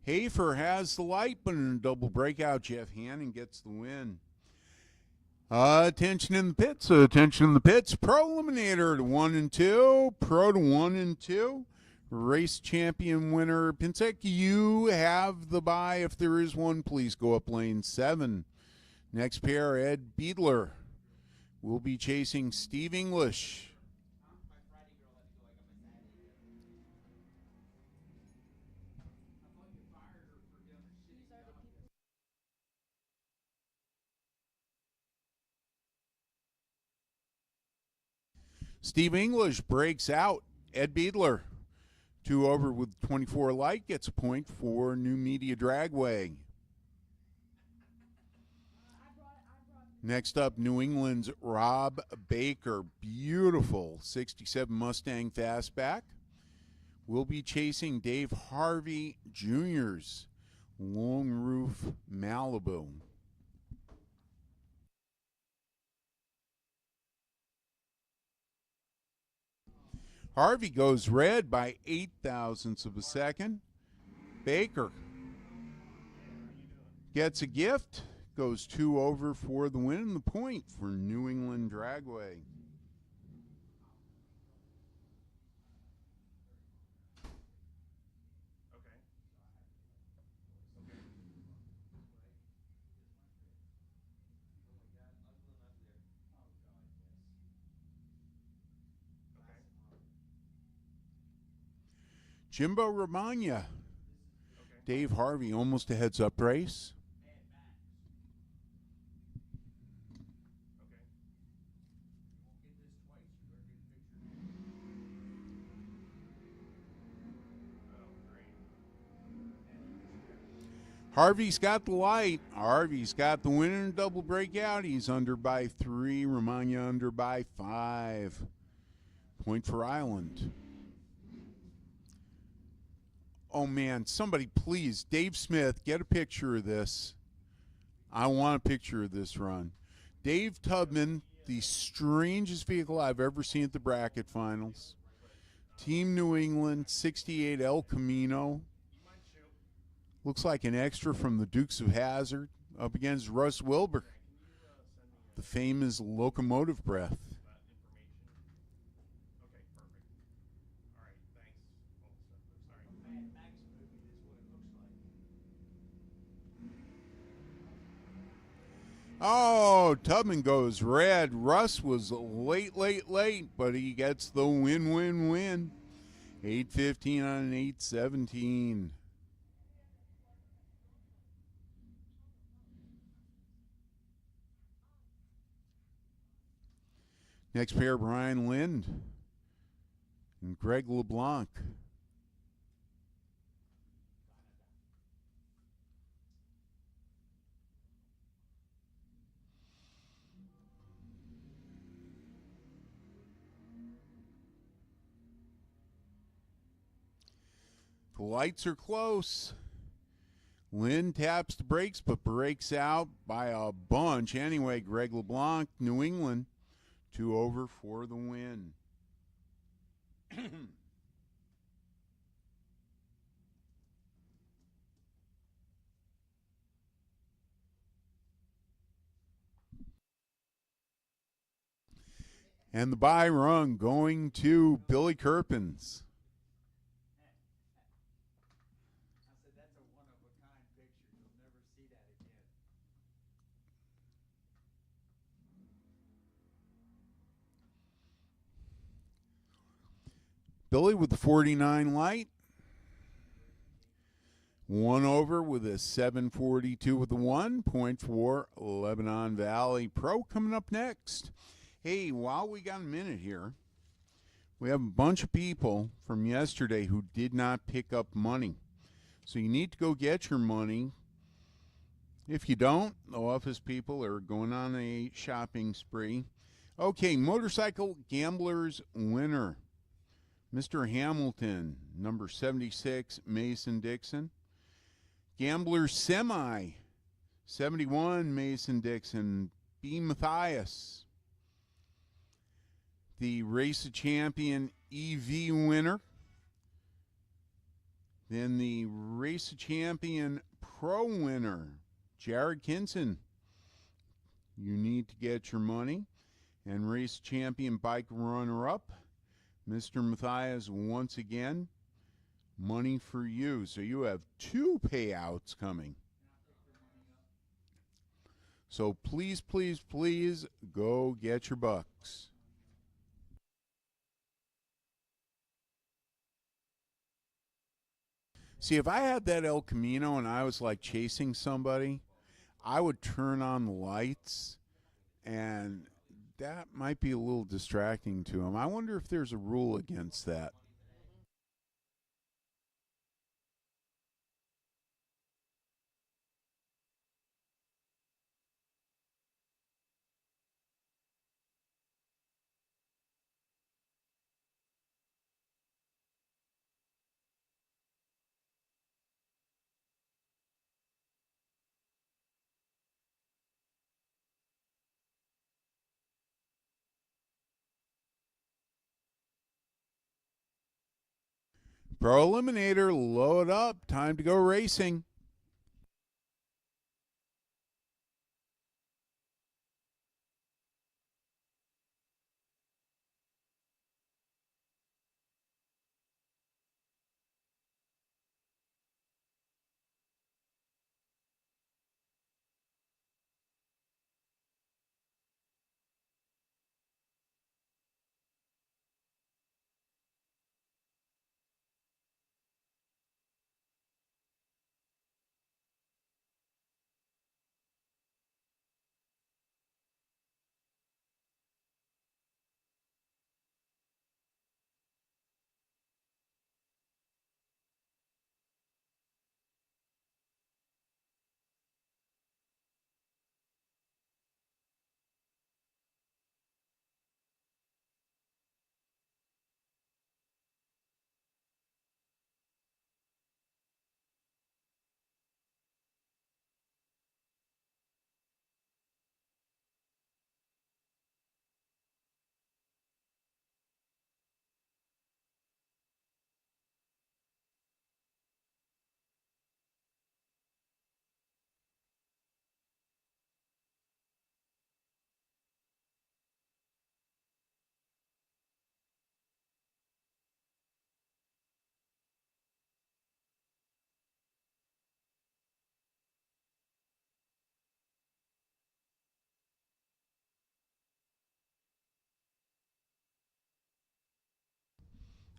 Hafer has the light, but in a double breakout, Jeff Hannon gets the win. Attention in the pits. Attention in the pits. Pro Eliminator to 1 and 2. Pro to 1 and 2. Race champion winner Pinsek, you have the bye. If there is one, please go up lane 7. Next pair, Ed Beadler will be chasing Steve English. Steve English breaks out. Ed Beadler, 2 over with 24 light, gets a point for New Media Dragway. Next up, New England's Rob Baker. Beautiful 67 Mustang Fastback. We'll be chasing Dave Harvey Jr.'s Long Roof Malibu. Harvey goes red by 8 thousandths of a second. Baker gets a gift, goes 2 over for the win and the point for New England Dragway. Jimbo Romagna. Dave Harvey, almost a heads-up race. Harvey's got the light. Harvey's got the win and double breakout. He's under by 3. Romagna under by 5. Point for Island. Oh, man, somebody please, Dave Smith, get a picture of this. I want a picture of this run. Dave Tubman, the strangest vehicle I've ever seen at the bracket finals. Team New England, 68 El Camino. Looks like an extra from the Dukes of Hazzard up against Russ Wilbur, the famous locomotive breath. Oh, Tubman goes red. Russ was late, but he gets the win. 8:15 on an 8:17. Next pair, Brian Lind and Greg LeBlanc. The lights are close. Lynn taps the brakes, but breaks out by a bunch. Anyway, Greg LeBlanc, New England, 2 over for the win. And the bye run going to Billy Kirpins. Billy with the 49 light. 1 over with a 742 with the 1. Point for Lebanon Valley. Pro coming up next. Hey, while we got a minute here, we have a bunch of people from yesterday who did not pick up money. So you need to go get your money. If you don't, the office people are going on a shopping spree. Okay, Motorcycle Gamblers winner. Mr. Hamilton, number 76, Mason Dixon. Gambler Semi, 71, Mason Dixon, B. Matthias. The Race of Champion EV winner. Then the Race Champion Pro winner, Jared Kinson. You need to get your money. And Race Champion Bike runner-up, Mr. Matthias, once again, money for you. So you have 2 payouts coming. So please, please, please go get your bucks. See, if I had that El Camino and I was like chasing somebody, I would turn on the lights, and that might be a little distracting to him. I wonder if there's a rule against that. Pro Eliminator, load up. Time to go racing.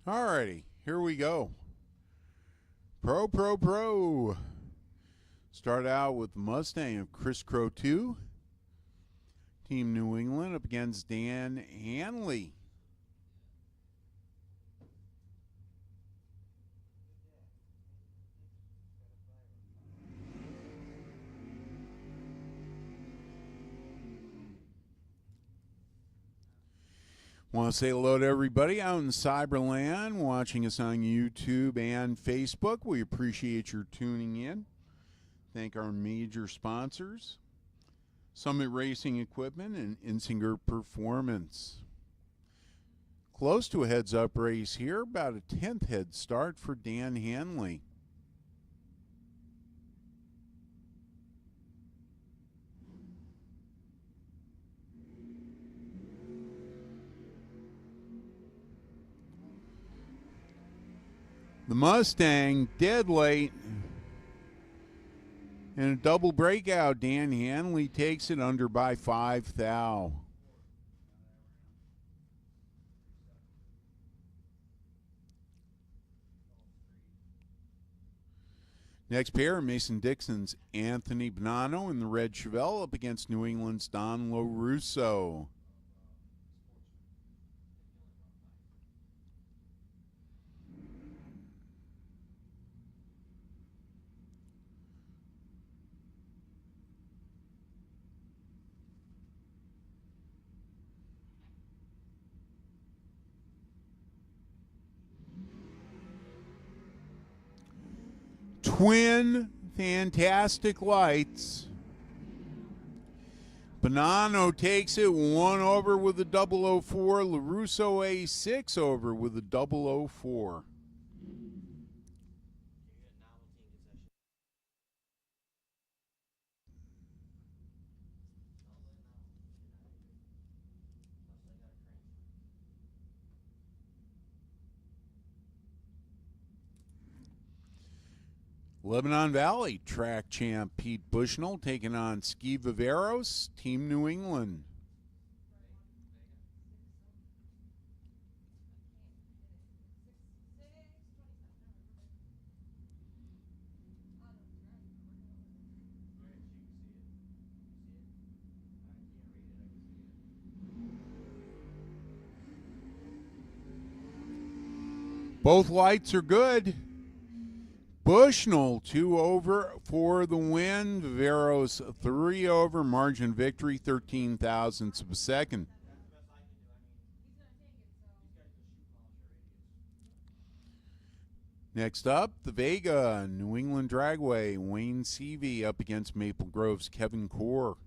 Alrighty, here we go. Pro. Start out with the Mustang of Chris Crow 2. Team New England up against Dan Hanley. Want to say hello to everybody out in Cyberland watching us on YouTube and Facebook. We appreciate your tuning in. Thank our major sponsors, Summit Racing Equipment and Insinger Performance. Close to a heads-up race here, about a 10th head start for Dan Hanley. The Mustang dead late in a double breakout. Dan Hanley takes it under by 5 thou. Next pair, Mason Dixon's Anthony Bonanno in the red Chevelle up against New England's Don LoRusso. Twin fantastic lights. Bonanno takes it 1 over with a 004. LoRusso A6 over with a 004. Lebanon Valley track champ Pete Bushnell taking on Ski Viveros, Team New England. Both lights are good. Bushnell 2 over for the win. Viveros 3 over. Margin victory 13 thousandths of a second. Next up, the Vega New England Dragway. Wayne Seavey up against Maple Grove's Kevin Core.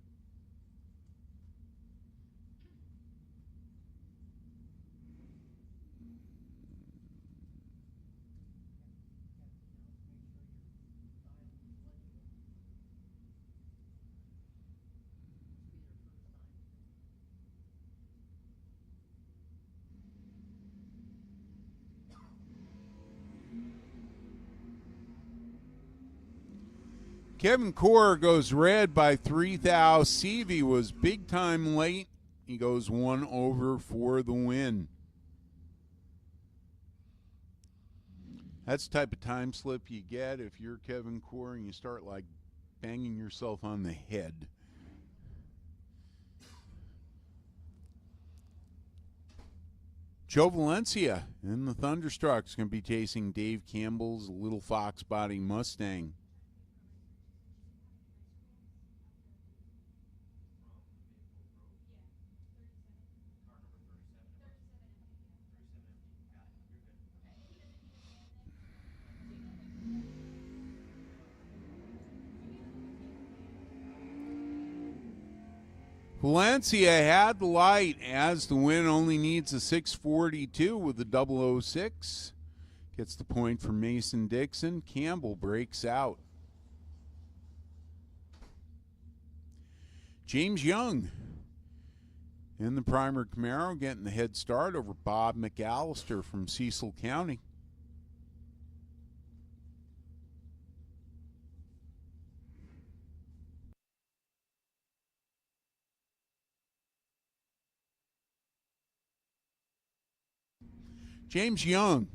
Kevin Core goes red by 3 thou. Seavey was big time late. He goes 1 over for the win. That's the type of time slip you get if you're Kevin Core and you start like banging yourself on the head. Joe Valencia in the Thunderstruck is going to be chasing Dave Campbell's Little Fox Body Mustang. Valencia had the light as the win only needs a 642 with the 006. Gets the point for Mason Dixon. Campbell breaks out. James Young in the Primer Camaro getting the head start over Bob McAllister from Cecil County. James Young.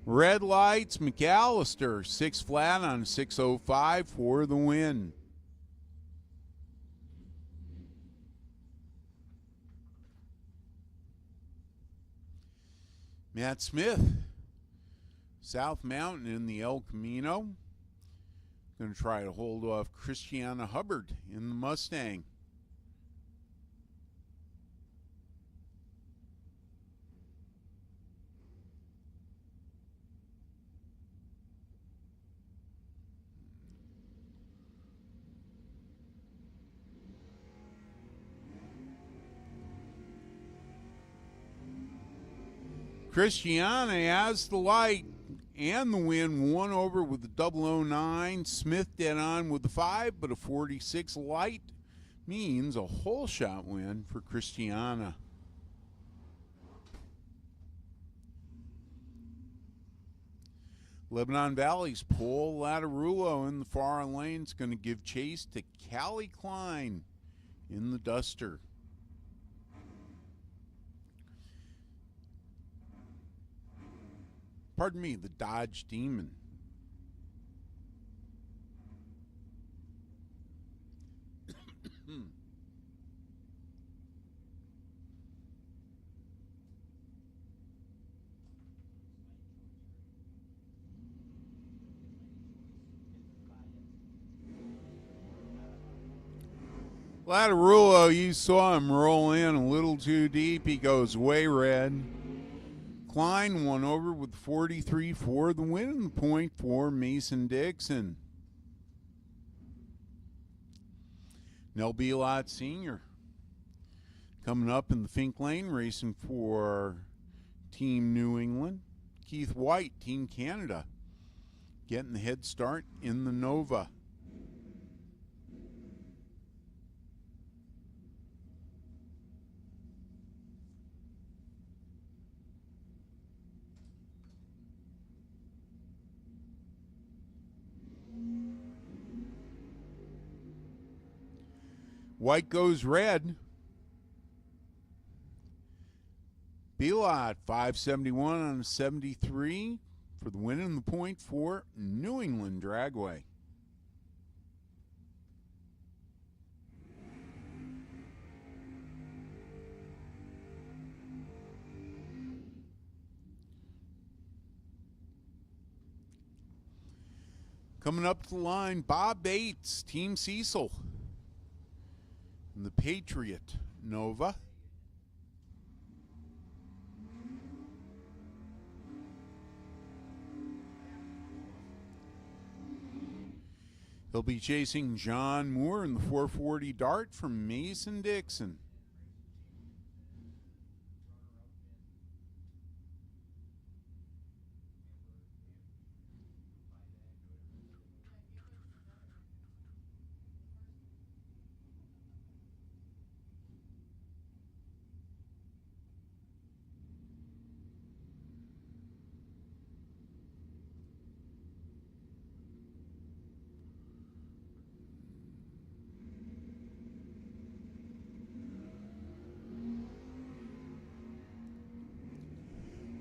Red lights, McAllister, 6 flat on 605 for the win. Matt Smith, South Mountain in the El Camino. Going to try to hold off Christiana Hubbard in the Mustang. Christiana has the light and the win, 1 over with the 009. Smith dead on with the 5, but a 46 light means a whole shot win for Christiana. Lebanon Valley's Paul Latarullo in the far lane is going to give chase to Callie Klein in the Duster. Pardon me, the Dodge Demon. Latarullo, you saw him roll in a little too deep. He goes way red. Klein 1 over with 43 for the win, the point for Mason Dixon. Nell Belot Sr. coming up in the Fink Lane, racing for Team New England. Keith White, Team Canada, getting the head start in the Nova. White goes red. B-Lot 571 on 73 for the win and the point for New England Dragway. Coming up the line, Bob Bates, Team Cecil, and the Patriot Nova. He'll be chasing John Moore in the 440 Dart from Mason Dixon.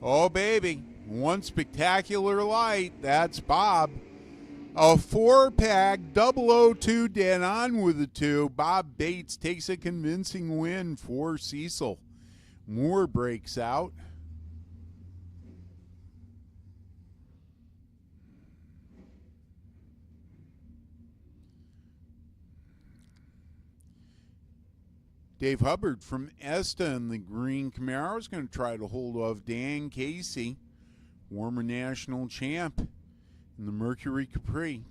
Oh, baby. One spectacular light. That's Bob. A 4-pack, 002 dead on with the 2. Bob Bates takes a convincing win for Cecil. Moore breaks out. Dave Hubbard from Esta in the green Camaro is going to try to hold off Dan Casey, former national champ, in the Mercury Capri.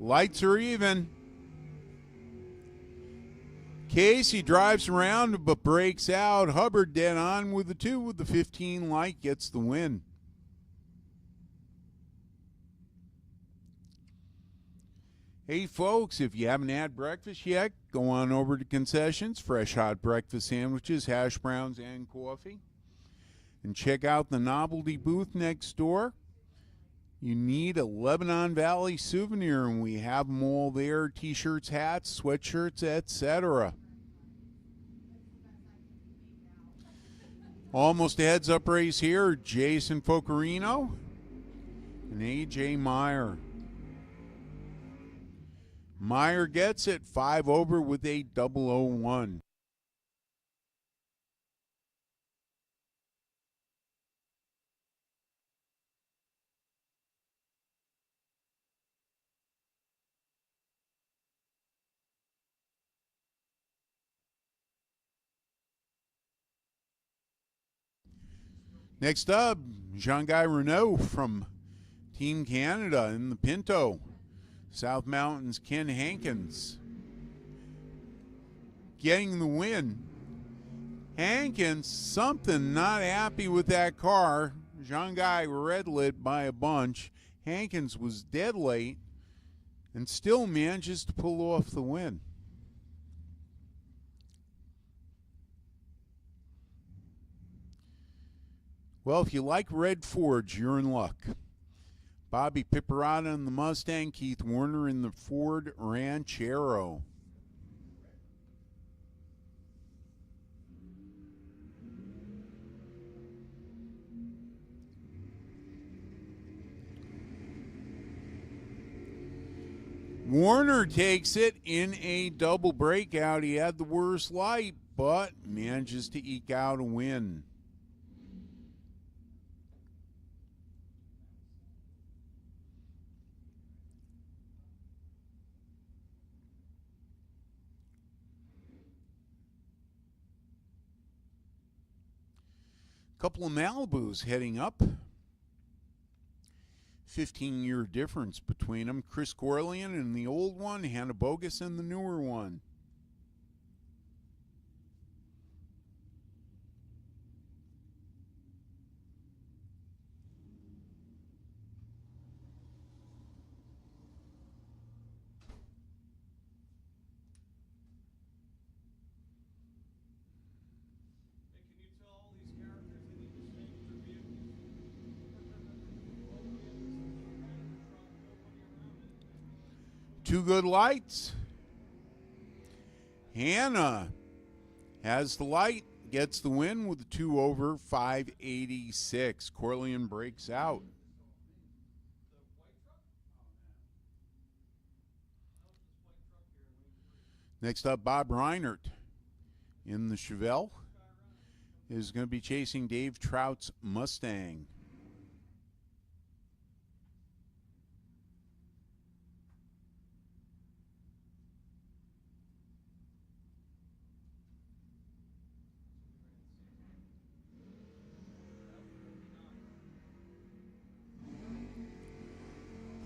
Lights are even. Casey drives around but breaks out. Hubbard dead on with the 2 with the 15 light, gets the win. Hey folks, if you haven't had breakfast yet, go on over to Concessions, fresh hot breakfast sandwiches, hash browns, and coffee. And check out the novelty booth next door. You need a Lebanon Valley souvenir, and we have them all there, T-shirts, hats, sweatshirts, etc. Almost a heads-up race here, Jason Focarino and A.J. Meyer. Meyer gets it, 5 over with a 001. Next up, Jean-Guy Renault from Team Canada in the Pinto. South Mountains, Ken Hankins getting the win. Hankins, something not happy with that car. Jean-Guy red lit by a bunch. Hankins was dead late and still manages to pull off the win. Well, if you like Red Fords, you're in luck. Bobby Piperata in the Mustang, Keith Warner in the Ford Ranchero. Warner takes it in a double breakout. He had the worst light, but manages to eke out a win. Couple of Malibus heading up. 15-year difference between them. Chris Corleone in the old one, Hannah Bogus in the newer one. two good lights. Hannah has the light, gets the win with a 2 over 586. Corleone breaks out. Next up, Bob Reinert in the Chevelle is going to be chasing Dave Trout's Mustang.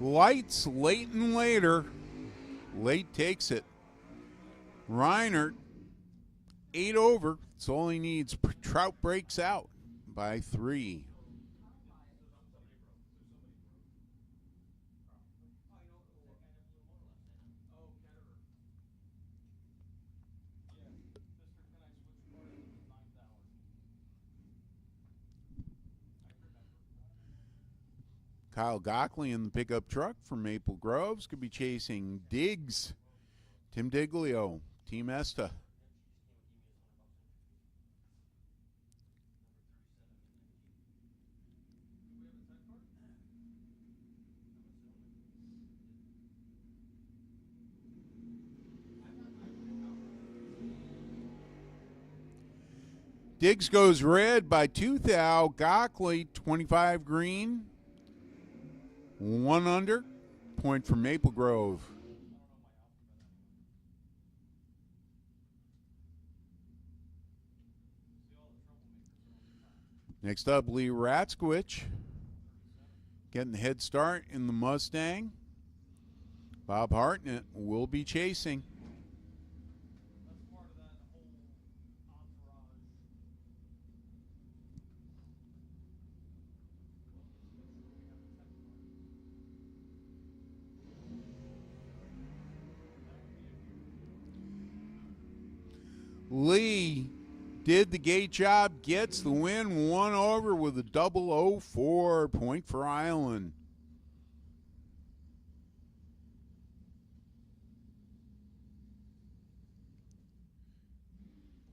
Lights late and later. Late takes it. Reinert, 8 over. That's all he needs. Trout breaks out by 3. Kyle Gockley in the pickup truck from Maple Groves could be chasing Diggs. Tim Diglio, Team Esta. Diggs goes red by 2 thou. Gockley, 25 green. 1 under. Point for Maple Grove. Next up, Lee Ratzkowicz getting the head start in the Mustang. Bob Hartnett will be chasing. Lee did the gate job, gets the win, 1 over with a 004. Point for Island.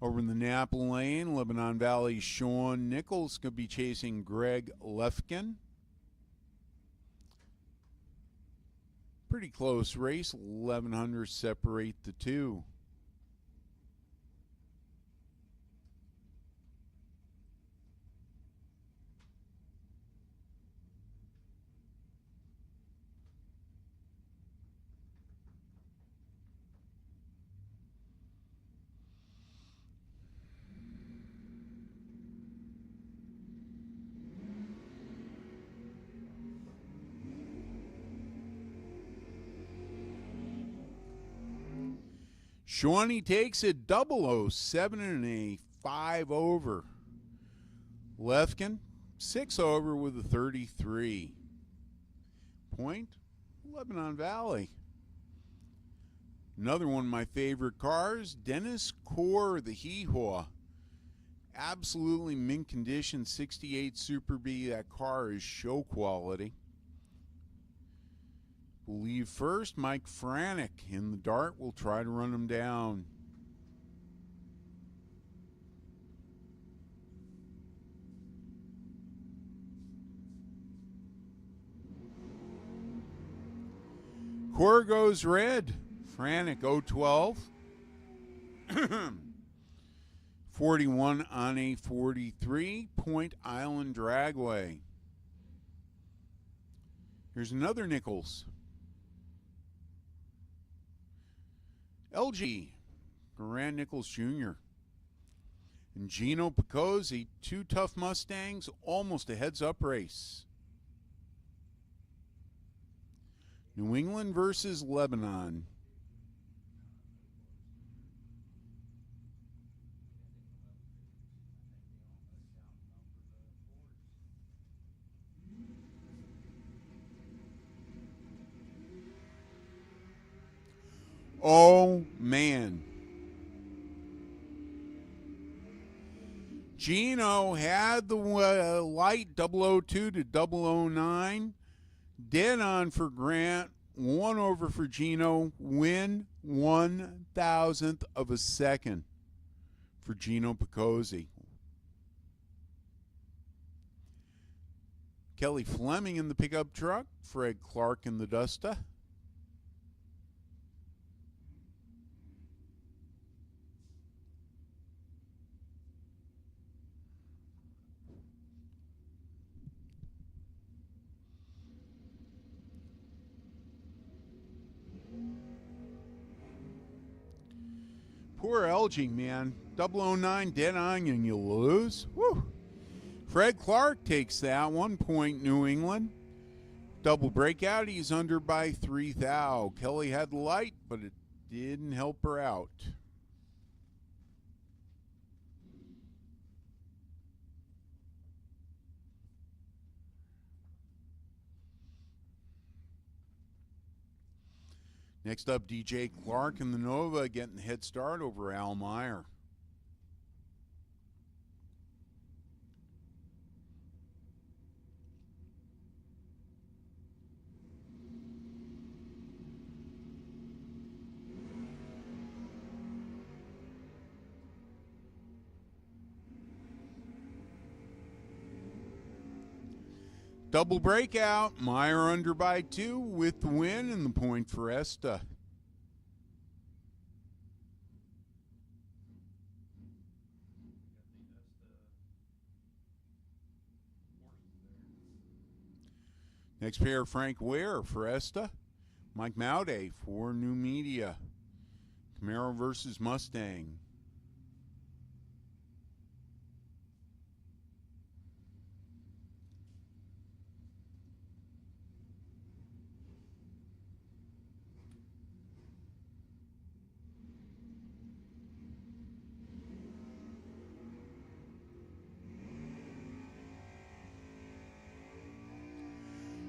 Over in the Napa lane, Lebanon Valley, Sean Nichols could be chasing Greg Lefkin. Pretty close race. 1,100 separate the two. Shawnee takes it 007 and a 5 over. Lefkin, 6 over with a 33. Point, Lebanon Valley. Another one of my favorite cars, Dennis Core, the Hee-Haw. Absolutely mint condition, 68 Super B. That car is show quality. Believe first, Mike Franick in the Dart will try to run him down. Core goes red. Franick 012. 41 on a 43. Point Island Dragway. Here's another Nichols. LG, Grant Nichols Jr. And Gino Picozzi, 2 tough Mustangs, almost a heads-up race. New England versus Lebanon. Oh, man. Gino had the light 002 to 009. Dead on for Grant. 1 over for Gino. Win 1,000th of a second for Gino Picozzi. Kelly Fleming in the pickup truck. Fred Clark in the Duster. Poor LG, man. 009 dead on and you lose. Woo. Fred Clark takes that 1 point, New England. Double breakout. He's under by 3 thou. Kelly had light, but it didn't help her out. Next up, DJ Clark and the Nova getting the head start over Al Meyer. Double breakout. Meyer under by 2 with the win and the point for Esta. Next pair, Frank Ware for Esta. Mike Maude for New Media. Camaro versus Mustang.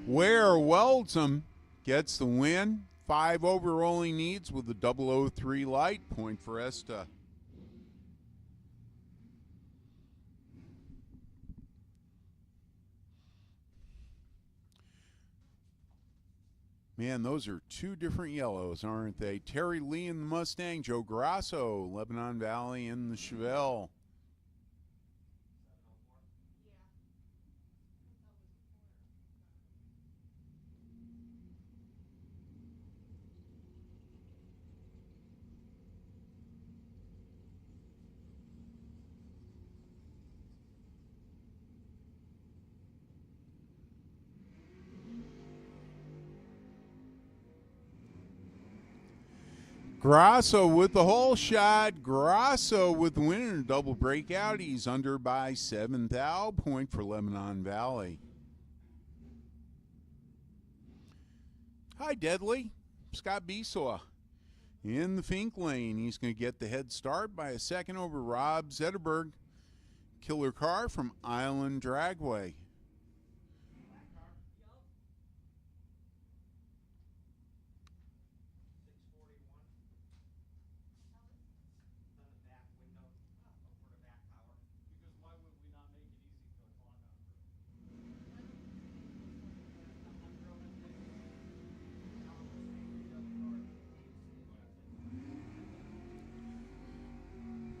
Ware welds him, gets the win. 5 over only needs with the 003 light. Point for Esta. Man, those are 2 different yellows, aren't they? Terry Lee in the Mustang, Joe Grasso, Lebanon Valley in the Chevelle. Grasso with the hole shot. Grasso with the win and a double breakout. He's under by 7 thou. Point for Lebanon Valley. Hi, Deadly. Scott Besaw in the Fink lane. He's going to get the head start by a second over Rob Zetterberg. Killer car from Island Dragway.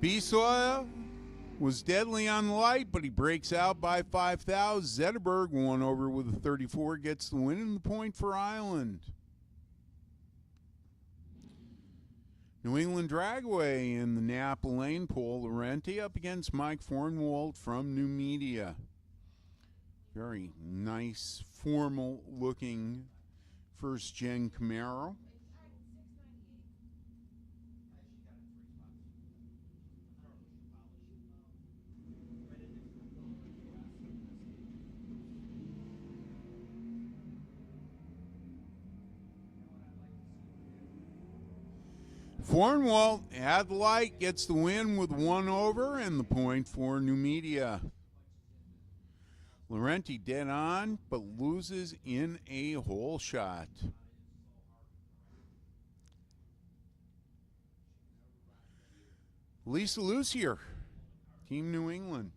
Besaw was deadly on the light, but he breaks out by 5 thou. Zetterberg 1 over with a 34, gets the win and the point for Island. New England Dragway in the Napa Lane. Paul Laurenti up against Mike Fornwald from New Media. Very nice, formal-looking first-gen Camaro. Fornwald had the light, gets the win with 1 over and the point for New Media. Laurenti dead on, but loses in a hole shot. Lisa Lucier, Team New England,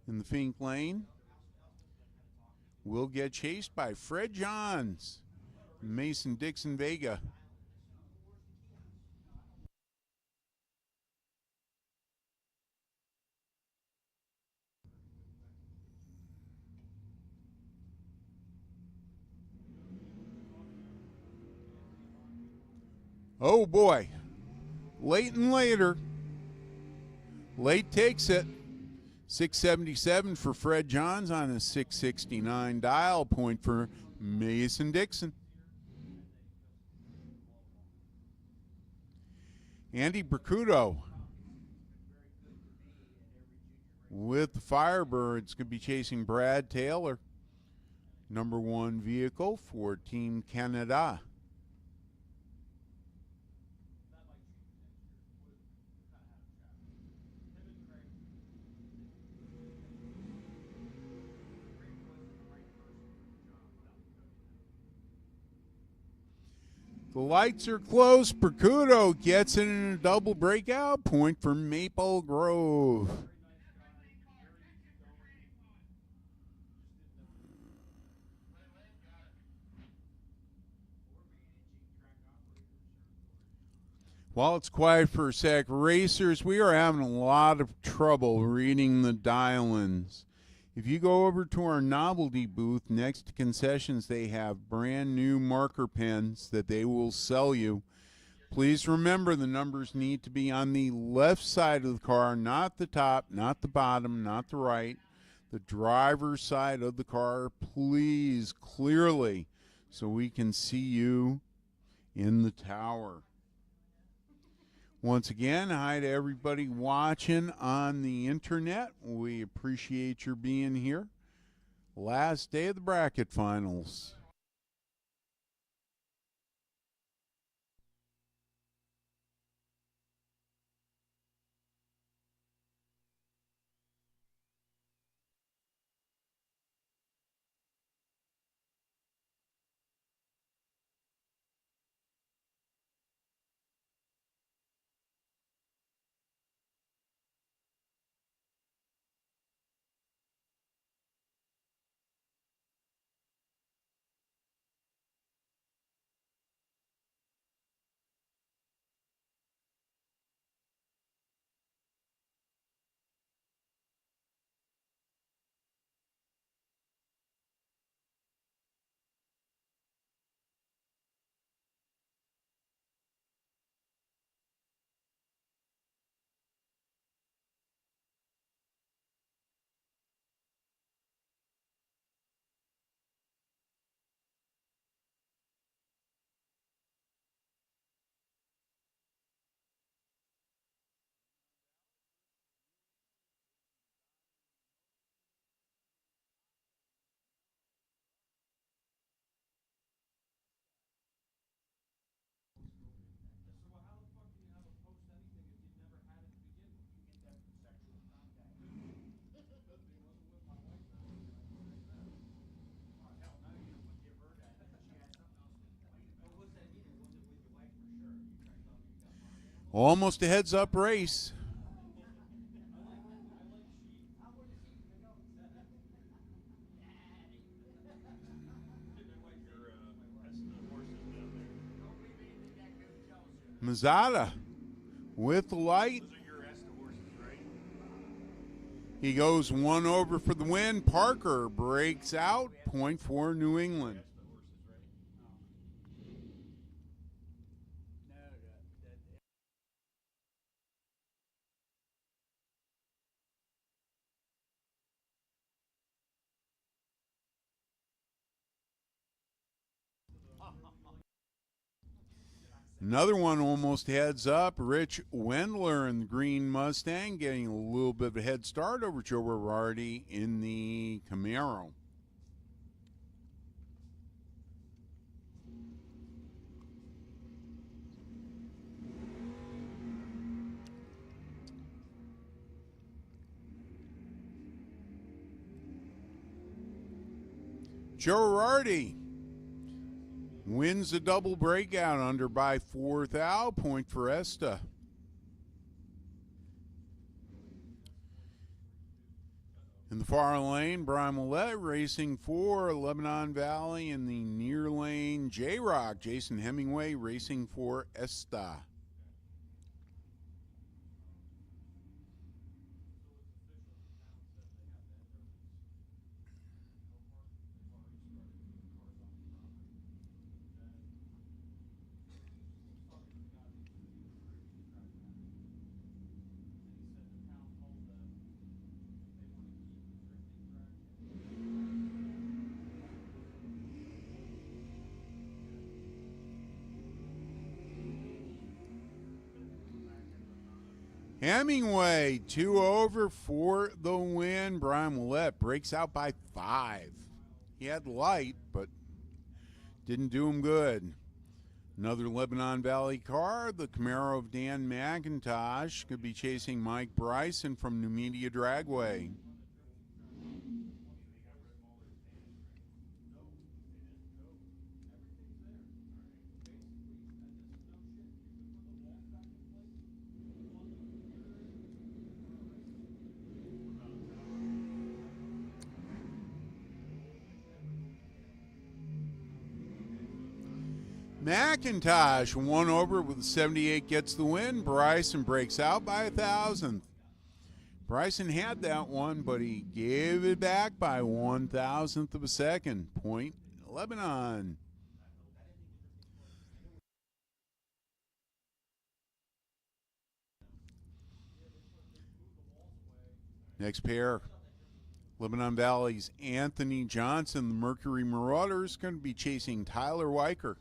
in the Fink lane. Will get chased by Fred Johns. Mason Dixon Vega. Oh boy. Late and later. Late takes it. 677 for Fred Johns on a 669 dial. Point for Mason Dixon. Andy Bracuto with the Firebirds could be chasing Brad Taylor. Number 1 vehicle for Team Canada. The lights are close. Bracuto gets it in a double breakout. Point for Maple Grove. While it's quiet for a sec, racers, we are having a lot of trouble reading the dial-ins. If you go over to our novelty booth next to concessions, they have brand new marker pens that they will sell you. Please remember the numbers need to be on the left side of the car, not the top, not the bottom, not the right. The driver's side of the car, please, clearly, so we can see you in the tower. Once again, hi to everybody watching on the internet. We appreciate your being here. Last day of the bracket finals. Almost a heads-up race. Mazzata with the light. He goes one over for the win. Parker breaks out. Point for New England. Another one almost heads up. Rich Wendler in the green Mustang getting a little bit of a head start over Joe Girardi in the Camaro. Joe Girardi wins the double breakout under by 4th out. Point for Esta. In the far lane, Brian Millette racing for Lebanon Valley. In the near lane, J-Rock, Jason Hemingway racing for Esta. Hemingway, 2 over for the win. Brian Millette breaks out by 5. He had light, but didn't do him good. Another Lebanon Valley car, the Camaro of Dan McIntosh, could be chasing Mike Bryson from New Media Dragway. McIntosh, 1 over with 78, gets the win. Bryson breaks out by 1,000th. Bryson had that one, but he gave it back by 1,000th of a second. Point Lebanon. Next pair, Lebanon Valley's Anthony Johnson, the Mercury Marauders, going to be chasing Tyler Weicker.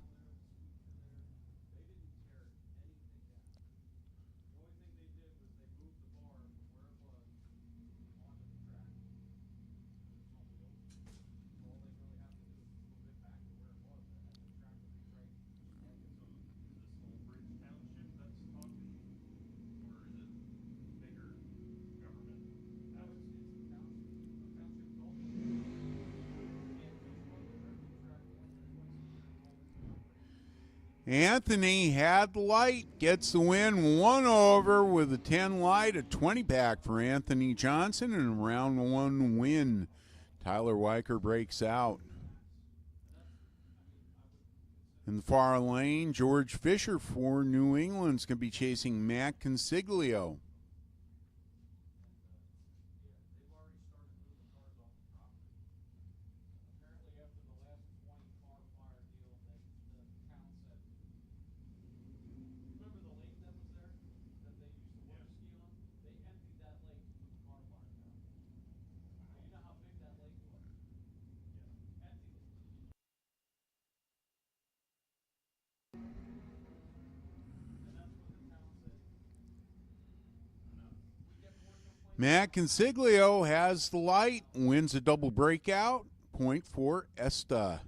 Anthony had light, gets the win, 1 over with a 10 light, a 20 pack for Anthony Johnson, and a round 1 win. Tyler Weicker breaks out. In the far lane, George Fisher for New England's going to be chasing Matt Consiglio. Matt Consiglio has the light, wins a double breakout. Point for Esta.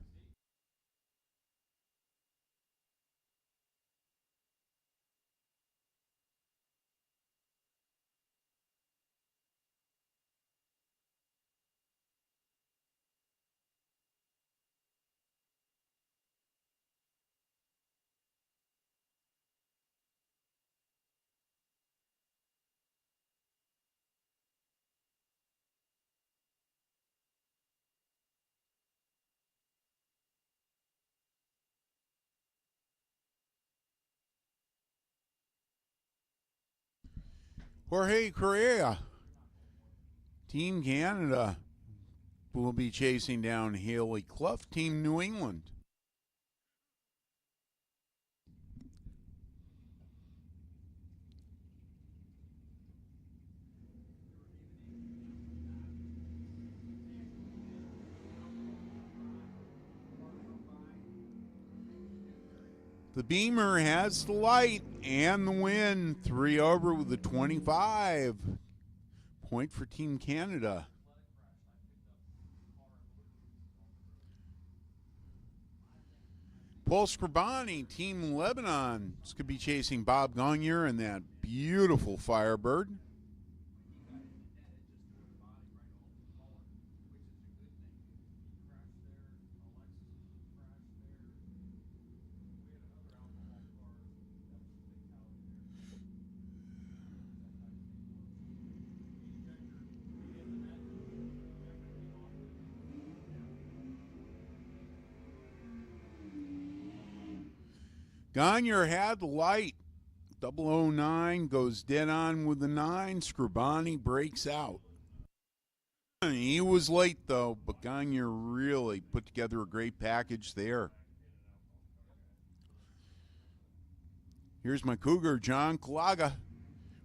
Jorge Correa, Team Canada, will be chasing down Haley Clough, Team New England. The Beamer has the light and the win, 3 over with a 25. Point for Team Canada. Paul Scribani, Team Lebanon, could be chasing Bob Gagnier in that beautiful Firebird. Gagne had the light. 009 goes dead on with the 9. Scribani breaks out. He was late, though, but Gagne really put together a great package there. Here's my cougar, John Calaga,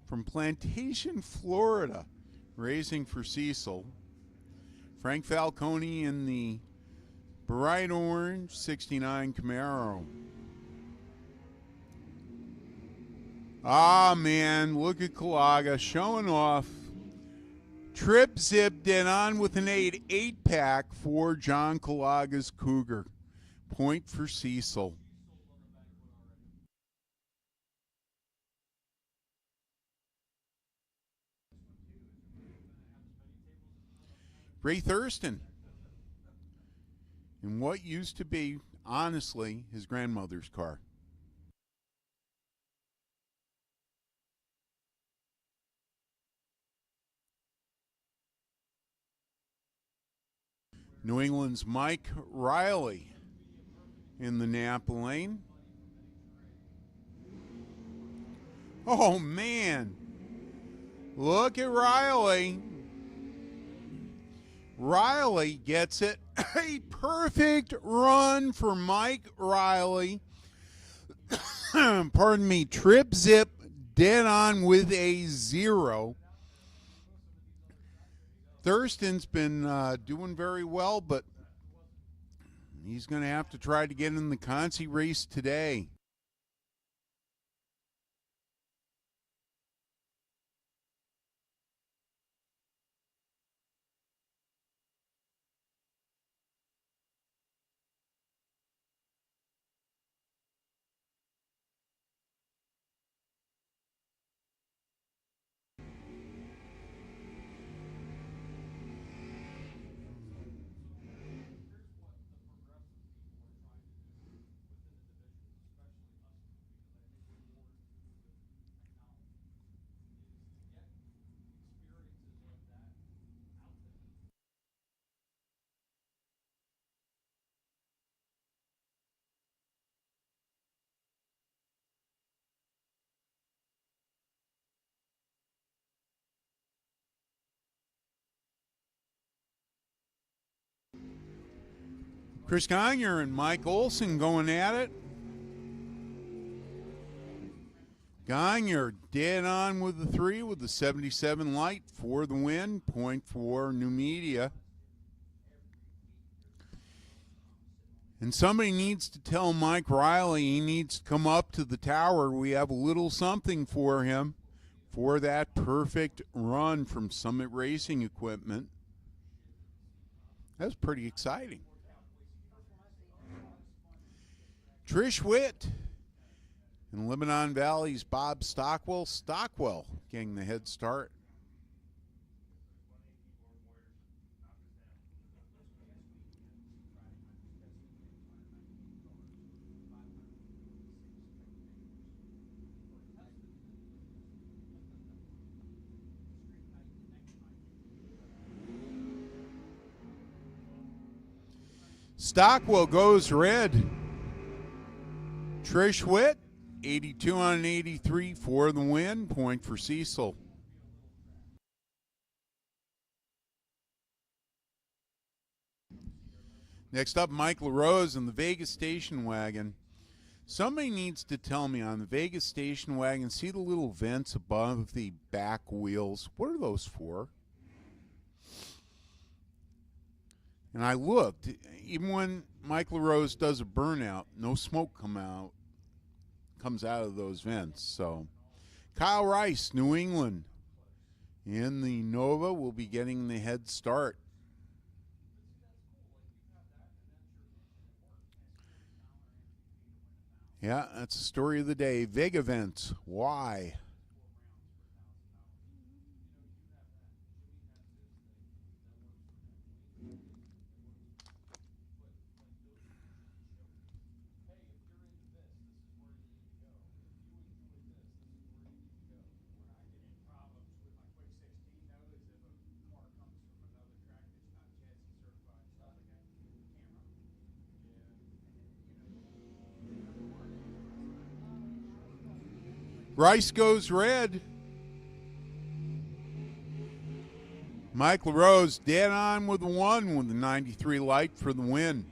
from Plantation, Florida, racing for Cecil. Frank Falcone in the bright orange 69 Camaro. Ah, man, look at Calaga showing off. Trip Zip dead on with an 8-pack for John Calaga's Cougar. Point for Cecil. Ray Thurston in what used to be, honestly, his grandmother's car. New England's Mike Riley in the Napa lane. Oh, man. Look at Riley. Riley gets it. A perfect run for Mike Riley. Pardon me. Trip Zip dead on with a 0. Thurston's been doing very well, but he's going to have to try to get in the Consi race today. Chris Gagne and Mike Olson going at it. Gagne dead on with the 3 with the 77 light for the win. Point for New Media. And somebody needs to tell Mike Riley he needs to come up to the tower. We have a little something for him for that perfect run from Summit Racing Equipment. That was pretty exciting. Trish Witt in Lebanon Valley's Bob Stockwell. Stockwell getting the head start. Stockwell goes red. Trish Witt, 82 on an 83 for the win. Point for Cecil. Next up, Mike LaRose in the Vegas station wagon. Somebody needs to tell me on the Vegas station wagon, see the little vents above the back wheels? What are those for? And I looked, even when Mike LaRose does a burnout, no smoke comes out of those vents. So Kyle Rice, New England, in the Nova will be getting the head start. Yeah, that's the story of the day. Vega vents. Why? Rice goes red. Mike LaRose dead on with the 1 with the 93 light for the win.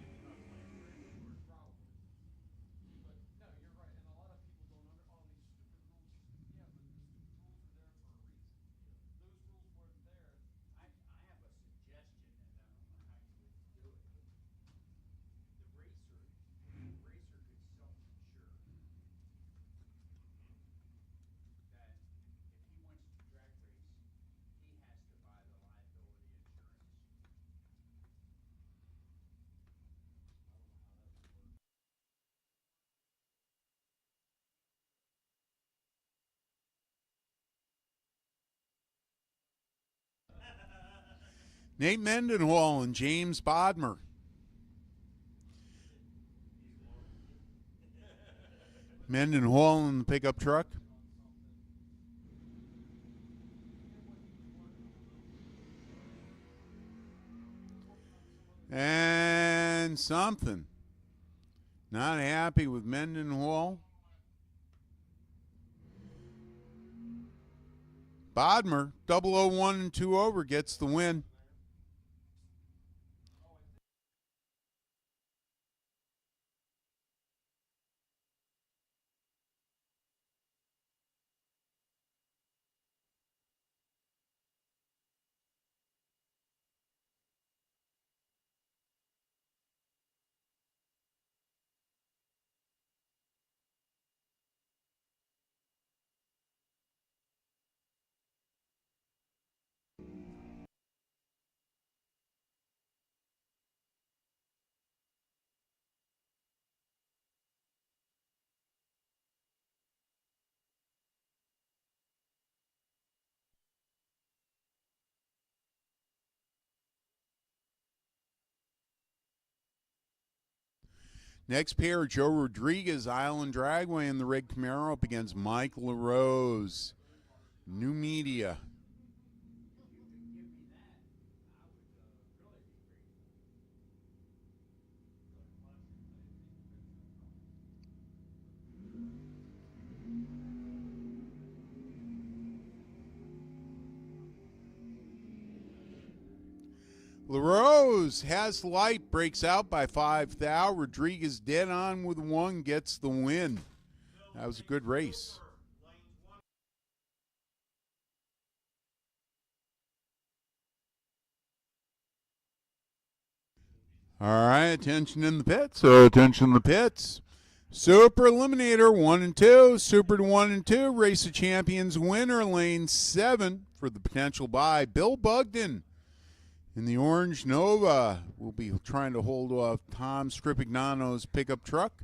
Nate Mendenhall and James Bodmer. Mendenhall in the pickup truck. And something. Not happy with Mendenhall. Bodmer, 001 and 2 over, gets the win. Next pair, Joe Rodriguez, Island Dragway in the red Camaro up against Mike LaRose. New media. LaRose has light, breaks out by 5 thou. Rodriguez dead on with 1, gets the win. That was a good race. All right, attention in the pits. Attention in the pits. Super Eliminator 1 and 2. Super to 1 and 2. Race of Champions winner, lane 7 for the potential bye. Bill Bugden in the Orange Nova will be trying to hold off Tom Scripignano's pickup truck.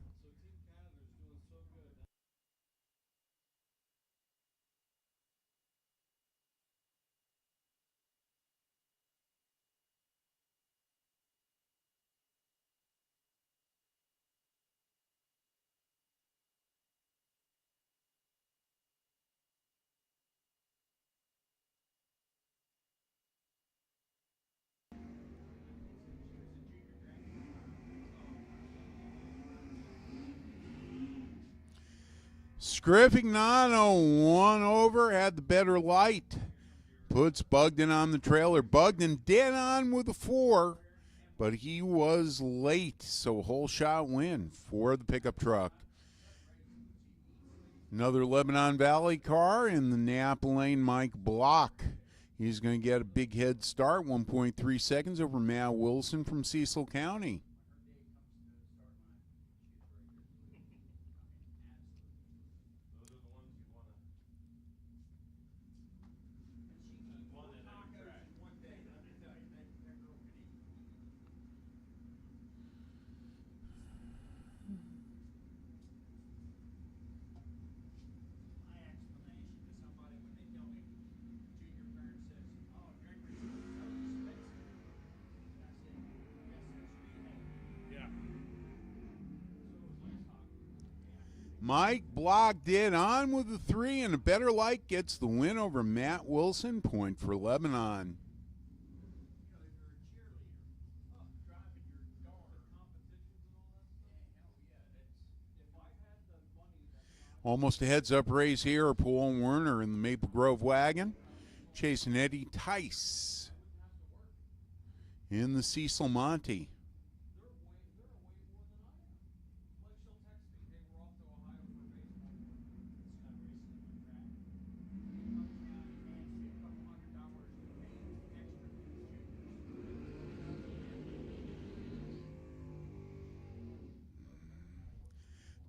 Scrifignano 1 over, had the better light. Puts Bugden on the trailer. Bugden dead on with a 4, but he was late, so whole shot win for the pickup truck. Another Lebanon Valley car in the Napa Lane, Mike Block. He's going to get a big head start, 1.3 seconds over Matt Wilson from Cecil County. Mike Block did on with the 3, and a better light gets the win over Matt Wilson. Point for Lebanon. Almost a heads-up race here. Paul Werner in the Maple Grove wagon. Chasing Eddie Tice in the Cecil Monte.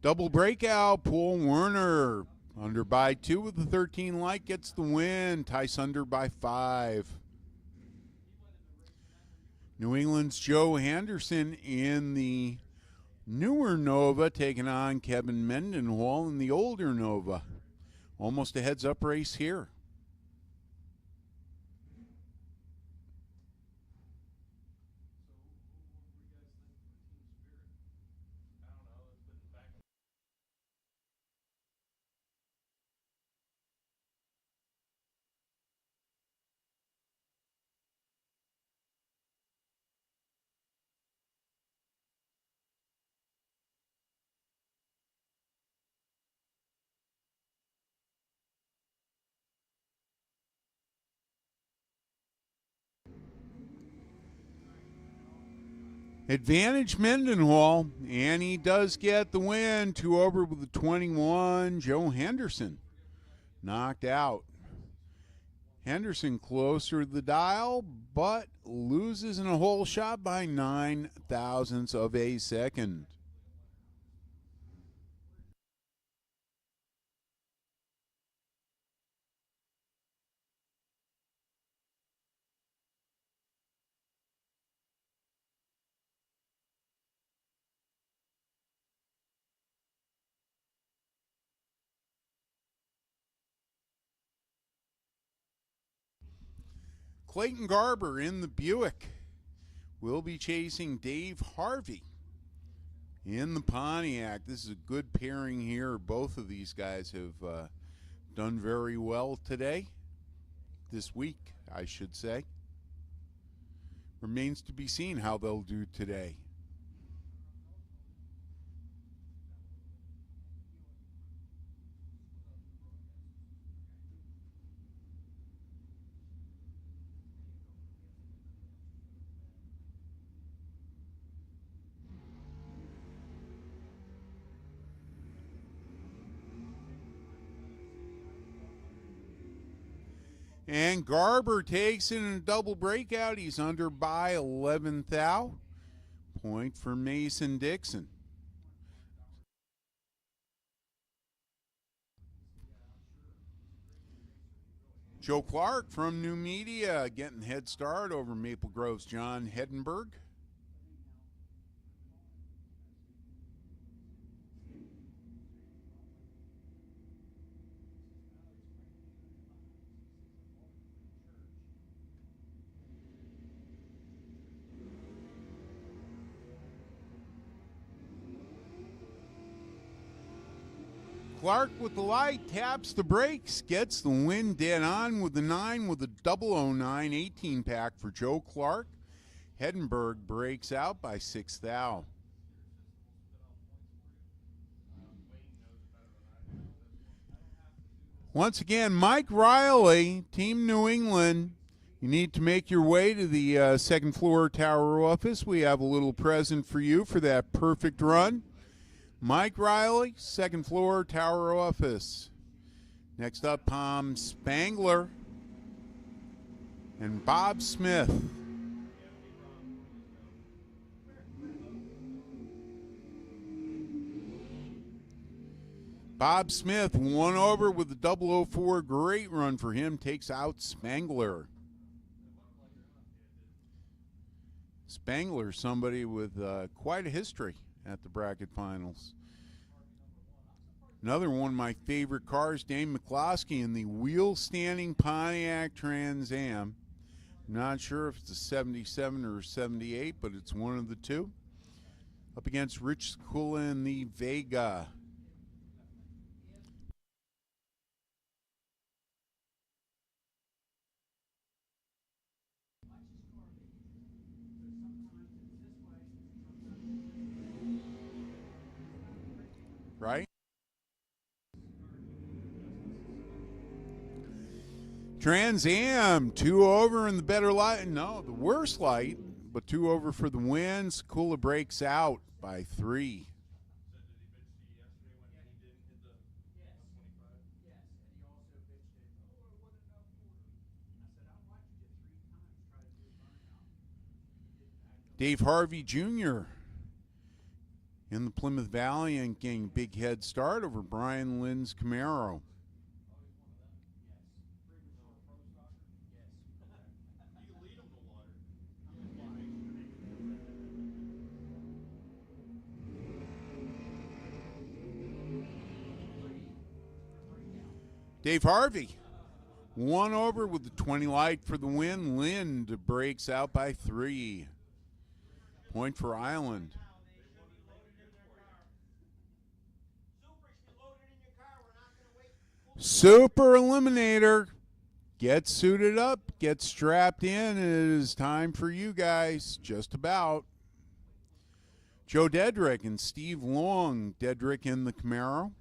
Double breakout, Paul Werner. Under by 2 with the 13 light gets the win. Tice under by 5. New England's Joe Henderson in the newer Nova taking on Kevin Mendenhall in the older Nova. Almost a heads-up race here. Advantage Mendenhall, and he does get the win. 2 over with the 21. Joe Henderson knocked out. Henderson closer to the dial, but loses in a whole shot by 9 thousandths of a second. Clayton Garber in the Buick will be chasing Dave Harvey in the Pontiac. This is a good pairing here. Both of these guys have done very well today, this week, I should say. Remains to be seen how they'll do today. And Garber takes it in a double breakout. He's under by 11 thou. Point for Mason Dixon. Joe Clark from New Media getting head start over Maple Grove's John Heddenberg. Clark with the light, taps the brakes, gets the win dead on with the 9 with the 009 18-pack for Joe Clark. Heddenberg breaks out by 6 thou. Once again, Mike Riley, Team New England, you need to make your way to the second floor tower office. We have a little present for you for that perfect run. Mike Riley, second floor tower office. Next up, Tom Spangler and Bob Smith. Bob Smith, 1 over with the 004. Great run for him. Takes out Spangler. Spangler, somebody with quite a history at the bracket finals. Another one of my favorite cars, Dane McCloskey in the wheel-standing Pontiac Trans Am. Not sure if it's a 77 or a 78, but it's one of the two. Up against Rich Skula in the Vega. Right? Trans Am, 2 over in the better light. No, the worst light, but 2 over for the win. Sakula breaks out by 3. Dave Harvey Jr. in the Plymouth Valley and getting a big head start over Brian Lynn's Camaro. Dave Harvey, 1 over with the 20 light for the win. Lind breaks out by 3. Point for Island. Super Eliminator. Get suited up, get strapped in. It is time for you guys, just about. Joe Dedrick and Steve Long. Dedrick in the Camaro.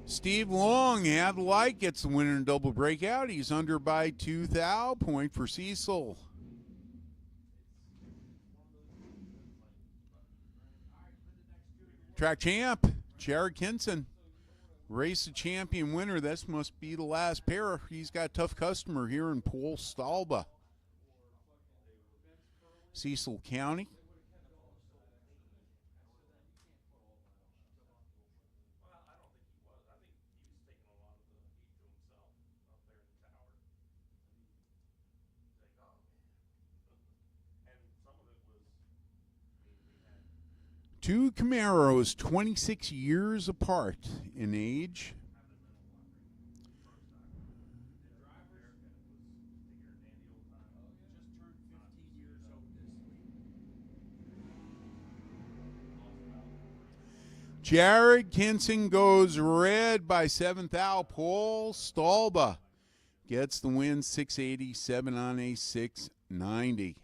Steve Long had the light, gets the winner in double breakout. He's under by 2 thou. Point for Cecil. Track champ, Jared Kinson. Race the champion winner. This must be the last pair. He's got a tough customer here in Paul Stalba. Cecil County. Two Camaros, 26 years apart in age. Jared Kinson goes red by 7 thou. Paul Stalba gets the win, 687 on a 690.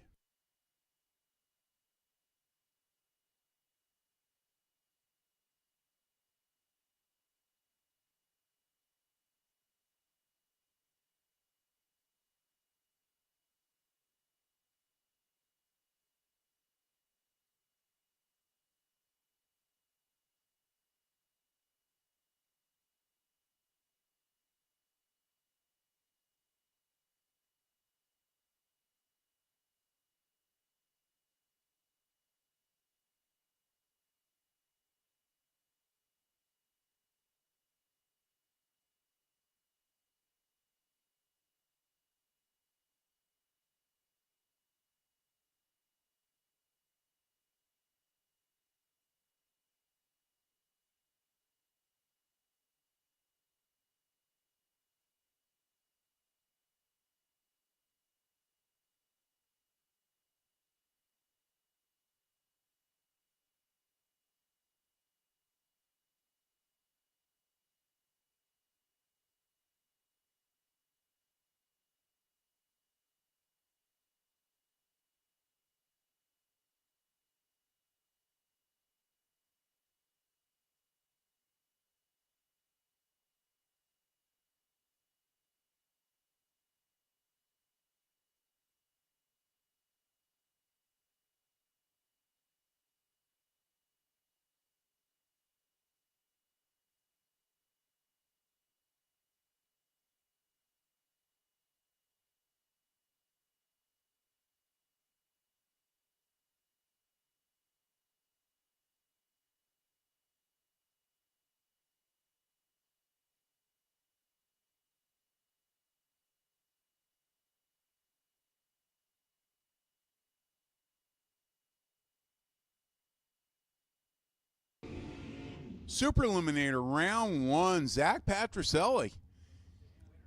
Super Eliminator, round 1. Zach Patricelli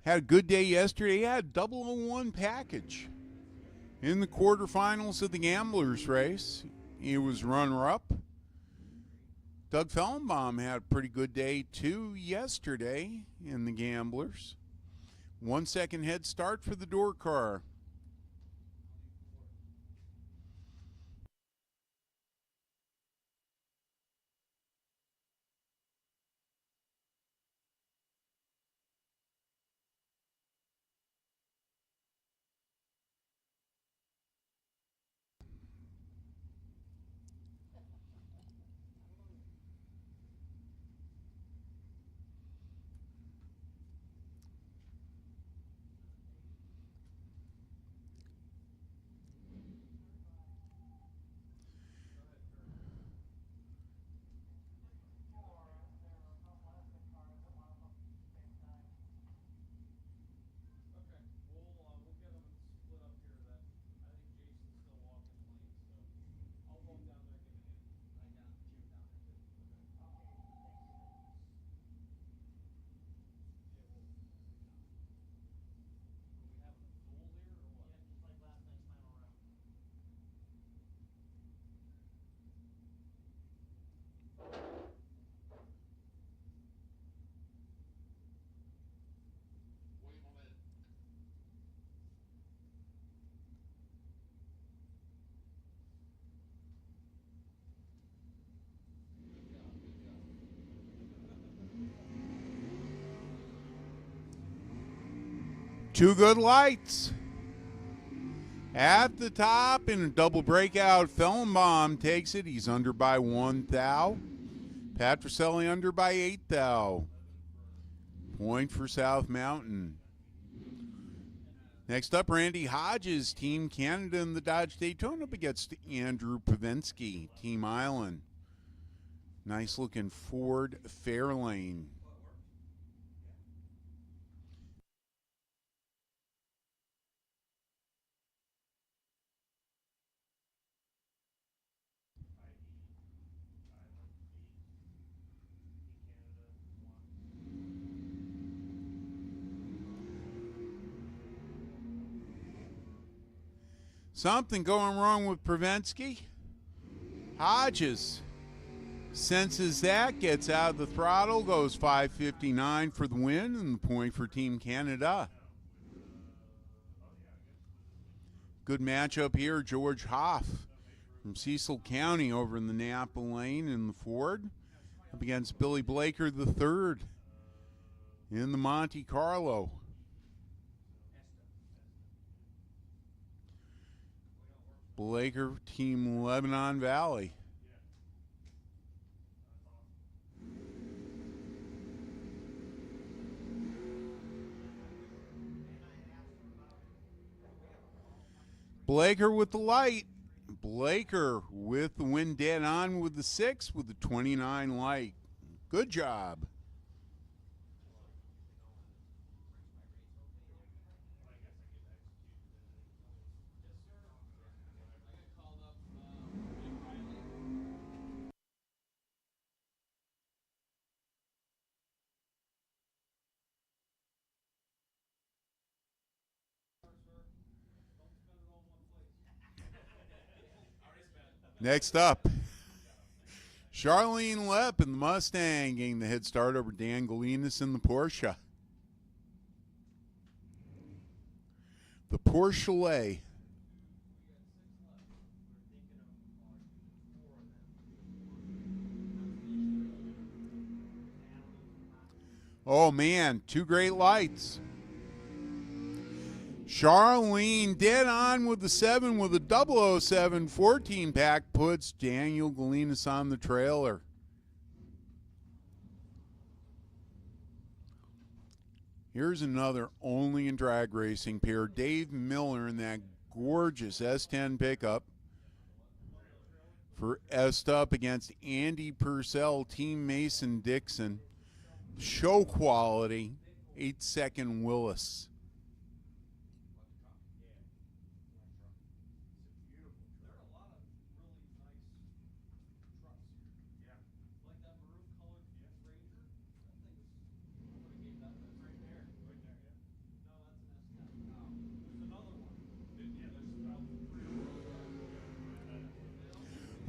had a good day yesterday. He had a 001 package in the quarterfinals of the Gamblers race. He was runner-up. Doug Fellenbaum had a pretty good day too yesterday in the Gamblers. 1 second head start for the door car. Two good lights. At the top in a double breakout, Fellenbaum takes it. He's under by 1 thou. Patricelli under by 8 thou. Point for South Mountain. Next up, Randy Hodges, Team Canada in the Dodge Daytona up against Andrew Pavinsky, Team Island. Nice looking Ford Fairlane. Something going wrong with Pavinsky. Hodges senses that, gets out of the throttle, goes 5:59 for the win, and the point for Team Canada. Good matchup here. George Hoff from Cecil County over in the Napa lane in the Ford up against Billy Blaker III in the Monte Carlo. Blaker, Team Lebanon Valley. Blaker with the light. Blaker with the win dead on with the 6 with the 29 light. Good job. Next up, Charlene Lepp in the Mustang getting the head start over Dan Galinas in the Porsche. The Porsche. Oh man, two great lights. Charlene dead on with the 7 with a 007 14 pack puts Daniel Galinas on the trailer. Here's another only in drag racing pair. Dave Miller in that gorgeous S10 pickup for S-Up against Andy Purcell, Team Mason Dixon. Show quality, 8-second Willis.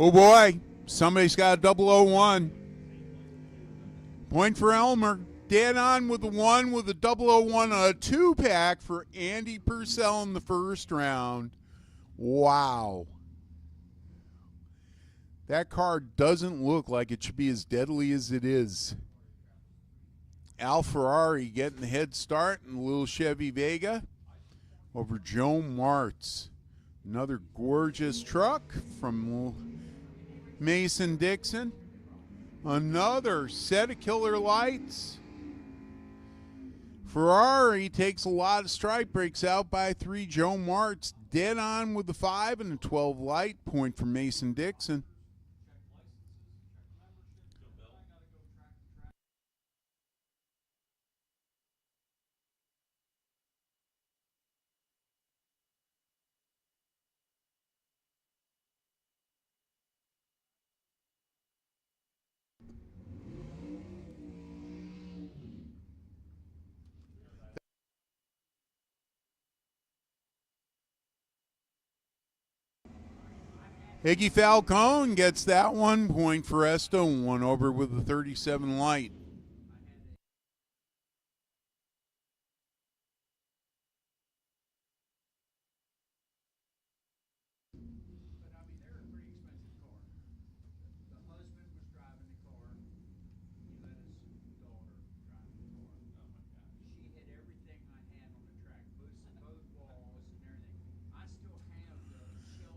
Oh boy, somebody's got a 001. Point for Elmer. Dead on with the 1 with a 001, a 2-pack for Andy Purcell in the first round. Wow. That card doesn't look like it should be as deadly as it is. Al Ferrari getting the head start in the little Chevy Vega over Joe Martz. Another gorgeous truck from Mason Dixon. Another set of killer lights. Ferrari takes a lot of strike breaks out by 3. Joe Martz dead on with the 5 and a 12 light. Point for Mason Dixon. Iggy Falcone gets that one. Point for Esto. 1 over with the 37 light.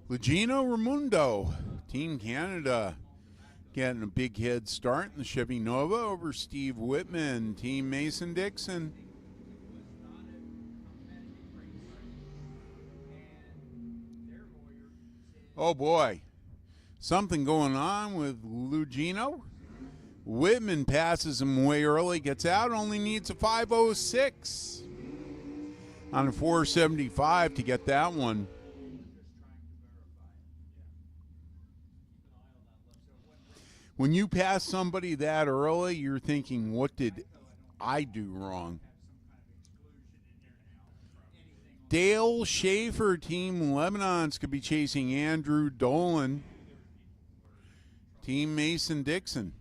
Legino Ramundo, Team Canada, getting a big head start in the Chevy Nova over Steve Whitman, Team Mason Dixon. Oh boy, something going on with Lugino. Whitman passes him way early, gets out, only needs a 506 on a 475 to get that one. When you pass somebody that early, you're thinking, what did I do wrong? Dale Schaefer, Team Lebanon's could be chasing Andrew Dolan, Team Mason Dixon.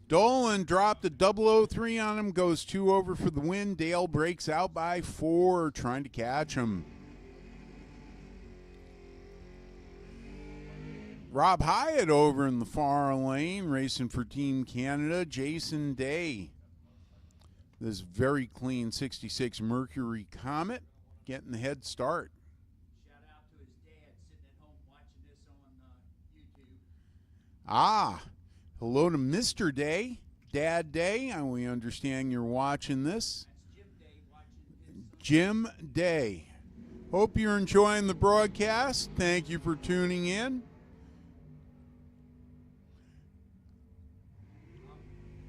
Dolan dropped a 003 on him, goes 2 over for the win. Dale breaks out by 4, trying to catch him. Rob Hyatt over in the far lane, racing for Team Canada. Jason Day. This very clean 66 Mercury Comet getting the head start. Shout out to his dad sitting at home watching this on YouTube. Ah. Hello to Mr. Day, Dad Day. We understand you're watching this. That's Jim Day watching his Jim Day. Hope you're enjoying the broadcast. Thank you for tuning in.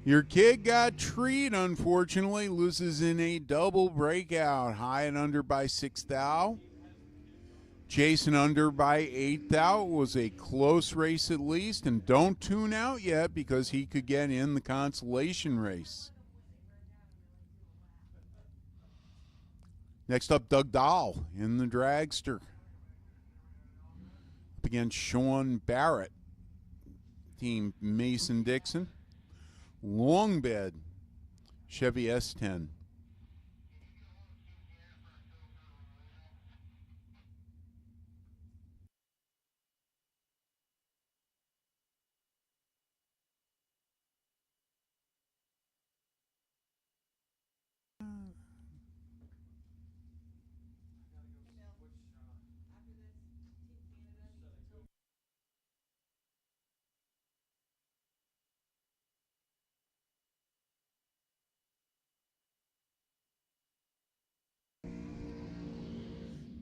Your kid got treed, unfortunately. Loses in a double breakout. High and under by 6 thou. Jason under by 8 thou. It was a close race at least. And don't tune out yet because he could get in the consolation race. Next up, Doug Dahl in the dragster. Up against Sean Barrett. Team Mason Dixon. Long bed, Chevy S10.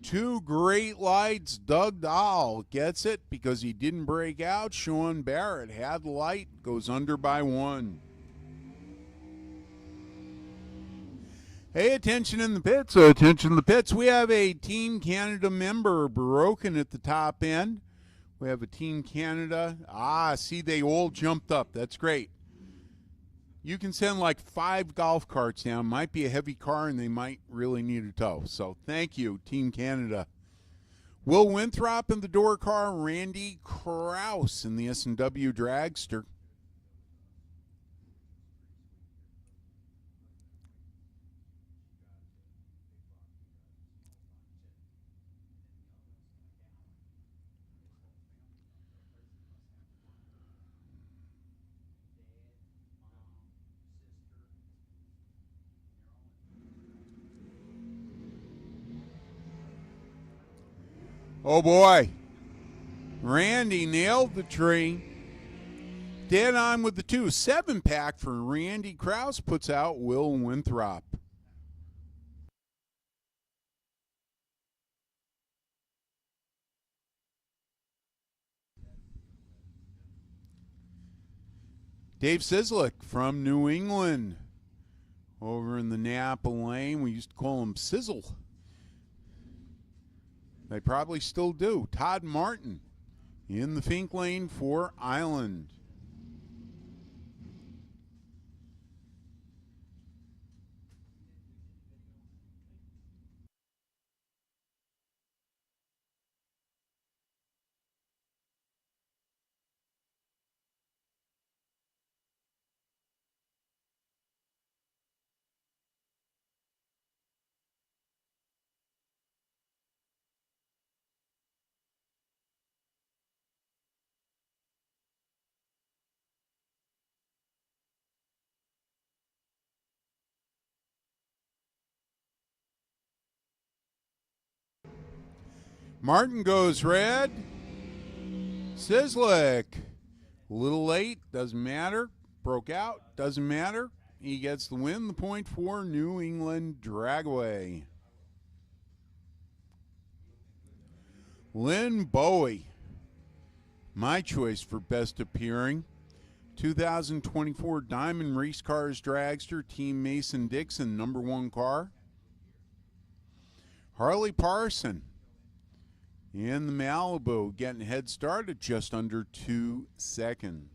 Two great lights. Doug Dahl gets it because he didn't break out. Sean Barrett had light, goes under by 1. Hey, attention in the pits. Attention in the pits. We have a Team Canada member broken at the top end. We have a Team Canada. See, they all jumped up. That's great. You can send like 5 golf carts down. Might be a heavy car, and they might really need a tow. So thank you, Team Canada. Will Winthrop in the door car. Randy Kraus in the S&W Dragster. Oh boy. Randy nailed the tree. Dead on with the 2. 7-pack for Randy Kraus puts out Will Winthrop. Dave Sizzlick from New England. Over in the Napa lane. We used to call him Sizzle. They probably still do. Todd Martin in the Fink lane for Island. Martin goes red. Sizzlick, a little late, doesn't matter. Broke out, doesn't matter. He gets the win, the point for New England Dragway. Lynn Bowie, my choice for best appearing. 2024 Diamond Race Cars Dragster, Team Mason-Dixon, #1 car. Harley Parson in the Malibu, getting a head start at just under 2 seconds.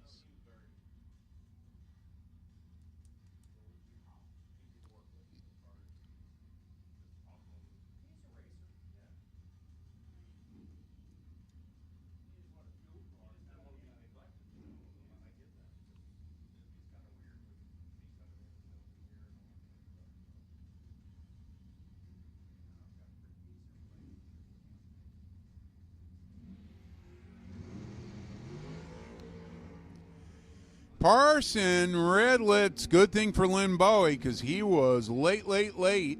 Parson, redlets, good thing for Lynn Bowie because he was late.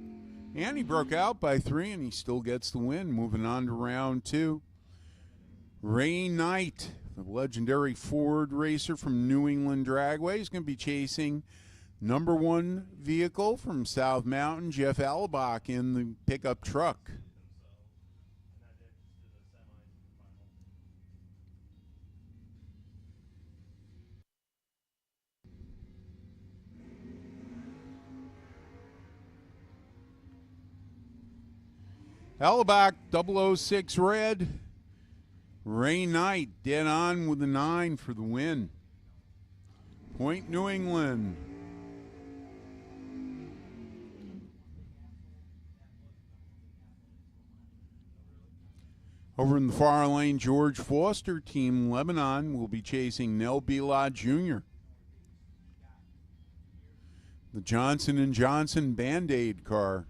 And he broke out by 3, and he still gets the win. Moving on to round 2. Ray Knight, the legendary Ford racer from New England Dragway, is going to be chasing #1 vehicle from South Mountain, Jeff Alabach in the pickup truck. Alabach 006 red. Ray Knight dead on with the 9 for the win. Point New England. Over in the far lane, George Foster, Team Lebanon, will be chasing Nell Bilad Jr. The Johnson & Johnson Band-Aid car.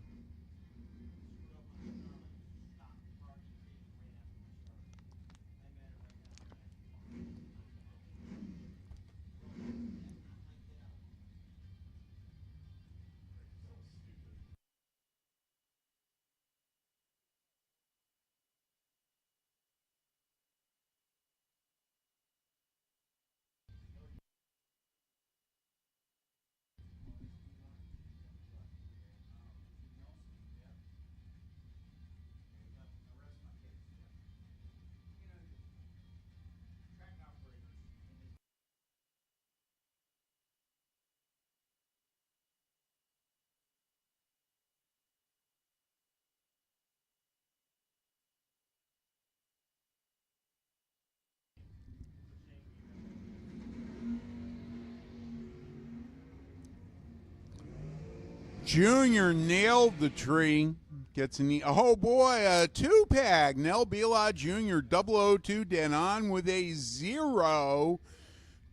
Junior nailed the tree. Gets an oh boy, a 2-pack. Nell Bila Jr. 002 Denon with a 0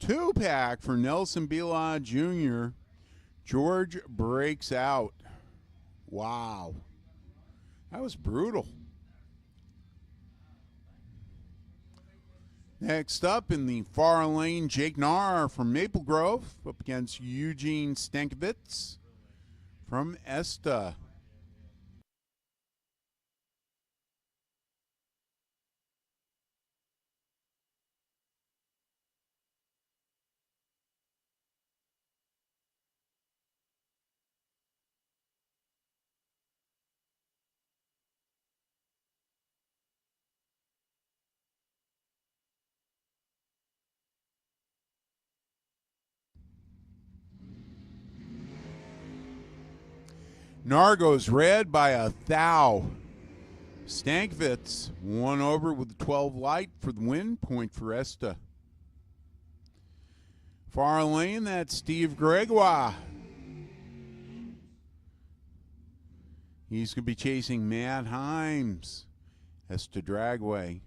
2-pack for Nelson Bila Jr. George breaks out. Wow. That was brutal. Next up in the far lane, Jake Narr from Maple Grove up against Eugene Stankiewicz from ESTA. Nargo's red by a thou. Stankiewicz won over with the 12 light for the win. Point for ESTA. Far lane, that's Steve Gregoire. He's going to be chasing Matt Himes. ESTA Dragway.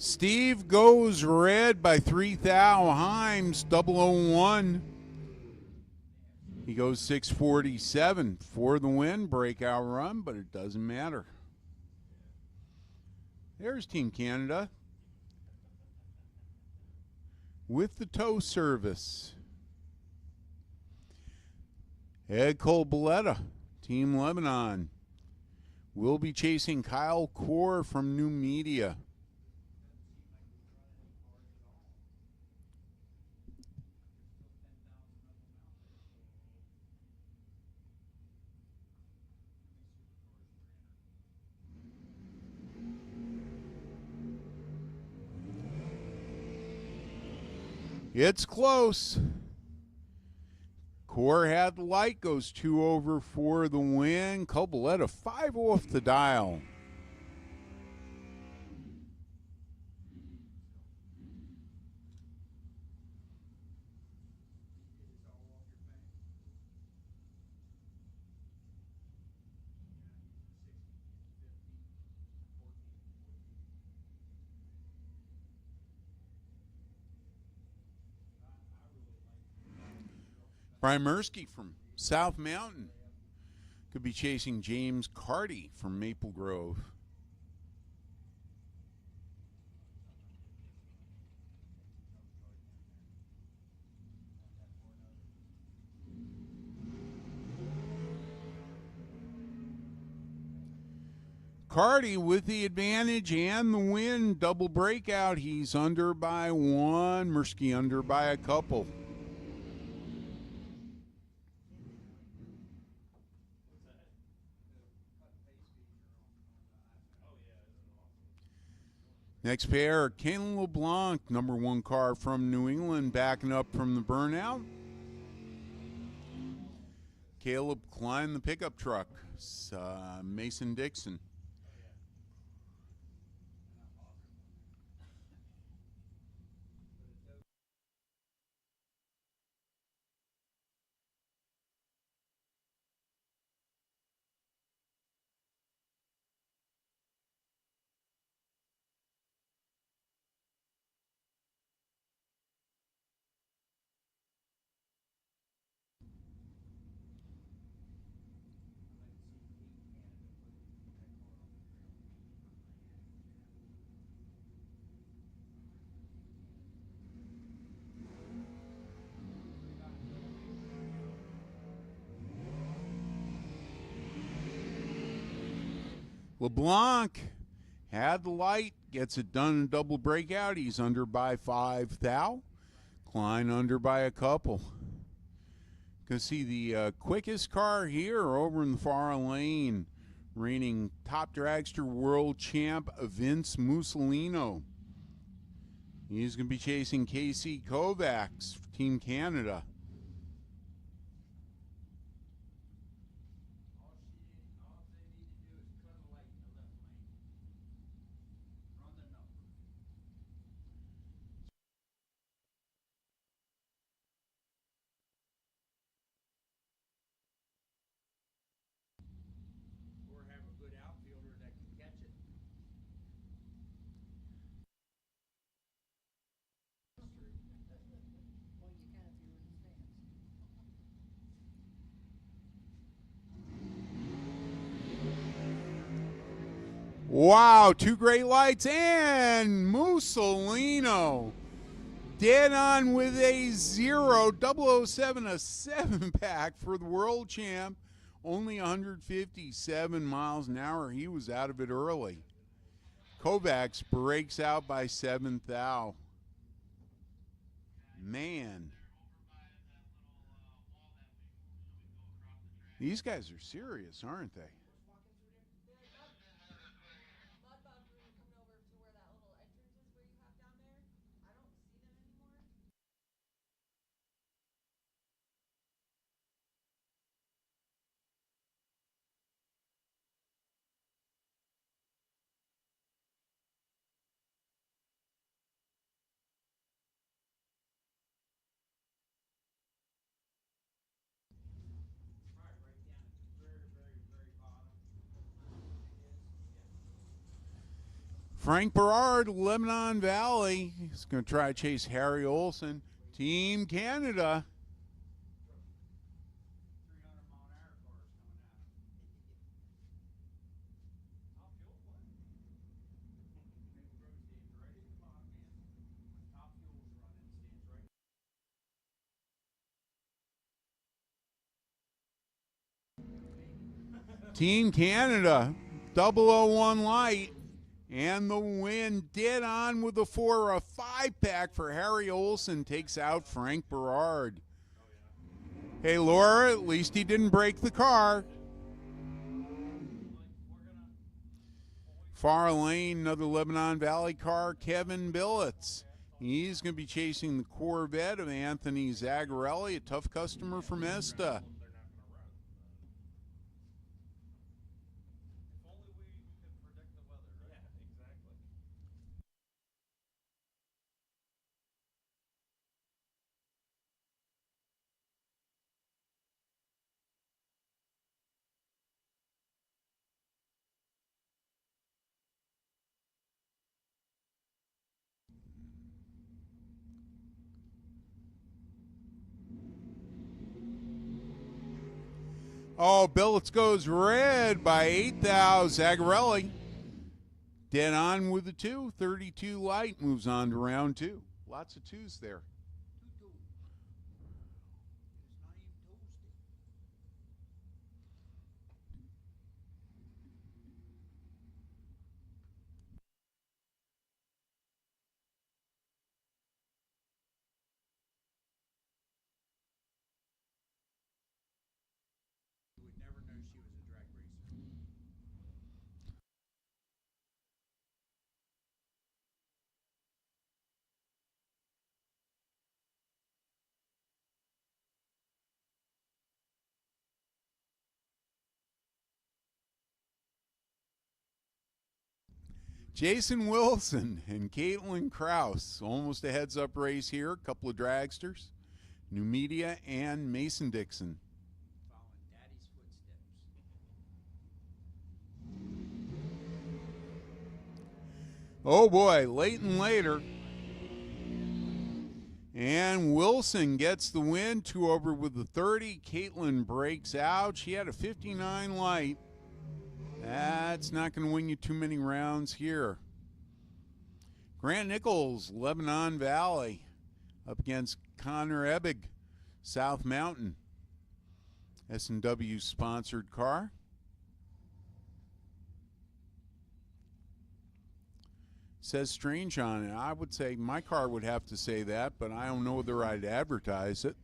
Steve goes red by 3 thou. Himes 001. He goes 647 for the win. Breakout run, but it doesn't matter. There's Team Canada with the tow service. Ed Colboletta, Team Lebanon, will be chasing Kyle Core from New Media. It's close. Core had the light, goes 2 over for the win. Colboletta 5 off the dial. Primersky from South Mountain could be chasing James Carty from Maple Grove. Carty with the advantage and the win. Double breakout. He's under by 1. Mursky under by a couple. Next pair, Kalen LeBlanc, number 1 car from New England, backing up from the burnout. Caleb Klein, the pickup truck. Mason Dixon. LeBlanc had the light, gets it done in a double breakout. He's under by 5 thou. Klein under by a couple. Go see the quickest car here over in the far lane. Reigning top dragster world champ Vince Mussolino. He's going to be chasing KC Kovacs, Team Canada. All they need to do is cut a light in the left lane. Run the number. Or have a good outfielder that can catch it. Well, you can if you're in the stands. Wow, two great lights, and Mussolino dead on with a 0-007, a 7-pack for the world champ. Only 157 miles an hour. He was out of it early. Kovacs breaks out by 7th thou. Man. These guys are serious, aren't they? Mudbug room coming over to where that little entrance is where you have down there. I don't see them anymore. Right down at the very, very, very bottom. Frank Berard, Lebanon Valley. He's going to try to chase Harry Olson. Team Canada. 300-mile-an-hour cars coming out. Top fuel, what? Maple Grove stands right at the bottom end. When top fuel's running, stands right. Team Canada, 001 light. And the win, dead on with the 4, a 5-pack for Harry Olson takes out Frank Berard. Hey, Laura, at least he didn't break the car. Far lane, another Lebanon Valley car, Kevin Billets. He's going to be chasing the Corvette of Anthony Zagarelli, a tough customer from Esta. Oh, Billets goes red by 8 thou. Zagarelli dead on with the 2. 32 light moves on to round 2. Lots of 2s there. 2-2. It's not even toasted. You would never know she was a drag racer. Jason Wilson and Caitlin Kraus. Almost a heads-up race here. A couple of dragsters. New Media and Mason Dixon. Following Daddy's footsteps. Oh boy, late and later. And Wilson gets the win. 2 over with the 30. Caitlin breaks out. She had a 59 light. That's not going to win you too many rounds here. Grant Nichols, Lebanon Valley, up against Connor Ebbig, South Mountain. S&W sponsored car. Says Strange on it. I would say my car would have to say that, but I don't know whether I'd advertise it.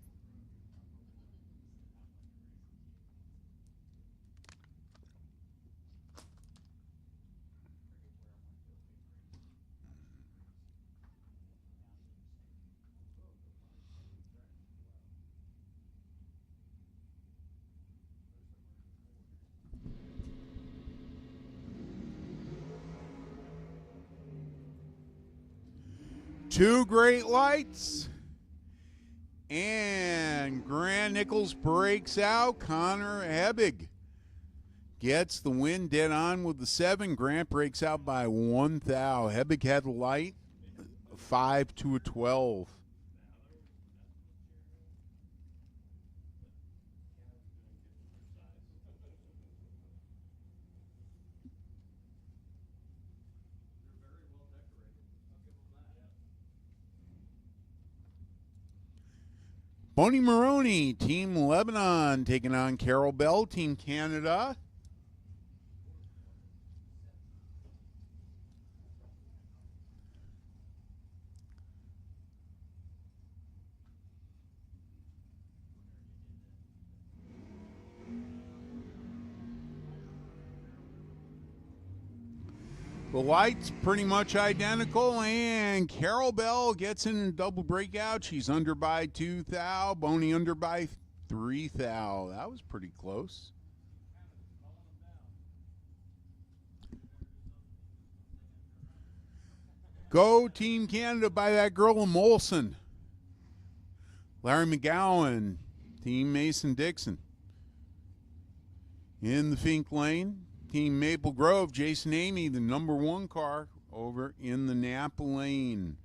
Two great lights. And Grant Nichols breaks out. Connor Hebig gets the win dead on with the 7. Grant breaks out by 1 thou. Hebig had the light, 5 to a 12. They're very well decorated. I'll give them that. Boney Maroney, Team Lebanon, taking on Carol Bell, Team Canada. The lights pretty much identical, and Carol Bell gets in a double breakout. She's under by 2 thou. Boney under by 3 thou. That was pretty close. Go Team Canada by that girl Molson. Larry McGowan, Team Mason Dixon. In the Fink Lane, Team Maple Grove, Jason Amy, the number 1 car, over in the Napa Lane.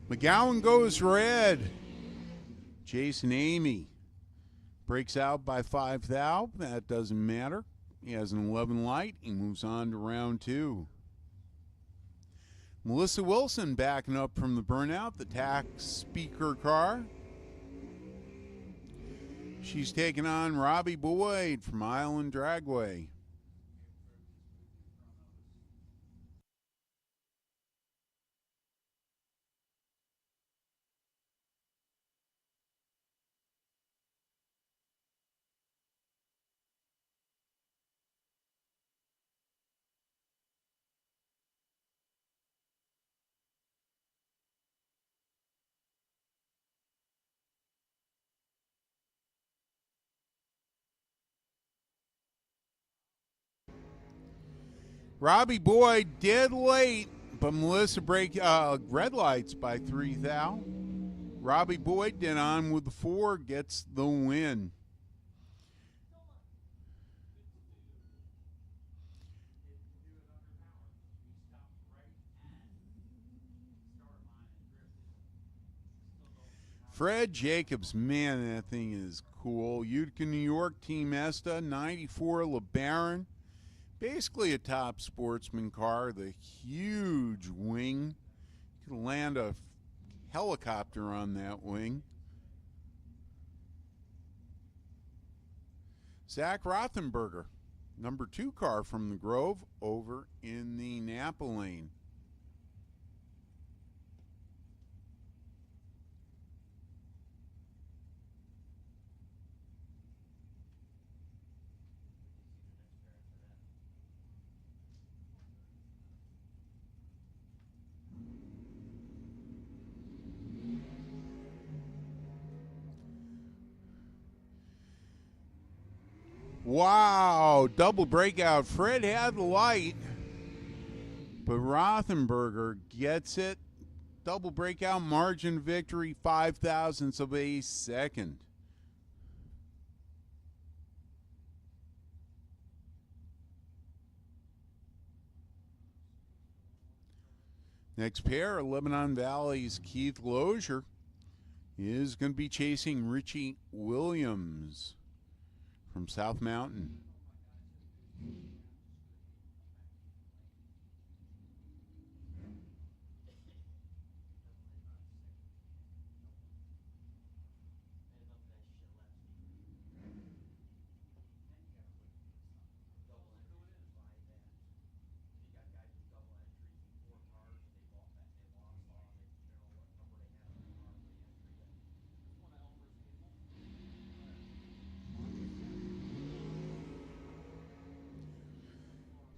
McGowan goes red. Jason Amy breaks out by 5 thou. That doesn't matter. He has an 11 light. He moves on to round 2. Melissa Wilson backing up from the burnout, the tax speaker car. She's taking on Robbie Boyd from Island Dragway. Robbie Boyd dead late, but Melissa break red lights by 3 thou. Robbie Boyd dead on with the 4, gets the win. Fred Jacobs, man, that thing is cool. Utica, New York, Team Esta, 94 LeBaron. Basically a top sportsman car, the huge wing. You could land a helicopter on that wing. Zach Rothenberger, number 2 car from the Grove, over in the Napa Lane. Wow, double breakout. Fred had the light, but Rothenberger gets it. Double breakout, margin victory, 5 thousandths of a second. Next pair, Lebanon Valley's Keith Lozier is going to be chasing Richie Williams from South Mountain.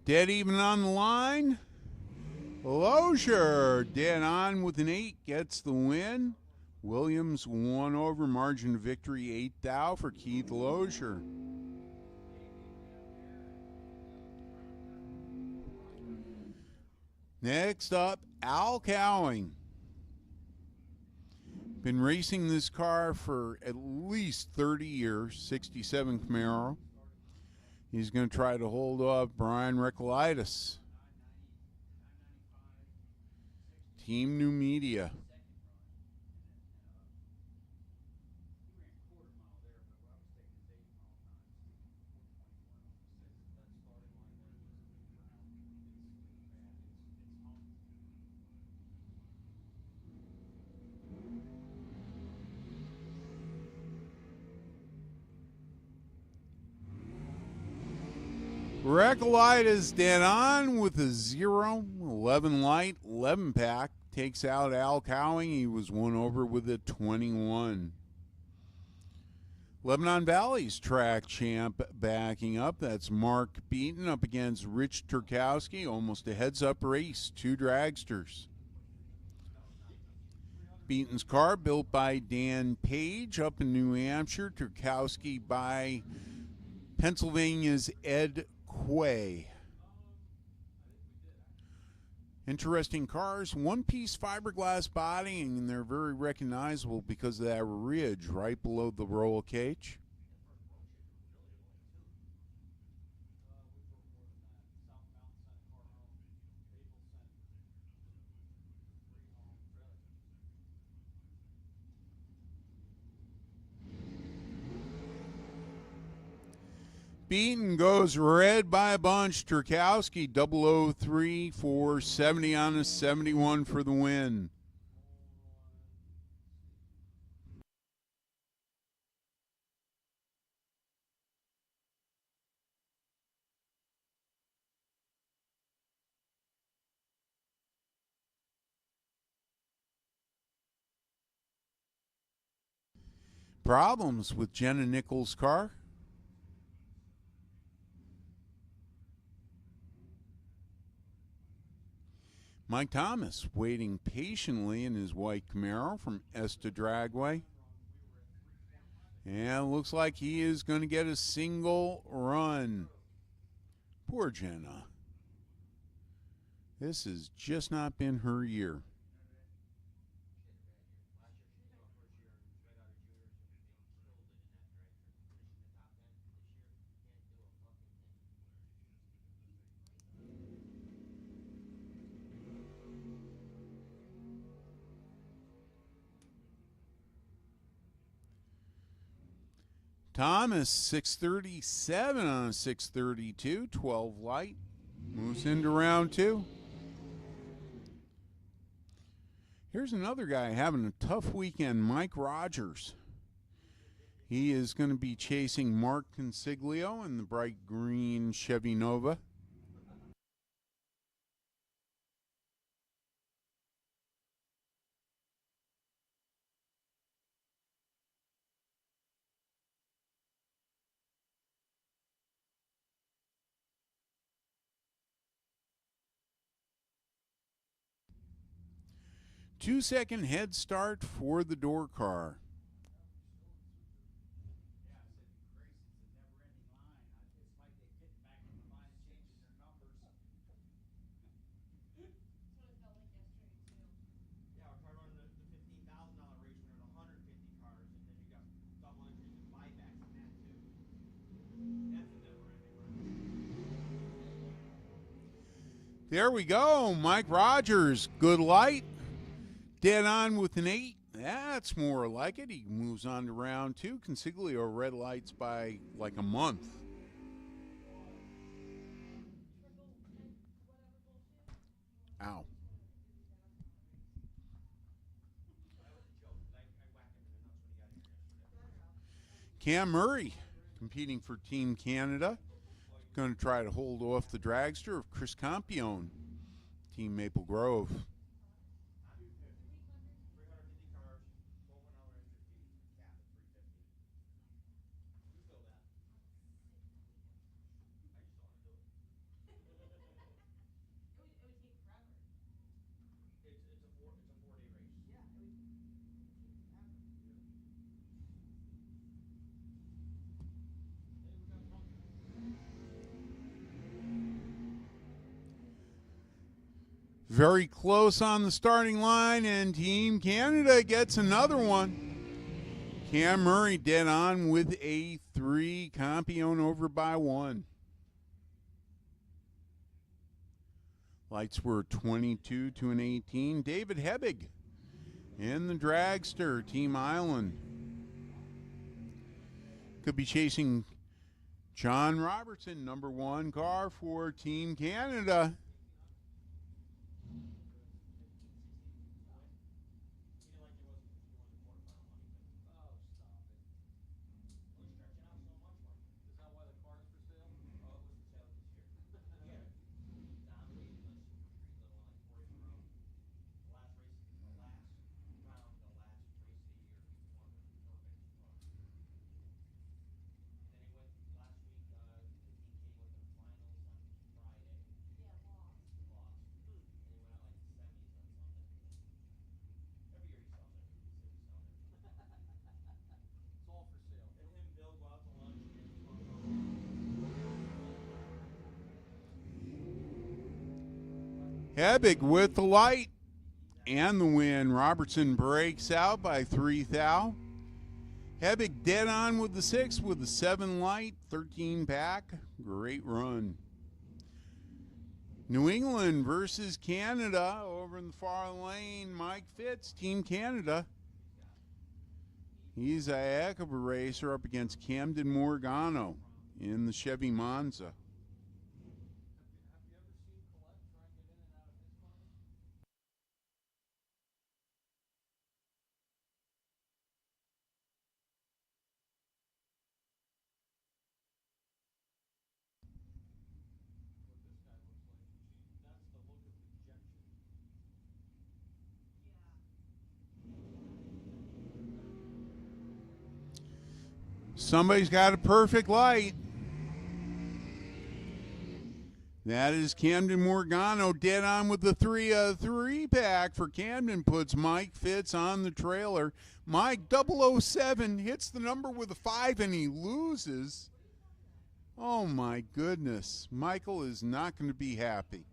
Dead even on the line. Lozier, dead on with an 8, gets the win. Williams won over, margin of victory 8 thou for Keith Lozier. Next up, Al Cowing. Been racing this car for at least 30 years, 67 Camaro. He's going to try to hold off Brian Recolaitis. Team New Media. Recolaitis dead on with a 0, 11 light, 11 pack. Takes out Al Cowing. He was won over with a 21. Lebanon Valley's track champ backing up. That's Mark Beaton up against Rich Turkowski. Almost a heads-up race. 2 dragsters. Beaton's car built by Dan Page up in New Hampshire. Turkowski by Pennsylvania's Ed Quay. Interesting cars, one-piece fiberglass body, and they're very recognizable because of that ridge right below the roll cage. Beaton goes red by a bunch. Turkowski 003 for 70 on a 71 for the win. Problems with Jenna Nichols' car. Mike Thomas waiting patiently in his white Camaro from Esta Dragway. And it looks like he is going to get a single run. Poor Jenna. This has just not been her year. Thomas, 637 on a 632, 12 light. Moves into round 2. Here's another guy having a tough weekend, Mike Rogers. He is going to be chasing Mark Consiglio in the bright green Chevy Nova. Two-second head start for the door car. There we go. Mike Rogers, good light. Dead on with an 8. That's more like it. He moves on to round 2. Consiglio red lights by like a month. Ow. Cam Murray competing for Team Canada. Going to try to hold off the dragster of Chris Campione, Team Maple Grove. Very close on the starting line, and Team Canada gets another one. Cam Murray dead on with a 3. Campione over by 1. Lights were 22 to an 18. David Hebig in the dragster, Team Island. Could be chasing John Robertson, number 1 car for Team Canada. Hebig with the light and the win. Robertson breaks out by 3 thou. Hebig dead on with the 6 with the 7 light, 13 back. Great run. New England versus Canada over in the far lane. Mike Fitz, Team Canada. He's a heck of a racer up against Camden Morgano in the Chevy Monza. Somebody's got a perfect light. That is Camden Morgano dead on with the 3 pack for Camden. Puts Mike Fitz on the trailer. Mike 007 hits the number with a 5 and he loses. Oh my goodness. Michael is not going to be happy.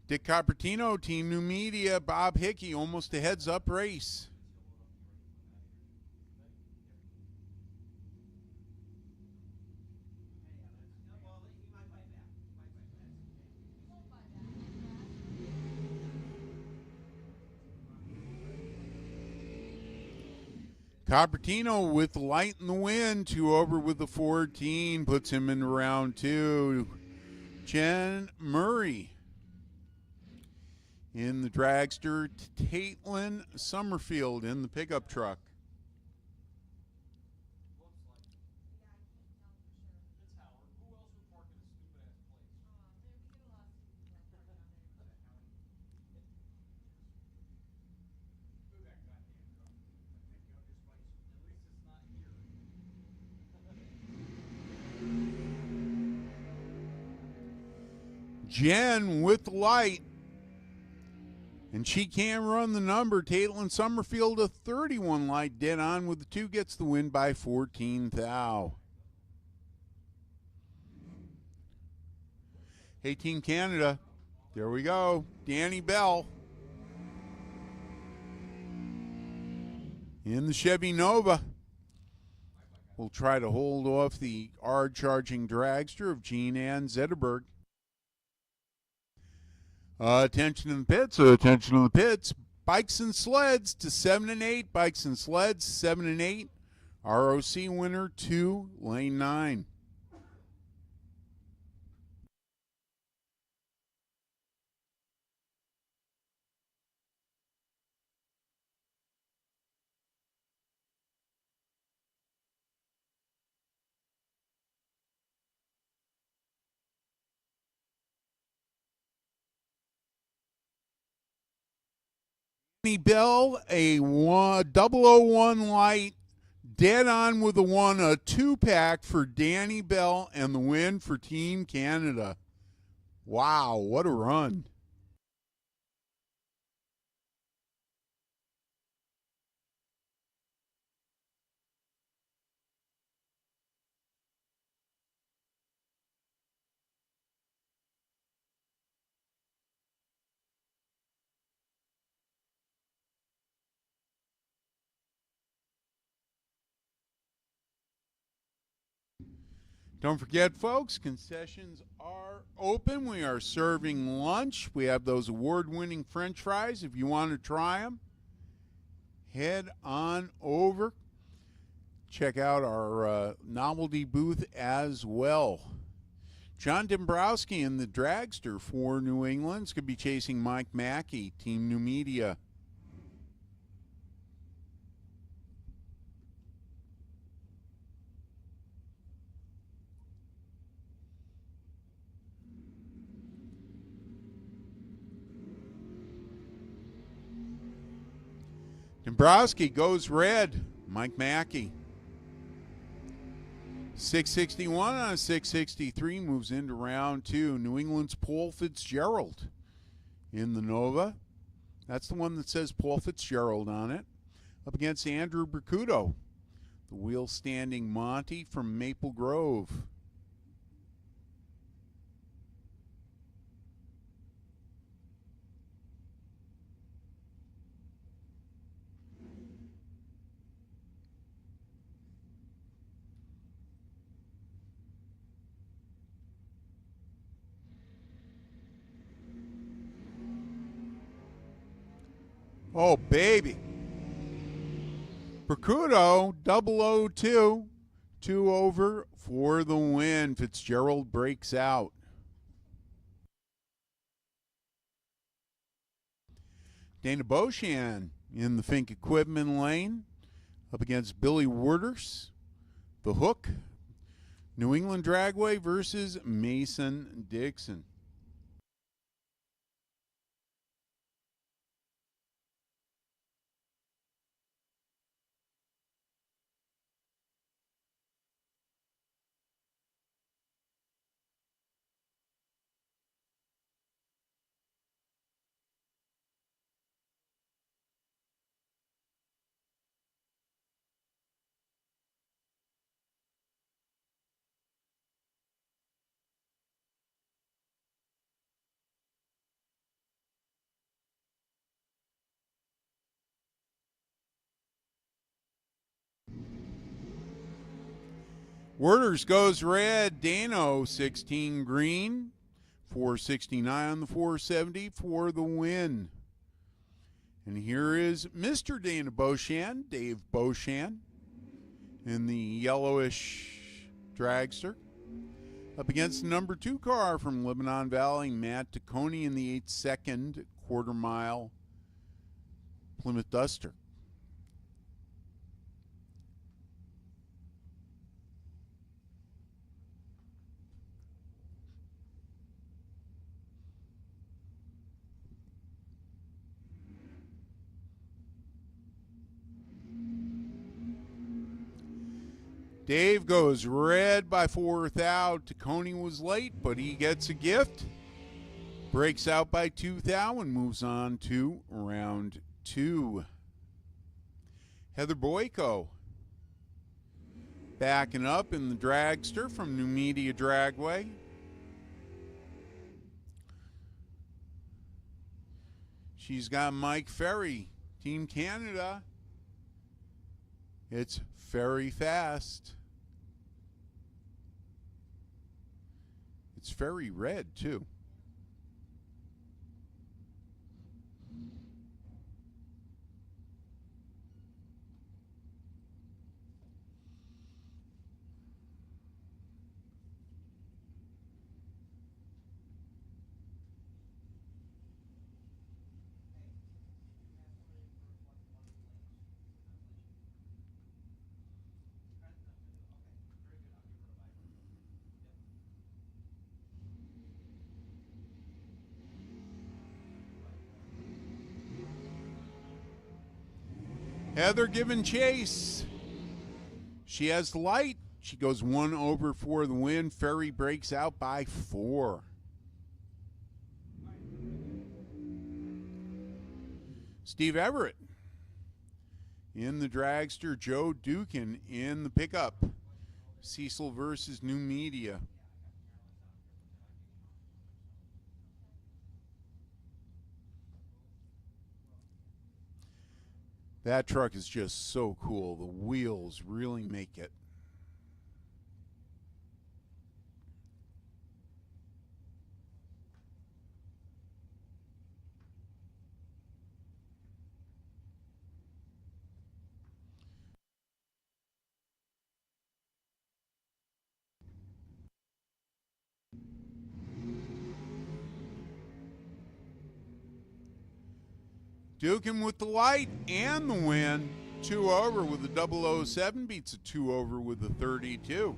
Dick Copertino, Team New Media, Bob Hickey, almost a heads-up race. Copertino with the light in the wind, 2 over with the 14, puts him in round 2. Jen Murray in the dragster, Caitlin Summerfield in the pickup truck. Jen with the light, and she can't run the number. Caitlin Summerfield, a 31 light, dead on with the 2, gets the win by 14 thou. Hey, Team Canada, there we go. Danny Bell in the Chevy Nova. We'll try to hold off the R-charging dragster of Jean Ann Zetterberg. Attention in the pits, attention in the pits. Bikes and sleds to 7 and 8. Bikes and sleds 7 and 8. ROC winner 2, lane 9. Danny Bell, a 001 light, dead on with a 1, a 2-pack for Danny Bell, and the win for Team Canada. Wow, what a run. Don't forget, folks, concessions are open. We are serving lunch. We have those award-winning French fries. If you want to try them, head on over. Check out our novelty booth as well. John Dombrowski in the dragster for New England's going to be chasing Mike Mackey, Team New Media. Dombrowski goes red, Mike Mackey. 661 on a 663 moves into round 2. New England's Paul Fitzgerald in the Nova. That's the one that says Paul Fitzgerald on it. Up against Andrew Bracuto, the wheel-standing Monty from Maple Grove. Oh, baby. Bracuto, 002, 2 over for the win. Fitzgerald breaks out. Dana Beauchamp in the Fink Equipment lane up against Billy Werders. The Hook, New England Dragway versus Mason Dixon. Werders goes red. Dano 16 green. 469 on the 470 for the win. And here is Mr. Dana Beauchamp, Dave Beauchamp, in the yellowish dragster. Up against the number 2 car from Lebanon Valley, Matt Taccone in the 8-second quarter mile Plymouth Duster. Dave goes red by 4th out. Taccone was late, but he gets a gift. Breaks out by 2th thou and moves on to round 2. Heather Boyko backing up in the dragster from New Media Dragway. She's got Mike Ferry, Team Canada. It's very fast. It's very red, too. Heather giving chase. She has the light. She goes 1 over for the win. Ferry breaks out by 4. Steve Everett in the dragster. Joe Dukin in the pickup. Cecil versus New Media. That truck is just so cool. The wheels really make it. Dukin with the light and the win. 2 over with the 007. Beats a 2 over with the 32.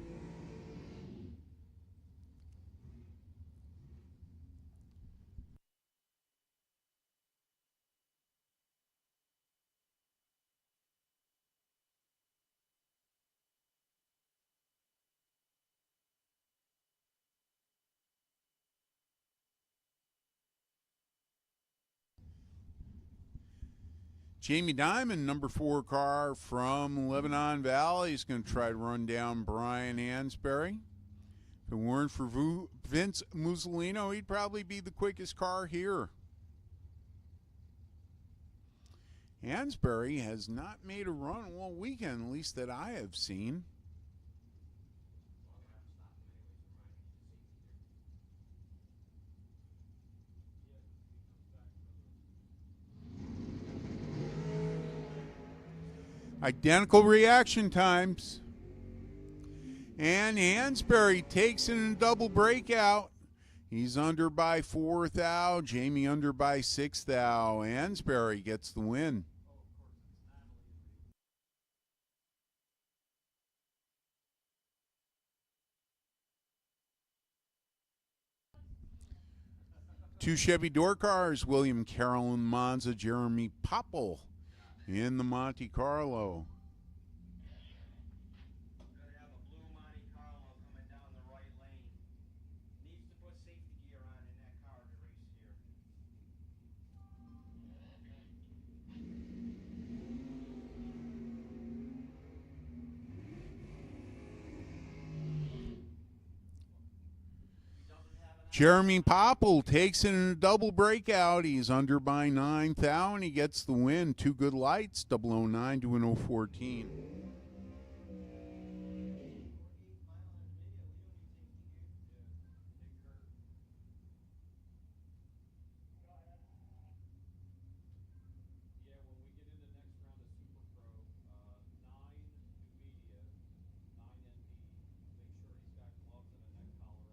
Jamie Dimon, number 4 car from Lebanon Valley, is going to try to run down Brian Ansberry. If it weren't for Vince Musolino, he'd probably be the quickest car here. Ansberry has not made a run all weekend, at least that I have seen. Identical reaction times. And Hansberry takes it in a double breakout. He's under by 4 thou. Jamie under by 6 thou. Hansberry gets the win. Two Chevy door cars, William Carroll in Monza, Jeremy Popple in the Monte Carlo. Gotta have a blue Monte Carlo coming down the right lane. Needs to put safety gear on in that car to race here. Jeremy Popple takes it in a double breakout. He's under by 9 thou, and he gets the win. 2 good lights, 009 to an 014. Yeah, when we get into next round of Super Pro, 9 new media, 9 ND. Make sure he's got gloves and a neck collar on, or else we'll be sending him home.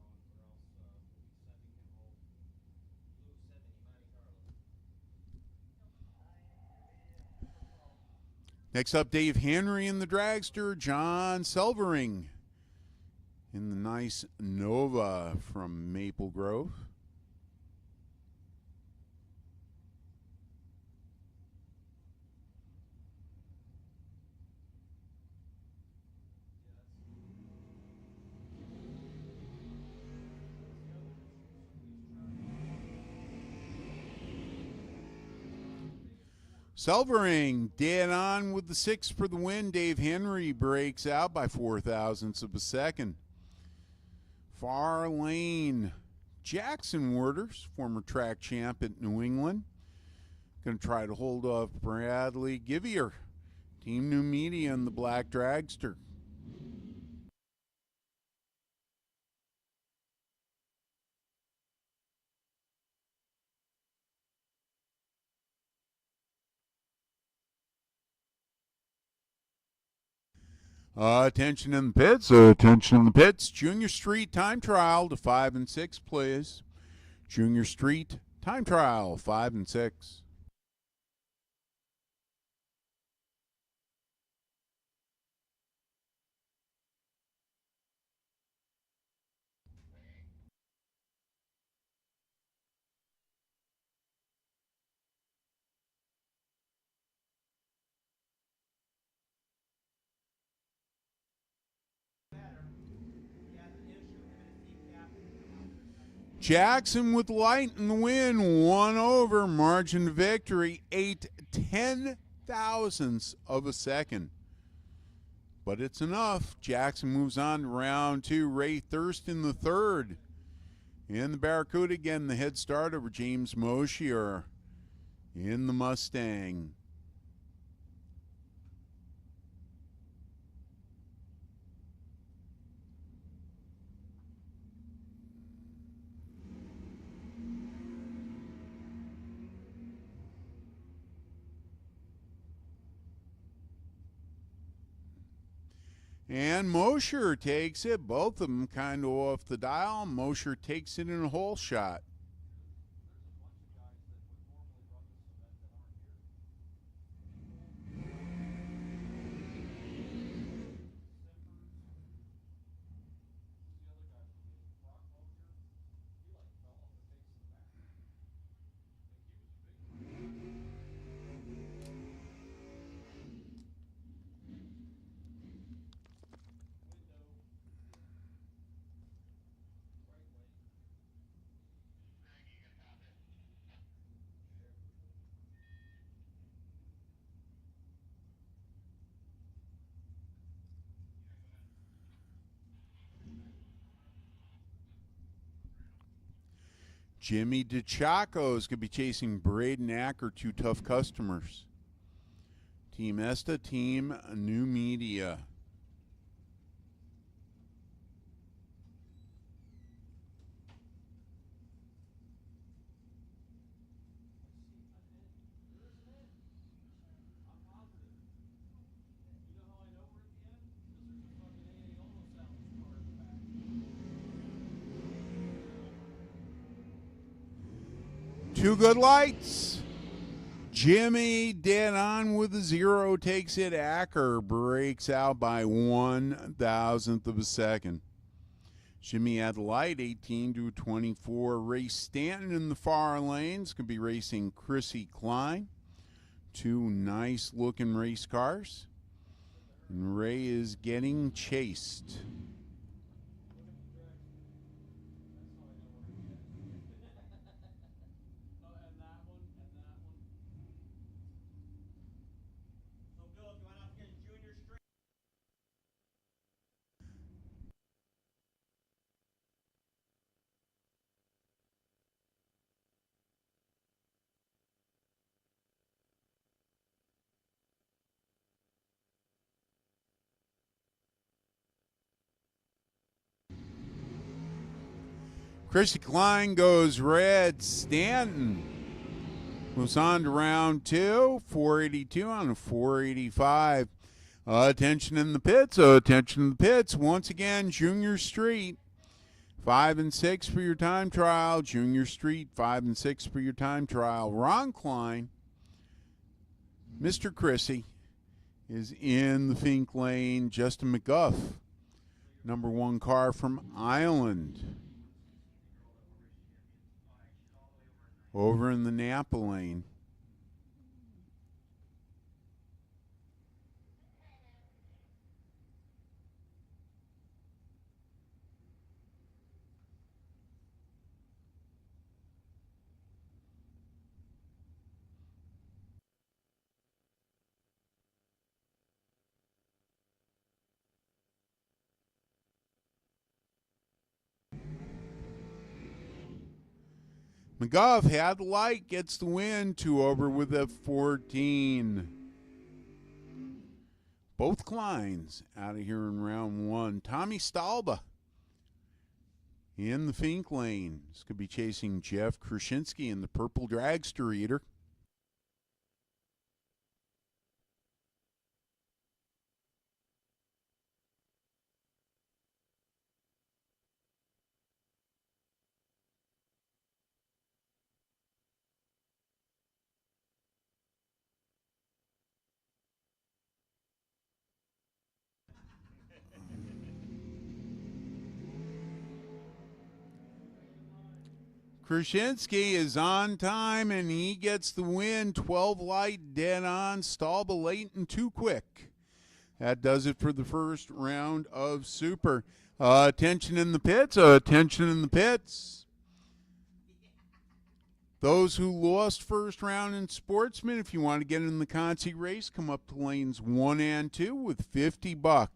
Blue 70 Monte Carlo. Next up, Dave Henry in the dragster. John Selvering in the nice Nova from Maple Grove. Selvering dead on with the 6 for the win. Dave Henry breaks out by 4 thousandths of a second. Far lane, Jackson Warders, former track champ at New England, going to try to hold off Bradley Givier. Team New Media in the black dragster. Attention in the pits. Attention in the pits. Junior Street time trial to 5 and 6, please. Junior Street time trial 5 and 6. Jackson with light in the win, 1 over, margin of victory, 8/10,000ths of a second. But it's enough. Jackson moves on to round 2. Ray Thurston the third. In the Barracuda again, the head start over James Moshier in the Mustang. And Mosher takes it. Both of them kind of off the dial. Mosher takes it in a hole shot. Jimmy DeChaco is going to be chasing Braden Acker, 2 tough customers. Team Esta, Team New Media. Two good lights. Jimmy dead on with a 0, takes it. Acker breaks out by 1,000th of a second. Jimmy had the light, 18-24. Ray Stanton in the far lanes. Could be racing Chrissy Klein. 2 nice looking race cars. And Ray is getting chased. Chrissy Klein goes red. Stanton moves on to round 2. 482 on a 485. Attention in the pits. Attention in the pits. Once again, Junior Street. 5 and 6 for your time trial. Junior Street, 5 and 6 for your time trial. Ron Klein, Mr. Chrissy, is in the Fink lane. Justin McGuff, number 1 car from Ireland, over in the Napa lane. McGuff had the light, gets the win, 2 over with a 14. Both Kleins out of here in round 1. Tommy Stalba in the Fink lane. This could be chasing Jeff Krasinski in the purple dragster eater. Krasinski is on time, and he gets the win. 12 light, dead on. Stalba late and too quick. That does it for the first round of Super. Attention in the pits. Attention in the pits. Those who lost first round in Sportsman, if you want to get in the Conti race, come up to lanes 1 and 2 with $50.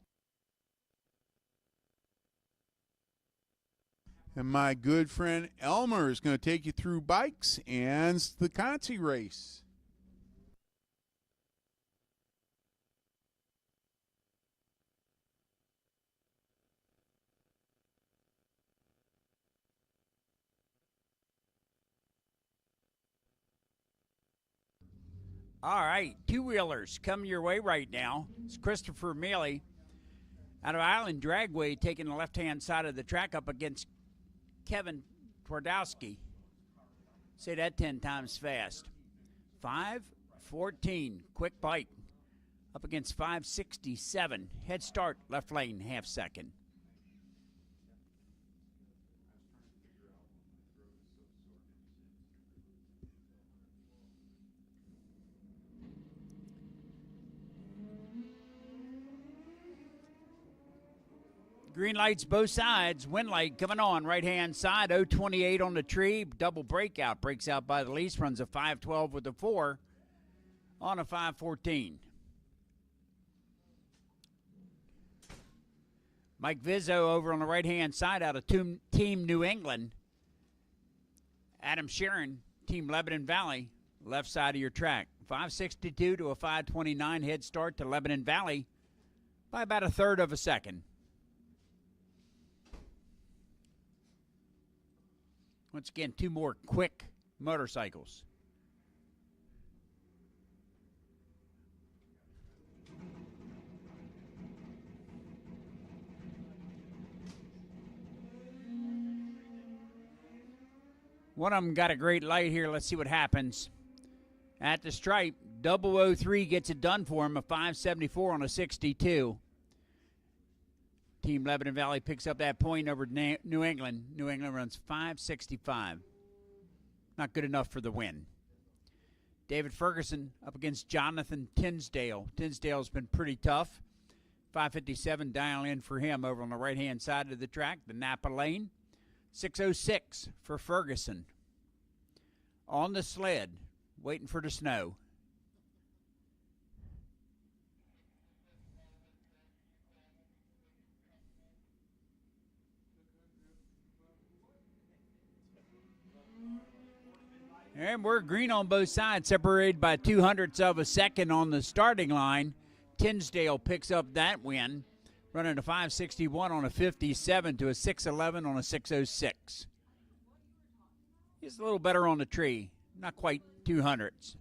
And my good friend Elmer is going to take you through bikes and the Conti race. All right, two-wheelers coming your way right now. It's Christopher Mealy out of Island Dragway taking the left-hand side of the track up against Kevin Twardowski. Say that 10 times fast. 5:14, quick bike up against 5:67. Head start, left lane, half second. Green lights both sides. Wind light coming on right-hand side. 028 on the tree. Double breakout. Breaks out by the least. Runs a 512 with a 4 on a 514. Mike Vizzo over on the right-hand side out of Team New England. Adam Sharon, Team Lebanon Valley, left side of your track. 562 to a 529 head start to Lebanon Valley by about a third of a second. Once again, two more quick motorcycles. One of them got a great light here. Let's see what happens. At the stripe, 003 gets it done for him, a 574 on a 62. Team Lebanon Valley picks up that point over New England. New England runs 565. Not good enough for the win. David Ferguson up against Jonathan Tinsdale. Tinsdale's been pretty tough. 557 dial in for him over on the right-hand side of the track, the Napa lane. 606 for Ferguson. On the sled, waiting for the snow. And we're green on both sides, separated by 0.02 of a second on the starting line. Tinsdale picks up that win, running a 561 on a 57 to a 611 on a 606. He's a little better on the tree, not quite 200s.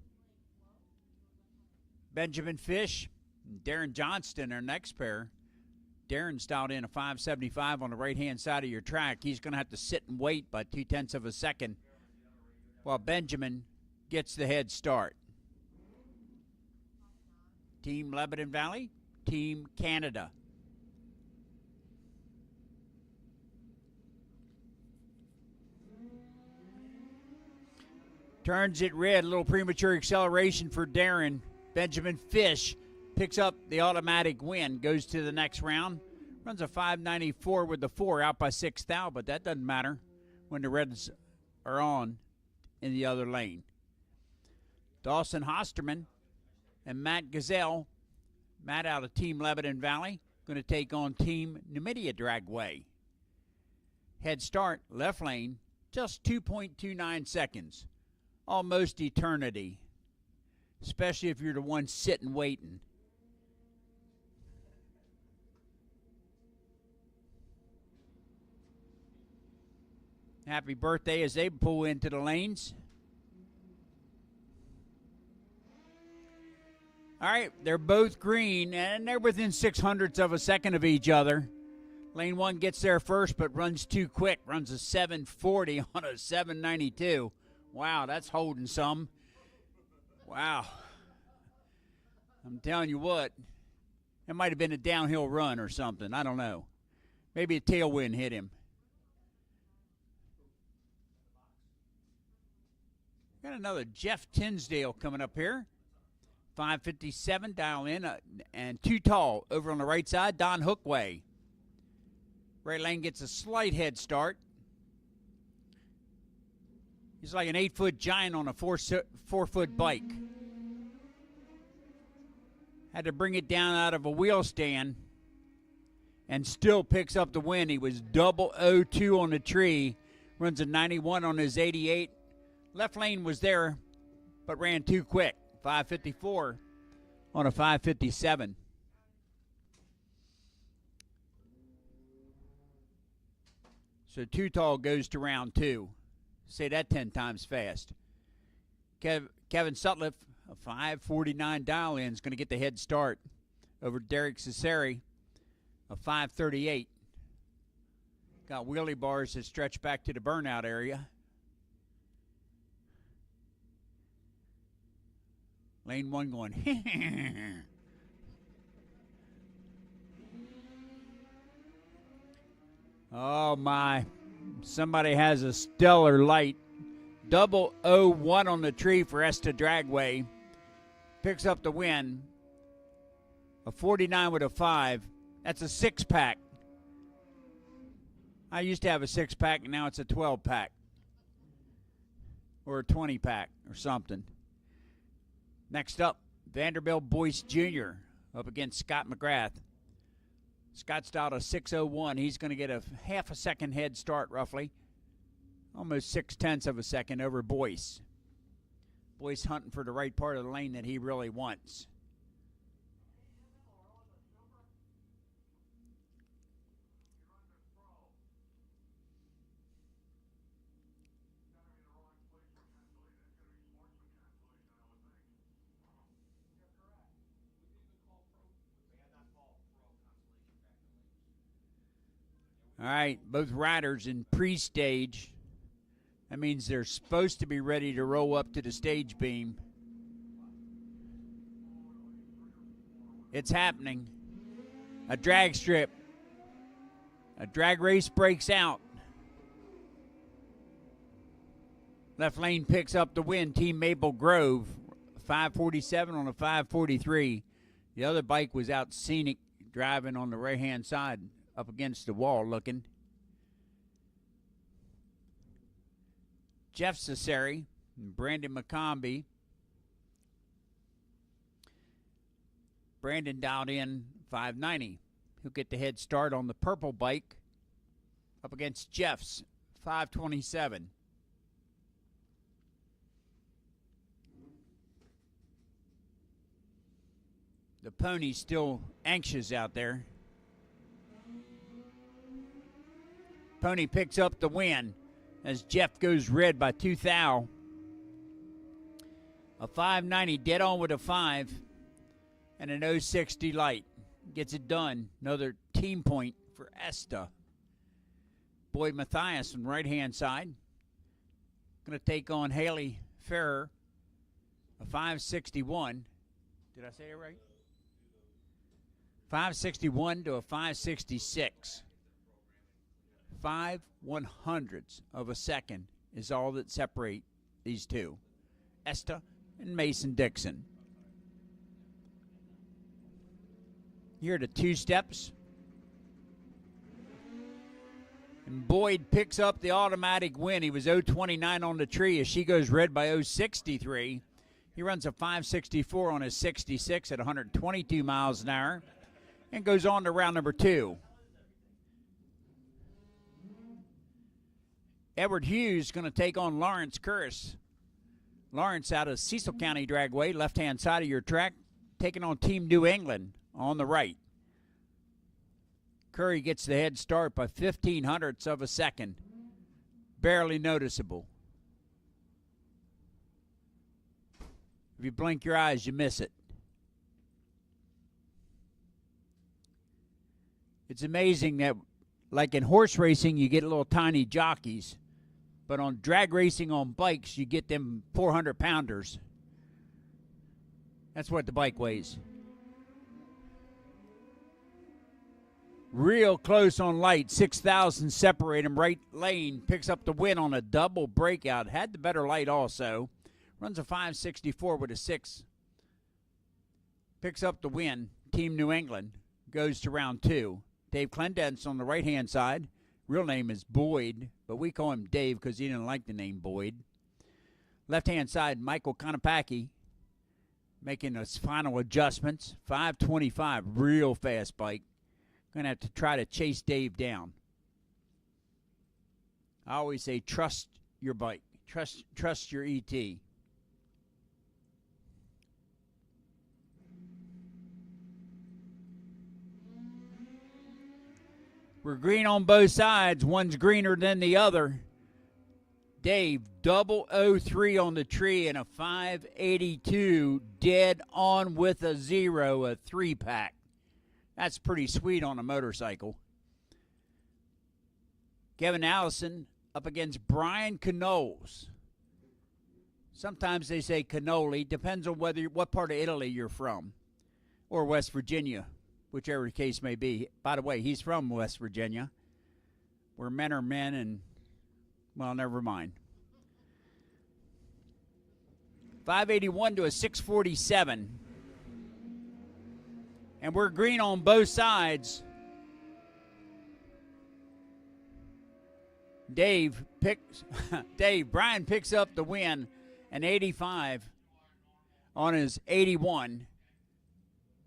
Benjamin Fish and Darren Johnston, our next pair. Darren's dialed in a 575 on the right-hand side of your track. He's going to have to sit and wait by 0.2 of a second while Benjamin gets the head start. Team Lebanon Valley, Team Canada. Turns it red, a little premature acceleration for Darren. Benjamin Fish picks up the automatic win, goes to the next round. Runs a 594 with the 4 out by 6 thou, but that doesn't matter when the Reds are on in the other lane. Dawson Hosterman and Matt Gazelle. Matt out of Team Lebanon Valley, going to take on Team Numidia Dragway. Head start, left lane, just 2.29 seconds. Almost eternity, especially if you're the one sitting waiting. Happy birthday as they pull into the lanes. All right, they're both green, and they're within 0.06 of a second of each other. Lane 1 gets there first, but runs too quick. Runs a 740 on a 792. Wow, that's holding some. Wow. I'm telling you what, it might have been a downhill run or something. I don't know. Maybe a tailwind hit him. Got another Jeff Tinsdale coming up here. 557, dial in, and too tall over on the right side, Don Hookway. Right lane gets a slight head start. He's like an 8-foot giant on a 4-foot bike. Had to bring it down out of a wheel stand and still picks up the win. He was 002 on the tree, runs a 91 on his 88. Left lane was there, but ran too quick. 5:54 on a 5:57. So Too Tall goes to round 2. Say that 10 times fast. Kevin Sutliff, a 5:49 dial-in, is going to get the head start over Derek Cesare, a 5:38. Got wheelie bars that stretch back to the burnout area. Lane 1 going, oh my. Somebody has a stellar light. 001 on the tree for Esta Dragway. Picks up the win. A 49 with a 5. That's a 6-pack. I used to have a 6-pack, and now it's a 12-pack. Or a 20-pack or something. Next up, Vanderbilt Boyce Jr. up against Scott McGrath. Scott's out a 6:01. He's going to get a half a second head start, roughly. Almost 0.6 of a second over Boyce. Boyce hunting for the right part of the lane that he really wants. All right, both riders in pre-stage. That means they're supposed to be ready to roll up to the stage beam. It's happening. A drag strip. A drag race breaks out. Left lane picks up the win. Team Maple Grove, 5:47 on a 5:43. The other bike was out scenic, driving on the right-hand side, up against the wall looking. Jeff Cesare and Brandon McCombie. Brandon dialed in 590. He'll get the head start on the purple bike up against Jeff's 527. The pony's still anxious out there. Pony picks up the win as Jeff goes red by 2 thou. A 590 dead on with a 5 and an 060 light. Gets it done. Another team point for Esta. Boyd Mathias on right-hand side. Going to take on Haley Ferrer. A 561. Did I say it right? 561 to a 566. 5/100ths of a second is all that separate these two. Esta and Mason Dixon. Here are the 2 steps. And Boyd picks up the automatic win. He was 029 on the tree as she goes red by 063. He runs a 564 on his 66 at 122 miles an hour and goes on to round number 2. Edward Hughes going to take on Lawrence Curris. Lawrence out of Cecil County Dragway, left-hand side of your track, taking on Team New England on the right. Curry gets the head start by 0.15 of a second. Barely noticeable. If you blink your eyes, you miss it. It's amazing that, like in horse racing, you get little tiny jockeys. But on drag racing on bikes, you get them 400-pounders. That's what the bike weighs. Real close on light. 6,000 separate him. Right lane picks up the win on a double breakout. Had the better light also. Runs a 564 with a 6. Picks up the win. Team New England goes to round 2. Dave Clendence on the right-hand side. Real name is Boyd, but we call him Dave because he didn't like the name Boyd. Left-hand side, Michael Konopacki making his final adjustments. 5:25, real fast bike. Going to have to try to chase Dave down. I always say trust your bike. Trust your ET. We're green on both sides. One's greener than the other. Dave, 003 on the tree and a 582 dead on with a 0, a 3-pack. That's pretty sweet on a motorcycle. Kevin Allison up against Brian Canoles. Sometimes they say cannoli. Depends on what part of Italy you're from, or West Virginia, whichever the case may be. By the way, he's from West Virginia, where men are men and, well, never mind. 581 to a 647. And we're green on both sides. Brian picks up the win, an 85 on his 81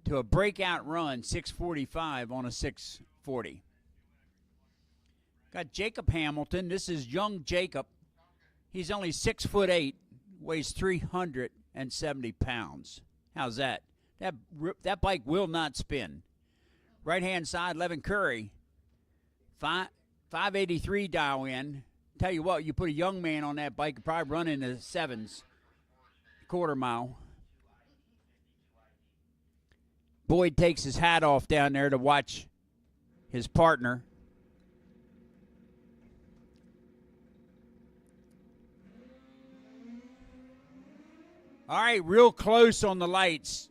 to a breakout run, 645 on a 640. Got Jacob Hamilton. This is young Jacob. He's only 6'8", weighs 370 pounds. How's that? That bike will not spin. Right-hand side, Levin Curry. 583 dial in. Tell you what, you put a young man on that bike, probably run in the 7s, quarter mile. Boyd takes his hat off down there to watch his partner. All right, real close on the lights.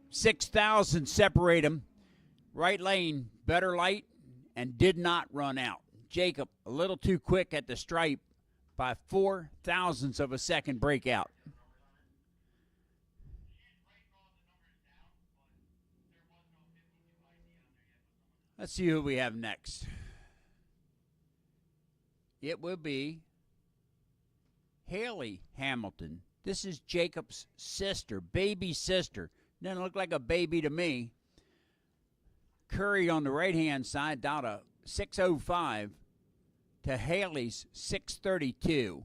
6,000 separate them. Right lane, better light, and did not run out. Jacob, a little too quick at the stripe by 0.004 of a second breakout. Let's see who we have next. It will be Haley Hamilton. This is Jacob's sister, baby sister. Doesn't look like a baby to me. Curry on the right-hand side down to 605 to Haley's 632.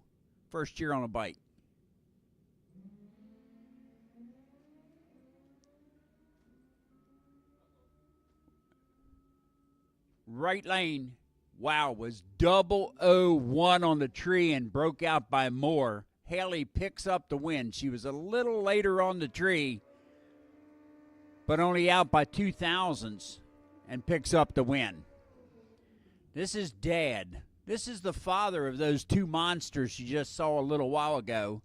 First year on a bike. Right lane, wow, was 001 on the tree and broke out by more. Haley picks up the win. She was a little later on the tree, but only out by 2,000s and picks up the win. This is Dad. This is the father of those two monsters you just saw a little while ago.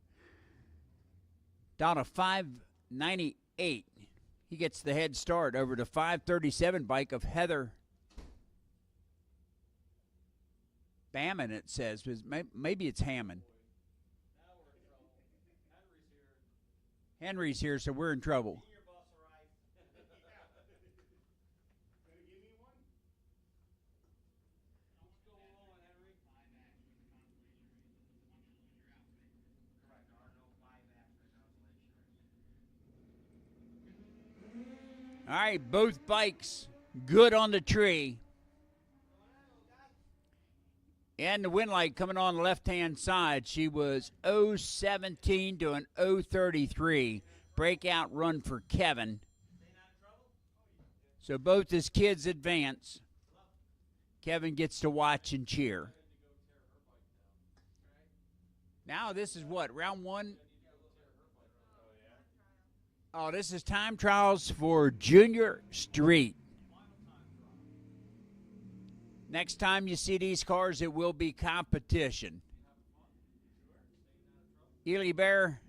Down to 598. He gets the head start over the 537 bike of Heather Bammon, it says. Maybe it's Hammond. Henry's here, so we're in trouble. All right, both bikes good on the tree. And the win light coming on the left-hand side. She was 017 to an 033. Breakout run for Kevin. So both his kids advance. Kevin gets to watch and cheer. Now this is what, round one? Oh, this is time trials for Junior Street. Next time you see these cars, it will be competition. Ely Bear,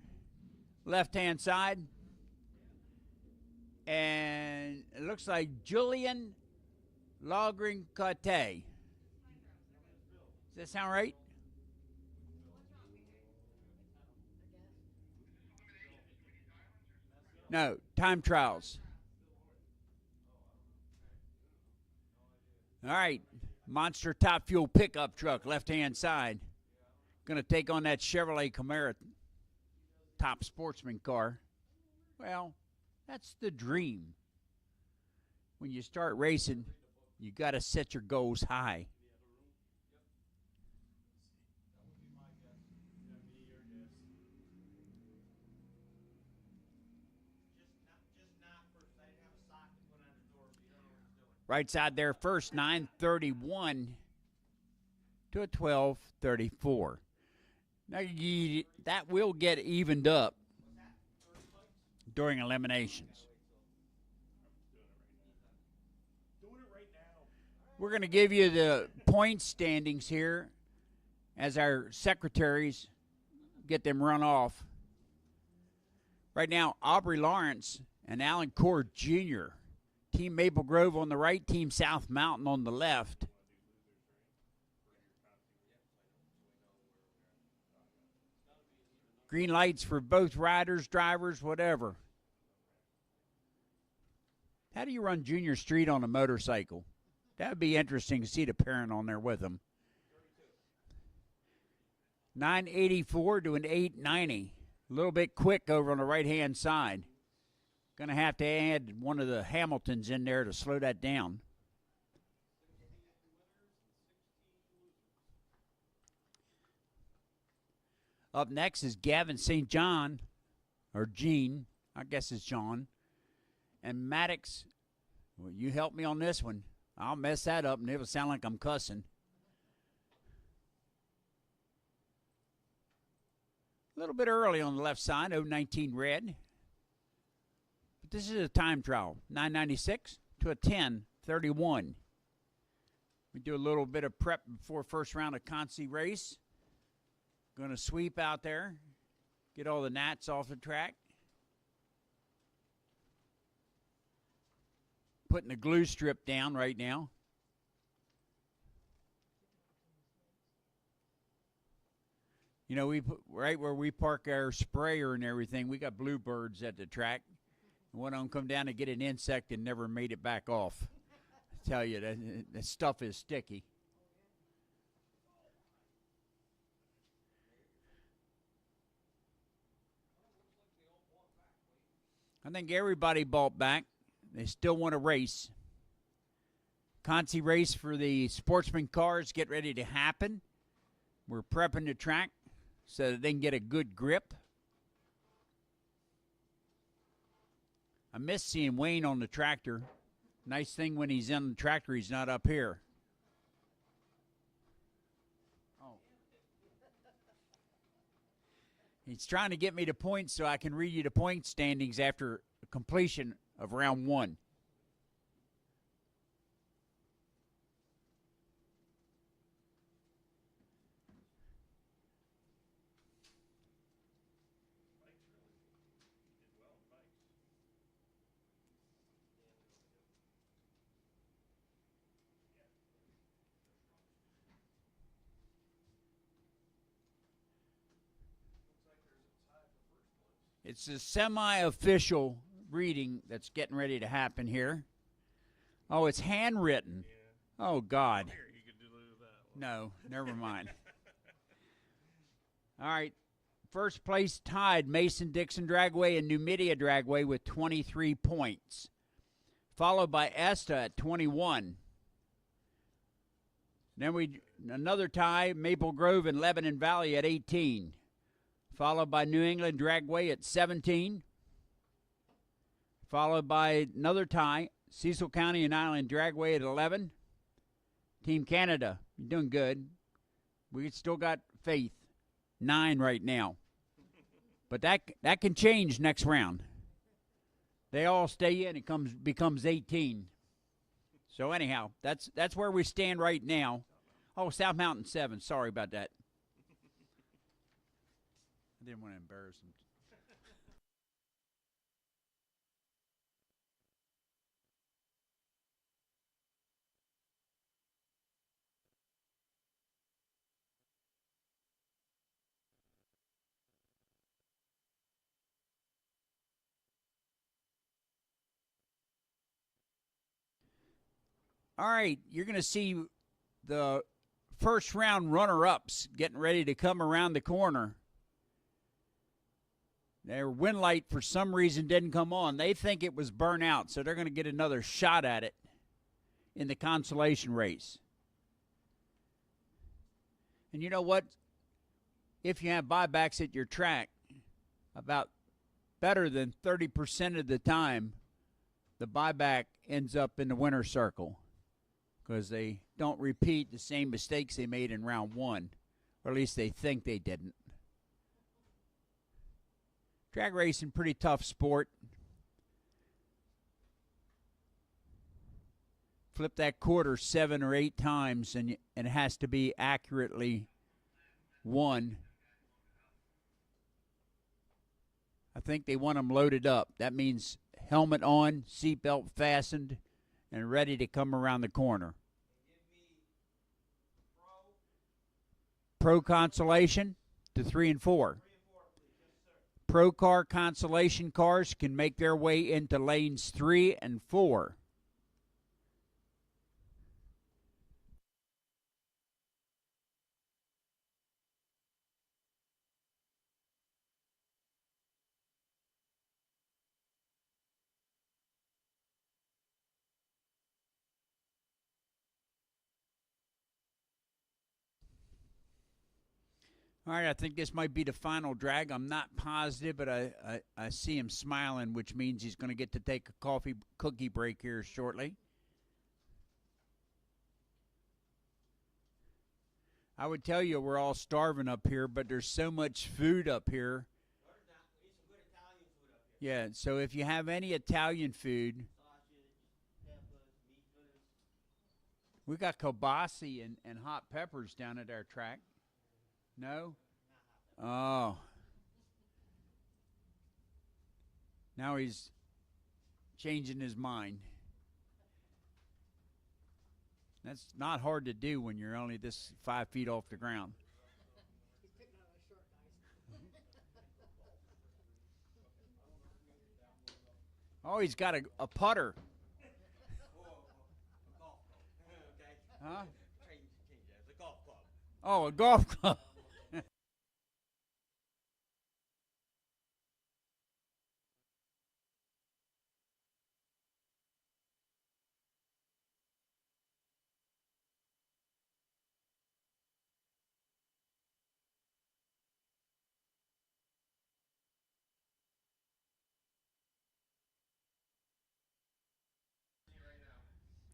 left-hand side. And it looks like Julian Logren Cote. Does that sound right? No, time trials. All right, Monster Top Fuel pickup truck, left-hand side. Going to take on that Chevrolet Camaro. top sportsman car. Well, that's the dream. When you start racing, you got to set your goals high. That would be my guess. That'd be your guess. Just not first. I didn't have a sock to put on the door, so you don't know what he's doing. Right side there first, 9:31 to a 12:34. Now that will get evened up during eliminations. We're going to give you the point standings here as our secretaries get them run off. Right now, Aubrey Lawrence and Alan Cord Jr., Team Maple Grove on the right, Team South Mountain on the left. Green lights for both riders, drivers, whatever. How do you run Junior Street on a motorcycle? That would be interesting to see the parent on there with him. 984 to an 890. A little bit quick over on the right-hand side. Going to have to add one of the Hamiltons in there to slow that down. Up next is Gavin St. John, or Gene, I guess it's John. And Maddox, well, you help me on this one. I'll mess that up and it'll sound like I'm cussing. A little bit early on the left side, 019 red. But this is a time trial, 996 to a 1031. We do a little bit of prep before first round of Concy race. Going to sweep out there, get all the gnats off the track. Putting the glue strip down right now. You know, we put right where we park our sprayer and everything, we got bluebirds at the track. One of them come down to get an insect and never made it back off. I tell you, that stuff is sticky. I think everybody bought back. They still want to race. Concy race for the sportsman cars get ready to happen. We're prepping the track so that they can get a good grip. I miss seeing Wayne on the tractor. Nice thing when he's on the tractor, he's not up here. Oh. He's trying to get me to points so I can read you the point standings after completion of round one. It's a semi-official reading that's getting ready to happen here. Oh, it's handwritten. Yeah. Oh, God. Here, you could do that one. No, never mind. All right. First place tied, Mason-Dixon Dragway and Numidia Dragway with 23 points. Followed by Esta at 21. Then another tie, Maple Grove and Lebanon Valley at 18. Followed by New England Dragway at 17. Followed by another tie, Cecil County and Island Dragway at 11. Team Canada, you're doing good. We still got faith. 9 right now. But that can change next round. They all stay in, it becomes 18. So anyhow, that's where we stand right now. Oh, South Mountain 7. Sorry about that. I didn't want to embarrass them. All right, you're going to see the first round runner-ups getting ready to come around the corner. Their wind light, for some reason, didn't come on. They think it was burnt out, so they're going to get another shot at it in the consolation race. And you know what? If you have buybacks at your track, about better than 30% of the time, the buyback ends up in the winner's circle because they don't repeat the same mistakes they made in round one, or at least they think they didn't. Drag racing, pretty tough sport. Flip that quarter 7 or 8 times, and it has to be accurately won. I think they want them loaded up. That means helmet on, seatbelt fastened, and ready to come around the corner. Pro consolation to 3 and 4. Pro car consolation cars can make their way into lanes 3 and 4. All right, I think this might be the final drag. I'm not positive, but I see him smiling, which means he's going to get to take a cookie break here shortly. I would tell you we're all starving up here, but there's so much food up here. Yeah, so if you have any Italian food, we got kielbasa and hot peppers down at our track. No? Oh. Now he's changing his mind. That's not hard to do when you're only this 5 feet off the ground. He's picking on those short guys. Oh, he's got a putter. Huh? It's a golf club. Oh, a golf club.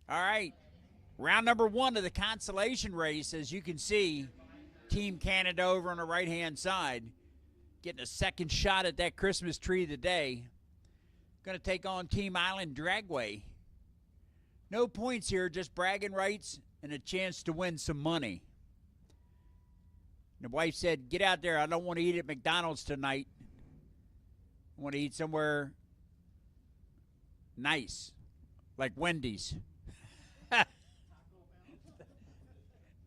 All right. Round number 1 of the consolation race. As you can see, Team Canada over on the right-hand side getting a second shot at that Christmas tree of the day. Going to take on Team Island Dragway. No points here, just bragging rights and a chance to win some money. The wife said, get out there. I don't want to eat at McDonald's tonight. I want to eat somewhere nice, like Wendy's.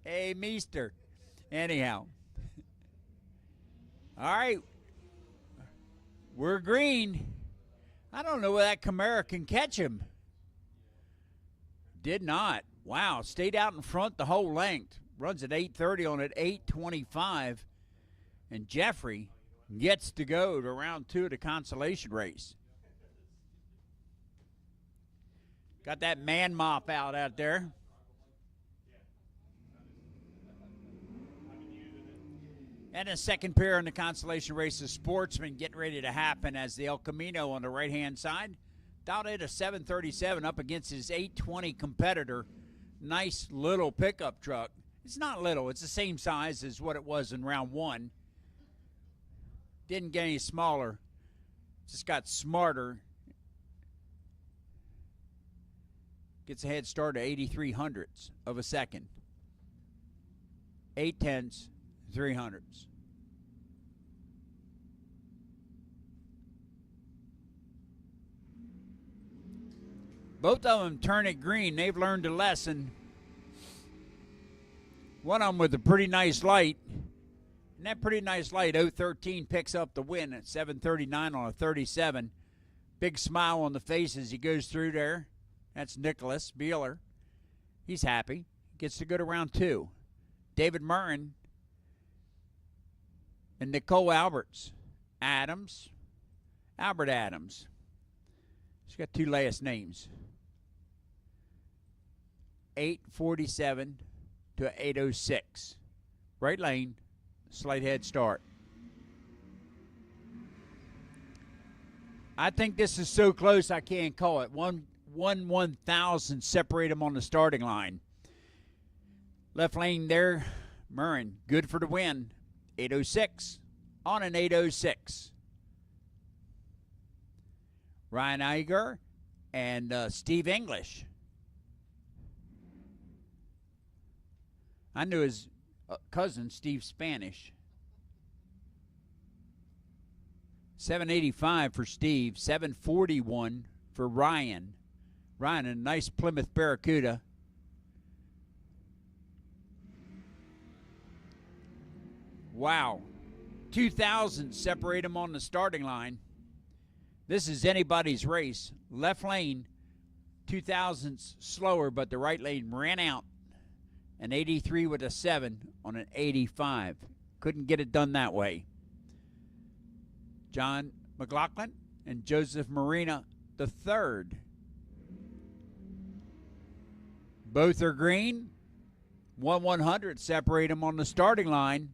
Hey, Meester. Anyhow. All right. We're green. I don't know whether that Camaro can catch him. Did not. Wow. Stayed out in front the whole length. Runs at 8:30 on at 8:25. And Jeffrey gets to go to round 2 of the consolation race. Got that man mop out there. And a second pair in the consolation race of Sportsman getting ready to happen as the El Camino on the right-hand side. Dialed in a 737 up against his 820 competitor. Nice little pickup truck. It's not little. It's the same size as what it was in round 1. Didn't get any smaller. Just got smarter. Gets a head start at 83 hundredths of a second. 8 tenths. 300s. Both of them turn it green. They've learned a lesson. One of them with a pretty nice light. And that pretty nice light, 013, picks up the win at 739 on a 37. Big smile on the face as he goes through there. That's Nicholas Beeler. He's happy. Gets to go to round 2. David Murrin and Nicole Alberts. Adams, Albert Adams. She's got 2 last names. 847 to 806. Right lane, slight head start. I think this is so close I can't call it. 1/1000 separate them on the starting line. Left lane there, Murrin, good for the win. 806 on an 806. Ryan Iger and Steve English. I knew his cousin, Steve Spanish. 785 for Steve, 741 for Ryan. Ryan, a nice Plymouth Barracuda. Wow. 2,000 separate them on the starting line. This is anybody's race. Left lane, 2,000's slower, but the right lane ran out. An 83 with a 7 on an 85. Couldn't get it done that way. John McLaughlin and Joseph Marina the third. Both are green. 1/100 separate them on the starting line.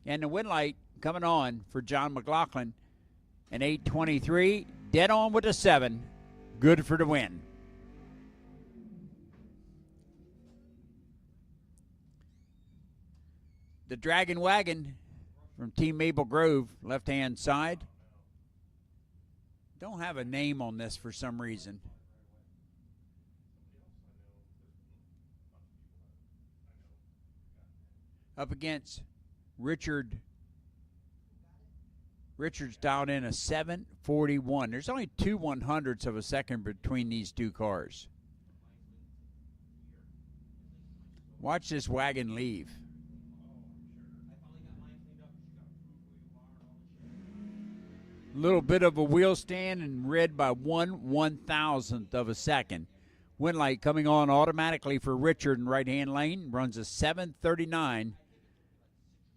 And the win light coming on for John McLaughlin. An 823, dead on with a 7. Good for the win. The Dragon Wagon from Team Maple Grove, left-hand side. Don't have a name on this for some reason. Up against Richard. Richard's down in a 741. There's only 2/100ths of a second between these two cars. Watch this wagon leave. Little bit of a wheel stand and red by 1/1000th of a second. Win light coming on automatically for Richard in right-hand lane. Runs a 739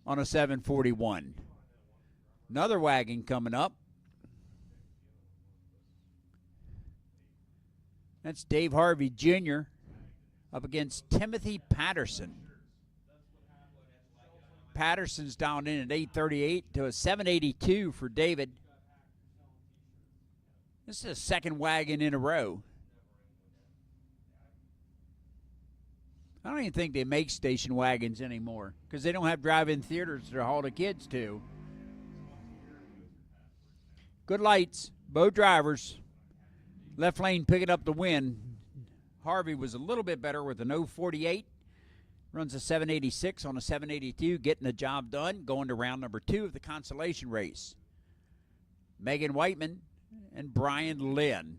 on a 741. Another wagon coming up. That's Dave Harvey Jr. up against Timothy Patterson. Patterson's down in at 838 to a 782 for David. This is the second wagon in a row. I don't even think they make station wagons anymore because they don't have drive-in theaters to haul the kids to. Good lights, both drivers. Left lane picking up the win. Harvey was a little bit better with an 048. Runs a 786 on a 782, getting the job done, going to round number 2 of the consolation race. Megan Whiteman and Brian Lynn.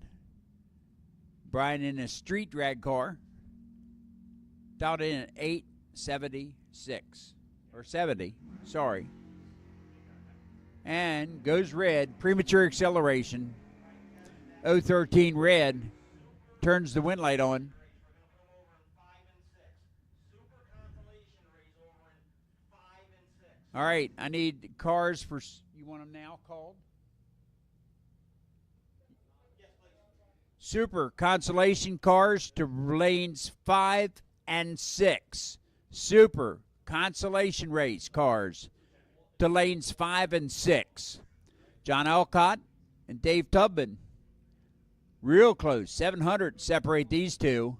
Brian in a street drag car. Down in at 876. Or 70, sorry. And goes red, premature acceleration. 013 red, turns the win light on. All right, I need cars for, you want them now called? Super consolation cars to lanes 5 and 6. Super consolation race cars to lanes 5 and 6. John Alcott and Dave Tubman. Real close. 700 separate these two.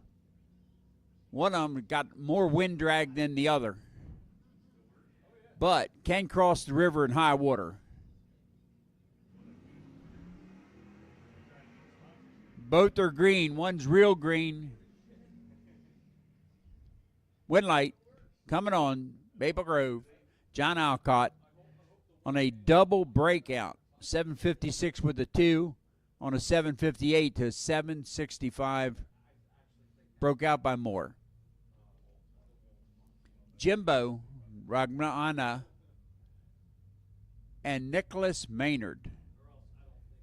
One of them got more wind drag than the other, but can cross the river in high water. Both are green. One's real green. Win light coming on. Maple Grove. John Alcott on a double breakout. 756 with a 2 on a 758 to 765. Broke out by more. Jimbo Ragnana and Nicholas Maynard.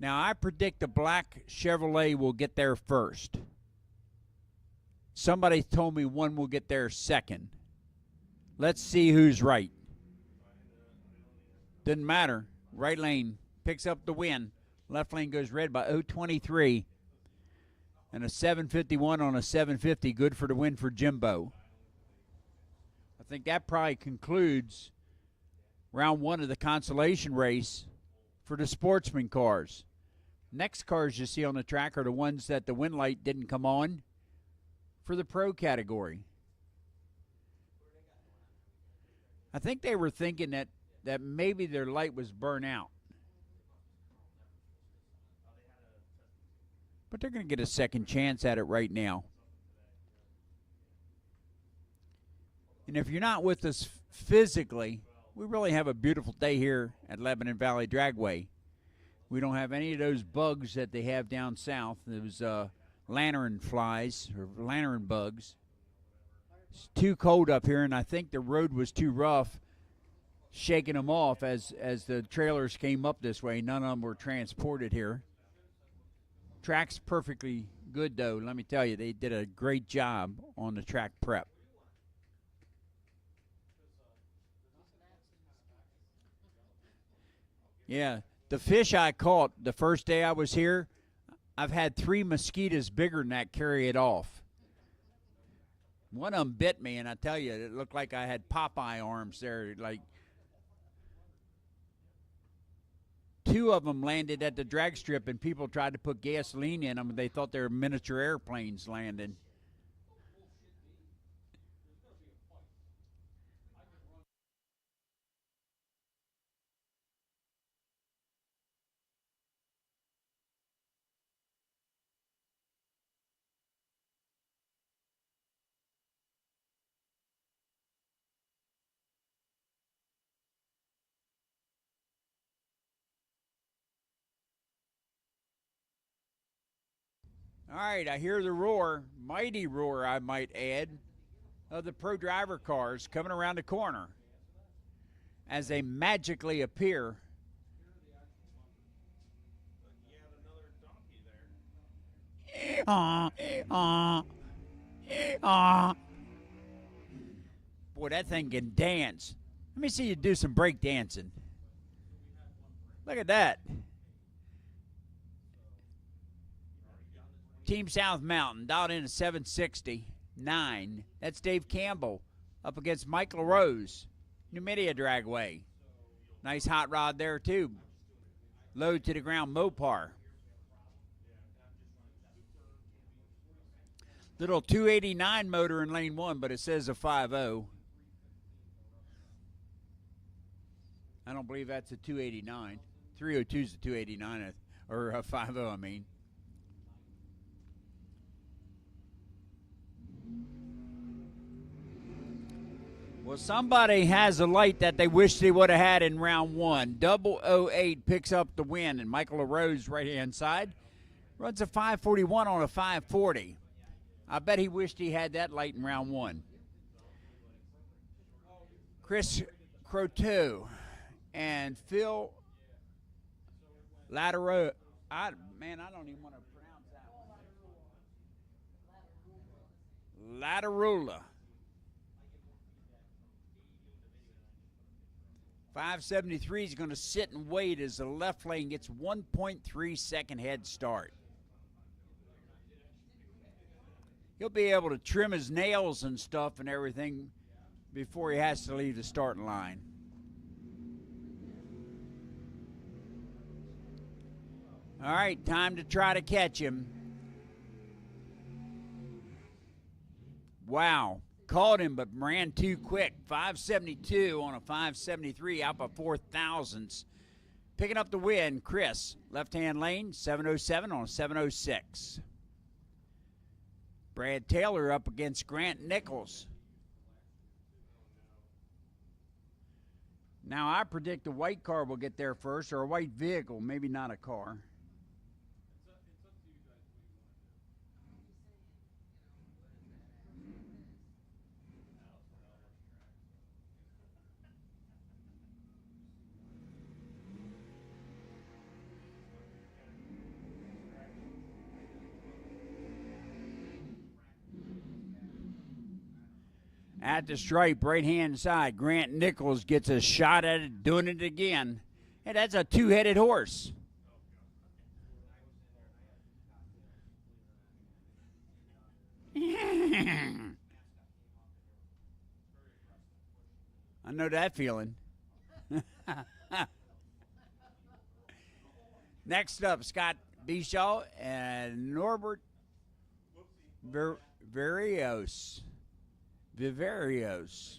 Now, I predict the black Chevrolet will get there first. Somebody told me one will get there second. Let's see who's right. Doesn't matter. Right lane picks up the win. Left lane goes red by 0.23. And a 7:51 on a 7:50, good for the win for Jimbo. I think that probably concludes round one of the consolation race for the sportsman cars. Next cars you see on the track are the ones that the win light didn't come on for the pro category. I think they were thinking that maybe their light was burnt out. But they're going to get a second chance at it right now. And if you're not with us physically, we really have a beautiful day here at Lebanon Valley Dragway. We don't have any of those bugs that they have down south. Those lantern flies or lantern bugs. It's too cold up here, and I think the road was too rough, shaking them off as the trailers came up this way. None of them were transported here. Track's perfectly good, though. Let me tell you, they did a great job on the track prep. Yeah, the fish I caught the first day I was here, I've had 3 mosquitoes bigger than that carry it off. One of them bit me, and I tell you, it looked like I had Popeye arms there. Like 2 of them landed at the drag strip, and people tried to put gasoline in them, and they thought they were miniature airplanes landing. All right, I hear the roar, mighty roar, I might add, of the pro driver cars coming around the corner as they magically appear. Boy, that thing can dance. Let me see you do some break dancing. Look at that. Team South Mountain dialed in at 769. That's Dave Campbell up against Michael Rose, Numidia Dragway. Nice hot rod there, too. Low to the ground Mopar. Little 289 motor in lane 1, but it says a 5.0. I don't believe that's a 289. 302 is a 289, or a 5.0, I mean. Well, somebody has a light that they wish they would have had in round 1. 008 picks up the win, and Michael LaRose, right-hand side, runs a 5:41 on a 5:40. I bet he wished he had that light in round 1. Chris Croteau and Phil Latero. I don't even want to pronounce that one. Laterola. 573 is going to sit and wait as the left lane gets 1.3 second head start. He'll be able to trim his nails and stuff and everything before he has to leave the starting line. All right, time to try to catch him. Wow. Caught him, but ran too quick. 572 on a 573, out by 4 thousandths. Picking up the win, Chris. Left-hand lane, 707 on a 706. Brad Taylor up against Grant Nichols. Now, I predict a white car will get there first, or a white vehicle, maybe not a car. At the stripe, right-hand side, Grant Nichols gets a shot at it, doing it again. Hey, that's a two-headed horse. I know that feeling. Next up, Scott Bishaw and Norbert Vivarios. Vivarios.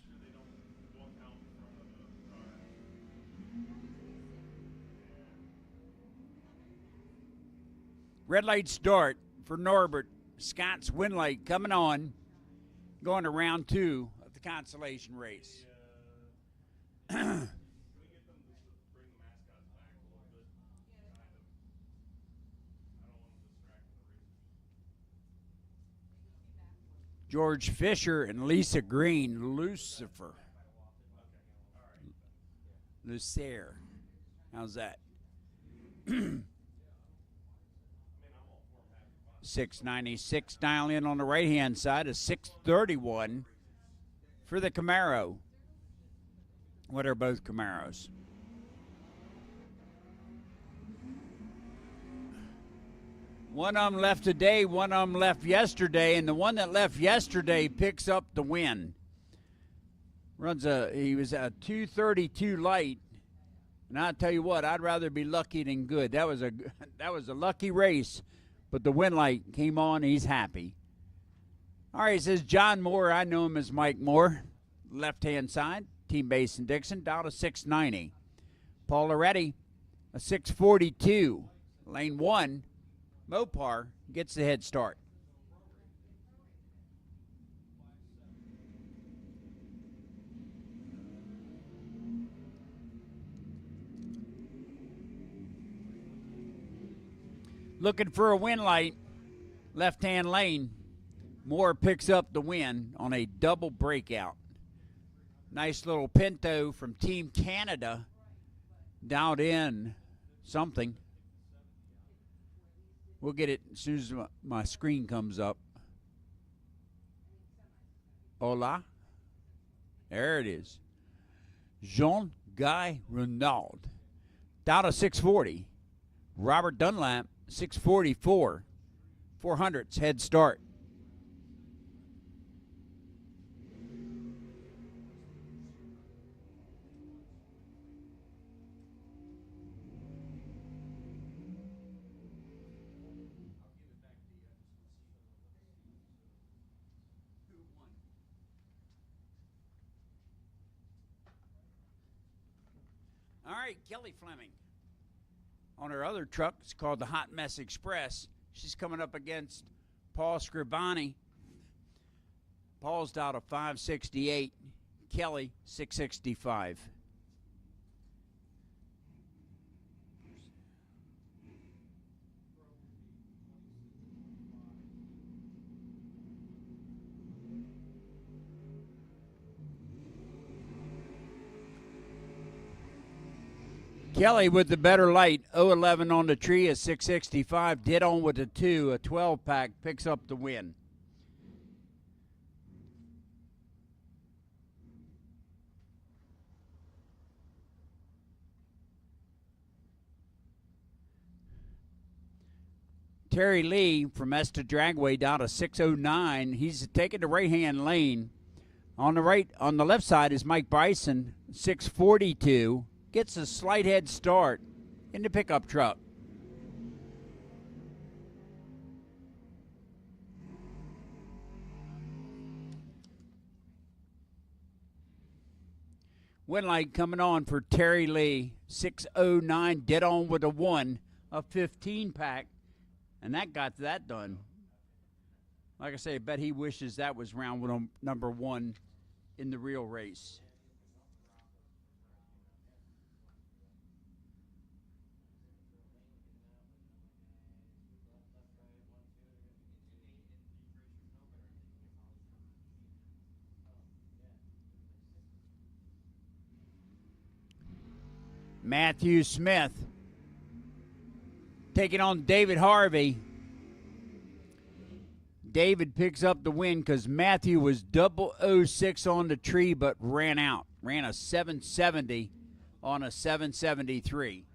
Red light start for Norbert. Scott's win light coming on, going to round 2 of the consolation race. George Fisher and Lisa Green, Lucifer. Lucer. How's that? 696 dial in on the right hand side, a 631 for the Camaro. What are both Camaros? One of them left today, one of them left yesterday, and the one that left yesterday picks up the win. He was a 232 light, and I'll tell you what, I'd rather be lucky than good. That was a lucky race, but the win light came on. He's happy. All right, it says John Moore. I know him as Mike Moore. Left hand side, Team Basin Dixon down to 690. Paul Loretti, a 642. Lane 1. Mopar gets the head start. Looking for a win light, left-hand lane. Moore picks up the win on a double breakout. Nice little Pinto from Team Canada down in something. We'll get it as soon as my screen comes up. Hola. There it is. Jean-Guy Renaud. Down to 640. Robert Dunlap, 644. 400's head start. All right, Kelly Fleming. On her other truck, it's called the Hot Mess Express. She's coming up against Paul Scribani. Paul's down to 568. Kelly, 665. Kelly with the better light, 011 on the tree, a 665. Did on with a 2, a 12-pack, picks up the win. Terry Lee from Esta Dragway down to 609. He's taking the right-hand lane. On the left side is Mike Bryson, 642. Gets a slight head start in the pickup truck. Win light coming on for Terry Lee, 609, dead on with a 1, a 15-pack, and that got that done. Like I say, I bet he wishes that was round number 1 in the real race. Matthew Smith taking on David Harvey. David picks up the win because Matthew was 006 on the tree but ran out. Ran a 770. on a 773.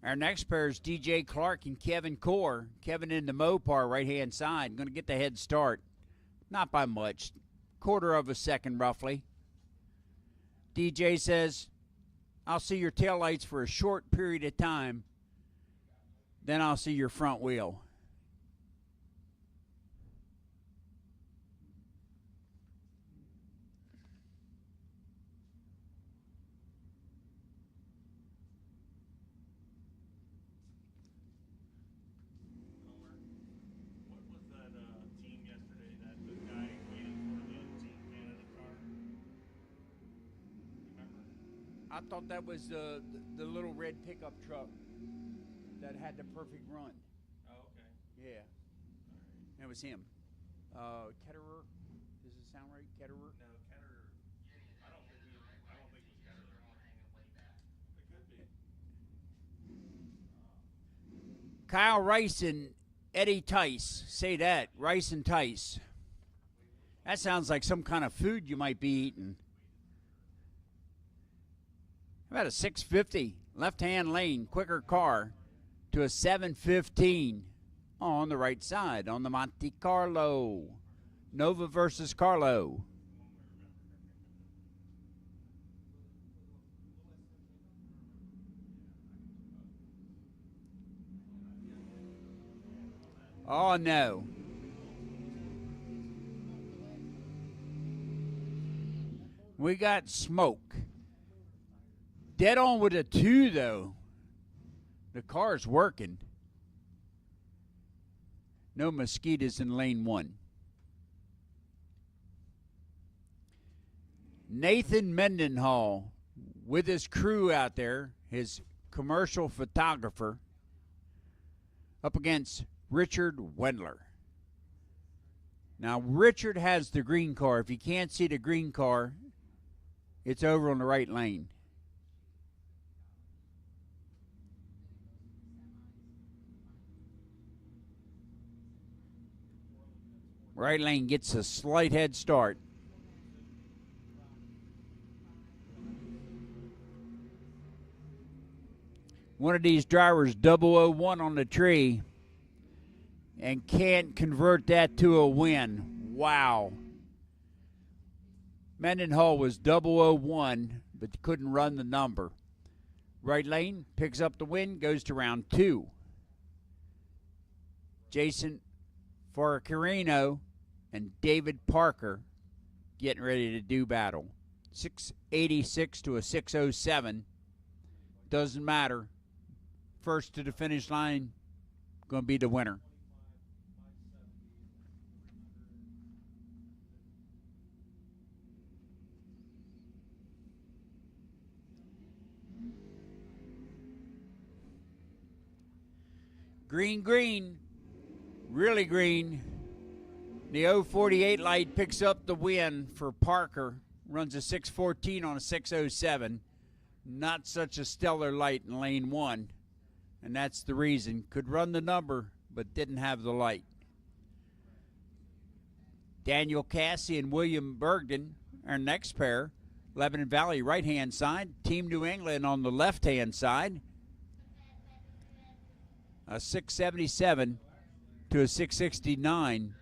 Our next pair is DJ Clark and Kevin Core. Kevin in the Mopar right-hand side. Going to get the head start. Not by much. Quarter of a second, roughly. DJ says, I'll see your taillights for a short period of time. Then I'll see your front wheel. I thought that was the little red pickup truck that had the perfect run. Oh, okay. Yeah. That was him. Ketterer. Does it sound right? Ketterer? No, Ketterer. I don't think it was Ketterer. It could be. Kyle Rice and Eddie Tice. Say that. Rice and Tice. That sounds like some kind of food you might be eating. About a 650 left-hand lane, quicker car to a 715 on the right side on the Monte Carlo. Nova versus Carlo. Oh, no. We got smoke. Dead on with a 2, though. The car's working. No mosquitoes in lane 1. Nathan Mendenhall with his crew out there, his commercial photographer, up against Richard Wendler. Now, Richard has the green car. If you can't see the green car, it's over on the right lane. Right lane gets a slight head start. One of these drivers 001 on the tree and can't convert that to a win. Wow. Mendenhall was 001 but couldn't run the number. Right lane picks up the win, goes to round 2. Jason Forcarino and David Parker getting ready to do battle. 686 to a 607. Doesn't matter. First to the finish line, going to be the winner. Green, green, really green. The 048 light picks up the win for Parker. Runs a 614 on a 607. Not such a stellar light in lane 1. And that's the reason. Could run the number, but didn't have the light. Daniel Cassie and William Bergden, our next pair. Lebanon Valley right-hand side. Team New England on the left-hand side. A 677 to a 669.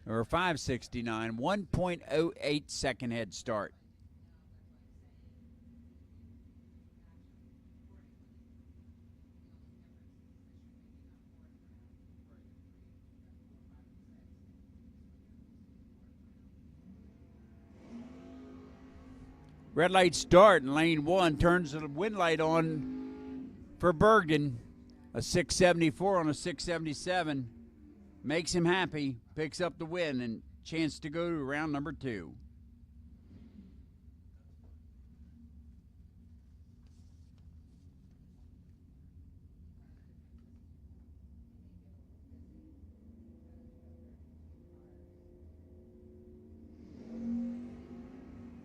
Or 569, 1.08 second head start. Red light start in lane 1, turns the wind light on for Bergen. A 674 on a 677. Makes him happy, picks up the win, and chance to go to round number 2.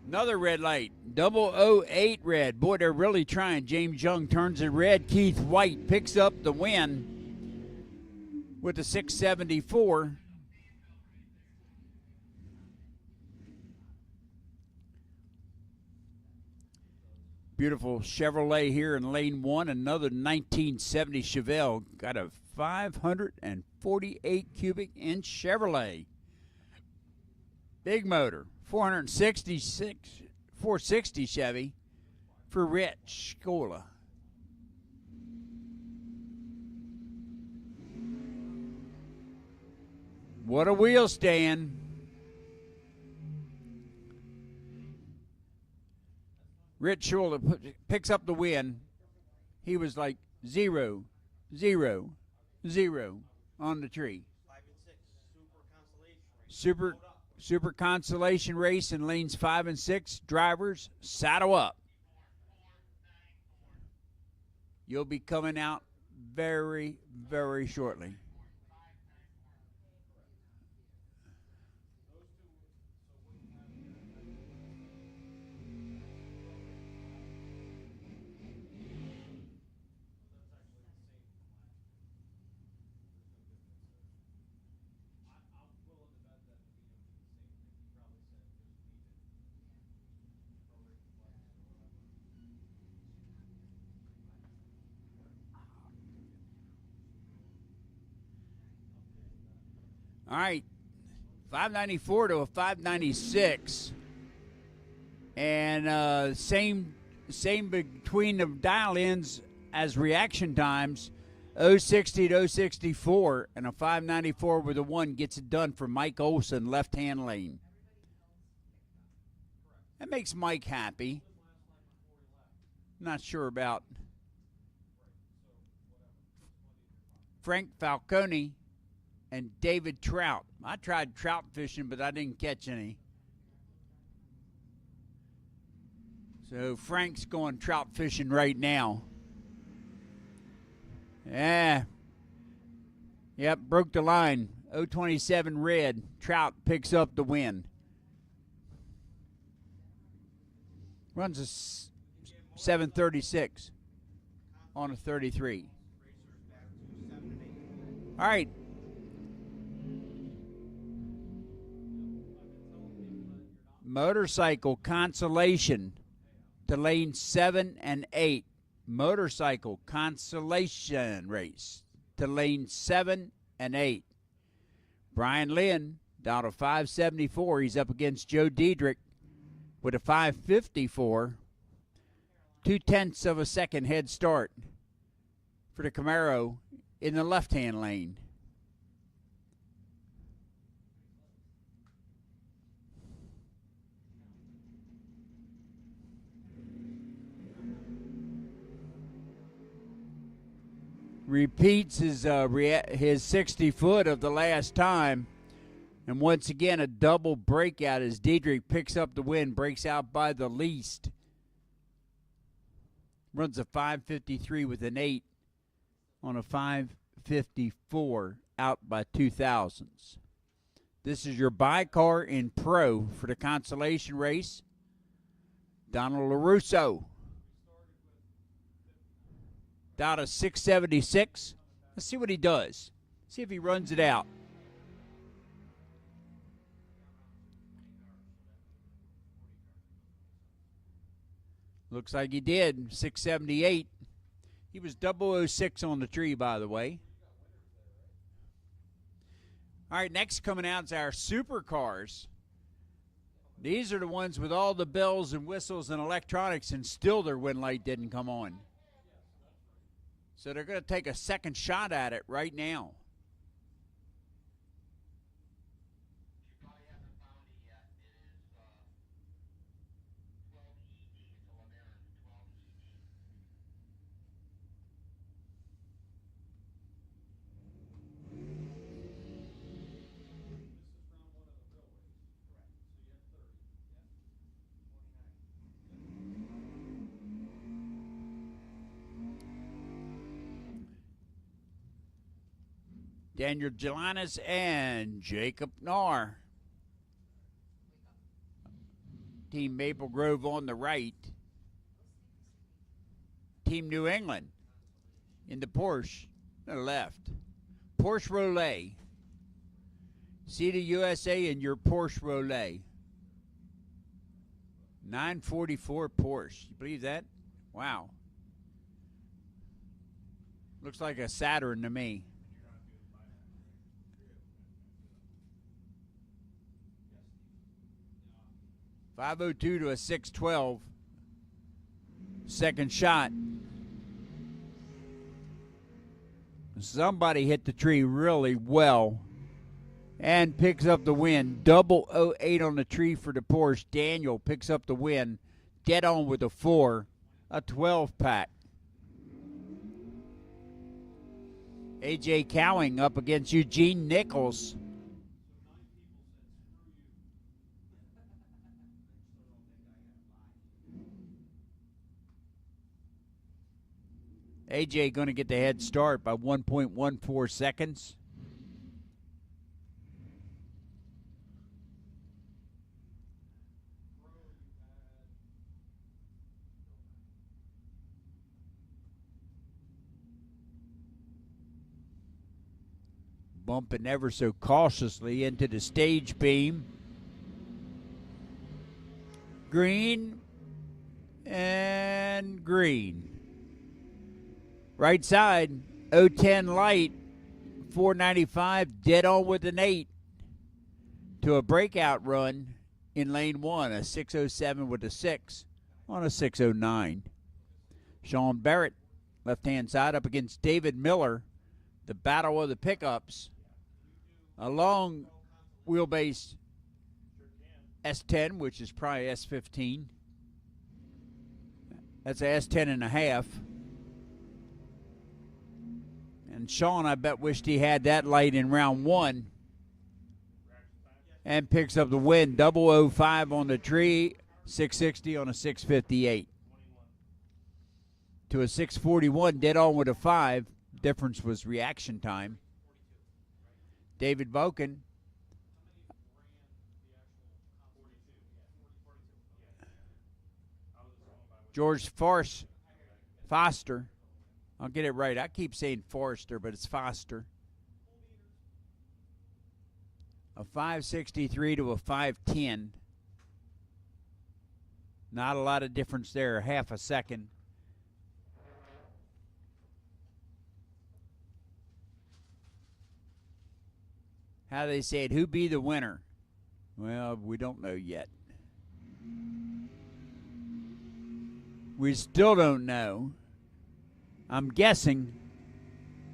Another red light, 008 red. Boy, they're really trying. James Young turns it red. Keith White picks up the win with the 674. Beautiful Chevrolet here in lane 1. Another 1970 Chevelle. Got a 548 cubic inch Chevrolet. Big motor. 460 Chevy for Rich Scola. What a wheel stand. Rich Scola picks up the win. He was like 0, 0, 0 on the tree. 5 and 6, Super consolation race in lanes 5 and 6. Drivers, saddle up. You'll be coming out very, very shortly. All right, 594 to a 596, and same between the dial-ins as reaction times. 060 to 064, and a 594 with a 1 gets it done for Mike Olson, left-hand lane. That makes Mike happy. Not sure about Frank Falcone and David Trout. I tried trout fishing, but I didn't catch any. So Frank's going trout fishing right now. Yeah. Yep, broke the line. 027 red. Trout picks up the win. Runs a 736 on a 33. All right. Motorcycle consolation to lane 7 and 8. Motorcycle consolation race to lane 7 and 8. Brian Lynn down to 574. He's up against Joe Diedrich with a 554. 0.2 of a second head start for the Camaro in the left-hand lane. Repeats his 60 foot of the last time. And once again, a double breakout as Diedrich picks up the win, breaks out by the least. Runs a 553 with an 8 on a 554 out by 2000s. This is your bi-car in pro for the consolation race. Donald LaRusso. Down to 676. Let's see what he does. See if he runs it out. Looks like he did. 678. He was 006 on the tree, by the way. All right, next coming out is our supercars. These are the ones with all the bells and whistles and electronics, and still their win light didn't come on. So they're going to take a second shot at it right now. You probably haven't found it yet. It is 12ED. It's a LeBaron 12ED. Daniel Gelinas and Jacob Narr. Team Maple Grove on the right. Team New England in the Porsche on the left. Porsche Rollet. See the USA in your Porsche Rollet. 944 Porsche. You believe that? Wow. Looks like a Saturn to me. .502 to a 612. Second shot. Somebody hit the tree really well and picks up the win. 008 on the tree for the Porsche. Daniel picks up the win. Dead on with a 4. A 12-pack. AJ Cowing up against Eugene Nichols. AJ going to get the head start by 1.14 seconds. Bumping ever so cautiously into the stage beam. Green and green. Right side, 010 light, 495, dead on with an 8 to a breakout run in lane 1, a 607 with a 6 on a 609. Sean Barrett, left-hand side, up against David Miller, the battle of the pickups. A long wheelbase S10, which is probably S15. That's a S10 and a half. And Sean, I bet, wished he had that light in round 1. And picks up the win. 005 on the tree, 660 on a 658. To a 641, dead on with a 5. Difference was reaction time. David Voken. George Foster. I'll get it right. I keep saying Forrester, but it's Foster. A 563 to a 510. Not a lot of difference there, half a second. How they say it, who be the winner? Well, we don't know yet. We still don't know. I'm guessing,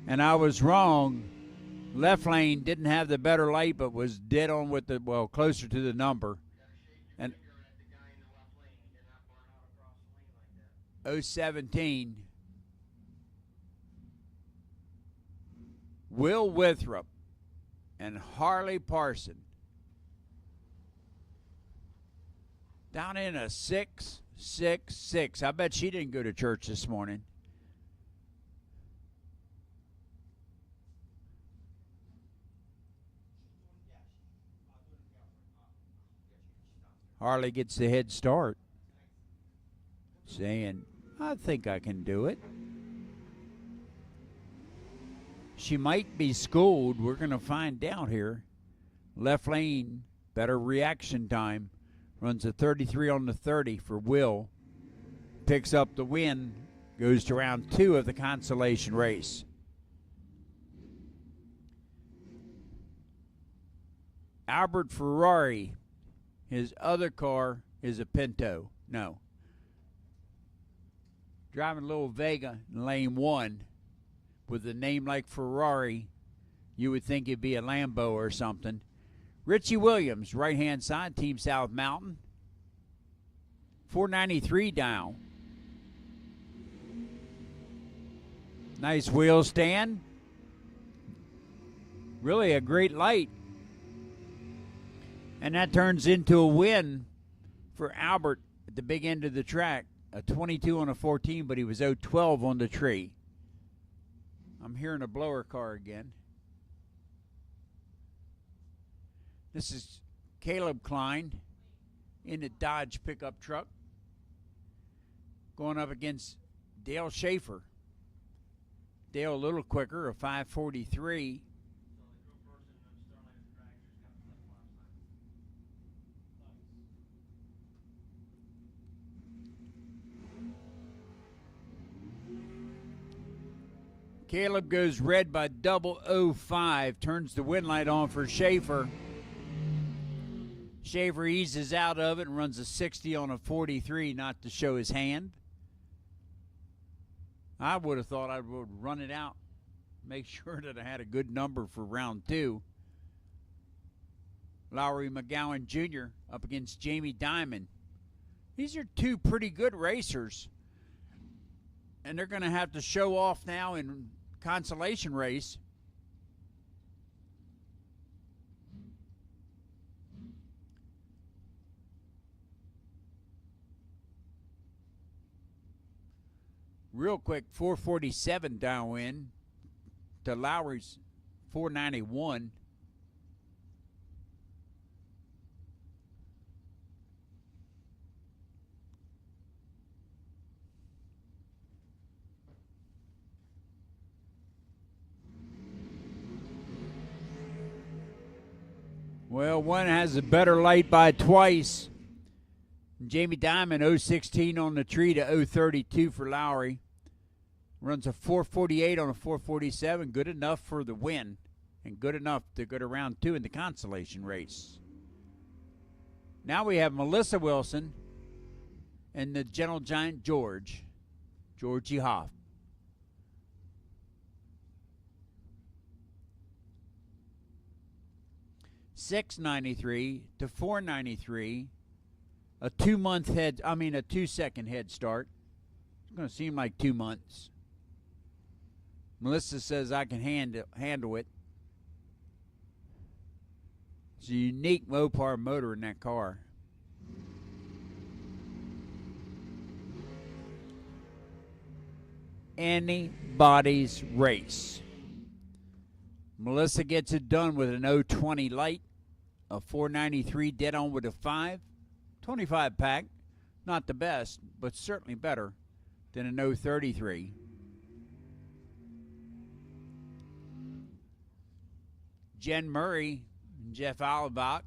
and I was wrong. Left lane didn't have the better light, but was dead on with the, well, closer to the number. And 017, Will Withrop and Harley Parson down in a 666. I bet she didn't go to church this morning. Harley gets the head start, saying, I think I can do it. She might be schooled. We're going to find out here. Left lane, better reaction time. Runs a 33 on the 30 for Will. Picks up the win. Goes to round 2 of the consolation race. Albert Ferrari. His other car is a Pinto. No. Driving a little Vega in lane 1 with a name like Ferrari. You would think it'd be a Lambo or something. Richie Williams, right-hand side, Team South Mountain. 493 down. Nice wheel stand. Really a great light. And that turns into a win for Albert at the big end of the track. A 22 on a 14, but he was 012 on the tree. I'm hearing a blower car again. This is Caleb Klein in the Dodge pickup truck going up against Dale Schaefer. Dale a little quicker, a 543. Caleb goes red by 005, turns the wind light on for Schaefer. Schaefer eases out of it and runs a 60 on a 43, not to show his hand. I would have thought I would run it out, make sure that I had a good number for round 2. Lowry McGowan Jr. up against Jamie Dimon. These are two pretty good racers, and they're going to have to show off now in consolation race. Real quick, 447 downwind to Lowry's 491. Well, one has a better light by twice. Jamie Dimon, 016 on the tree to 032 for Lowry. Runs a 448 on a 447. Good enough for the win and good enough to go to round 2 in the consolation race. Now we have Melissa Wilson and the Gentle Giant Georgie Hoff. $6.93 to $4.93. A 2-second head start. It's going to seem like 2 months. Melissa says I can handle it. It's a unique Mopar motor in that car. Anybody's race. Melissa gets it done with an 020 light, a 493 dead on with a 5, 25 pack. Not the best, but certainly better than an 033. Jen Murray and Jeff Alabot.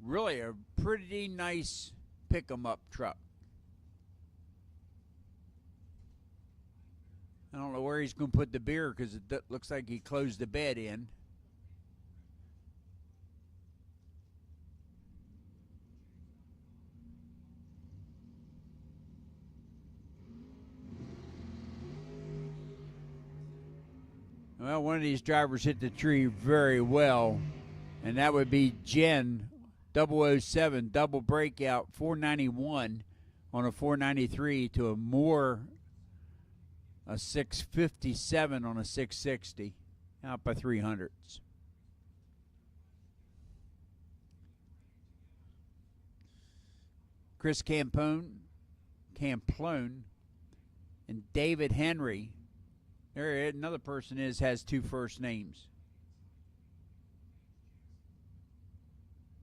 Really a pretty nice pick-em-up truck. I don't know where he's going to put the beer because it looks like he closed the bed in. Well, one of these drivers hit the tree very well, and that would be Jen, 007, double breakout, 491 on a 493 to a 657 on a 660, out by 300s. Chris Camplone, and David Henry. There, another person has 2 first names.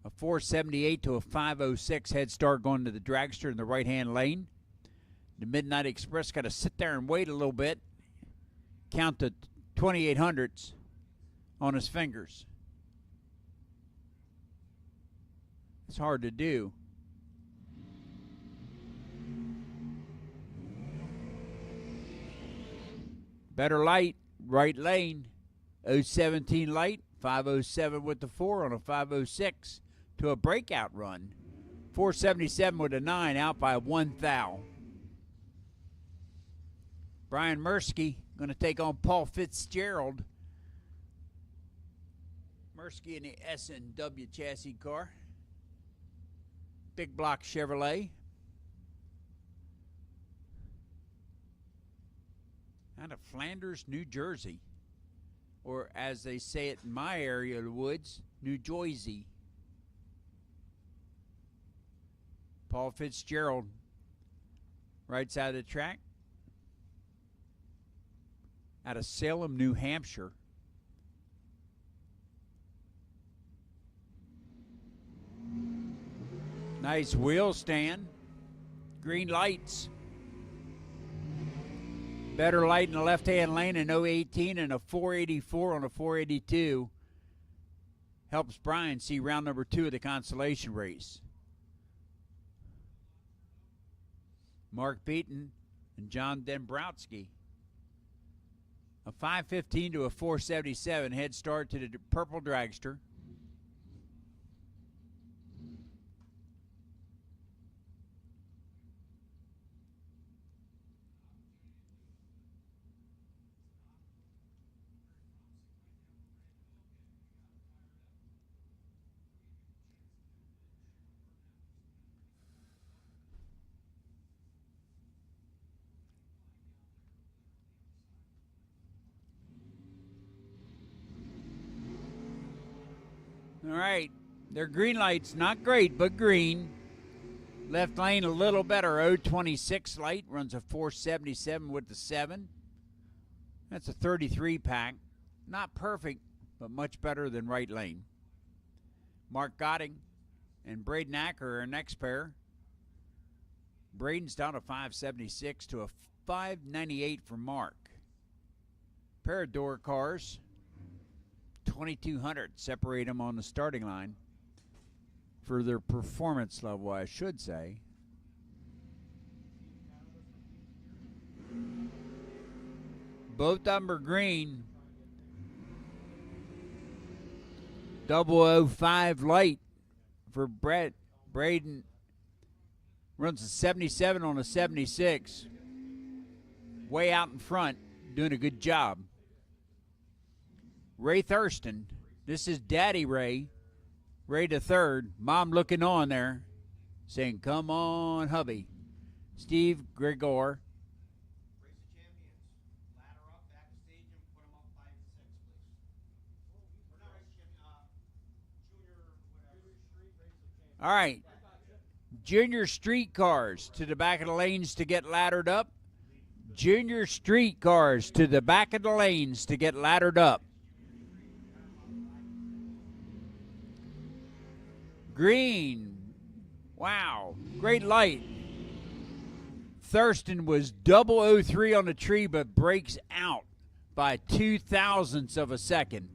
A 478 to a 506 head start going to the dragster in the right-hand lane. The Midnight Express got to sit there and wait a little bit. Count the 2800s on his fingers. It's hard to do. Better light, right lane, 017 light, 507 with the 4 on a 506 to a breakout run. 477 with a 9, out by 1 thou. Brian Mursky going to take on Paul Fitzgerald. Mursky in the S&W chassis car. Big block Chevrolet. Out of Flanders, New Jersey. Or as they say it in my area of the woods, New Jersey. Paul Fitzgerald, right side of the track. Out of Salem, New Hampshire. Nice wheel stand. Green lights. Better light in the left-hand lane, an 018 and a 484 on a 482. Helps Brian see round number 2 of the consolation race. Mark Beaton and John Dembrowski A 5:15 to a 4:77 head start to the purple dragster. All right, their green light's not great, but green. Left lane a little better. 026 light runs a 477 with the 7. That's a 33 pack. Not perfect, but much better than right lane. Mark Gotting and Braden Acker are our next pair. Braden's down to 576 to a 598 for Mark. Pair of door cars. 2,200 separate them on the starting line for their performance level, I should say. Both of them are green. 005 light for Brett. Braden runs a 77 on a 76. Way out in front, doing a good job. Ray Thurston, this is Daddy Ray. Ray the third, Mom looking on there, saying, "Come on, hubby." Steve Gregor. Race of champions. Ladder up, back to stage and put them up 5 to 6, please. Or not race of champions, junior, whatever. Street race of champions. All right. Junior street cars to the back of the lanes to get laddered up. Junior street cars to the back of the lanes to get laddered up. Green. Wow. Great light. Thurston was 003 on the tree, but breaks out by 0.02 of a second.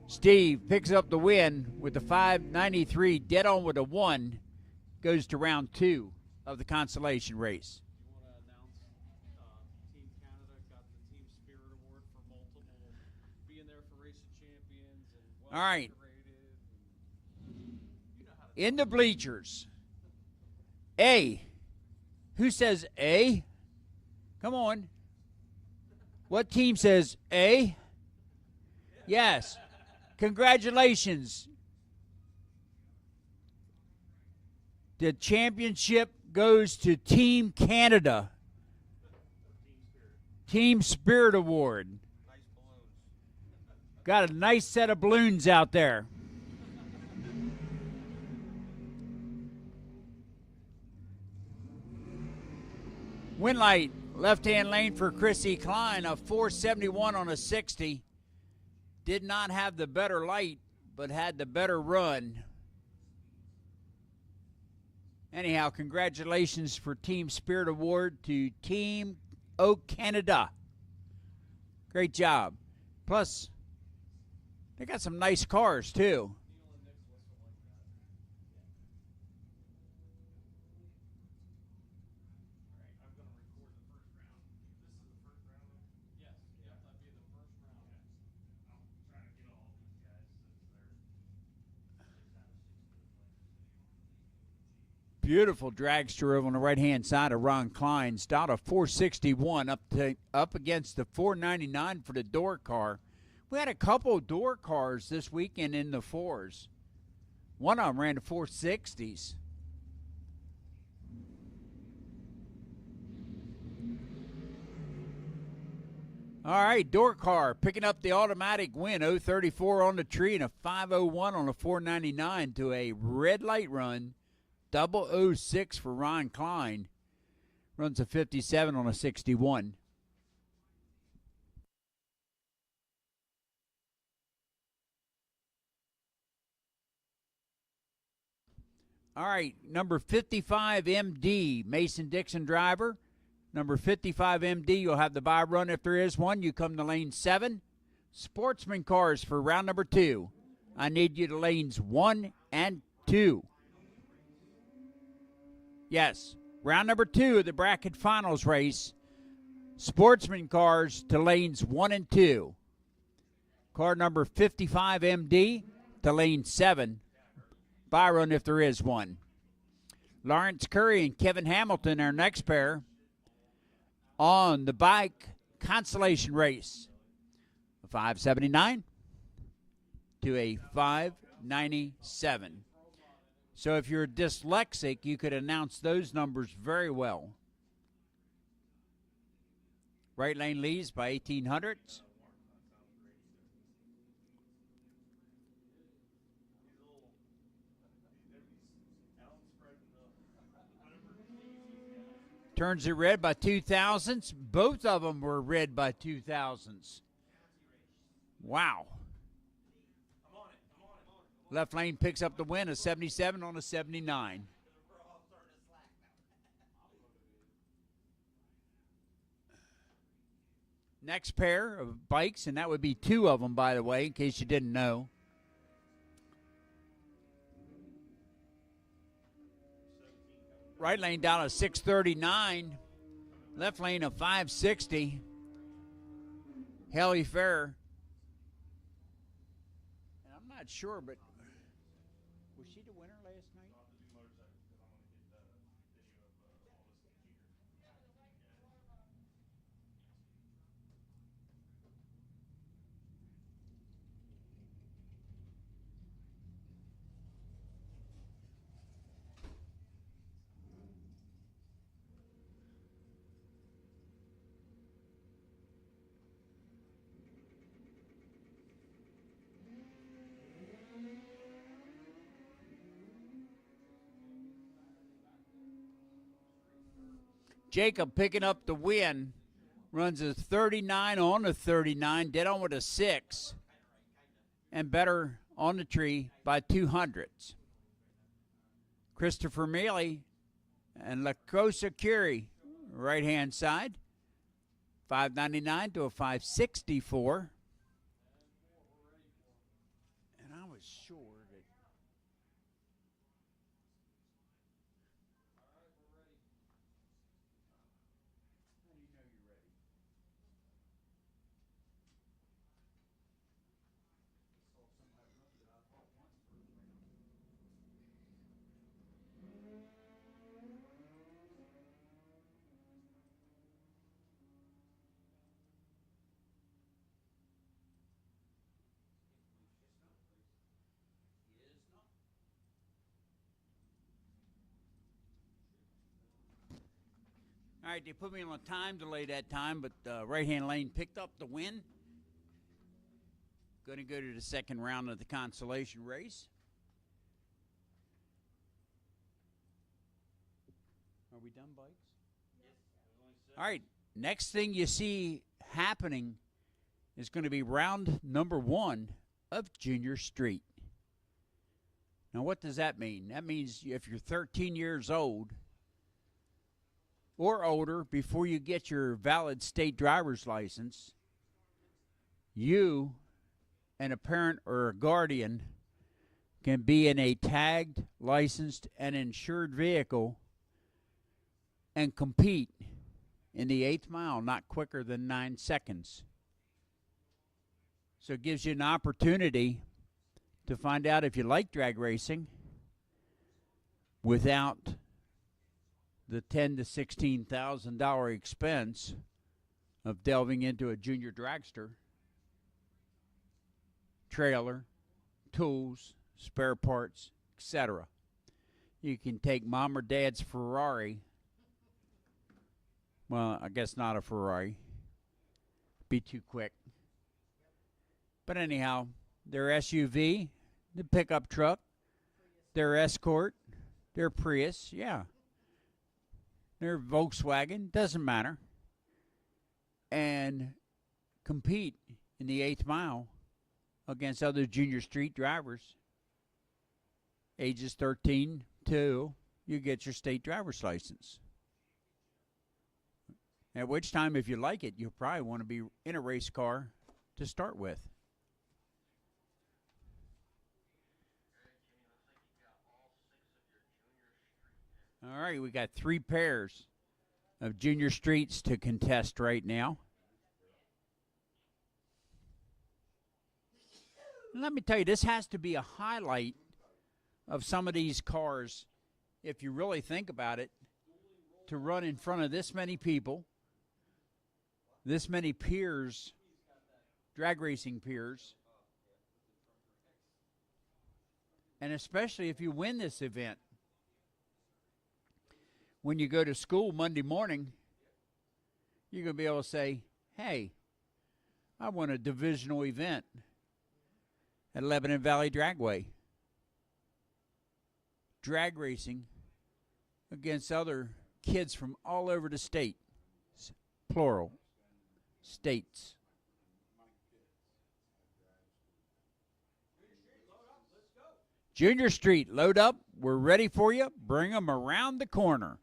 Steve picks up the win with the 593, dead on with a 1. Goes to round 2 of the consolation race. You want to announce Team Canada got the Team Spirit Award for multiple being there for Race of Champions and well All right. decorated. You know how to In the bleachers. A. Who says A? Come on. What team says A? Yes. Congratulations. The championship goes to Team Canada. Team Spirit Award. Nice balloons. Got a nice set of balloons out there. Winlight, left-hand lane for Chrissy Klein, a 471 on a 60. Did not have the better light, but had the better run. Anyhow, congratulations for Team Spirit Award to Team Oak Canada. Great job. Plus, they got some nice cars, too. Beautiful dragster over on the right-hand side of Ron Klein. Start a 461 up against the 499 for the door car. We had a couple door cars this weekend in the 4s. One of them ran the 460s. All right, door car picking up the automatic win. 034 on the tree and a 501 on a 499 to a red light run. 006 for Ron Klein. Runs a 57 on a 61. All right, number 55 MD, Mason Dixon driver. Number 55 MD, you'll have the bye run if there is one. You come to lane 7. Sportsman cars for round number 2. I need you to lanes 1 and 2. Yes, round number 2 of the bracket finals race. Sportsman cars to lanes 1 and 2. Car number 55 MD to lane 7. Byron, if there is one. Lawrence Curry and Kevin Hamilton, our next pair, on the bike consolation race. A 579 to a 597. So if you're dyslexic, you could announce those numbers very well. Right lane leads by 1800s. Turns it red by 2000s. Both of them were red by 2000s. Wow. Left lane picks up the win, a 77 on a 79. Next pair of bikes, and that would be 2 of them, by the way, in case you didn't know. Right lane down a 639. Left lane a 560. Haley Fair. And I'm not sure, but was she the winner last night? Jacob picking up the win. Runs a 39 on the 39, dead on with a 6. And better on the tree by 200s. Christopher Mealy and Lacosa Curie, right-hand side. 599 to a 564. And I was sure that all right, they put me on a time delay that time, but right-hand lane picked up the win. Going to go to the second round of the consolation race. Are we done, bikes? Yes. All right, next thing you see happening is going to be round number 1 of Junior Street. Now, what does that mean? That means if you're 13 years old or older before you get your valid state driver's license, you and a parent or a guardian can be in a tagged, licensed, and insured vehicle and compete in the 8th mile not quicker than 9 seconds. So it gives you an opportunity to find out if you like drag racing without the $10,000 to $16,000 expense of delving into a junior dragster, trailer, tools, spare parts, etc. You can take mom or dad's Ferrari. Well, I guess not a Ferrari. Be too quick. But anyhow, their SUV, the pickup truck, their Escort, their Prius, yeah. Their Volkswagen, doesn't matter. And compete in the 8th mile against other junior street drivers. Ages 13 to you get your state driver's license. At which time, if you like it, you'll probably want to be in a race car to start with. All right, we got 3 pairs. of junior streets to contest right now. Let me tell you, this has to be a highlight of some of these cars, if you really think about it, to run in front of this many people, this many peers, drag racing peers, and especially if you win this event. When you go to school Monday morning, you're going to be able to say, hey, I won a divisional event at Lebanon Valley Dragway. Drag racing against other kids from all over the state, plural, states. Junior Street, load up. We're ready for you. Bring them around the corner.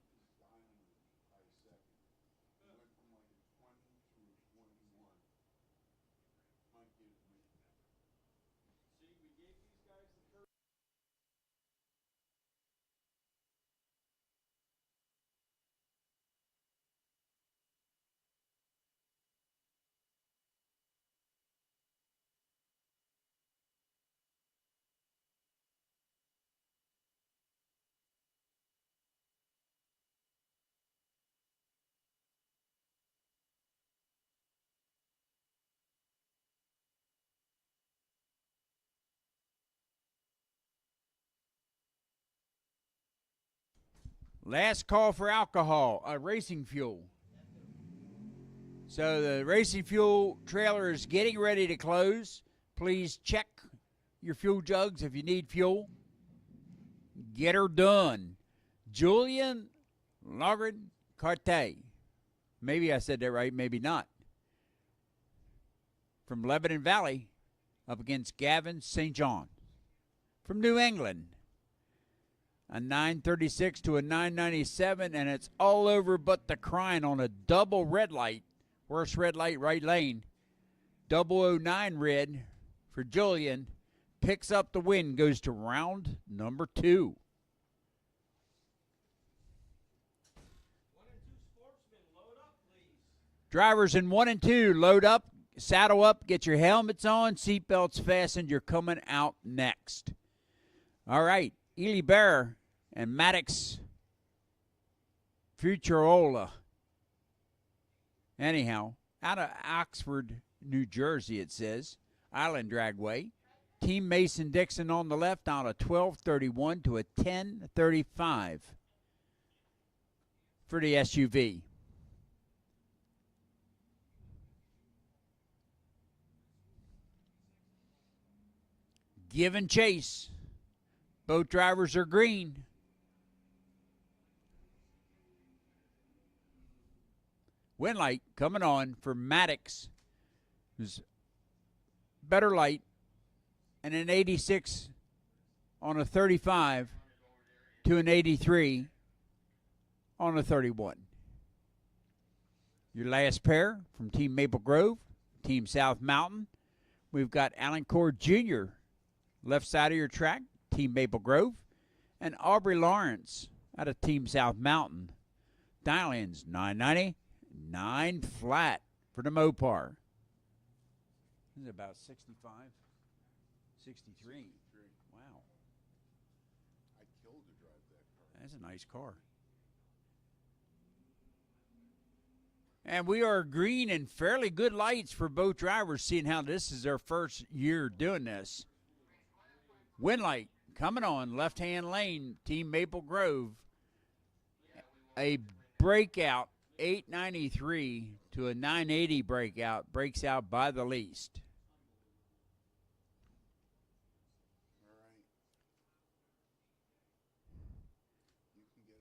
Last call for alcohol, racing fuel. So the racing fuel trailer is getting ready to close. Please check your fuel jugs if you need fuel. Get her done. Julian Logred Carte. Maybe I said that right, maybe not. From Lebanon Valley, up against Gavin St. John. From New England. A 936 to a 997, and it's all over but the crying on a double red light. Worst red light, right lane. 009 red for Julian. Picks up the win, goes to round number 2. 1 and 2 sportsmen, load up, please. Drivers in 1 and 2, load up, saddle up, get your helmets on, seatbelts fastened. You're coming out next. All right, Ely Bear and Maddox Futurola. Anyhow, out of Oxford, New Jersey, it says, Island Dragway. Team Mason-Dixon on the left on a 12:31 to a 10:35 for the SUV. Give and chase. Both drivers are green. Wind light coming on for Maddox. There's better light. And an 86 on a 35 to an 83 on a 31. Your last pair from Team Maple Grove, Team South Mountain. We've got Alan Cord Jr., left side of your track, Team Maple Grove, and Aubrey Lawrence out of Team South Mountain. Dial-ins 990, 9 flat for the Mopar. This is about 65, 63. Wow. I'd kill to drive that car. That's a nice car. And we are green and fairly good lights for both drivers, seeing how this is their first year doing this. Wind light coming on, left-hand lane, Team Maple Grove. A breakout, 893 to a 980 breakout, breaks out by the least.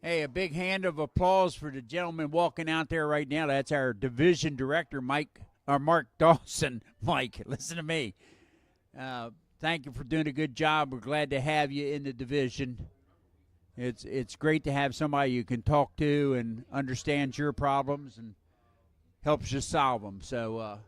Hey, a big hand of applause for the gentleman walking out there right now. That's our division director, Mark Dawson. Mike, listen to me. Thank you for doing a good job. We're glad to have you in the division. It's great to have somebody you can talk to and understands your problems and helps you solve them. So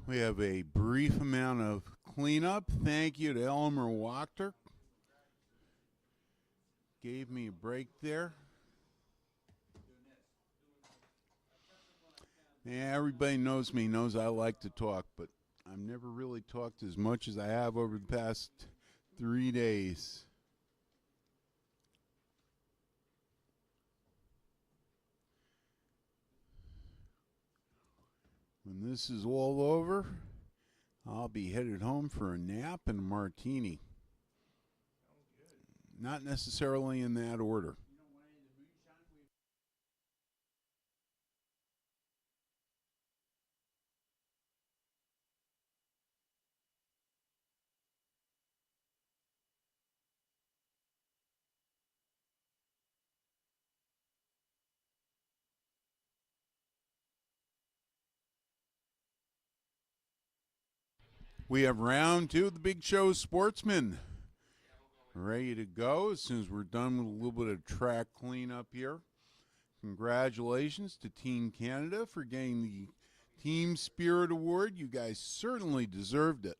We have a brief amount of cleanup. Thank you to Elmer Wachter. Gave me a break there. Yeah, everybody knows me, knows I like to talk, but I've never really talked as much as I have over the past 3 days. When this is all over, I'll be headed home for a nap and a martini. Not necessarily in that order. We have round two of the Big Show Sportsman ready to go as soon as we're done with a little bit of track cleanup here. Congratulations to Team Canada for getting the Team Spirit Award. You guys certainly deserved it.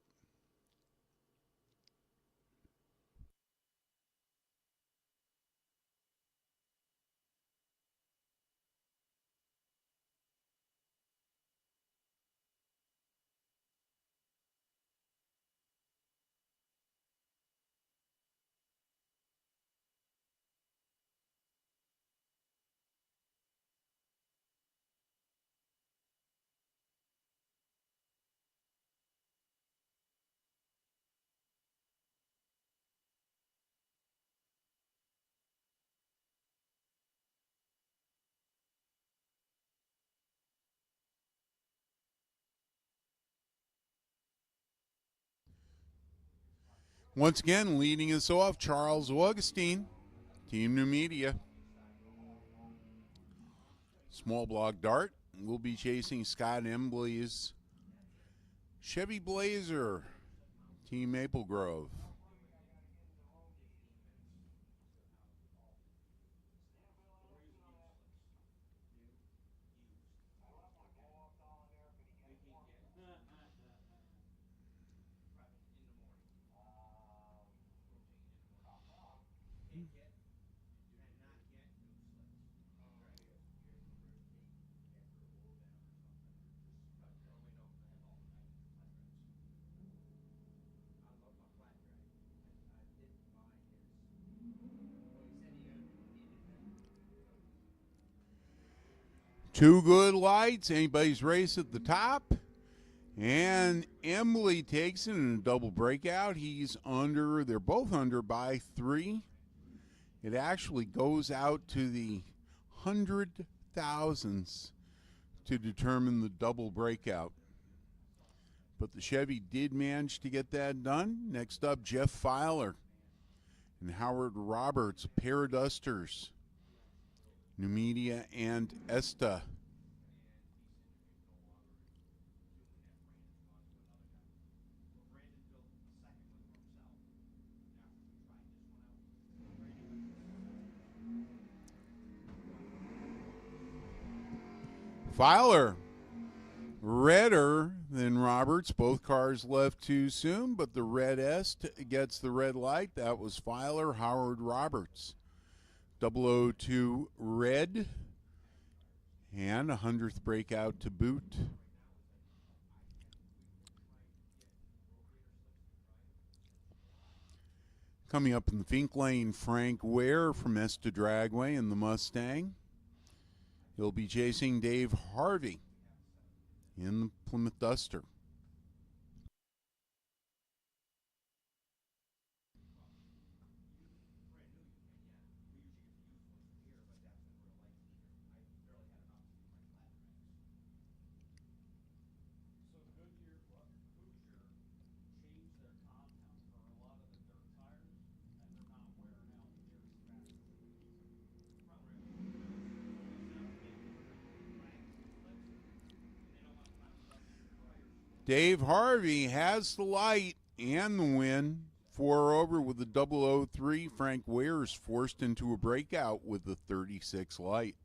Once again, leading us off, Charles Augustine, Team New Media. Small block dart. We'll be chasing Scott Embley's Chevy Blazer, Team Maple Grove. Two good lights. Anybody's race at the top. And Emily takes it in a double breakout. He's under. They're both under by 3. It actually goes out to the 100,000s to determine the double breakout. But the Chevy did manage to get that done. Next up, Jeff Filer and Howard Roberts, a pair of dusters. New Media and Esta. Filer, redder than Roberts. Both cars left too soon, but the red Est gets the red light. That was Filer, Howard Roberts. 002 red, and a 100th breakout to boot. Coming up in the Fink Lane, Frank Ware from Esta Dragway in the Mustang. He'll be chasing Dave Harvey in the Plymouth Duster. So Goodyear, Hoosier changed their compound for a lot of the dirt tires, and they're not wearing out near as fast. Dave Harvey has the light and the win. 4 over with the 003. Frank Ware is forced into a breakout with the 36 light.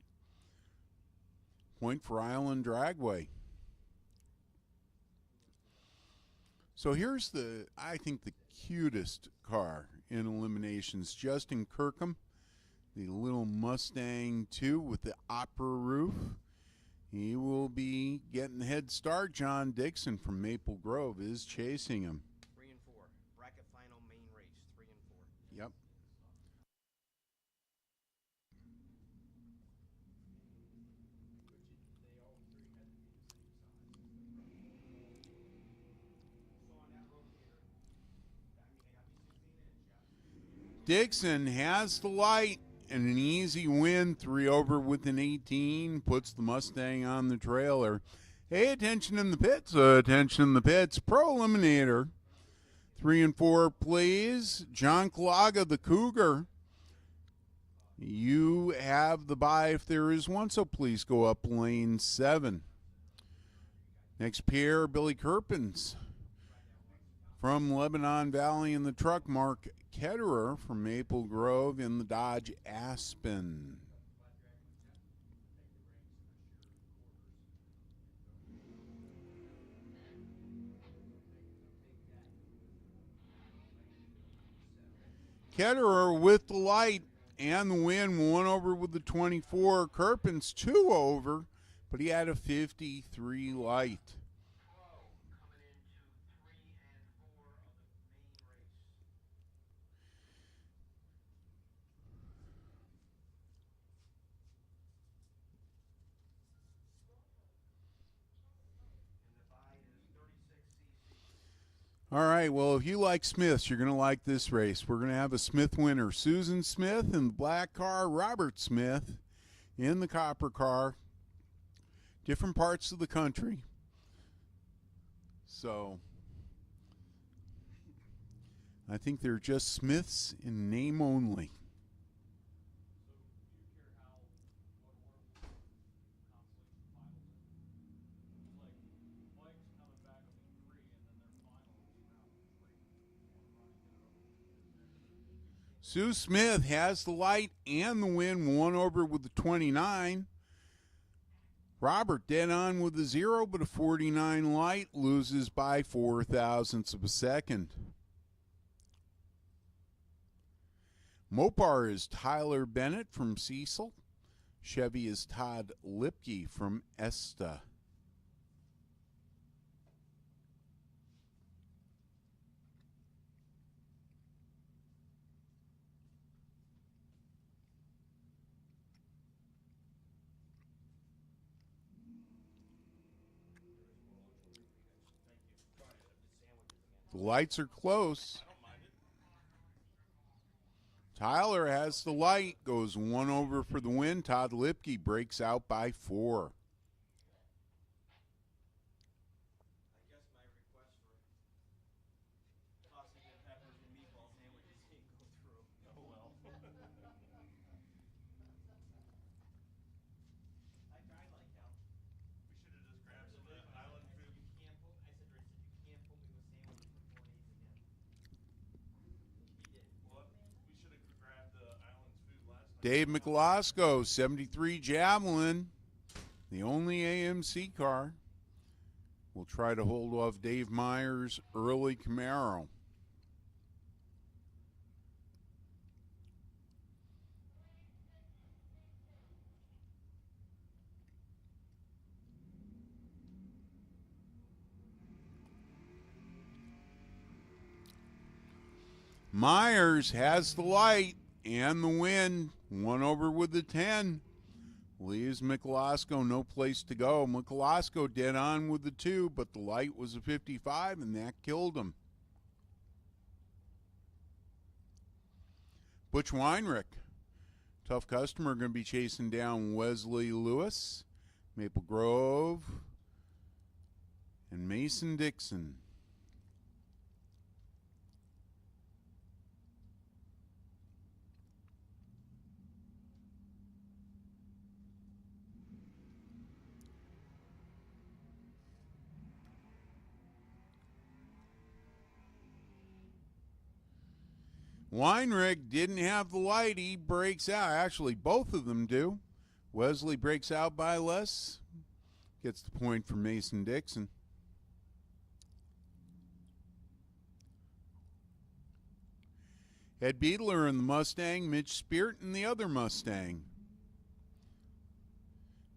Point for Island Dragway. So here's I think the cutest car in eliminations. Justin Kirkham, the little Mustang 2 with the opera roof. He will be getting the head start. John Dixon from Maple Grove is chasing him. 3 and 4. Bracket final main race. 3 and 4. Yep. Dixon has the light and an easy win. 3 over with an 18. Puts the Mustang on the trailer. Hey, attention in the pits. Attention in the pits. Pro Eliminator. 3 and 4, please. John Kalaga, the Cougar. You have the bye if there is one, so please go up lane 7. Next pair, Billy Kirpins. From Lebanon Valley in the truck, Mark Ketterer from Maple Grove in the Dodge Aspen. Ketterer with the light and the win, 1 over with the 24. Kirpins 2 over, but he had a 53 light. All right, well, if you like Smiths, you're going to like this race. We're going to have a Smith winner. Susan Smith in the black car, Robert Smith in the copper car. Different parts of the country. So I think they're just Smiths in name only. Sue Smith has the light and the win, 1 over with the 29. Robert dead on with the 0, but a 49 light, loses by 4 thousandths of a second. Mopar is Tyler Bennett from Cecil. Chevy is Todd Lipke from Esta. The lights are close. Tyler has the light, goes 1 over for the win. Todd Lipke breaks out by 4. I guess my request for sausage and peppers and meatball sandwiches didn't go through. Oh well. I tried like hell. We should have just grabbed some of that island food. You can't put. I said, Rich, you can't put me with sandwiches for 4 days again. He did. What? We should have grabbed the island's food last time. Dave McLosco, 73 Javelin, the only AMC car. Will try to hold off Dave Myers' early Camaro. Myers has the light and the win, 1 over with the 10. Leaves Michelosco no place to go. Michelosco dead on with the 2, but the light was a 55, and that killed him. Butch Weinrich, tough customer, going to be chasing down Wesley Lewis, Maple Grove, and Mason Dixon. Weinrich didn't have the light. He breaks out. Actually, both of them do. Wesley breaks out by less. Gets the point for Mason Dixon. Ed Beadler in the Mustang, Mitch Speart in the other Mustang.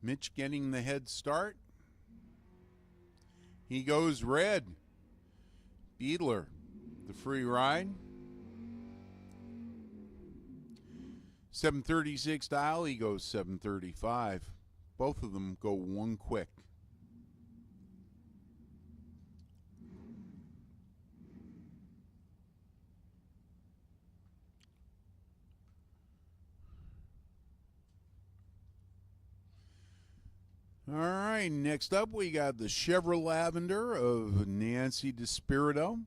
Mitch getting the head start. He goes red. Beadler, the free ride. 736 dial, he goes 735. Both of them go one quick. All right, next up we got the Chevrolet Lavender of Nancy DeSpirito.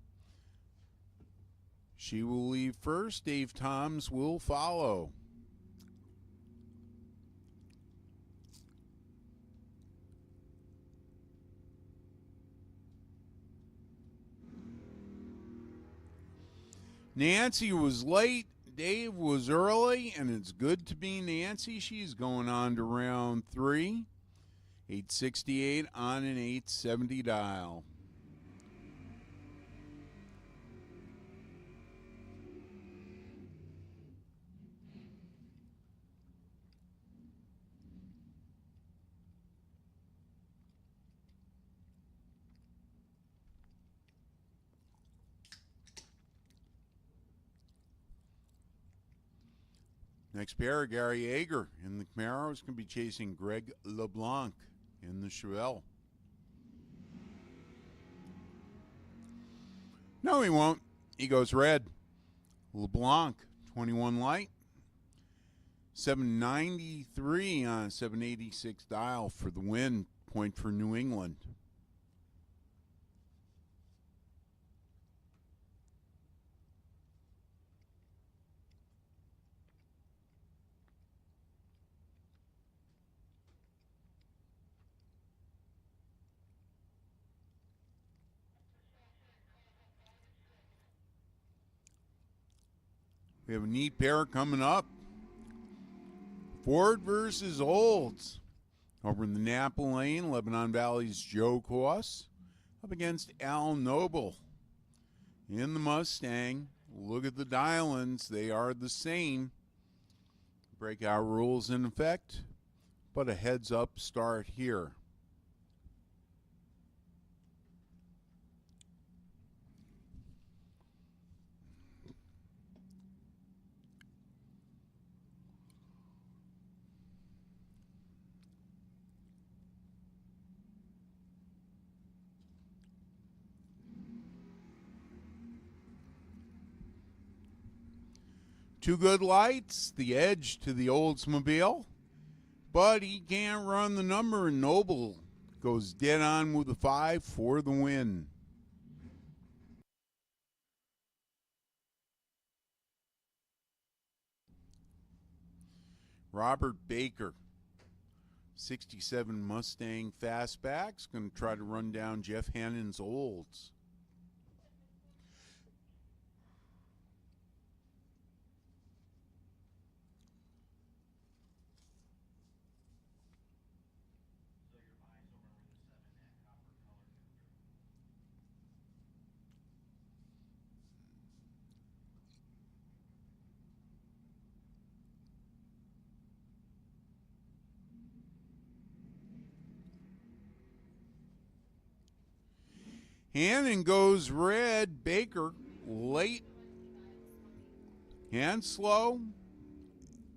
She will leave first. Dave Toms will follow. Nancy was late. Dave was early, and it's good to be Nancy. She's going on to round 3. 868 on an 870 dial. Next pair, Gary Yeager in the Camaro is going to be chasing Greg LeBlanc in the Chevelle. No, he won't. He goes red. LeBlanc, 21 light. 793 on 786 dial for the win. Point for New England. We have a neat pair coming up. Ford versus Olds. Over in the Napa Lane, Lebanon Valley's Joe Koss up against Al Noble. In the Mustang, look at the dial-ins. They are the same. Breakout rules in effect, but a heads-up start here. Two good lights, the edge to the Oldsmobile, but he can't run the number, and Noble goes dead on with a 5 for the win. Robert Baker, 67 Mustang Fastback's going to try to run down Jeff Hannon's Olds. Hannon goes red. Baker late and slow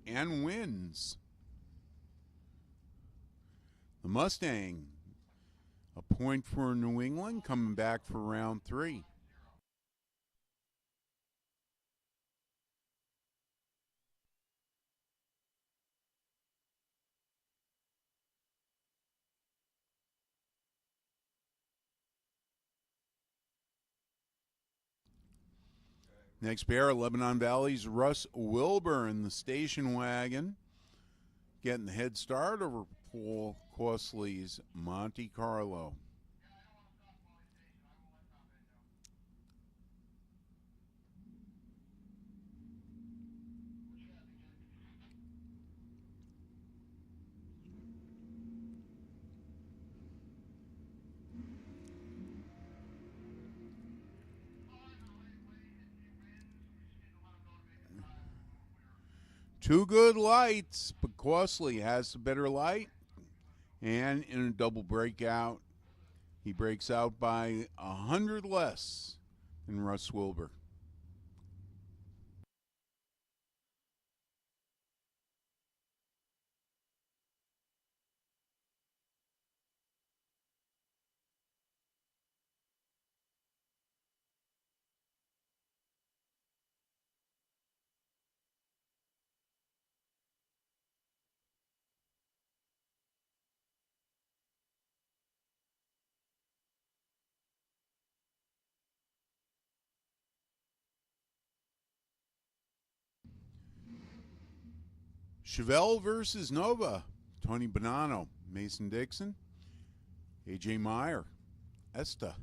and wins. The Mustang, a point for New England, coming back for round 3. Next pair, Lebanon Valley's Russ Wilbur in the station wagon, getting the head start over Paul Costley's Monte Carlo. Two good lights, but Costley has the better light. And in a double breakout, he breaks out by 100 less than Russ Wilbur. Chevelle versus Nova. Tony Bonanno, Mason Dixon, AJ Meyer, Esta.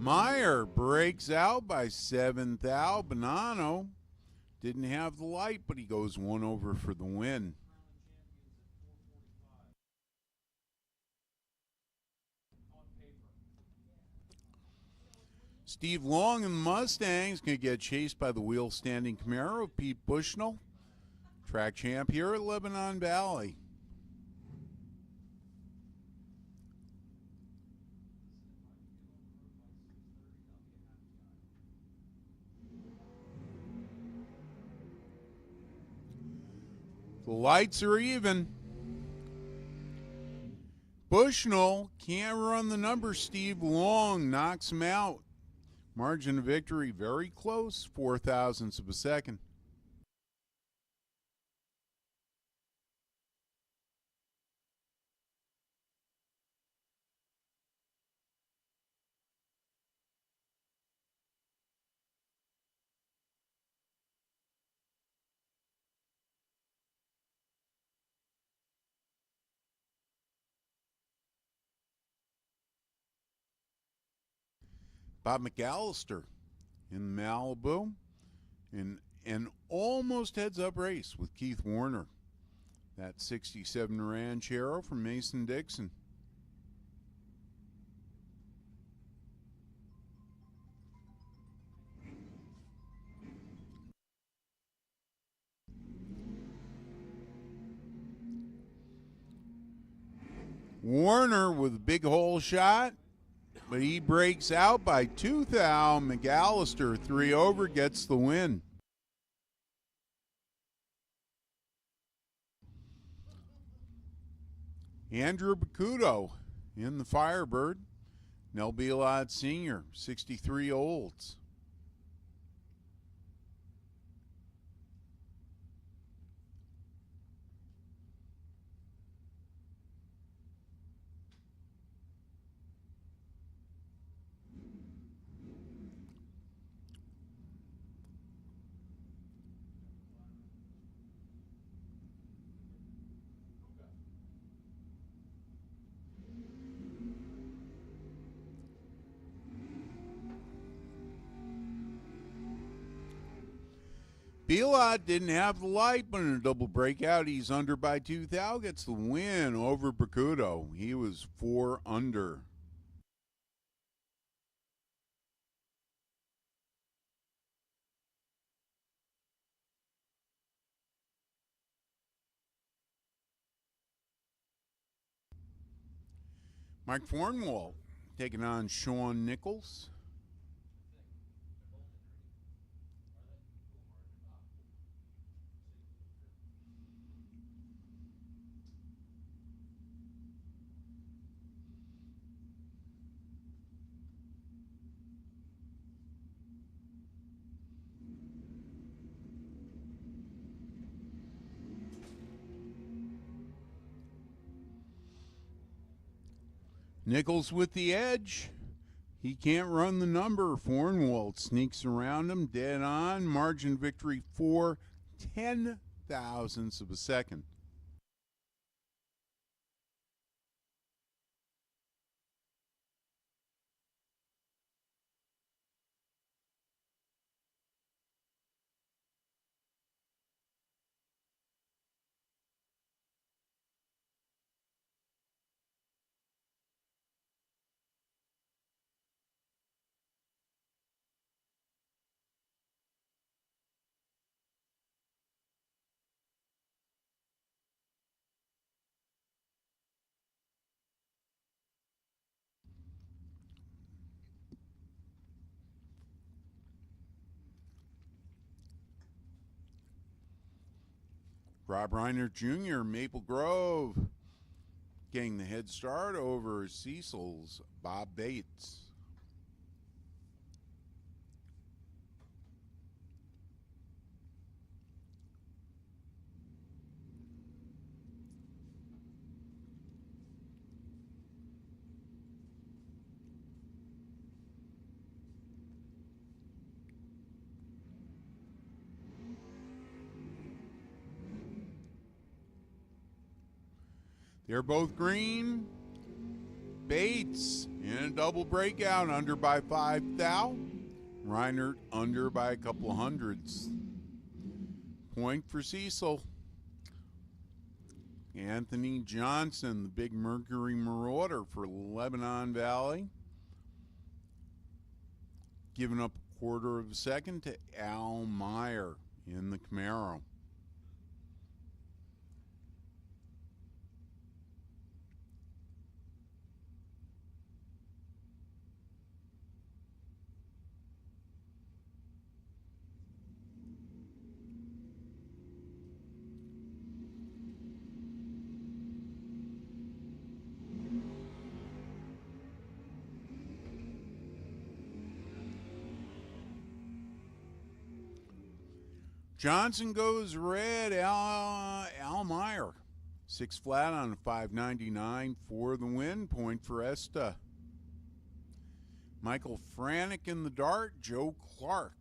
Meyer breaks out by 7 thou. Bonanno didn't have the light, but he goes one over for the win. Steve Long and the Mustangs going to get chased by the wheel-standing Camaro of Pete Bushnell, track champ here at Lebanon Valley. The lights are even. Bushnell can't run the number. Steve Long knocks him out. Margin of victory very close, 4 thousandths of a second. Bob McAllister in Malibu in an almost heads-up race with Keith Warner. That 67 Ranchero from Mason Dixon. Warner with a big hole shot, but he breaks out by 2 thou. McAllister 3 over gets the win. Andrew Bacuto in the Firebird. Nell Bielad Sr., 63 olds. Bielad didn't have the light, but in a double breakout, he's under by 2 thou, gets the win over Bacuto. He was 4 under. Mike Fornwall taking on Sean Nichols. Nichols with the edge. He can't run the number. Fornwald sneaks around him, dead on. Margin victory 4/10,000ths of a second. Rob Reiner Jr., Maple Grove, getting the head start over Cecil's Bob Bates. They're both green. Bates in a double breakout, under by 5 thou. Reinert under by a couple of hundreds. Point for Cecil. Anthony Johnson, the big Mercury Marauder for Lebanon Valley. Giving up a quarter of a second to Al Meyer in the Camaro. Johnson goes red, Al Meyer. 6 flat on a 599 for the win. Point for Esta. Michael Franick in the Dart. Joe Clark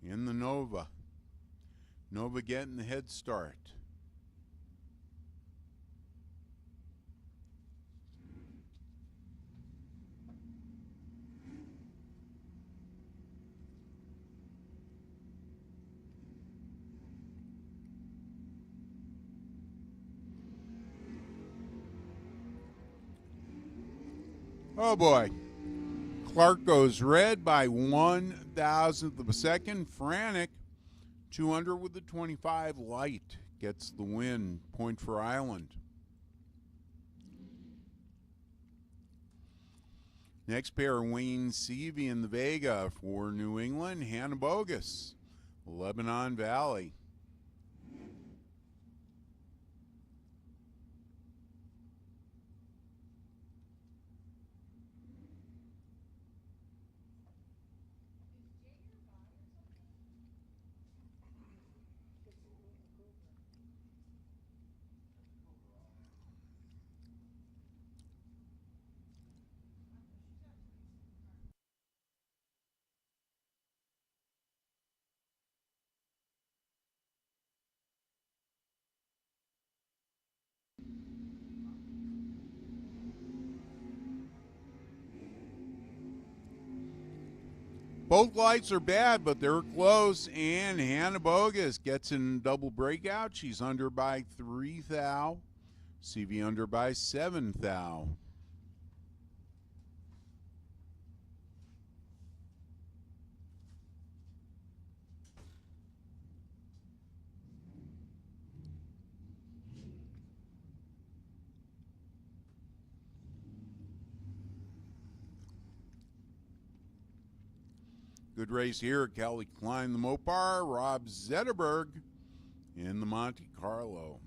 in the Nova. Nova getting the head start. Oh boy. Clark goes red by 1,000th of a second. Franick, 200 with the 25 light, gets the win. Point for Island. Next pair, Wayne Seavey in the Vega for New England. Hannah Bogus, Lebanon Valley. Both lights are bad, but they're close, and Hannah Bogus gets in double breakout. She's under by 3 thou. CV under by 7 thou. Good race here. Kelly Klein, the Mopar. Rob Zetterberg in the Monte Carlo.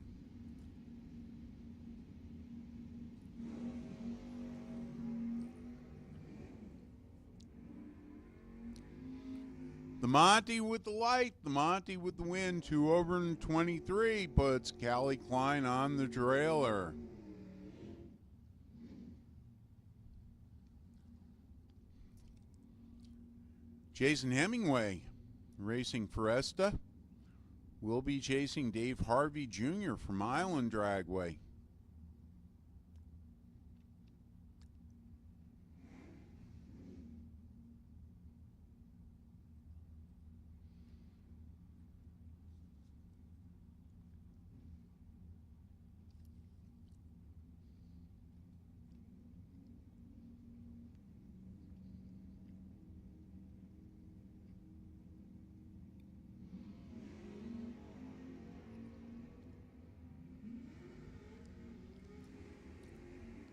The Monty with the light, the Monty with the win. 2 over and 23 puts Callie Klein on the trailer. Jason Hemingway, racing Foresta, will be chasing Dave Harvey Jr. from Island Dragway.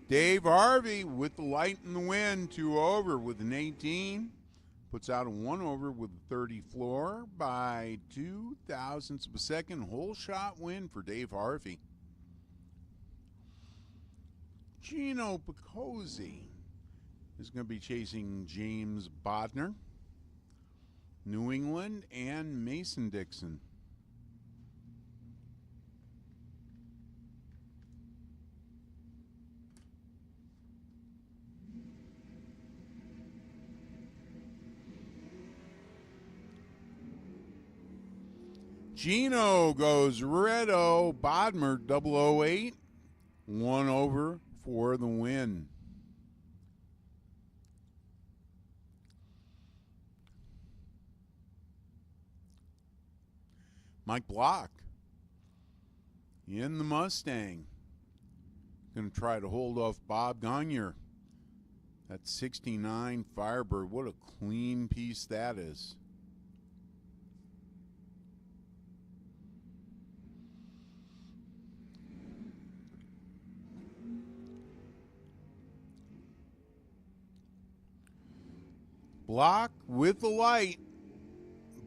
Dave Harvey with the light in the wind, 2 over with an 18. Puts out a 1 over with a 30 floor by 2 thousandths of a second. Whole shot win for Dave Harvey. Gino Picozzi is going to be chasing James Bodner, New England, and Mason Dixon. Gino goes Redo, Bodmer 008, 1 over for the win. Mike Block in the Mustang. Going to try to hold off Bob Gagne. That's 69 Firebird. What a clean piece that is. Block with the light.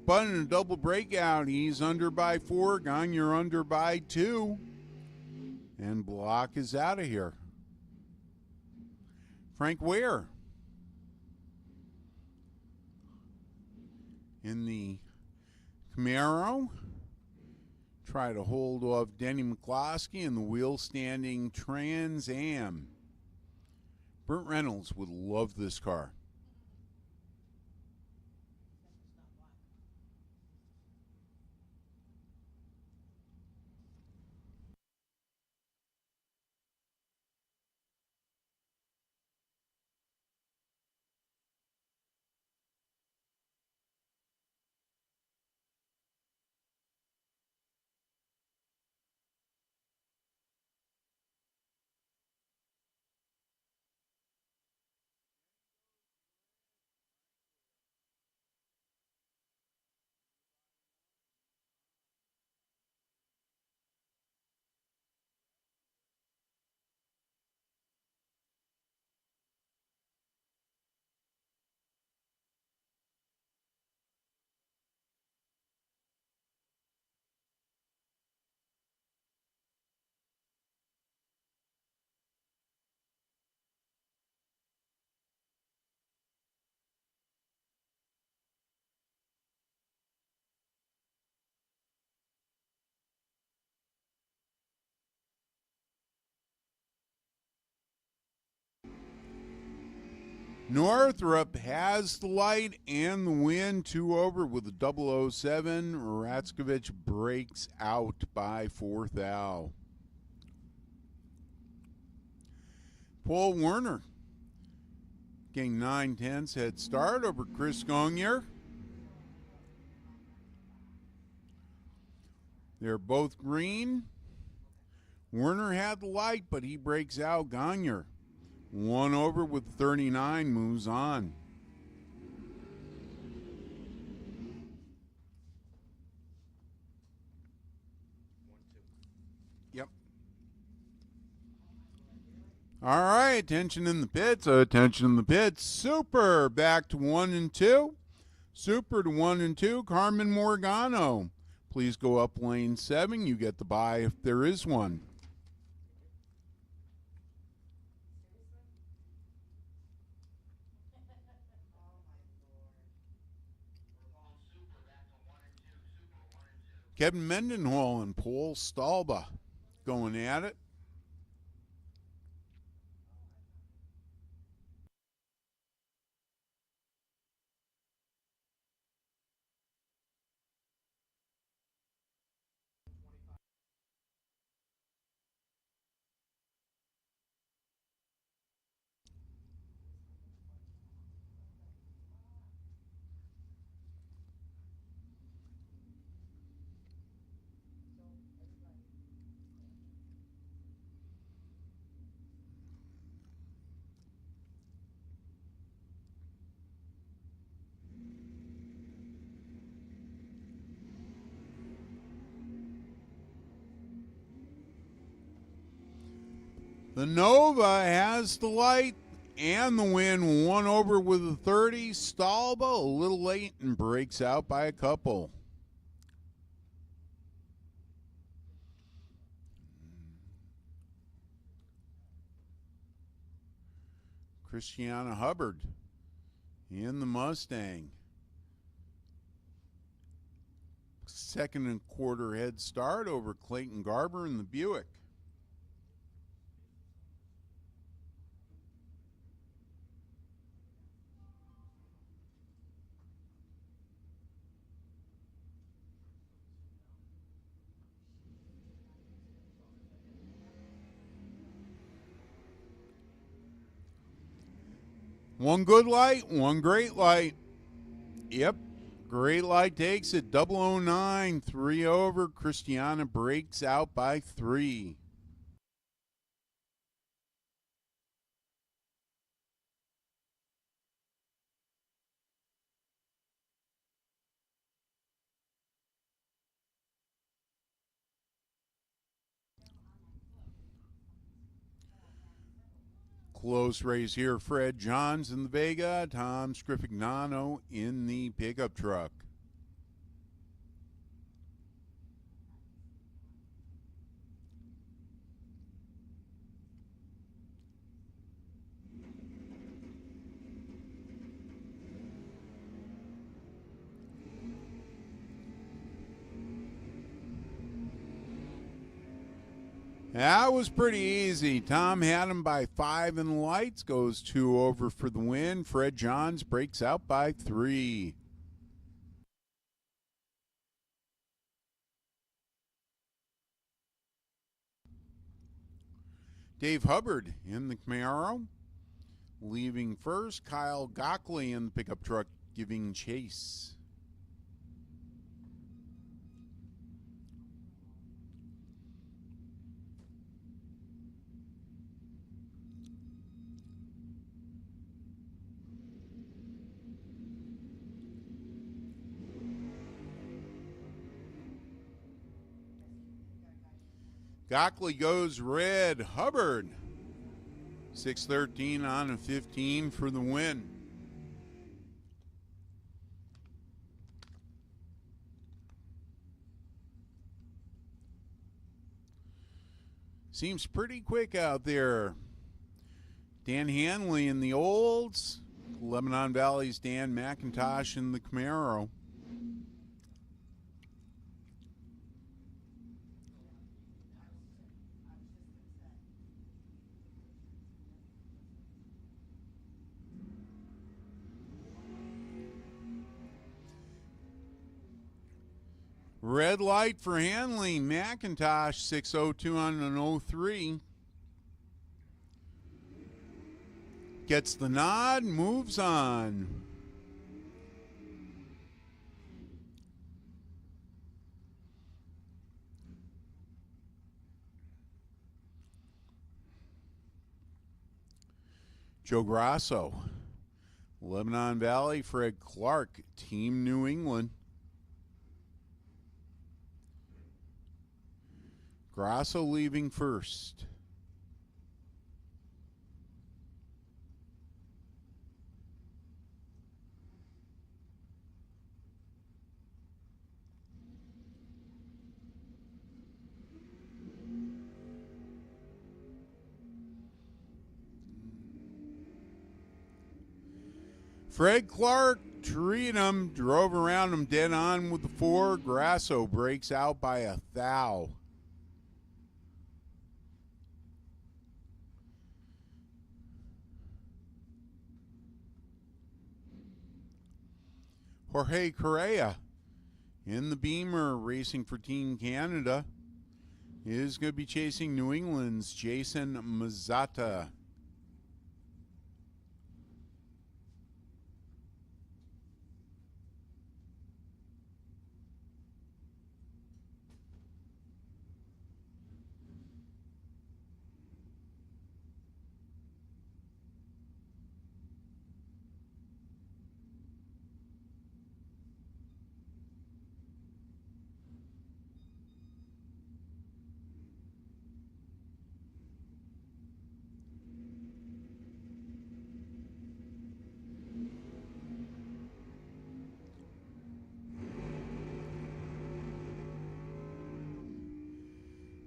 Button a double breakout. He's under by 4. Gagne under by 2. And Block is out of here. Frank Ware in the Camaro. Try to hold off Denny McCloskey in the wheel-standing Trans Am. Burt Reynolds would love this car. Northrop has the light and the win, 2 over with a 007. Ratskovich breaks out by 4 thou. Paul Werner getting 9/10 head start over Chris Gagne. They're both green. Werner had the light, but he breaks out. Gagne 1 over with 39, moves on. Yep. All right, attention in the pits. Attention in the pits. Super back to 1 and 2. Super to 1 and 2. Carmen Morgano. Please go up lane 7. You get the bye if there is one. Kevin Mendenhall and Paul Stalba going at it. The Nova has the light and the win, one over with a 30. Stalba a little late and breaks out by a couple. Christiana Hubbard in the Mustang. Second and quarter head start over Clayton Garber in the Buick. One good light, one great light. Yep, great light takes it. 009, 3 over. Christiana breaks out by 3. Close race here. Fred Johns in the Vega. Tom Scrifignano in the pickup truck. That was pretty easy. Tom had him by 5 in lights, goes 2 over for the win. Fred Johns breaks out by 3. Dave Hubbard in the Camaro. Leaving first, Kyle Gockley in the pickup truck giving chase. Gockley goes red. Hubbard 613 on a 15 for the win. Seems pretty quick out there. Dan Hanley in the Olds. Lebanon Valley's Dan McIntosh in the Camaro. Red light for Hanley. McIntosh 602 on an 03. Gets the nod, moves on. Joe Grasso. Lebanon Valley, Fred Clark, Team New England. Grasso leaving first. Fred Clark treated him, drove around him dead on with the 4. Grasso breaks out by a thou. Jorge Correa in the Beamer racing for Team Canada is going to be chasing New England's Jason Mazzata.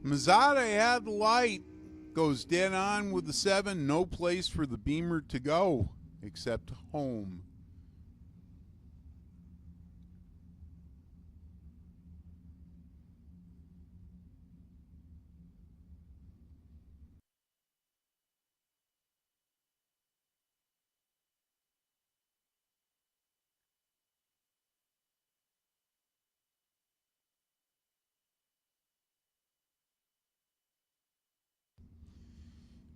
Mazzata had the light. Goes dead on with the 7. No place for the Beamer to go except home.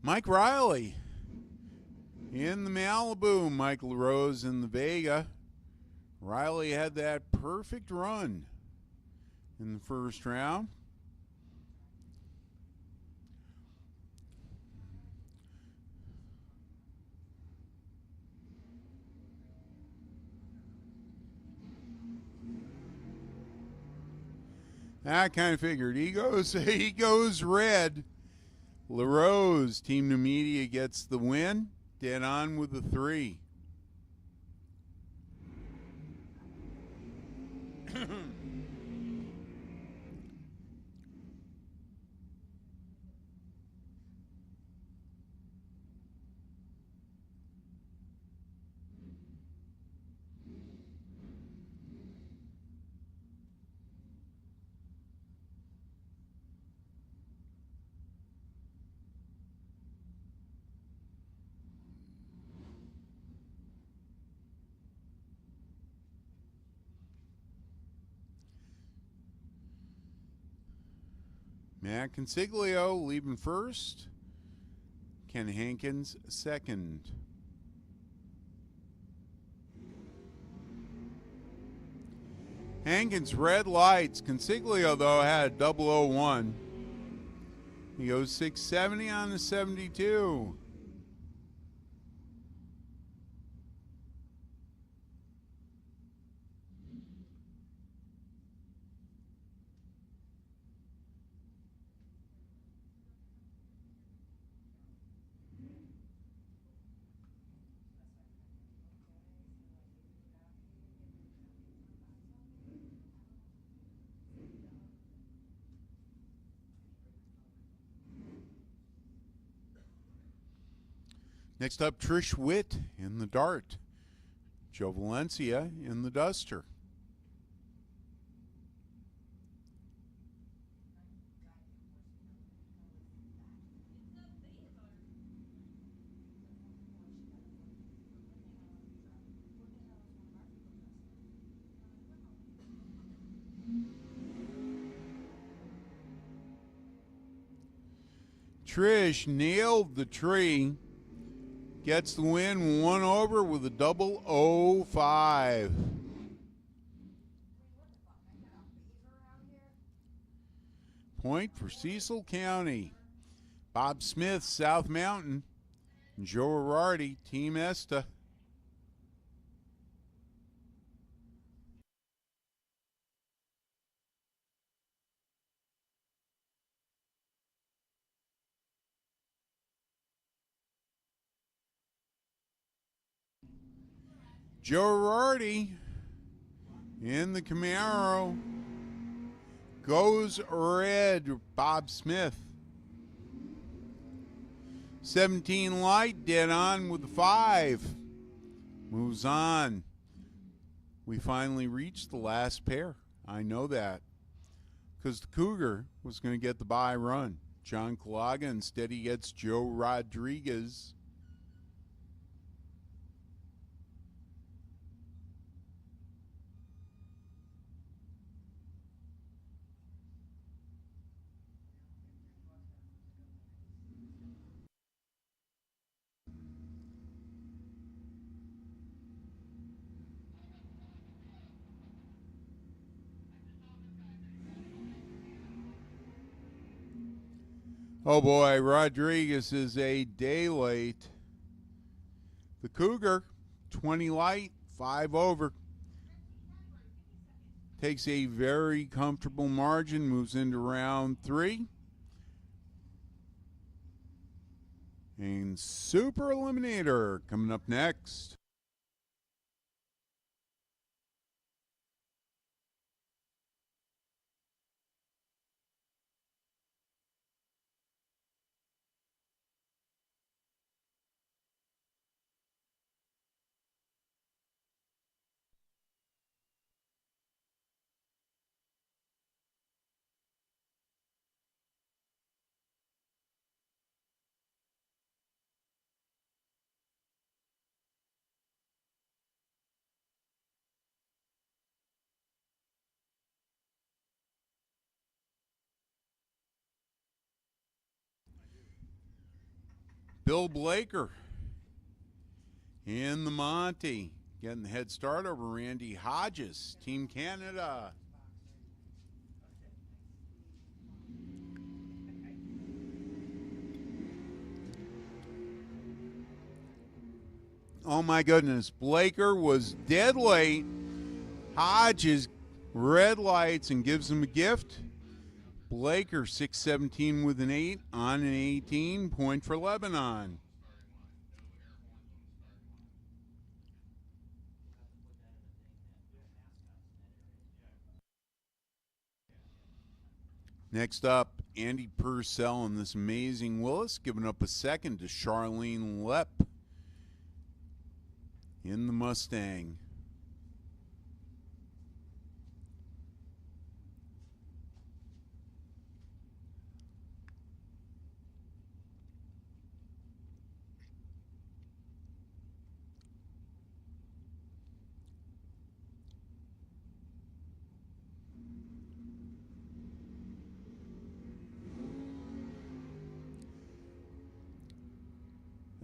Mike Riley in the Malibu. Mike LaRose in the Vega. Riley had that perfect run in the first round. I kind of figured he goes red. LaRose, Team New Media gets the win. Dead on with the 3. Matt Consiglio leaving first. Ken Hankins second. Hankins red lights. Consiglio, though, had a 001. He goes 670 on the 72. Next up, Trish Witt in the Dart. Joe Valencia in the Duster. Trish nailed the tree. Gets the win, 1 over with a 005. Point for Cecil County. Bob Smith, South Mountain. And Joe Girardi, Team Esta. Joe Girardi in the Camaro. Goes red, Bob Smith. 17 light, dead on with the 5. Moves on. We finally reached the last pair. I know that. Because the Cougar was going to get the bye run. John Calaga, instead he gets Joe Rodriguez. Oh boy, Rodriguez is a day late. The Cougar, 20 light, 5 over. Takes a very comfortable margin, moves into round 3. And Super Eliminator coming up next. Bill Blaker in the Monty, getting the head start over Randy Hodges, Team Canada. Oh my goodness, Blaker was dead late. Hodges red lights and gives him a gift. Blaker 6-17 with an 8 on an 18, point for Lebanon. Next up, Andy Purcell and this amazing Willis, giving up a second to Charlene Lepp in the Mustang.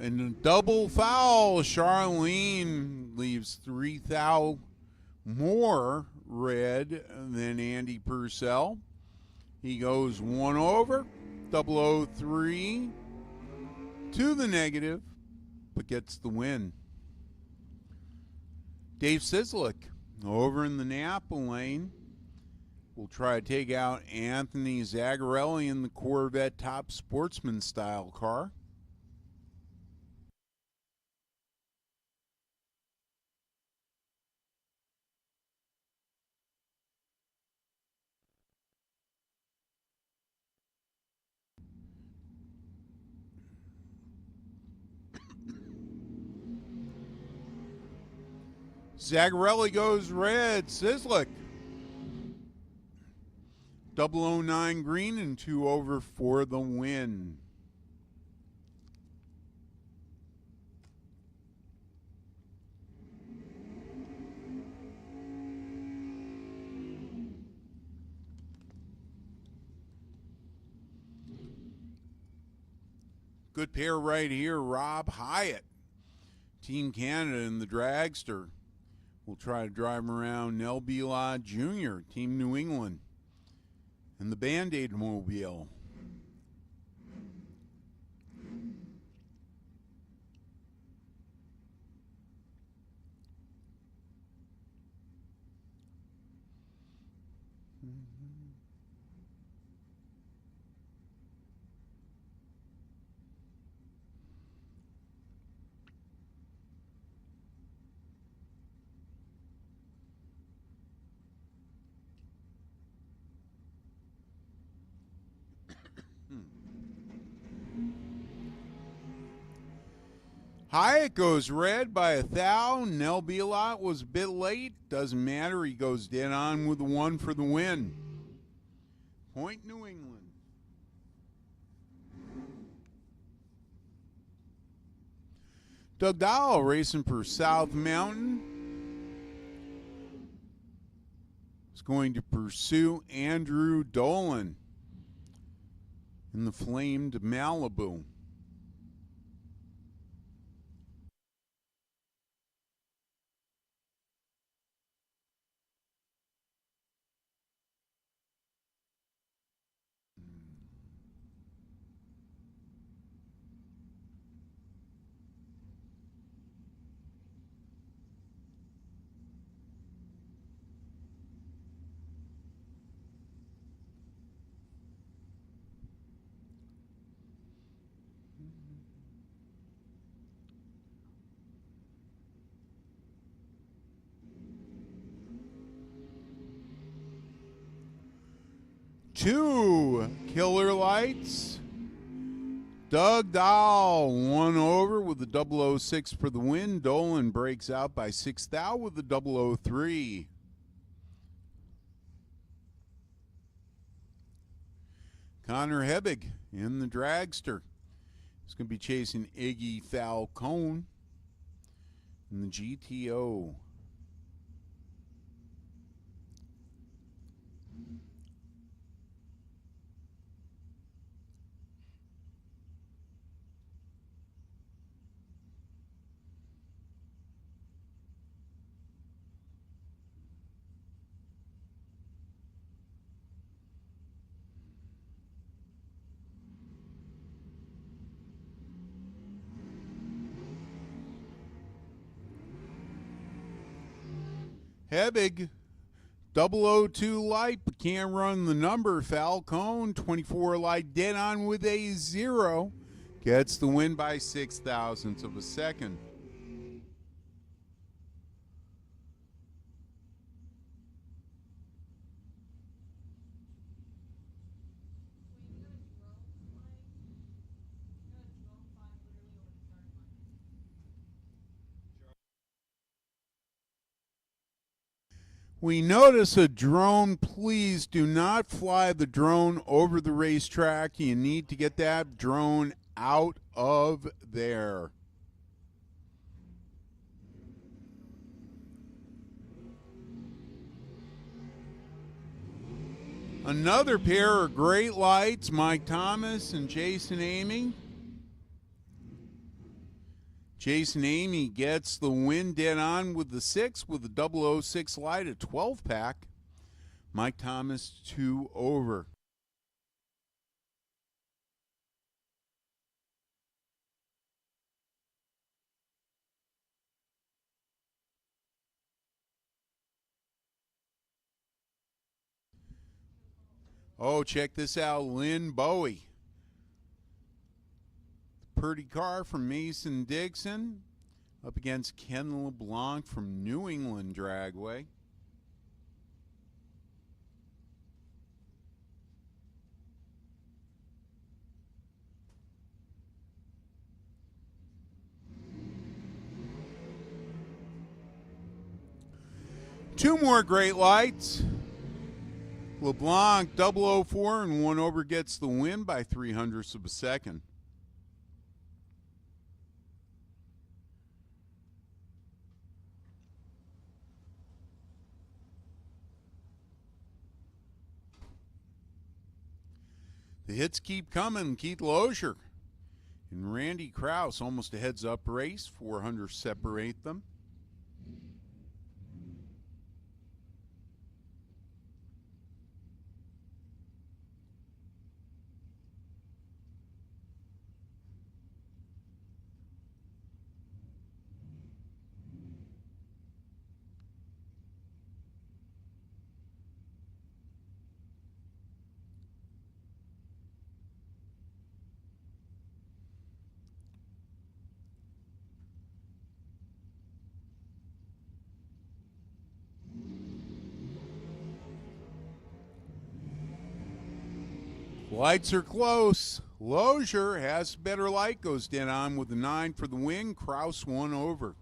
And a double foul. Charlene leaves 3 thou more red than Andy Purcell. He goes 1 over, 003 to the negative, but gets the win. Dave Sislick over in the Napa lane will try to take out Anthony Zagarelli in the Corvette Top Sportsman style car. Zagarelli goes red. Sislick 009 green and 2 over for the win. Good pair right here. Rob Hyatt, Team Canada in the Dragster. We'll try to drive him around. Nell Belod Jr., Team New England, and the Band-Aid Mobile. Hyatt goes red by 1 thou. Nell Belot was a bit late. Doesn't matter. He goes dead on with the 1 for the win. Point New England. Doug Dahl racing for South Mountain. Is going to pursue Andrew Dolan in the flamed Malibu. Two killer lights. Doug Dahl 1 over with the 006 for the win. Dolan breaks out by 6 thou with the 003. Connor Hebig in the Dragster. He's going to be chasing Iggy Falcone in the GTO. Hebig, 002 light, but can't run the number. Falcone, 24 light, dead on with a 0. Gets the win by 0.06 of a second. We notice a drone. Please do not fly the drone over the racetrack. You need to get that drone out of there. Another pair of great lights, Mike Thomas and Jason Amy. Jason Amy gets the win dead on with the 6 with the 006 light, a 12-pack. Mike Thomas 2 over. Oh, check this out, Lynn Bowie. Purdy car from Mason Dixon up against Ken LeBlanc from New England Dragway. Two more great lights. LeBlanc 004 and 1 over gets the win by 0.03 of a second. The hits keep coming. Keith Lozier and Randy Krause, almost a heads-up race. 400 separate them. Lights are close. Lozier has better light, goes dead on with the 9 for the win. Krause 1 over.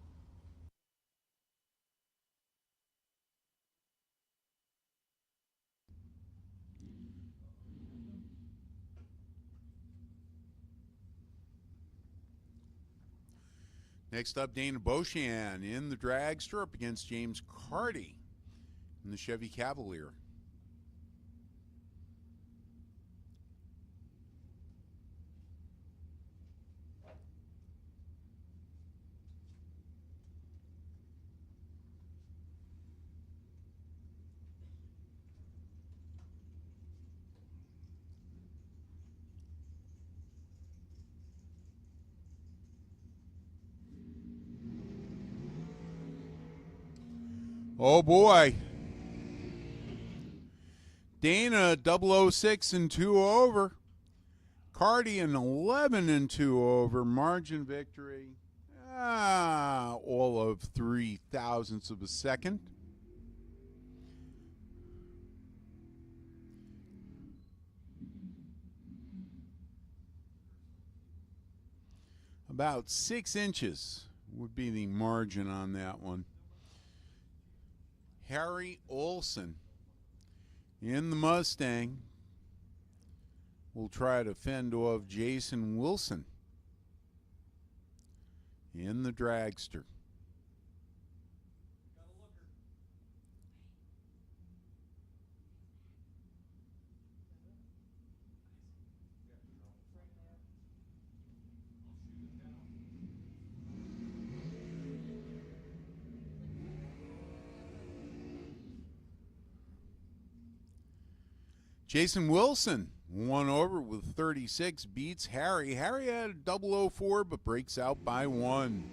Next up, Dana Beauchamp in the dragster up against James Carty in the Chevy Cavalier. Oh boy. Dana 006 and 2 over. Carty an 11 and 2 over. Margin victory. All of 0.03 of a second. About 6 inches would be the margin on that one. Harry Olson in the Mustang will try to fend off Jason Wilson in the dragster. Jason Wilson, 1 over with 36, beats Harry. Harry had a 004, but breaks out by 1.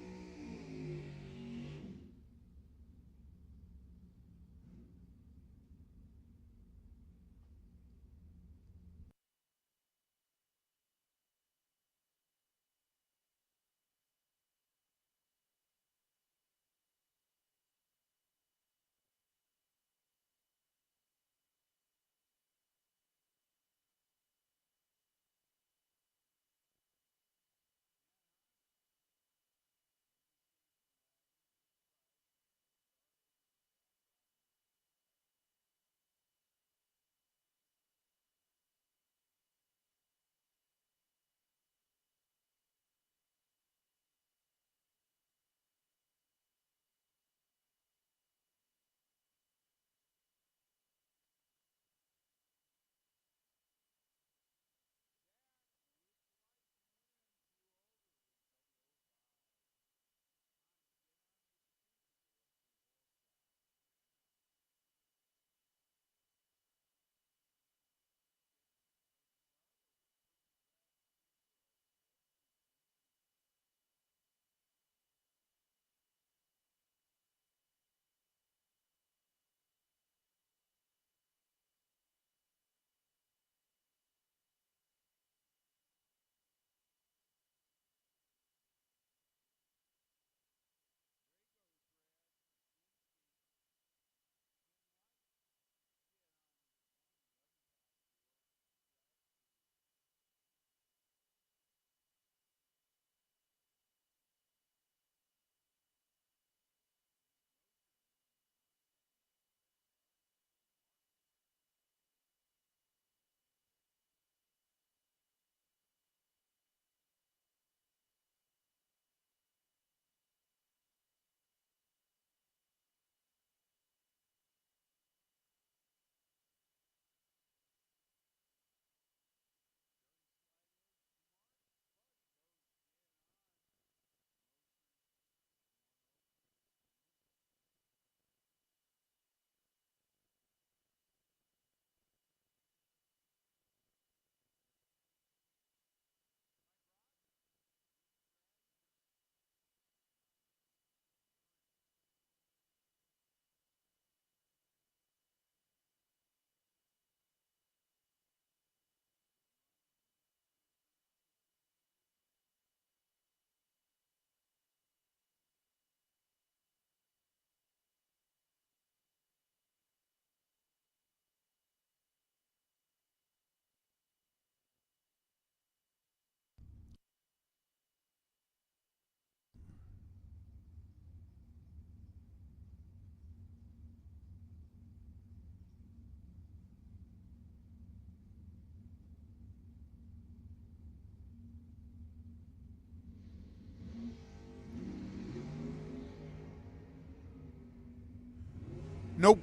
Nope.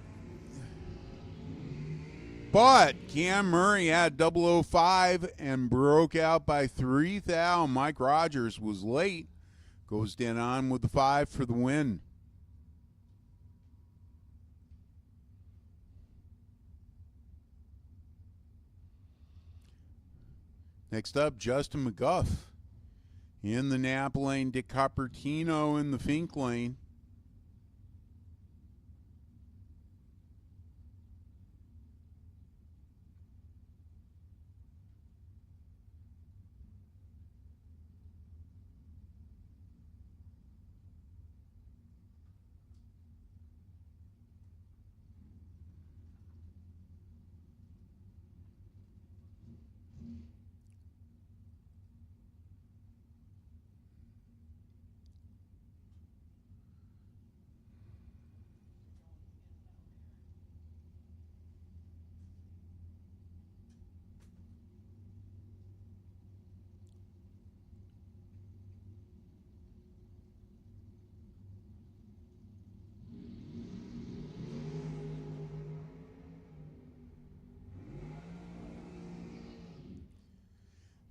But Cam Murray had 005 and broke out by 3 thou. Mike Rogers was late. Goes dead on with the 5 for the win. Next up, Justin McGuff in the Nap lane. Dick Coppertino in the Fink lane.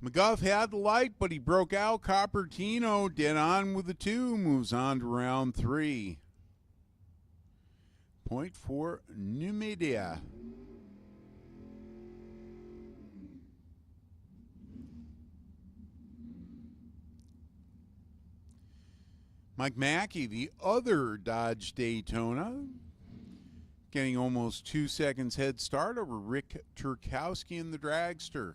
McGuff had the light, but he broke out. Coppertino dead on with the 2, moves on to round 3. Point for New Media. Mike Mackey, the other Dodge Daytona, getting almost 2 seconds head start over Rick Turkowski in the Dragster.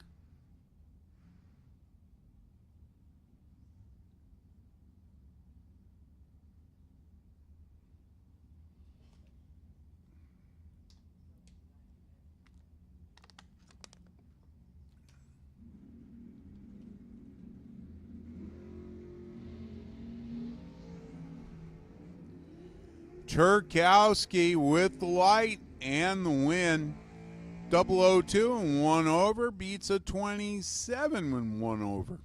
Turkowski with the light and the win. 002 and 1 over beats a 27 when 1 over.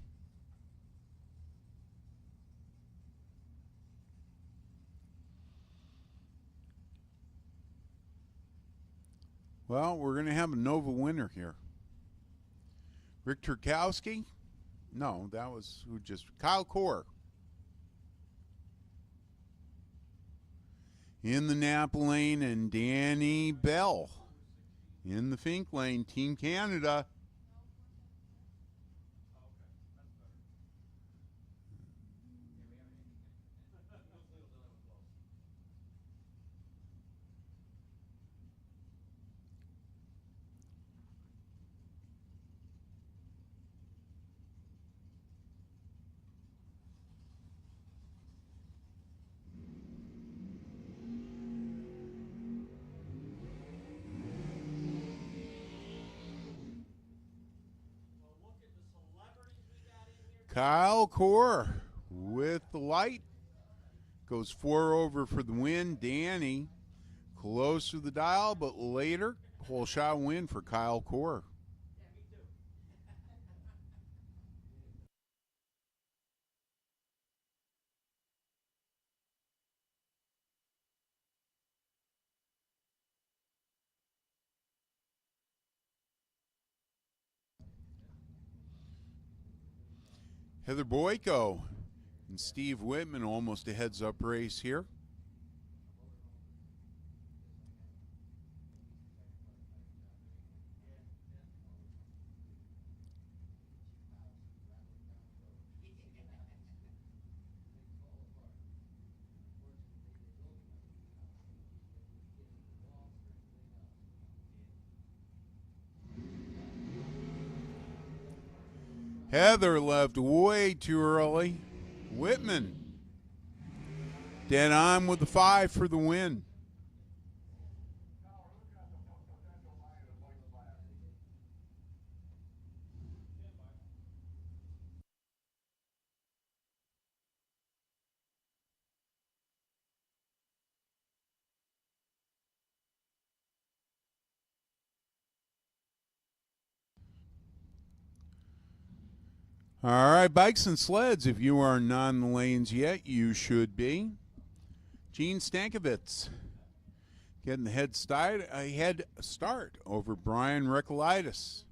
Well, we're going to have a Nova winner here. Rick Turkowski? No, that was who just... Kyle Core. In the Nap lane, and Danny Bell in the Fink lane. Team Canada. Kyle Core with the light. Goes 4 over for the win. Danny close to the dial, but later, whole shot win for Kyle Core. Heather Boyko and Steve Whitman, almost a heads-up race here. Heather left way too early. Whitman dead on with the 5 for the win. All right, bikes and sleds. If you are not in the lanes yet, you should be. Gene Stankovitz getting the head start over Brian Recolaitis.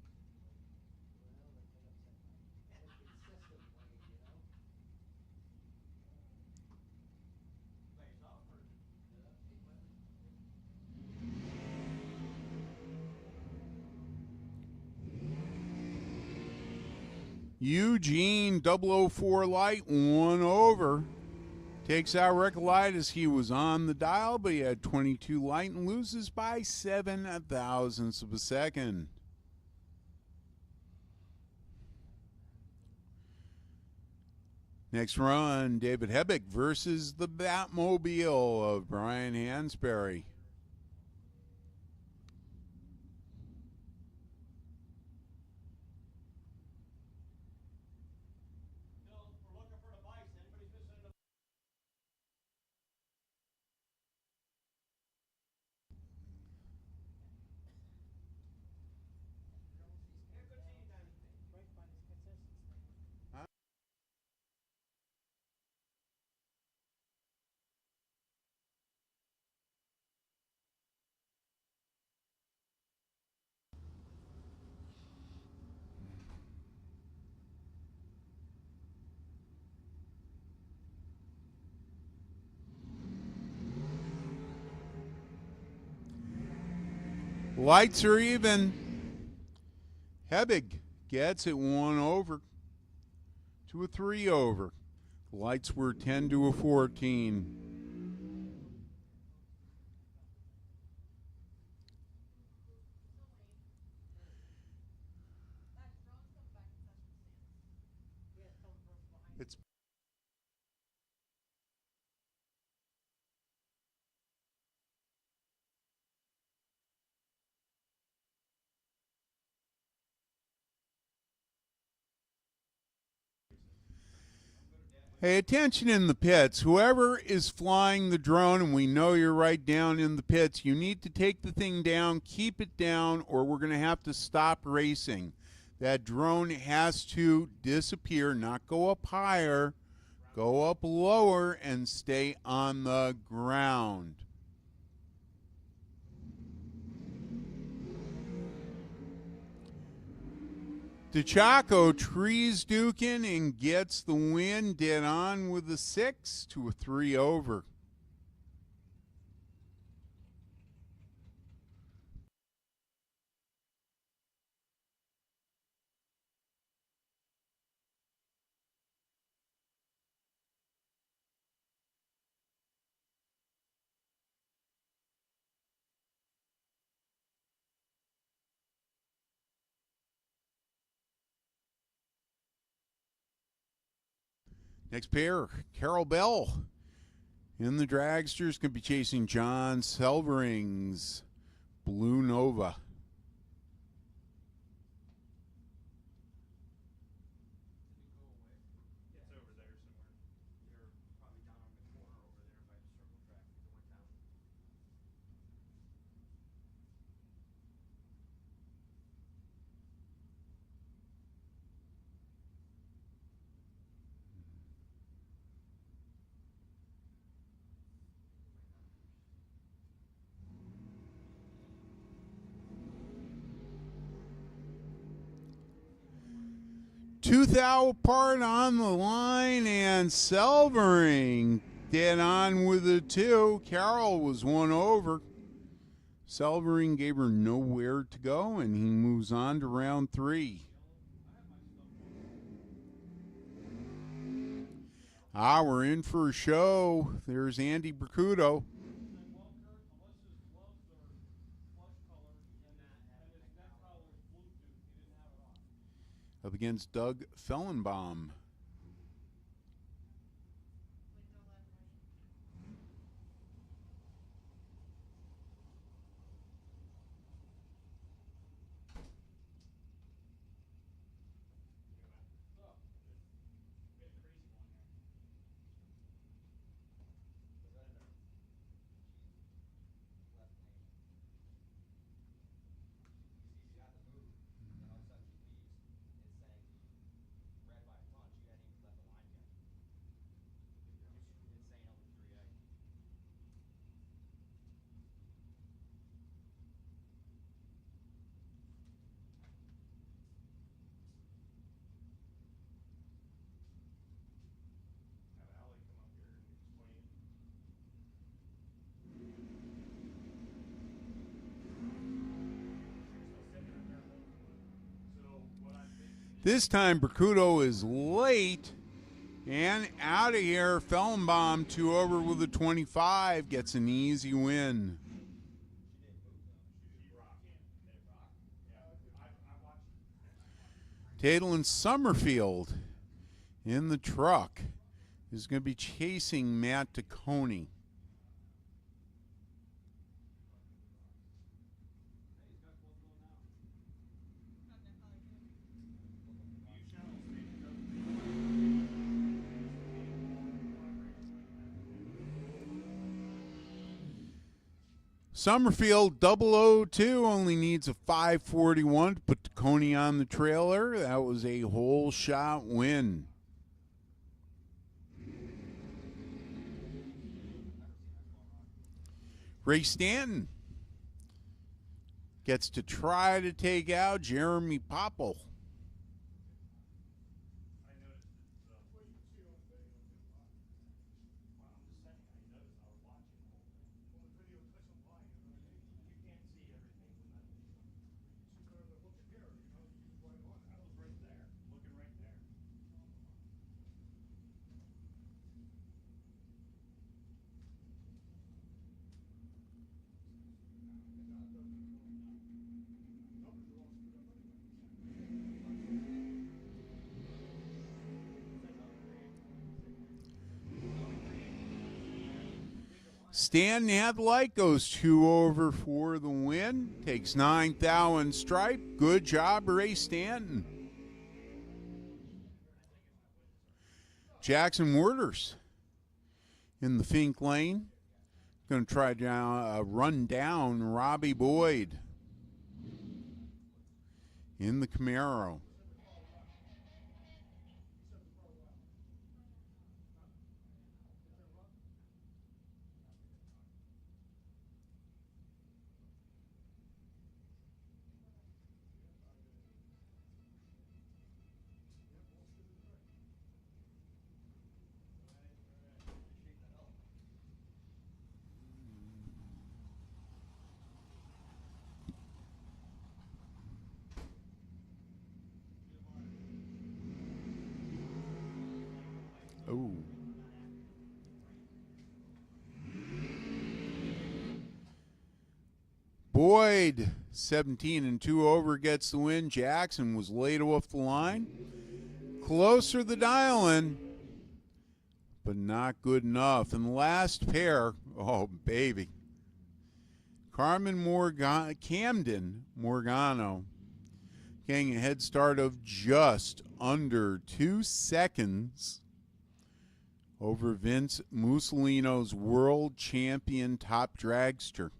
Eugene 004 light, 1 over. Takes out Recolaitis. He was on the dial, but he had 22 light and loses by 7 thousandths of a second. Next run, David Hebbick versus the Batmobile of Brian Hansberry. Bill, we're looking for the bikes. Anybody's missing the yeah, good seeing you, Danny. Lights are even. Hebig gets it 1 over to a 3 over. Lights were 10 to a 14. It's Hey, attention in the pits. Whoever is flying the drone, and we know you're right down in the pits, you need to take the thing down, keep it down, or we're going to have to stop racing. That drone has to disappear, not go up higher, go up lower, and stay on the ground. DeChaco trees Dukin and gets the win dead on with a 6 to a 3 over. Next pair, Carol Bell in the dragsters could be chasing John Selvering's Blue Nova. It's over there somewhere. They're probably down on the corner over there by the circle track. They went down. Two thou apart on the line, and Selvering dead on with a 2. Carol was 1 over. Selvering gave her nowhere to go, and he moves on to round 3. We're in for a show. There's Andy Bracuto. Well, Kurt, unless his gloves are flesh color and his neck collar is Bluetooth, he didn't have it on. Up against Doug Fellenbaum. This time, Bracudo is late and out of here. Fellenbaum 2 over with a 25, gets an easy win. Tatel and Summerfield in the truck is going to be chasing Matt Taccone. Summerfield 002 only needs a 541 to put Taccone on the trailer. That was a whole shot win. Ray Stanton gets to try to take out Jeremy Popple. Stan Nadlight goes 2 over for the win. Takes 9th thou and stripe. Good job, Ray Stanton. Jackson Werters in the Fink lane. Going to try to run down Robbie Boyd in the Camaro. Oh. Boyd, 17 and 2 over, gets the win. Jackson was late off the line. Closer the dial-in, but not good enough. And the last pair, oh, baby. Camden Morgano getting a head start of just under 2 seconds over Vince Mussolino's world champion top dragster.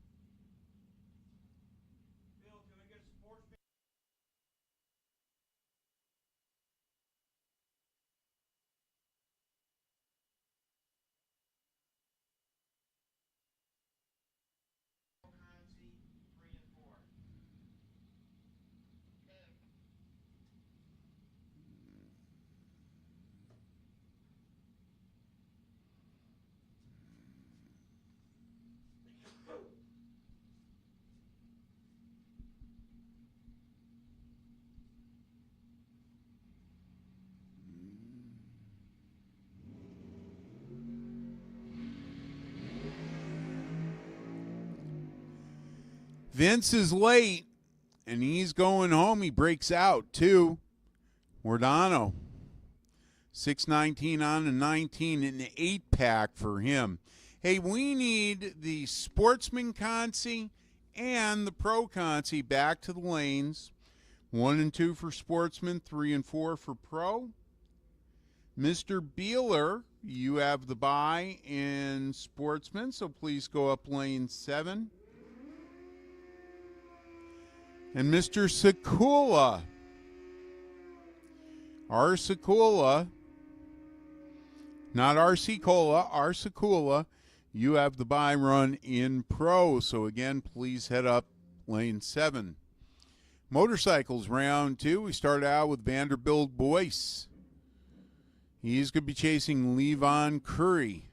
Vince is late, and he's going home. He breaks out, too. Mordano, 619 on a 19, an 8-pack for him. Hey, we need the Sportsman Consi and the Pro Consi back to the lanes. 1 and 2 for Sportsman, 3 and 4 for Pro. Mr. Beeler, you have the bye in Sportsman, so please go up lane 7. And Mr. Sekula, Arsekula, not RC Cola, Arsekula, you have the bye run in Pro. So again, please head up lane 7. Motorcycles round 2. We start out with Vanderbilt Boyce. He's going to be chasing Levon Curry.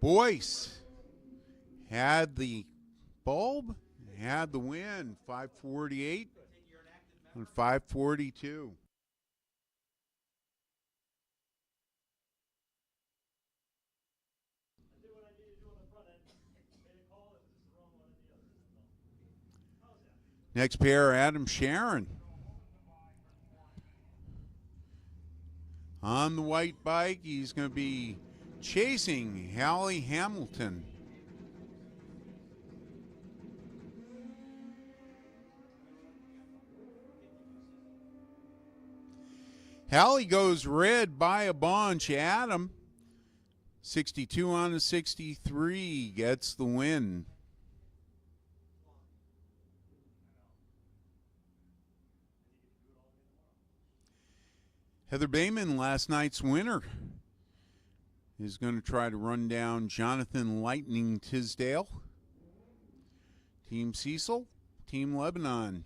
Boyce had the bulb, had the win, 548 and 542. Next pair, Adam Sharon. On the white bike, he's going to be chasing Hallie Hamilton. Hallie goes red by a bunch. Adam, 62 on the 63, gets the win. Heather Bayman, last night's winner, is going to try to run down Jonathan Lightning Tisdale. Team Cecil, Team Lebanon.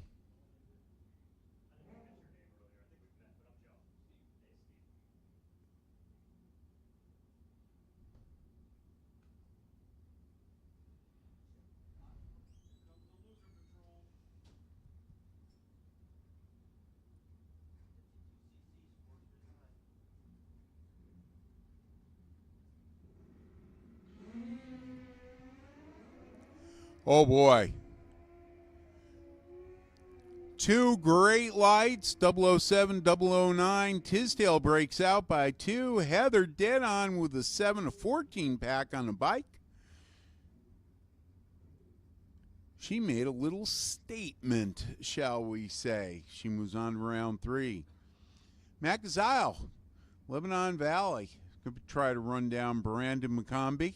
Oh boy. Two great lights, 007, 009. Tisdale breaks out by 2. Heather dead on with a 7-14 pack on the bike. She made a little statement, shall we say. She moves on to round 3. Matt Gazile, Lebanon Valley. Going to try to run down Brandon McCombie.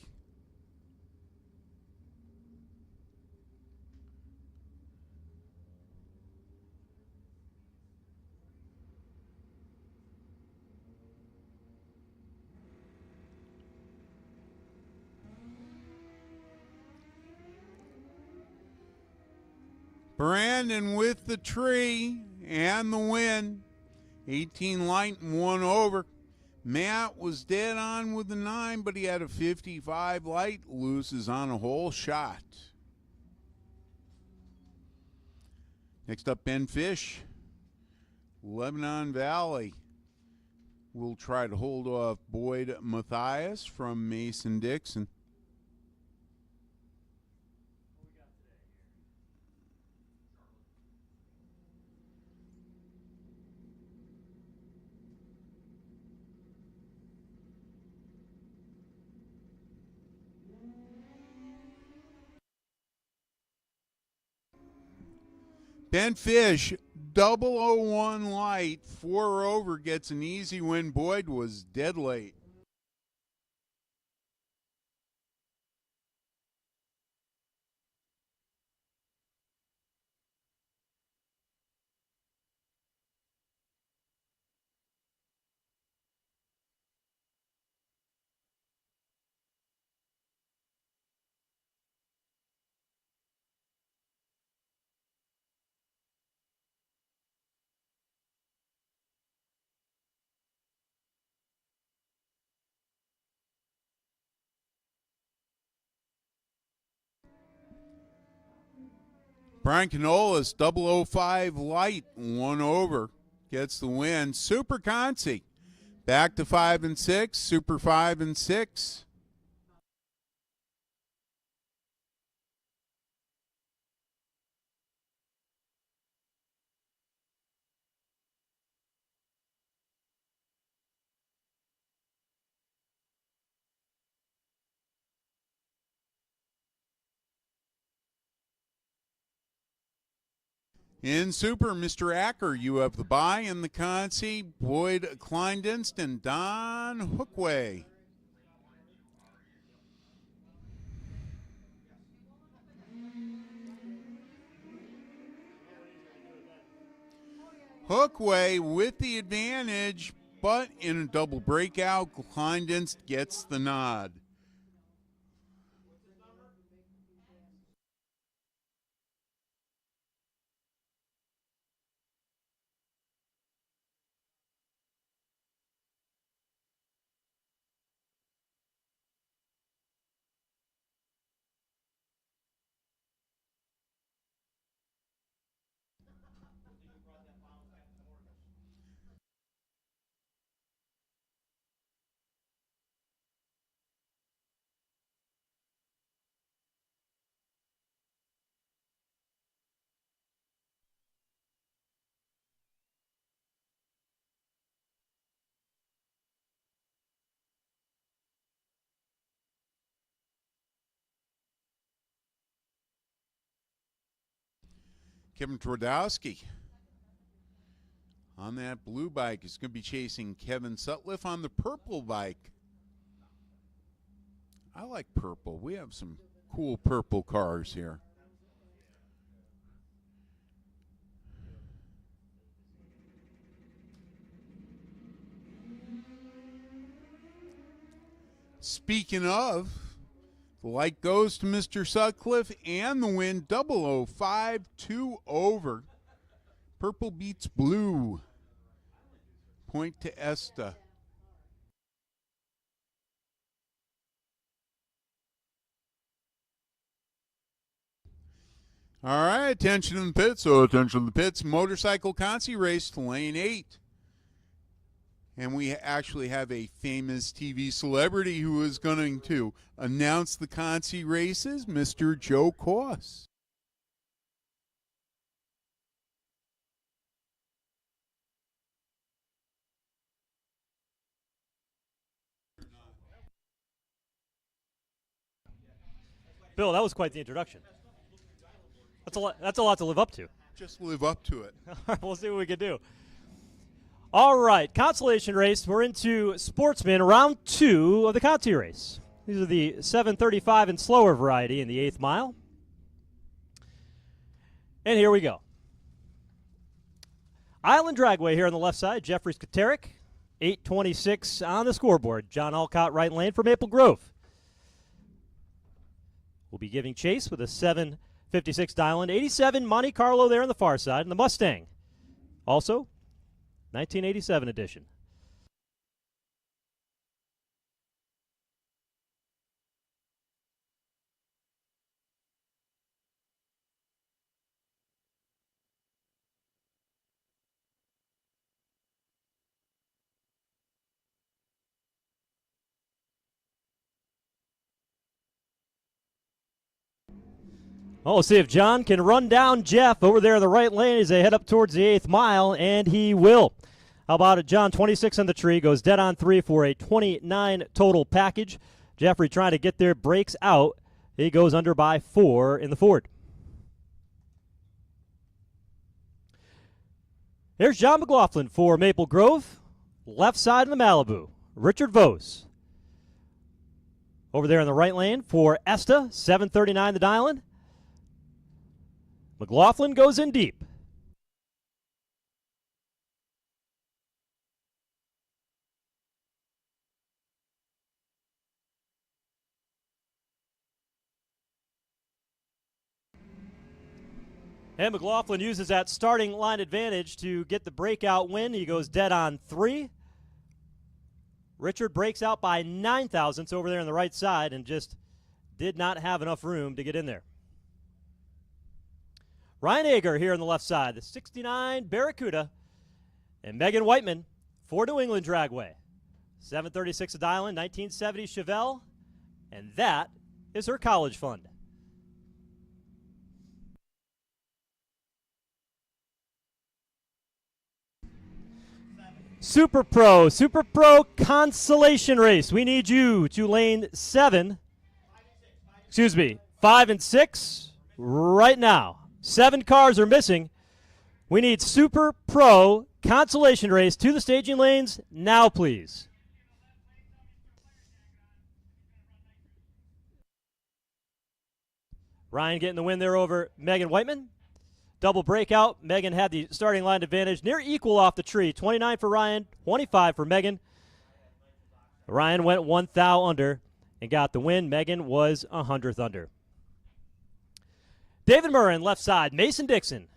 Brandon with the tree and the win. 18 light and 1 over. Matt was dead on with the 9, but he had a 55 light. Loses on a whole shot. Next up, Ben Fish. Lebanon Valley will try to hold off Boyd Matthias from Mason Dixon. Ben Fish, 001 light, 4 over, gets an easy win. Boyd was dead late. Brian Canolas, 005 light, 1 over, gets the win. Super Conci, back to 5 and 6. Super 5 and 6. In Super, Mr. Acker, you have the bye in the Conci. Boyd Kleindienst and Don Hookway. Hookway with the advantage, but in a double breakout, Kleindienst gets the nod. Kevin Twardowski on that blue bike is going to be chasing Kevin Sutliff on the purple bike. I like purple. We have some cool purple cars here. Speaking of, the light goes to Mr. Sutcliffe and the win 0052 over. Purple beats blue. Point to Esta. All right, attention in the pits. So attention in the pits. Motorcycle Consi race to lane 8. And we actually have a famous TV celebrity who is going to announce the Consi races, Mr. Joe Koss. Bill, that was quite the introduction. That's a lot to live up to. Just live up to it. We'll see what we can do. All right, consolation race. We're into Sportsman, round 2 of the Conti race. These are the 735 and slower variety in the 8th mile. And here we go. Island Dragway here on the left side. Jeffrey Skaterick, 8:26 on the scoreboard. John Alcott, right lane for Maple Grove. We'll be giving chase with a 7:56 Dylan, 87 Monte Carlo there on the far side, and the Mustang. Also, 1987 edition. Well, we'll see if John can run down Jeff over there in the right lane as they head up towards the 8th mile, and he will. How about it, John? 26 on the tree, goes dead on 3 for a 29 total package. Jeffrey trying to get there, breaks out. He goes under by 4 in the Ford. Here's John McLaughlin for Maple Grove. Left side in the Malibu, Richard Vose. Over there in the right lane for Esta, 7:39 the Dylan. McLaughlin goes in deep. And McLaughlin uses that starting line advantage to get the breakout win. He goes dead on 3. Richard breaks out by 9 thousandths over there on the right side and just did not have enough room to get in there. Ryan Ager here on the left side, the 69 Barracuda, and Megan Whiteman for New England Dragway. 7:36 a Dylan, 1970 Chevelle, and that is her college fund. Super Pro consolation race. We need you to lane 7. 5 and 6 right now. 7 cars are missing. We need Super Pro consolation race to the staging lanes now, please. Ryan getting the win there over Megan Whiteman. Double breakout. Megan had the starting line advantage. Near equal off the tree. 29 for Ryan, 25 for Megan. Ryan went 1 thou under and got the win. Megan was 100th under. David Murrin, left side. Mason Dixon.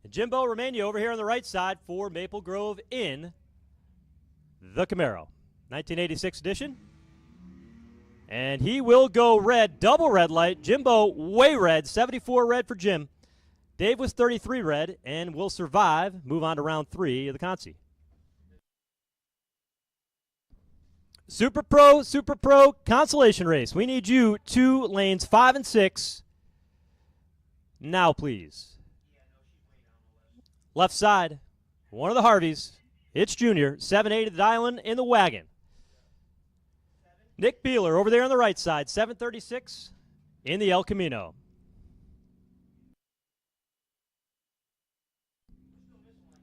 And Jimbo Romania over here on the right side for Maple Grove in the Camaro. 1986 edition. And he will go red, double red light. Jimbo way red, 74 red for Jim. Dave was 33 red and will survive. Move on to round 3 of the Consi. Super Pro consolation race. We need you 2 lanes 5 and 6. Now, please. Left side, one of the Harveys. It's Junior, 7-8 of the Dylan in the wagon. Nick Beeler over there on the right side, 7:36. in the El Camino.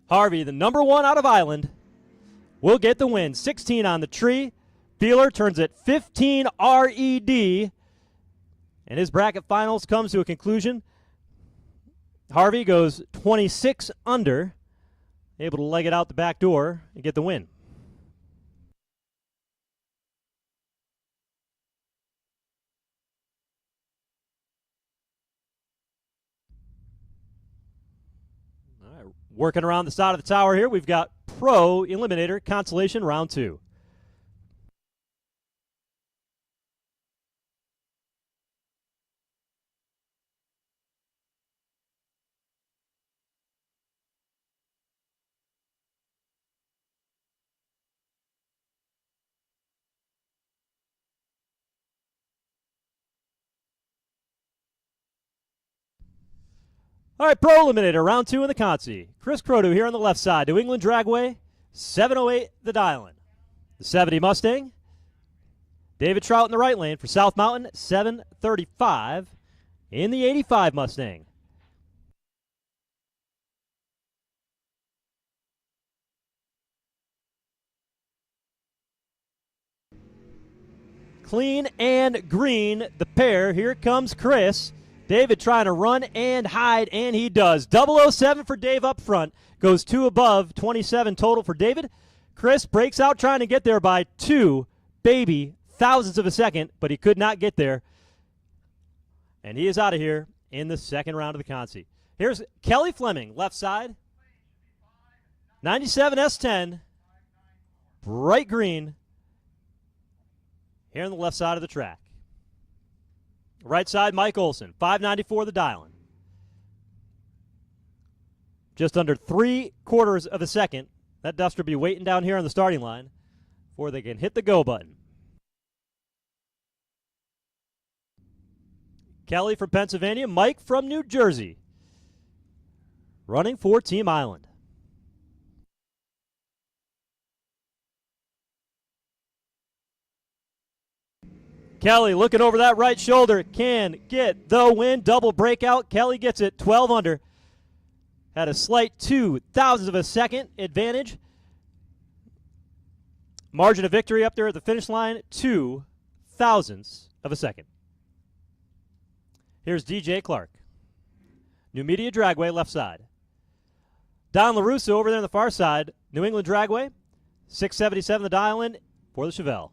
Harvey, the number 1 out of Island, will get the win. 16 on the tree. Beeler turns it 15 RED. And his bracket finals comes to a conclusion. Harvey goes 26 under, able to leg it out the back door and get the win. All right, working around the side of the tower here, we've got Pro Eliminator Consolation Round 2. All right, Pro Eliminator, round 2 in the Consi. Chris Croto here on the left side. New England Dragway, 708 the Dylan. The 70 Mustang. David Trout in the right lane for South Mountain, 735 in the 85 Mustang. Clean and green, the pair. Here comes Chris. David trying to run and hide, and he does. 007 for Dave up front. Goes 2 above, 27 total for David. Chris breaks out trying to get there by 2 thousandths of a second, but he could not get there. And he is out of here in the second round of the Consi. Here's Kelly Fleming, left side. 97 S10, bright green, here on the left side of the track. Right side, Mike Olson, 594 the Dylan. Just under 3/4 of a second. That Duster will be waiting down here on the starting line before they can hit the go button. Kelly from Pennsylvania, Mike from New Jersey. Running for Team Island. Kelly looking over that right shoulder, can get the win. Double breakout. Kelly gets it 12 under. Had a slight 2 thousandths of a second advantage. Margin of victory up there at the finish line, 2 thousandths of a second. Here's DJ Clark. New Media Dragway, left side. Don LaRusso over there on the far side. New England Dragway, 677 the dial-in for the Chevelle.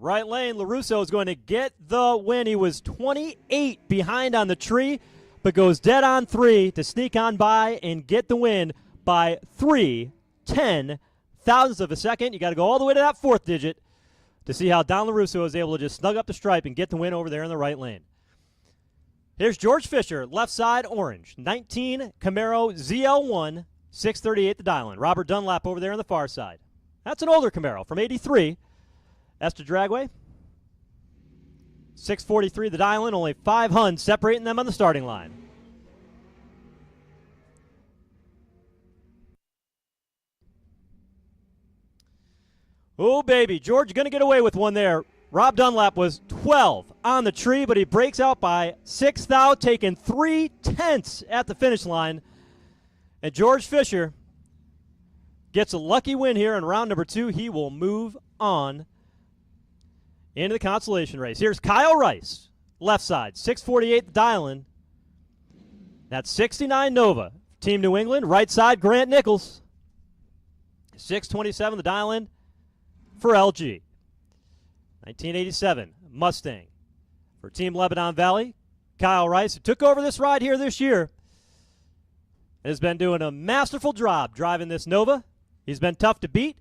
Right lane, LaRusso is going to get the win. He was 28 behind on the tree, but goes dead on 3 to sneak on by and get the win by 3/10 thousandths of a second. You got to go all the way to that 4th digit to see how Don LaRusso is able to just snug up the stripe and get the win over there in the right lane. Here's George Fisher, left side, orange. 19 Camaro ZL1, 638 the dial-in. Robert Dunlap over there on the far side. That's an older Camaro from 83. Esther Dragway, 643 the dial-in, only 5 Huns separating them on the starting line. Oh, baby, George going to get away with one there. Rob Dunlap was 12 on the tree, but he breaks out by 6 thou, taking 3/10 at the finish line. And George Fisher gets a lucky win here in round number 2. He will move on into the consolation race. Here's Kyle Rice, left side, 648 the dial-in. That's 69 Nova, Team New England. Right side, Grant Nichols, 627 the dial-in for LG. 1987 Mustang for Team Lebanon Valley. Kyle Rice, who took over this ride here this year, has been doing a masterful job driving this Nova. He's been tough to beat.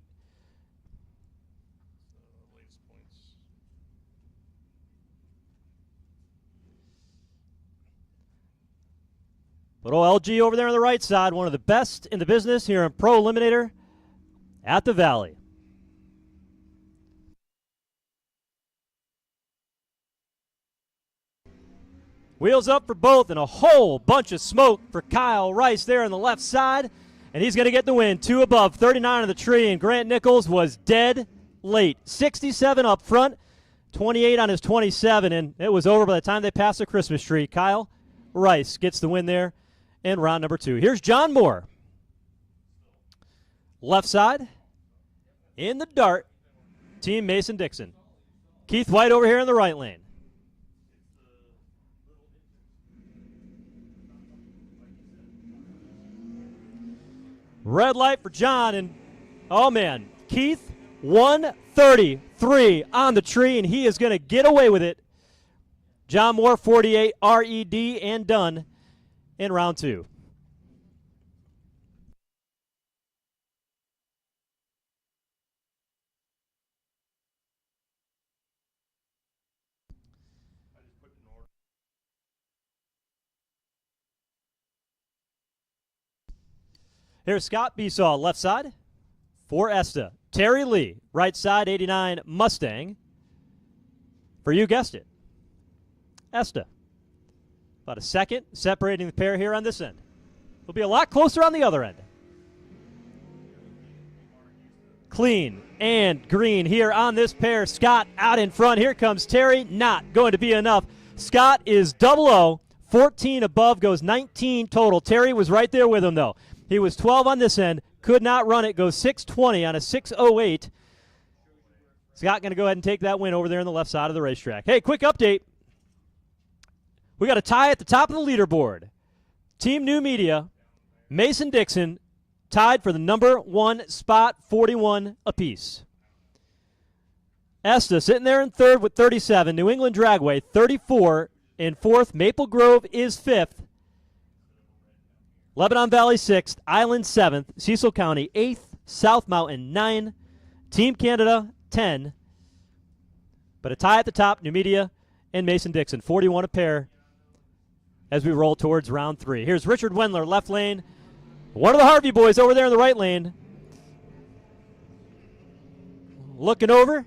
But LG over there on the right side, one of the best in the business here in Pro Eliminator at the Valley. Wheels up for both, and a whole bunch of smoke for Kyle Rice there on the left side. And he's going to get the win. 2 above, 39 on the tree, and Grant Nichols was dead late. 67 up front, 28 on his 27, and it was over by the time they passed the Christmas tree. Kyle Rice gets the win there in round number 2. Here's John Moore. Left side, in the dart, Team Mason-Dixon. Keith White over here in the right lane. Red light for John, and oh man, Keith, 133 on the tree, and he is going to get away with it. John Moore, 48, RED, and done in round 2. Here's Scott Besaw, left side for Esta. Terry Lee, right side, 89 Mustang. For you guessed it, Esta. About a second separating the pair here on this end. Will be a lot closer on the other end. Clean and green here on this pair. Scott out in front. Here comes Terry. Not going to be enough. Scott is 00. 14 above, goes 19 total. Terry was right there with him, though. He was 12 on this end, could not run it, goes 6:20 on a 6:08. Scott going to go ahead and take that win over there on the left side of the racetrack. Hey, quick update. We got a tie at the top of the leaderboard. Team New Media, Mason-Dixon, tied for the number 1 spot, 41 apiece. Esta sitting there in third with 37. New England Dragway, 34 in fourth. Maple Grove is fifth. Lebanon Valley 6th, Island 7th, Cecil County 8th, South Mountain 9, Team Canada 10. But a tie at the top, New Media and Mason-Dixon, 41 a pair as we roll towards round 3. Here's Richard Wendler, left lane. One of the Harvey boys over there in the right lane. Looking over.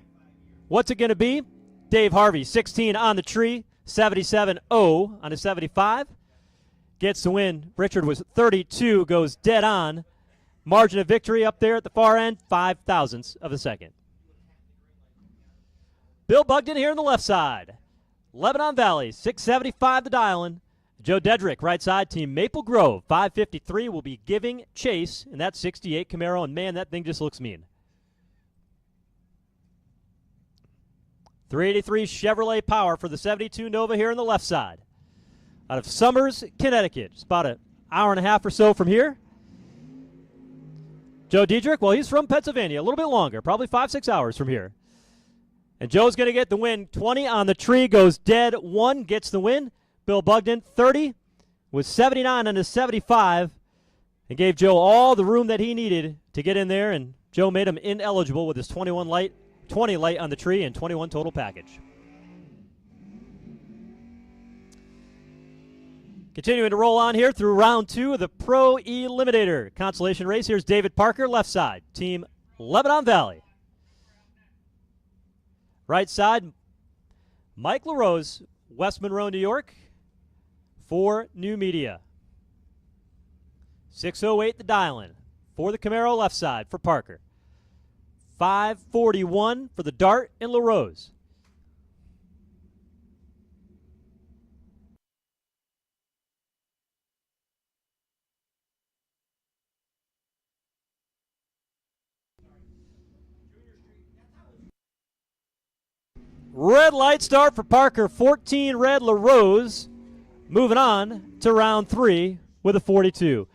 What's it going to be? Dave Harvey, 16 on the tree, 77-0 on a 75. Gets the win. Richard was 32, goes dead on. Margin of victory up there at the far end, 5 thousandths of a second. Bill Bugden here on the left side. Lebanon Valley, 675 the dial-in. Joe Dedrick, right side, Team Maple Grove, 553 will be giving chase in that 68 Camaro, and man, that thing just looks mean. 383 Chevrolet Power for the 72 Nova here on the left side. Out of Summers, Connecticut. It's about an hour and a half or so from here. Joe Diedrich, well, he's from Pennsylvania, a little bit longer, probably 5-6 hours from here. And Joe's going to get the win. 20 on the tree, goes dead. 1 gets the win. Bill Bugden, 30, was 79 on his 75, and gave Joe all the room that he needed to get in there, and Joe made him ineligible with his 20 light on the tree and 21 total package. Continuing to roll on here through round 2 of the Pro Eliminator consolation race. Here's David Parker, left side, Team Lebanon Valley. Right side, Mike LaRose, West Monroe, New York, for New Media. 608 the dial-in for the Camaro left side for Parker. 541 for the Dart and LaRose. Red light start for Parker, 14 red LaRose. Moving on to round 3 with a 42.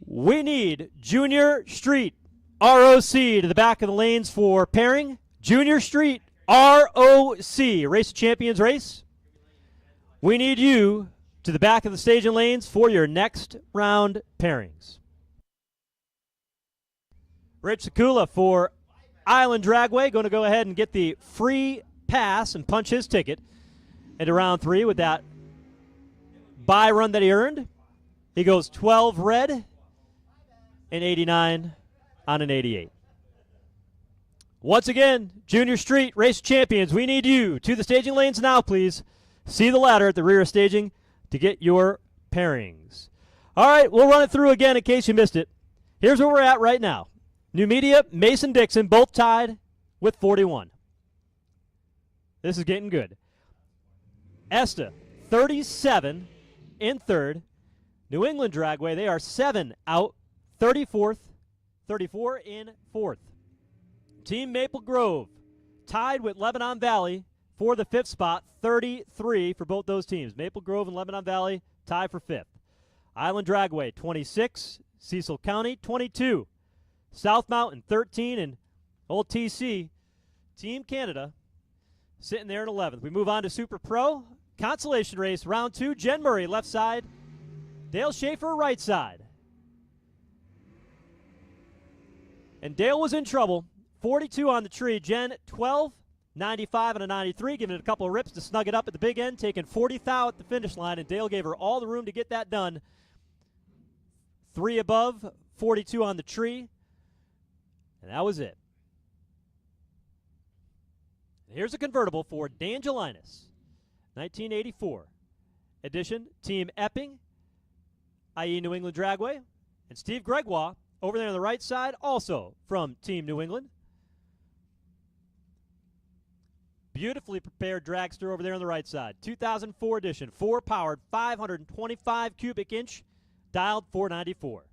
We need Junior Street, ROC, to the back of the lanes for pairing. Junior Street, ROC, Race of Champions race. We need you to the back of the stage and lanes for your next round pairings. Rich Sekula for Island Dragway, going to go ahead and get the free pass and punch his ticket into round 3 with that bye run that he earned. He goes 12 red and 89 on an 88. Once again, Junior Street Race Champions, we need you to the staging lanes now, please, See the ladder at the rear of staging to get your pairings. All right, we'll run it through again in case you missed it. Here's where we're at right now. New Media, Mason-Dixon, both tied with 41. This is getting good. ESTA, 37 in third. New England Dragway, they are 7 out, 34th, 34 in fourth. Team Maple Grove tied with Lebanon Valley for the 5th spot, 33 for both those teams. Maple Grove and Lebanon Valley tied for 5th. Island Dragway, 26. Cecil County, 22. South Mountain, 13. And old TC, Team Canada, sitting there in 11th. We move on to Super Pro. Consolation race, round 2. Jen Murray, left side. Dale Schaefer, right side. And Dale was in trouble. 42 on the tree. Jen, 12. 95 and a 93, giving it a couple of rips to snug it up at the big end, taking 40 thou at the finish line, and Dale gave her all the room to get that done. 3 above, 42 on the tree, and that was it. Here's a convertible for D'Angelinas, 1984 edition, Team Epping, i.e. New England Dragway, and Steve Gregoire over there on the right side, also from Team New England. Beautifully prepared dragster over there on the right side. 2004 edition, 4-powered, 525 cubic inch, dialed 494.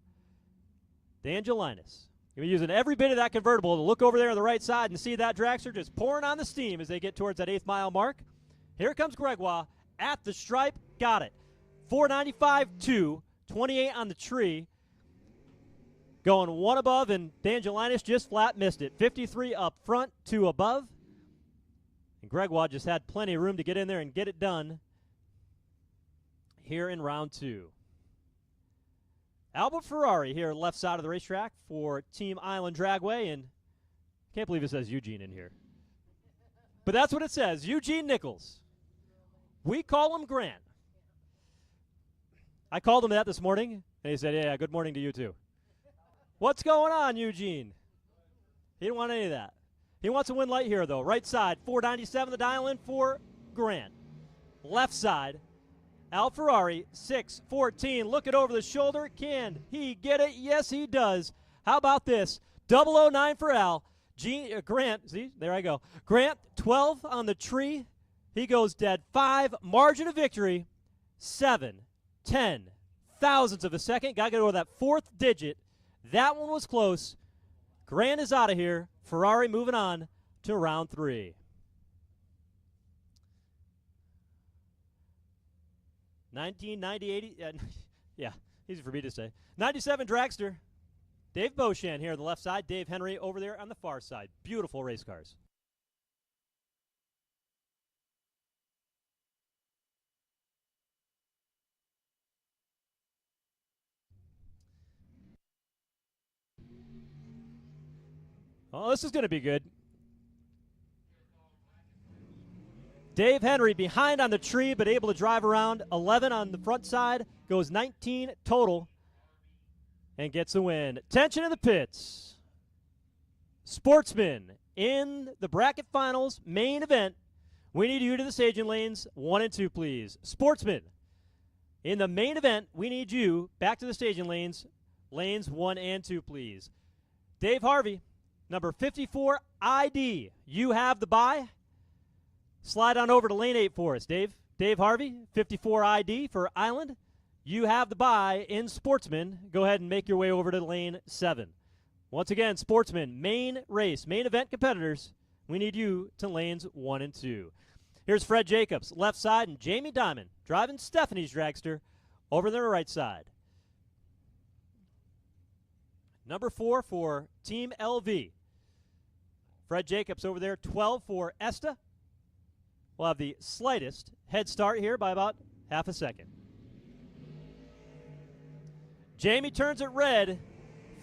D'Angelinas. You're using every bit of that convertible to look over there on the right side and see that dragster just pouring on the steam as they get towards that 8th mile mark. Here comes Gregoire at the stripe. Got it. 495 2, 28 on the tree. Going 1 above, and D'Angelinas just flat missed it. 53 up front, 2 above. And Gregoire just had plenty of room to get in there and get it done here in round 2. Albert Ferrari here left side of the racetrack for Team Island Dragway, and can't believe it says Eugene in here. But that's what it says, Eugene Nichols. We call him Grant. I called him that this morning, and he said, yeah, good morning to you too. What's going on, Eugene? He didn't want any of that. He wants to win light here, though. Right side, 497, the dial in for Grant. Left side, Al Ferrari, 614. Looking over the shoulder. Can he get it? Yes, he does. How about this? 009 for Al. Grant, see, there I go. Grant, 12 on the tree. He goes dead. 5, margin of victory, 7, 10 thousandths of a second. Got to get over that 4th digit. That one was close. Grant is out of here. Ferrari moving on to round 3. 1998, yeah, easy for me to say. 97 dragster. Dave Beauchamp here on the left side. Dave Henry over there on the far side. Beautiful race cars. Oh, this is going to be good. Dave Henry behind on the tree, but able to drive around. 11 on the front side, goes 19 total, and gets a win. Tension in the pits. Sportsman in the bracket finals, main event. We need you to the staging lanes, 1 and 2, please. Sportsman in the main event, we need you back to the staging lanes, lanes 1 and 2, please. Dave Harvey. Number 54 ID. You have the bye. Slide on over to lane 8 for us, Dave. Dave Harvey, 54 ID for Island. You have the bye in Sportsman. Go ahead and make your way over to lane 7. Once again, Sportsman, main race, main event competitors. We need you to lanes 1 and 2. Here's Fred Jacobs, left side, and Jamie Diamond driving Stephanie's dragster over their right side. Number 4 for Team LV. Fred Jacobs over there, 12 for ESTA. We'll have the slightest head start here by about half a second. Jamie turns it red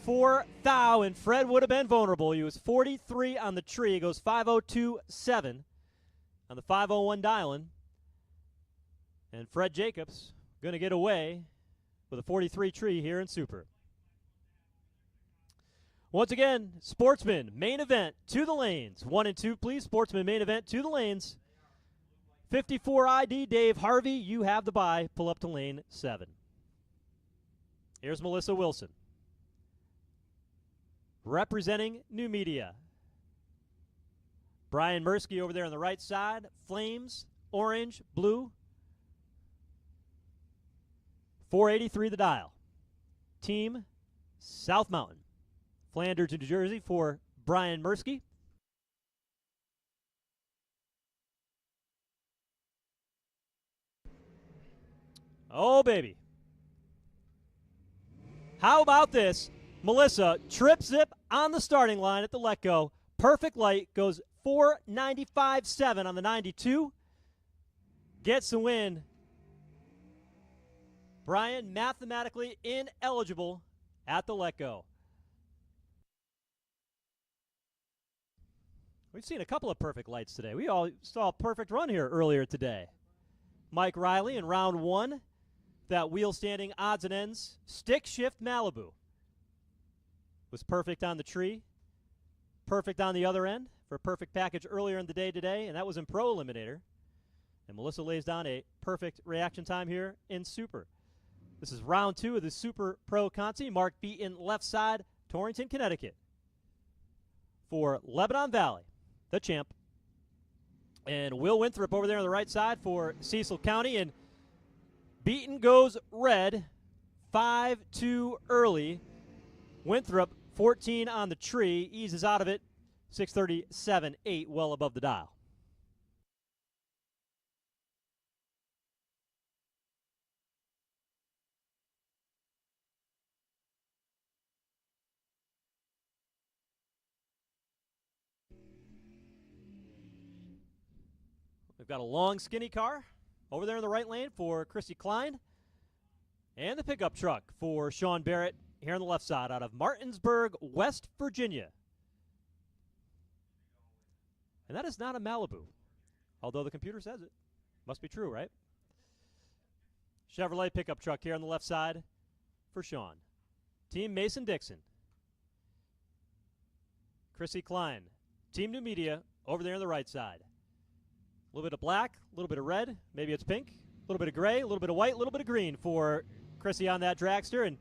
for Thou, and Fred would have been vulnerable. He was 43 on the tree. He goes 502.7 on the 501 dial-in. And Fred Jacobs going to get away with a 43 tree here in Super. Once again, Sportsman, main event, to the lanes. 1 and 2, please. Sportsman, main event, to the lanes. 54 ID, Dave Harvey, you have the bye. Pull up to lane 7. Here's Melissa Wilson, representing New Media. Brian Mursky over there on the right side. Flames, orange, blue. 483 the dial. Team South Mountain. Flanders, New Jersey for Brian Mursky. Oh, baby. How about this? Melissa, trip zip on the starting line at the let go. Perfect light, goes 495.7 on the 92. Gets the win. Brian mathematically ineligible at the let go. We've seen a couple of perfect lights today. We all saw a perfect run here earlier today. Mike Riley in round 1. That wheel standing odds and ends. Stick shift Malibu. Was perfect on the tree. Perfect on the other end for a perfect package earlier in the day today, and that was in Pro Eliminator. And Melissa lays down a perfect reaction time here in Super. This is round 2 of the Super Pro Conti. Mark Beaton left side, Torrington, Connecticut. For Lebanon Valley, the champ. And Will Winthrop over there on the right side for Cecil County. And Beaton goes red, 5-2 early. Winthrop, 14 on the tree, eases out of it, 637.8, well above the dial. We've got a long, skinny car over there in the right lane for Chrissy Klein. And the pickup truck for Sean Barrett here on the left side out of Martinsburg, West Virginia. And that is not a Malibu, although the computer says it. Must be true, right? Chevrolet pickup truck here on the left side for Sean. Team Mason-Dixon. Chrissy Klein. Team New Media over there on the right side. A little bit of black, a little bit of red, maybe it's pink, a little bit of gray, a little bit of white, a little bit of green for Chrissy on that dragster, and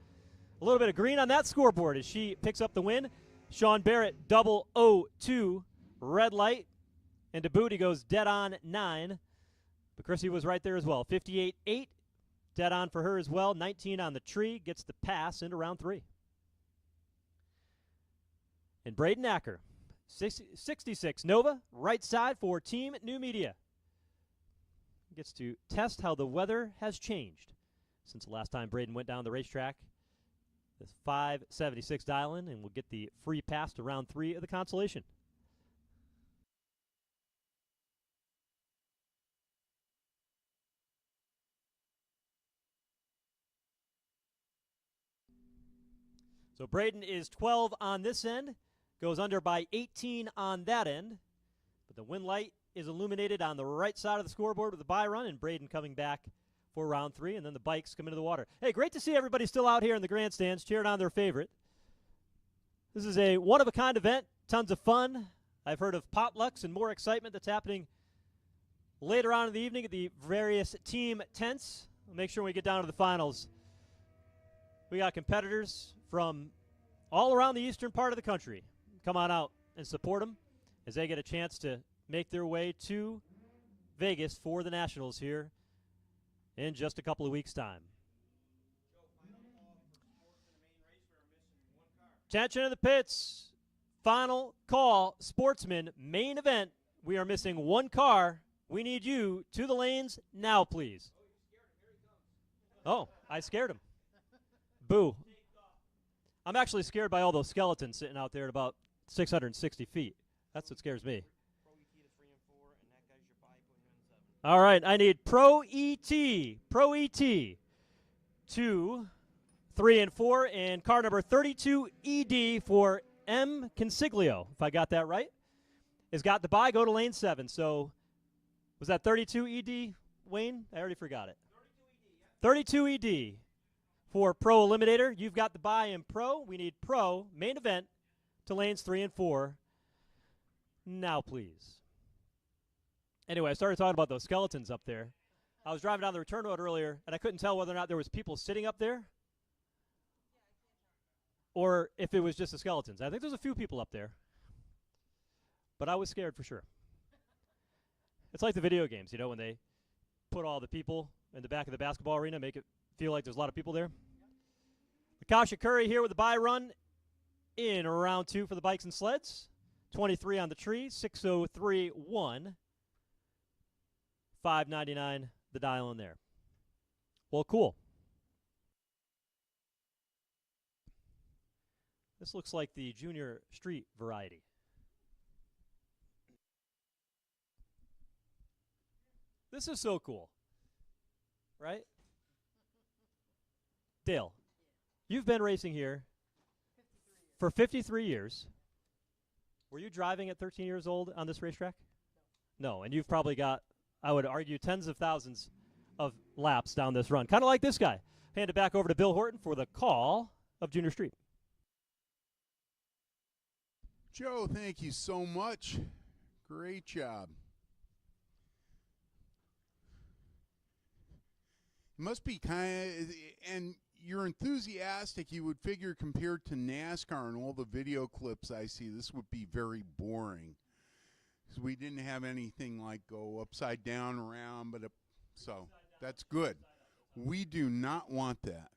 a little bit of green on that scoreboard as she picks up the win. Sean Barrett, 002, red light, and to boot he goes dead on 9. But Chrissy was right there as well, 58.8, dead on for her as well, 19 on the tree, gets the pass into round 3. And Braden Acker, 66 Nova, right side for Team New Media. Gets to test how the weather has changed since the last time Braden went down the racetrack. This 576 dial-in, and we'll get the free pass to round 3 of the consolation. So Braden is 12 on this end, goes under by 18 on that end, but the win light is illuminated on the right side of the scoreboard with the bye run, and Braden coming back for round 3, and then the bikes come into the water. Hey, great to see everybody still out here in the grandstands cheering on their favorite. This is a one-of-a-kind event, tons of fun. I've heard of potlucks and more excitement that's happening later on in the evening at the various team tents. We'll make sure when we get down to the finals, we got competitors from all around the eastern part of the country. Come on out and support them as they get a chance to make their way to Vegas for the Nationals here in just a couple of weeks' time. Attention to the pits. Final call. Sportsman, main event. We are missing one car. We need you to the lanes now, please. Oh, I scared him. Boo. I'm actually scared by all those skeletons sitting out there at about 660 feet. That's what scares me. All right, I need Pro ET 2, 3, and 4, and car number 32 ED for M. Consiglio, if I got that right, has got the bye. Go to lane 7. So was that 32 ED, Wayne? I already forgot it. 32 ED for Pro Eliminator. You've got the bye in Pro. We need Pro main event to lanes 3 and 4. Now, please. Anyway, I started talking about those skeletons up there. I was driving down the return road earlier, and I couldn't tell whether or not there was people sitting up there or if it was just the skeletons. I think there's a few people up there, but I was scared for sure. It's like the video games, you know, when they put all the people in the back of the basketball arena, make it feel like there's a lot of people there. Lakasha Curry here with the bye run in round 2 for the bikes and sleds. 23 on the tree, 6:03.1. 5.99 the dial in there. Well, cool. This looks like the junior street variety. This is so cool, right? Dale, you've been racing here for 53 years. Were you driving at 13 years old on this racetrack? No, and you've probably got, I would argue, tens of thousands of laps down this run. Kind of like this guy. Hand it back over to Bill Horton for the call of Junior Street. Joe, thank you so much. Great job. It must be kind of, and you're enthusiastic. You would figure compared to NASCAR and all the video clips I see, this would be very boring. Because we didn't have anything like go upside down, around, but so that's good. We do not want that.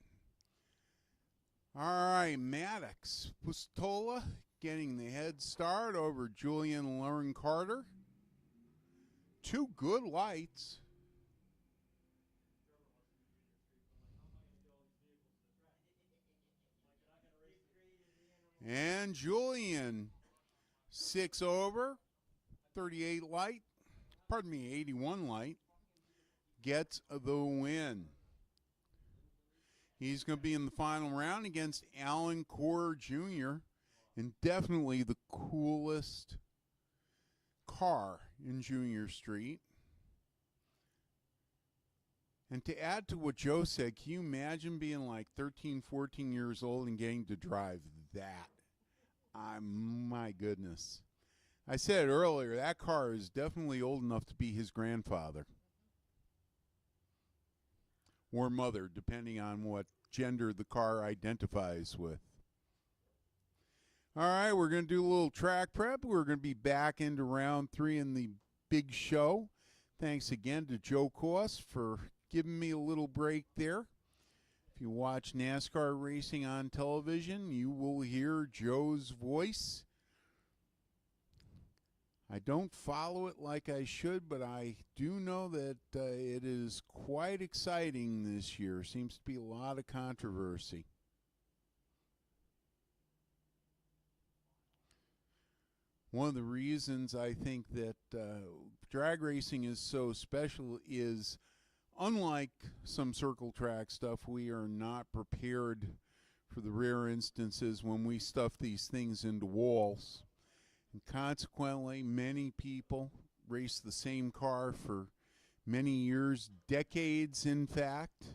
All right, Maddox Pustola getting the head start over Julian Lauren Carter. 2 good lights. And Julian, 6 over, 38 light, pardon me, 81 light, gets the win. He's going to be in the final round against Alan Core Jr., and definitely the coolest car in Junior Street. And to add to what Joe said, can you imagine being like 13, 14 years old and getting to drive that? My goodness. I said earlier, that car is definitely old enough to be his grandfather. Or mother, depending on what gender the car identifies with. All right, we're going to do a little track prep. We're going to be back into round 3 in the big show. Thanks again to Joe Koss for giving me a little break there. If you watch NASCAR racing on television, you will hear Joe's voice. I don't follow it like I should, but I do know that it is quite exciting this year. Seems to be a lot of controversy. One of the reasons I think that drag racing is so special is, unlike some circle track stuff, we are not prepared for the rare instances when we stuff these things into walls. And consequently, many people race the same car for many years, decades in fact.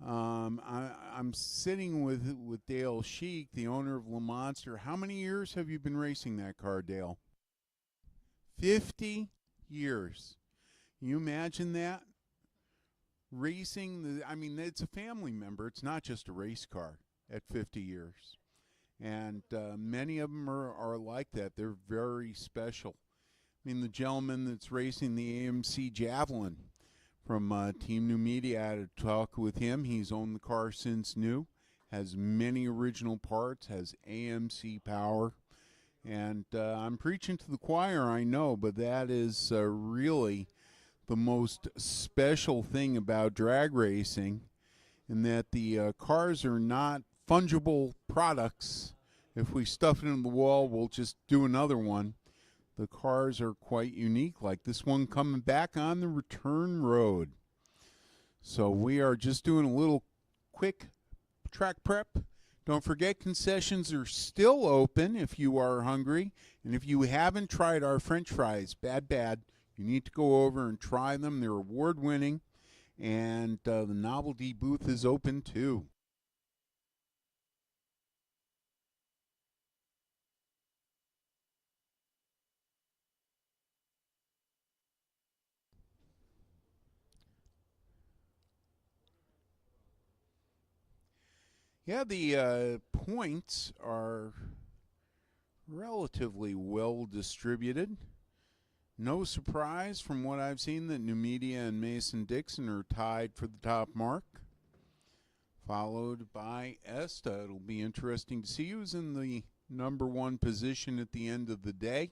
I'm sitting with Dale Sheik, the owner of Le Monster. How many years have you been racing that car, Dale? 50 years. Can you imagine that? Racing, it's a family member. It's not just a race car at 50 years. And many of them are like that. They're very special. I mean, the gentleman that's racing the AMC Javelin from Team New Media, I had a talk with him. He's owned the car since new, has many original parts, has AMC power. And I'm preaching to the choir, I know, but that is really the most special thing about drag racing, in that the cars are not fungible products. If we stuff it in the wall, we'll just do another one. The cars are quite unique, like this one coming back on the return road. So we are just doing a little quick track prep. Don't forget, concessions are still open if you are hungry. And if you haven't tried our French fries, bad, you need to go over and try them. They're award-winning. And the novelty booth is open too. Yeah, the points are relatively well distributed. No surprise from what I've seen that New Media and Mason-Dixon are tied for the top mark, followed by ESTA. It'll be interesting to see who's in the number one position at the end of the day.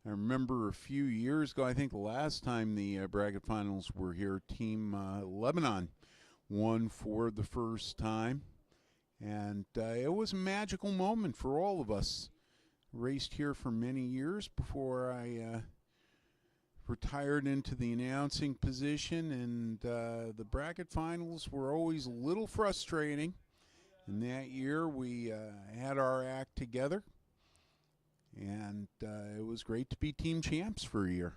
I remember a few years ago, I think the last time the bracket finals were here, Team Lebanon won for the first time. And it was a magical moment for all of us. Raced here for many years before I retired into the announcing position, and the bracket finals were always a little frustrating. And that year we had our act together, and it was great to be team champs for a year.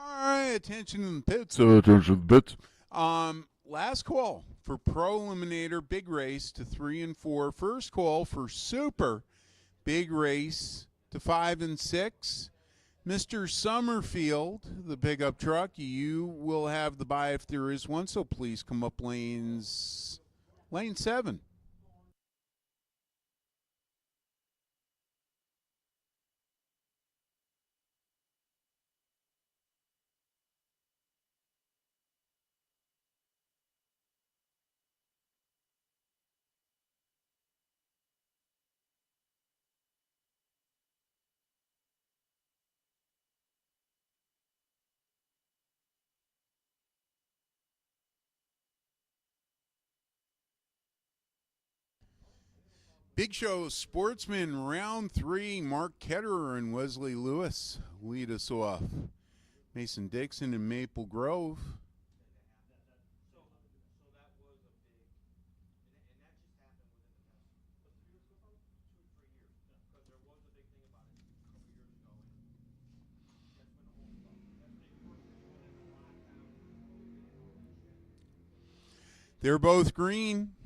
All right, attention in the pits. Attention in the pits. Last call for Pro Eliminator Big Race to 3 and 4. First call for Super Big Race to 5 and 6. Mr. Summerfield, the pickup truck, you will have the bye if there is one, so please come up lane 7. Big Show Sportsman Round 3, Mark Ketterer and Wesley Lewis lead us off. Mason-Dixon and Maple Grove. So that was a big, and that just happened within the past 2 3 years, because there was a big thing about it a couple years ago, and that's when the whole stuff. That's when they first went into lockdown and COVID and all that shit. They're both green.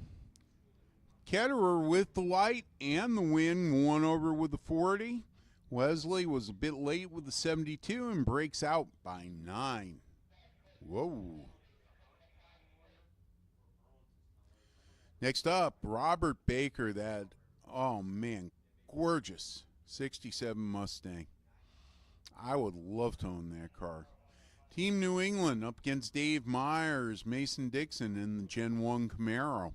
Ketterer with the light and the win, won over with the 40. Wesley was a bit late with the 72 and breaks out by 9. Whoa. Next up, Robert Baker, that, oh man, gorgeous 67 Mustang. I would love to own that car. Team New England up against Dave Myers, Mason-Dixon in the Gen 1 Camaro.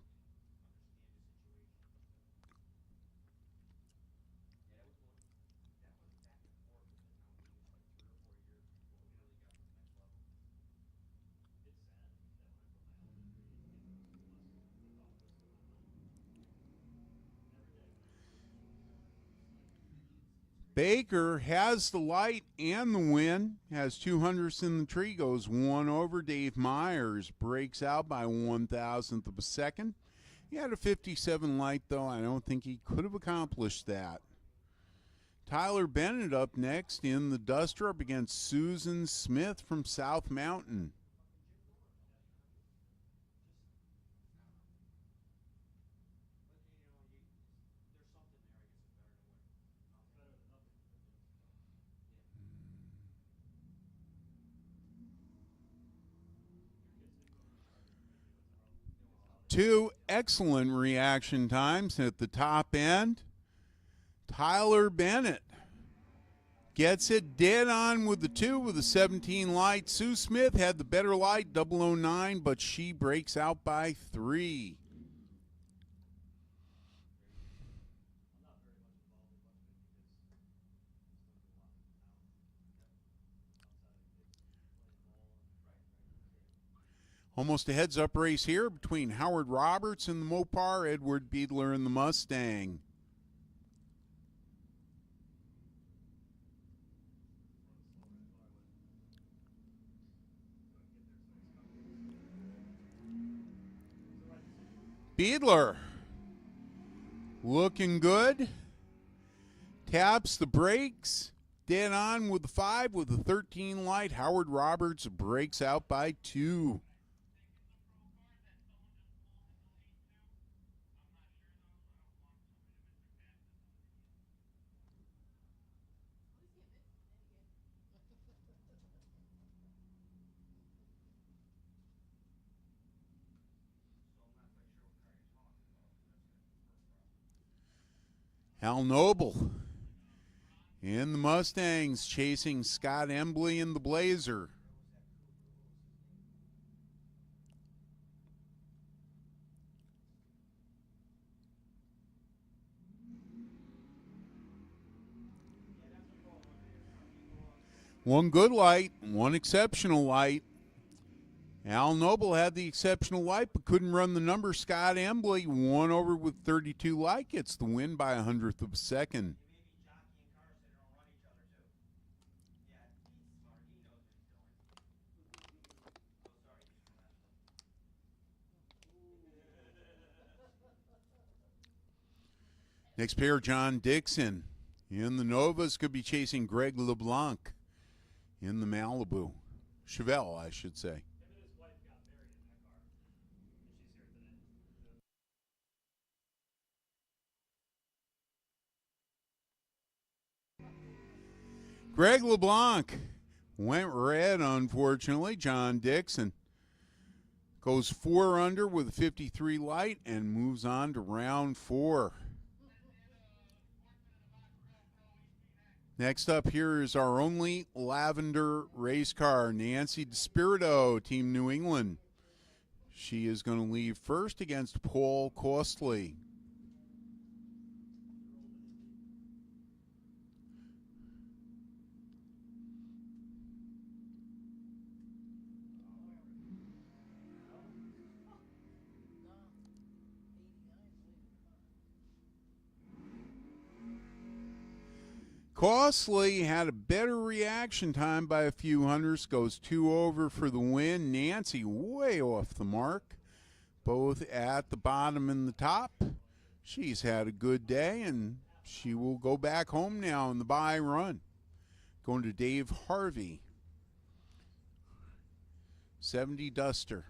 Baker has the light and the win, has 200ths in the tree, goes one over. Dave Myers breaks out by 1,000th of a second. He had a 57 light, though. I don't think he could have accomplished that. Tyler Bennett up next in the Duster up against Susan Smith from South Mountain. Two excellent reaction times at the top end. Tyler Bennett gets it dead on with the 2 with the 17 light. Sue Smith had the better light, 009, but she breaks out by 3. Almost a heads-up race here between Howard Roberts and the Mopar, Edward Beadler and the Mustang. Beadler looking good. Taps the brakes. dead on with the 5 with the 13 light. Howard Roberts breaks out by 2. Al Noble in the Mustangs chasing Scott Embley in the Blazer. One good light, one exceptional light. Al Noble had the exceptional light but couldn't run the number. Scott Embley won over with 32 light, gets the win by 100th of a second. Next pair, John Dixon in the Novas could be chasing Greg LeBlanc in the Malibu. Chevelle, I should say. Greg LeBlanc went red, unfortunately. John Dixon goes 4 under with a 53 light and moves on to round 4. Next up here is our only lavender race car, Nancy DeSpirito, Team New England. She is going to leave first against Paul Costley. Costley had a better reaction time by a few hundredths, goes 2 over for the win. Nancy way off the mark, both at the bottom and the top. She's had a good day, and she will go back home now in the bye run. Going to Dave Harvey. 70 Duster.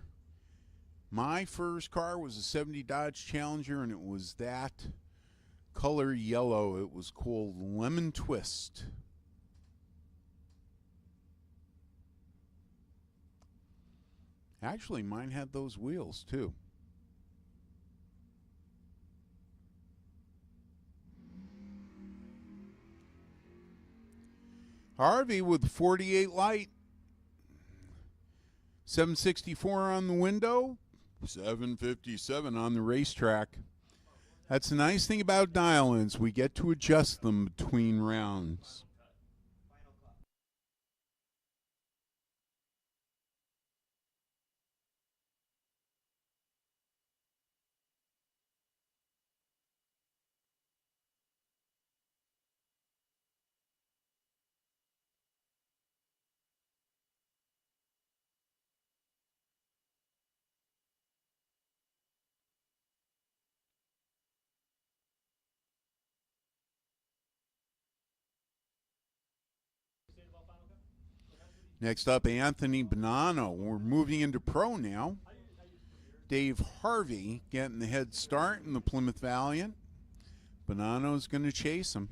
My first car was a 70 Dodge Challenger, and it was that color yellow. It was called Lemon Twist. Actually, mine had those wheels too. Harvey with 48 light. 764 on the window, 757 on the racetrack. That's the nice thing about dial-ins. We get to adjust them between rounds. Next up, Anthony Bonanno. We're moving into pro now. Dave Harvey getting the head start in the Plymouth Valiant. Bonanno's going to chase him.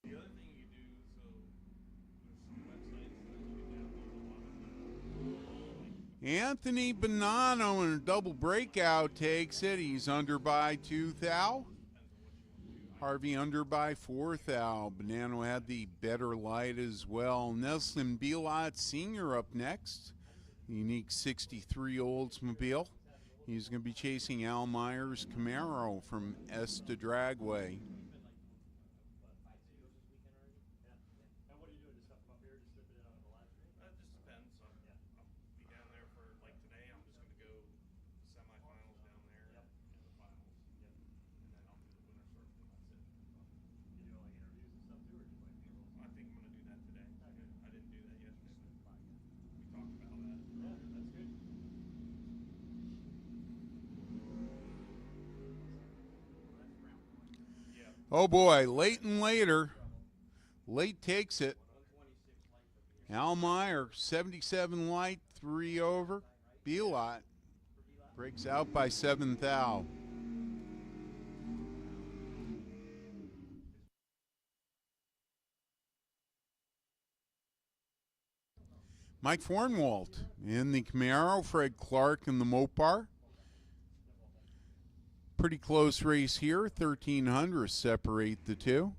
The other thing you do, so there's some websites that you can download a lot of Anthony Bonanno in a double breakout takes it. He's under by 2 thou. Harvey under by 4 thou. Bonanno had the better light as well. Nelson Bielot Sr. up next. The unique 63 Oldsmobile. He's going to be chasing Al Myers' Camaro from Esta Dragway. That just depends. I'll be down there for, like today, I'm just going to go semifinals down there and the finals. And then I'll do the winner circle and that's it. I think I'm going to Oh boy, late and later. Late takes it. Al Meyer, 77 light, 3 over. Belot breaks out by 7 thou. Mike Fornwalt in the Camaro, Fred Clark in the Mopar. Pretty close race here. 1,300 separate the two.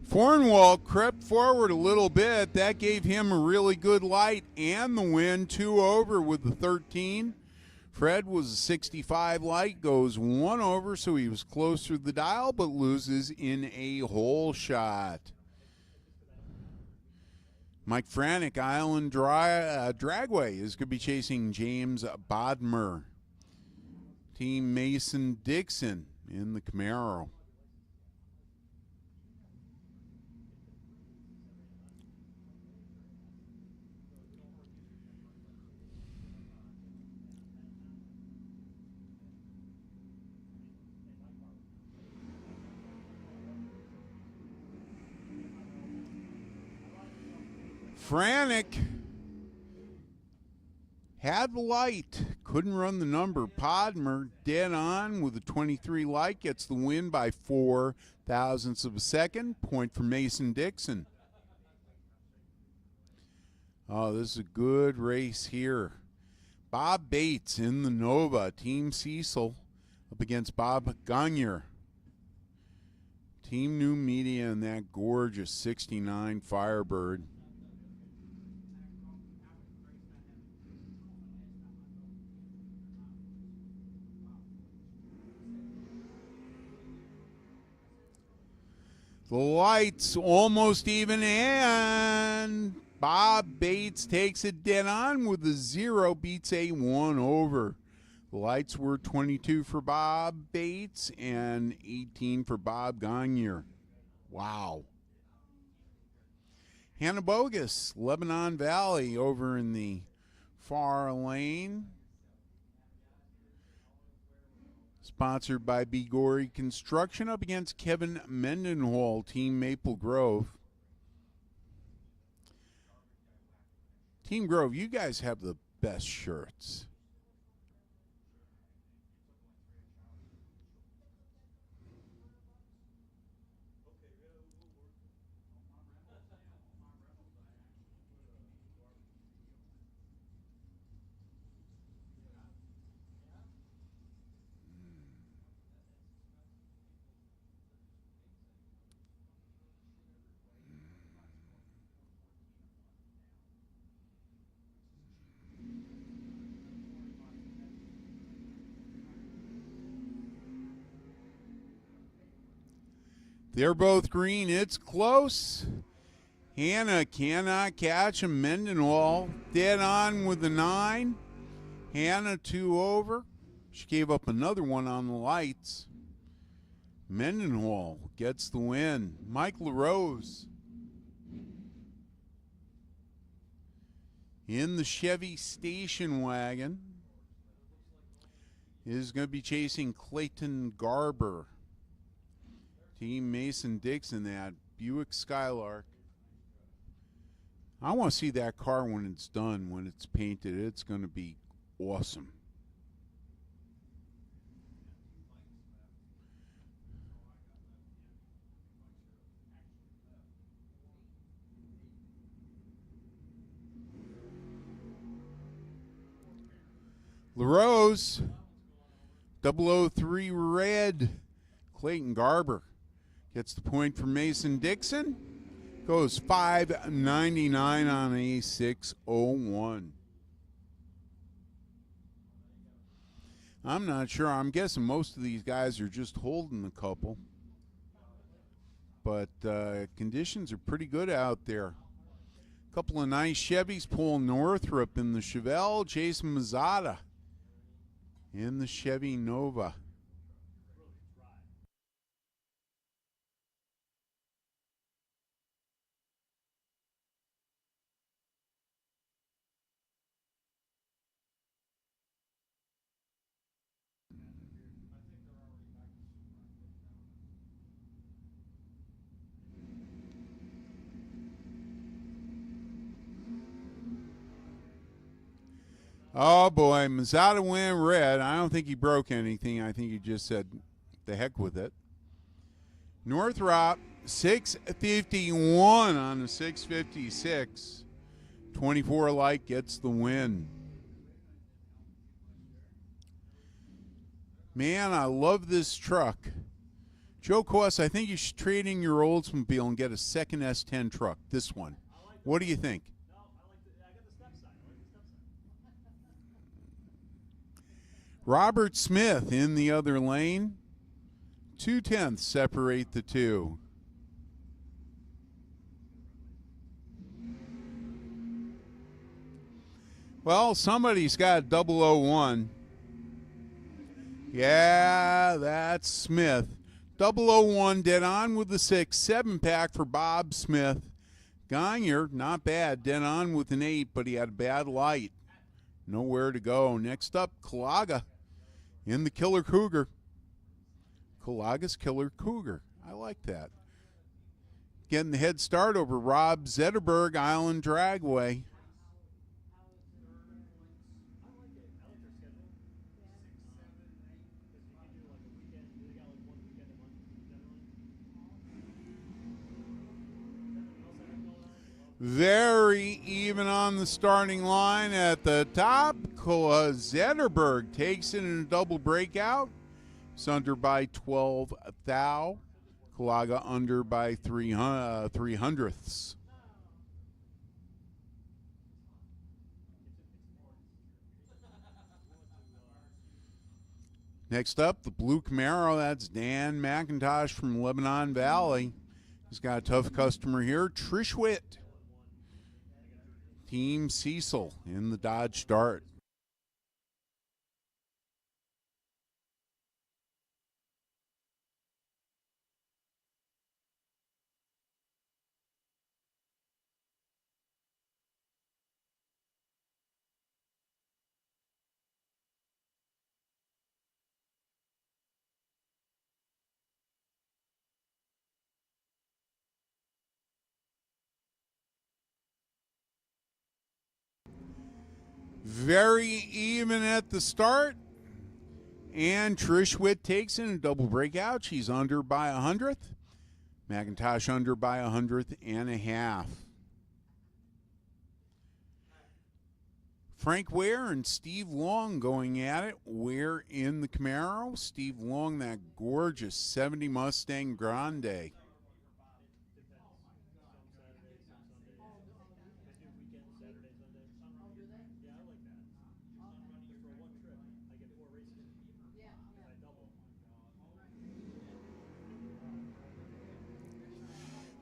Fornwalt crept forward a little bit. That gave him a really good light and the win. 2 over with the 13. Fred was a 65 light, goes 1 over, so he was closer to the dial, but loses in a hole shot. Mike Franick, Island Dragway, is going to be chasing James Bodmer. Team Mason Dixon in the Camaro. Franick had the light, couldn't run the number. Podmer dead on with a 23 light, gets the win by 4 thousandths of a second. Point for Mason Dixon. Oh, this is a good race here. Bob Bates in the Nova, Team Cecil up against Bob Gagne. Team New Media in that gorgeous 69 Firebird. The lights almost even, and Bob Bates takes it dead on with a 0, beats a 1 over. The lights were 22 for Bob Bates and 18 for Bob Gagne. Wow. Hannah Bogus, Lebanon Valley over in the far lane. Sponsored by Bigori Construction up against Kevin Mendenhall, Team Maple Grove. Team Grove, you guys have the best shirts. They're both green. It's close. Hannah cannot catch him. Mendenhall dead on with the 9. Hannah 2 over. She gave up another one on the lights. Mendenhall gets the win. Mike LaRose in the Chevy station wagon is going to be chasing Clayton Garber. Team Mason Dixon, that Buick Skylark. I want to see that car when it's done, when it's painted. It's going to be awesome. LaRose, 003 red. Clayton Garber gets the point for Mason Dixon. Goes 5.99 on a 6.01. I'm not sure. I'm guessing most of these guys are just holding a couple. But conditions are pretty good out there. A couple of nice Chevys. Paul Northrup in the Chevelle. Jason Mazzata in the Chevy Nova. Oh boy, Mazada went red. I don't think he broke anything. I think he just said, the heck with it. Northrop, 651 on the 656. 24 light gets the win. Man, I love this truck. Joe Koss, I think you should trade in your Oldsmobile and get a second S10 truck. This one. What do you think? Robert Smith in the other lane. 2/10 separate the two. Well, somebody's got 001. Yeah, that's Smith. 001 dead on with the 6. 7-pack for Bob Smith. Gagne, not bad. Dead on with an 8, but he had a bad light. Nowhere to go. Next up, Kalaga in the Killer Cougar. Kalaga's Killer Cougar. I like that. Getting the head start over Rob Zetterberg, Island Dragway. Very even on the starting line at the top. Zetterberg takes it in a double breakout. It's under by 12 thou. Kalaga under by 3/300ths. Next up, the blue Camaro. That's Dan McIntosh from Lebanon Valley. He's got a tough customer here, Trish Witt. Team Cecil in the Dodge Dart. Very even at the start. And Trish Witt takes in a double breakout. She's under by 100th. McIntosh under by 100th and a half. Frank Ware and Steve Long going at it. Ware in the Camaro. Steve Long, that gorgeous 70 Mustang Grande.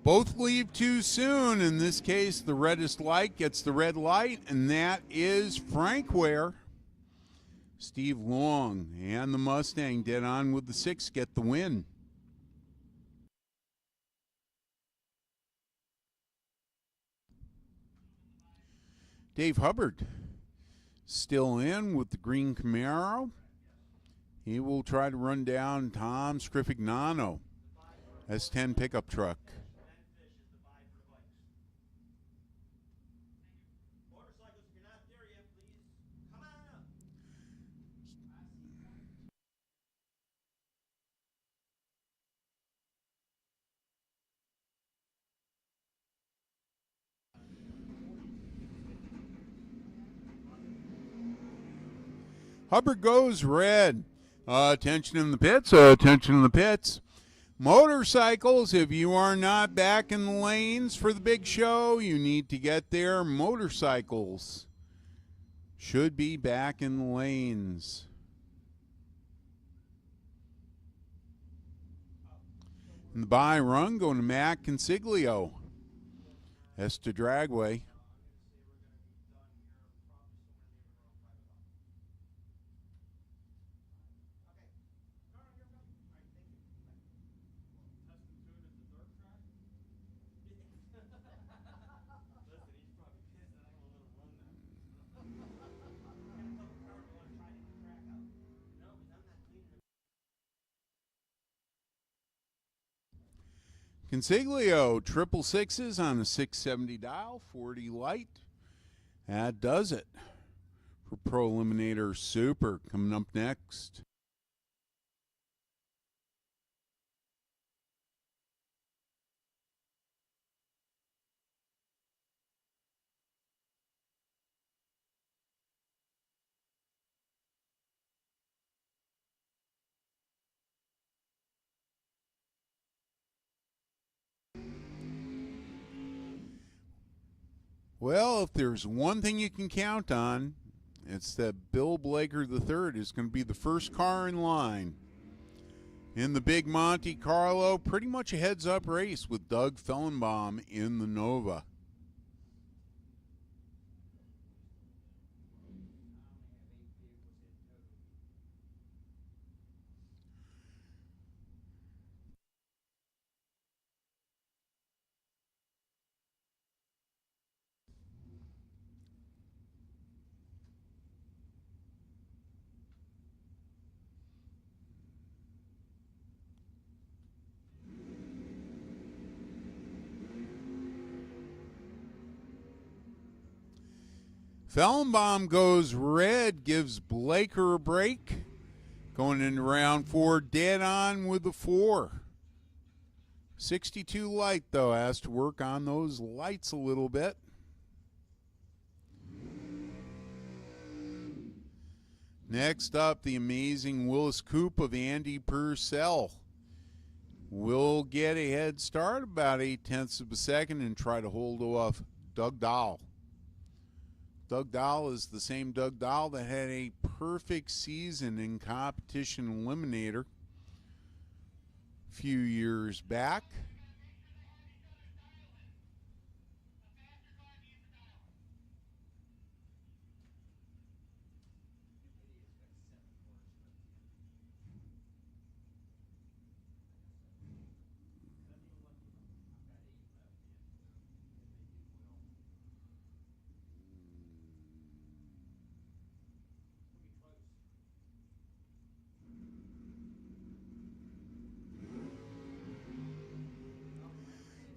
Both leave too soon. In this case, the reddest light gets the red light, and that is Frank Ware. Steve Long and the Mustang dead on with the 6 get the win. Dave Hubbard still in with the green Camaro. He will try to run down Tom Scrifignano, S10 pickup truck. Hubbard goes red. Attention in the pits, attention in the pits. Motorcycles, if you are not back in the lanes for the big show, you need to get there. Motorcycles should be back in the lanes. In the bye run, going to Matt Consiglio. S to Dragway. Consiglio, triple sixes on a 670 dial, 40 light. That does it for Pro Eliminator Super. Coming up next. Well, if there's one thing you can count on, it's that Bill Blaker III is going to be the first car in line in the big Monte Carlo. Pretty much a heads-up race with Doug Fellenbaum in the Nova. Fellenbaum goes red, gives Blaker a break. Going into round 4, dead on with the 4. 62 light, though, has to work on those lights a little bit. Next up, the amazing Willis Coupe of Andy Purcell will get a head start about 0.8 of a second and try to hold off Doug Dahl. Doug Dahl is the same Doug Dahl that had a perfect season in Competition Eliminator a few years back.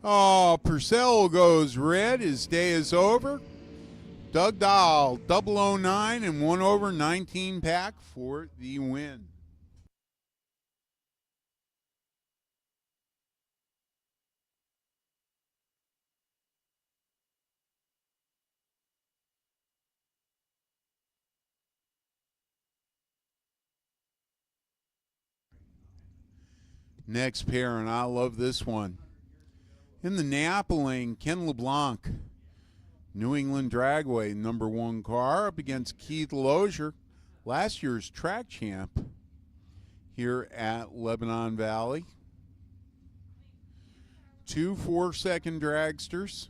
Oh, Purcell goes red. His day is over. Doug Dahl, 009 and 1/19 pack for the win. Next pair, and I love this one. In the Napa lane, Ken LeBlanc, New England Dragway, #1 car, up against Keith Lozier, last year's track champ here at Lebanon Valley. 2 4-second dragsters.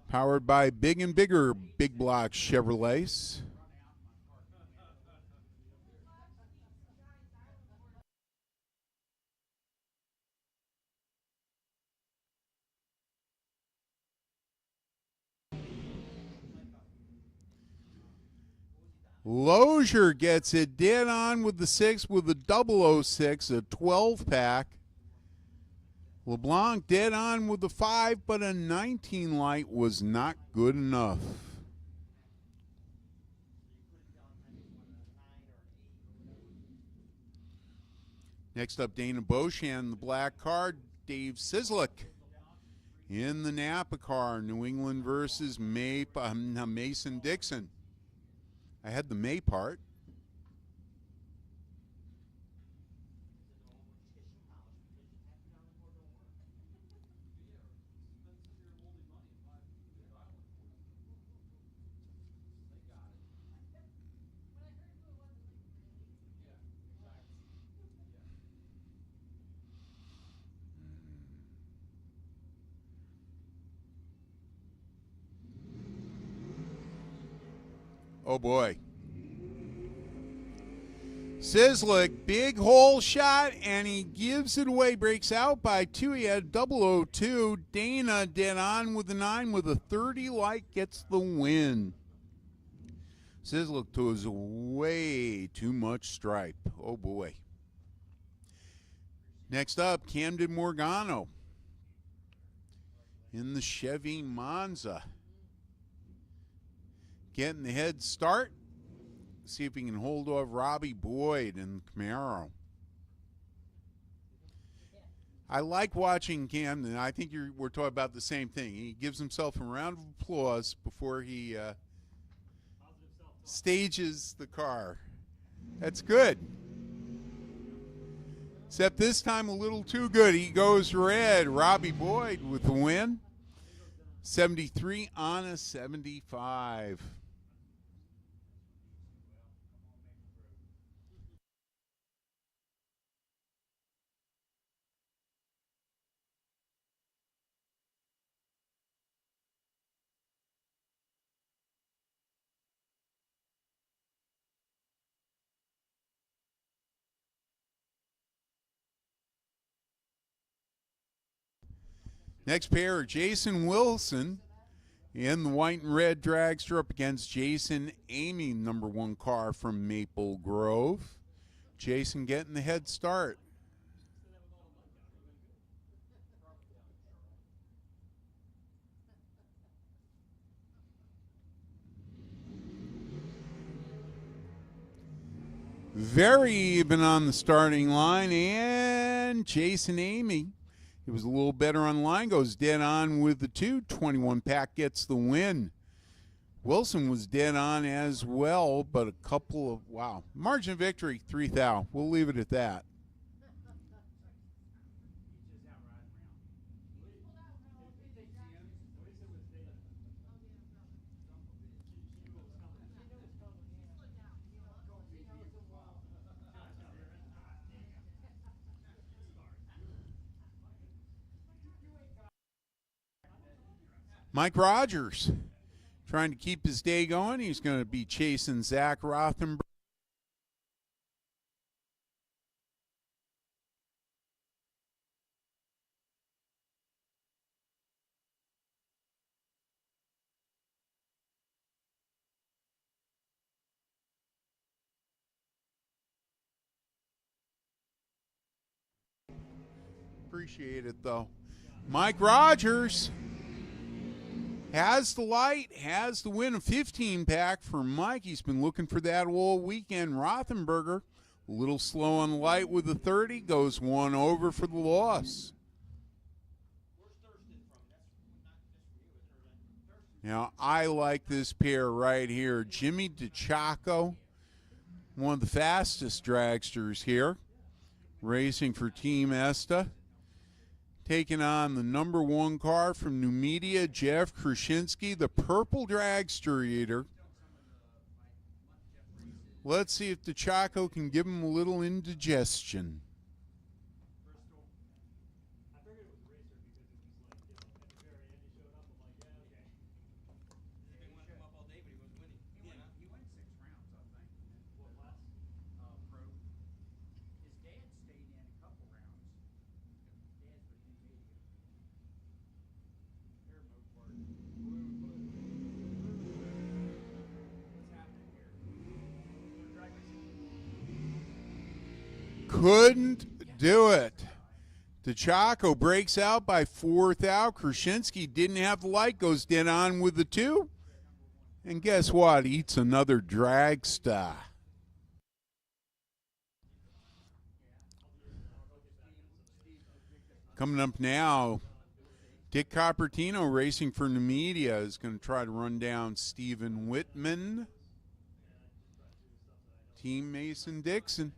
Powered by Big and Bigger Big Block Chevrolets. Lozier gets it dead on with the 6 with the 006, a 12 pack. LeBlanc dead on with the 5, but a 19 light was not good enough. Next up, Dana Beauchamp, the black car. Dave Sizzlick in the Napa car. New England versus Mason Dixon. I had the May part. Oh boy. Sizzlick, big hole shot, and he gives it away. Breaks out by 2. He had 002. Dana dead on with the 9 with a 30 light, gets the win. Sizzler was way too much stripe. Oh boy. Next up, Camden Morgano in the Chevy Monza. Getting the head start. See if he can hold off Robbie Boyd in the Camaro. I like watching Camden. I think we're talking about the same thing. He gives himself a round of applause before he stages the car. That's good. Except this time a little too good. He goes red. Robbie Boyd with the win. 73 on a 75. Next pair, Jason Wilson in the white and red dragster up against Jason Amy, number 1 car from Maple Grove. Jason getting the head start. Very even on the starting line, and Jason Amy, he was a little better on line, goes dead on with the 221 pack, gets the win. Wilson was dead on as well, but a couple of, wow. Margin of victory, 3,000. We'll leave it at that. Mike Rogers trying to keep his day going. He's going to be chasing Zach Rothenberg. Appreciate it, though. Mike Rogers has the light, has the win, a 15-pack for Mike. He's been looking for that all weekend. Rothenberger, a little slow on light with the 30, goes one over for the loss. Now, I like this pair right here. Jimmy DeChacco, one of the fastest dragsters here, racing for Team Esta. Taking on the number 1 car from New Media, Jeff Krasinski, the purple dragster eater. Let's see if DeChacco can give him a little indigestion. Couldn't do it. DeChacco breaks out by 4,000. Krasinski didn't have the light, goes dead on with the 2. And guess what? Eats another dragster. Coming up now, Dick Coppertino racing for New Media is going to try to run down Stephen Whitman. Team Mason-Dixon.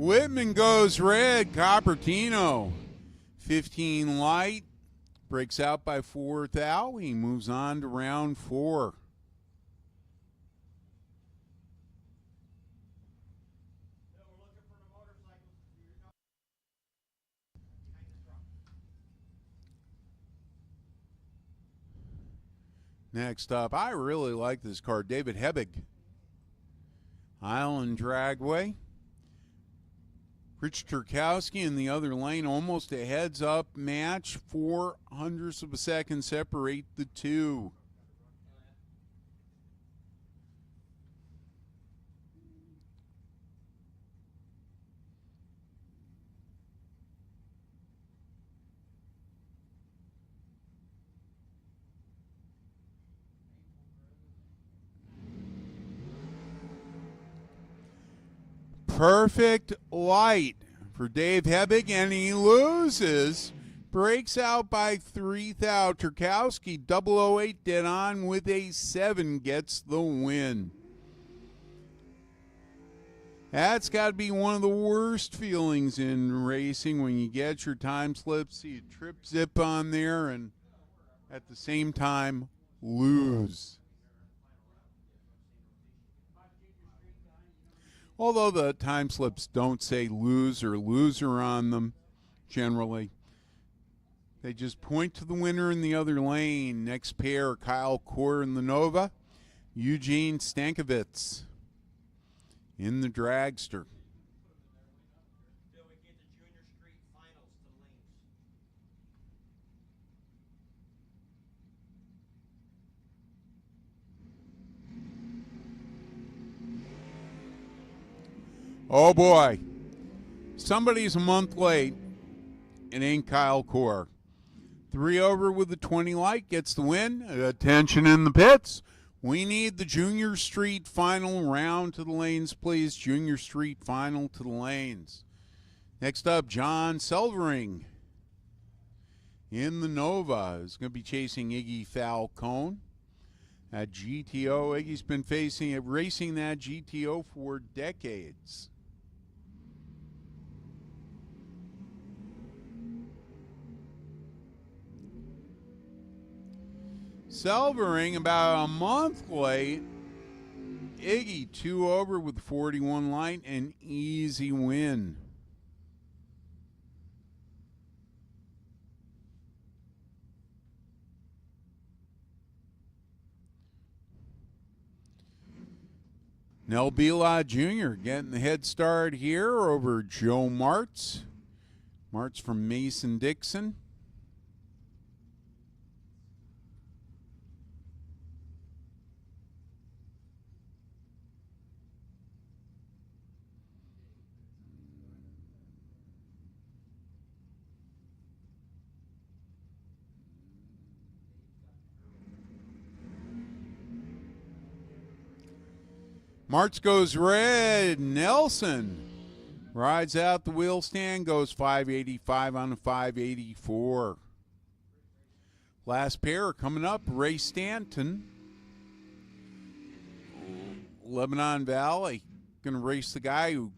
Whitman goes red. Coppertino, 15 light. Breaks out by 4 thou. He moves on to round 4. Next up, I really like this card. David Hebig. Island Dragway. Rich Turkowski in the other lane, almost a heads-up match. 0.04 of a second separate the two. Perfect light for Dave Hebig, and he loses. Breaks out by 3 thou. Turkowski, 008 dead on with a 7, gets the win. That's got to be one of the worst feelings in racing when you get your time slip, see a trip zip on there, and at the same time lose. Although the time slips don't say lose or loser on them, generally. They just point to the winner in the other lane. Next pair, Kyle Core in the Nova, Eugene Stankiewicz in the Dragster. Till we get the junior street finals to lanes. Oh boy, somebody's a month late. It ain't Kyle Core. 3 over with the 20 light, gets the win. Attention in the pits. We need the Junior Street Final round to the lanes, please. Junior Street Final to the lanes. Next up, John Selvering in the Nova is going to be chasing Iggy Falcone at GTO. Iggy's been racing that GTO for decades. Selvering about a month late. Iggy 2 over with 41 light, an easy win. Nell Belot Jr. getting the head start here over Joe Martz. Martz from Mason-Dixon. Martz goes red. Nelson rides out the wheel stand, goes 585 on a 584. Last pair coming up, Ray Stanton, Lebanon Valley, going to race the guy who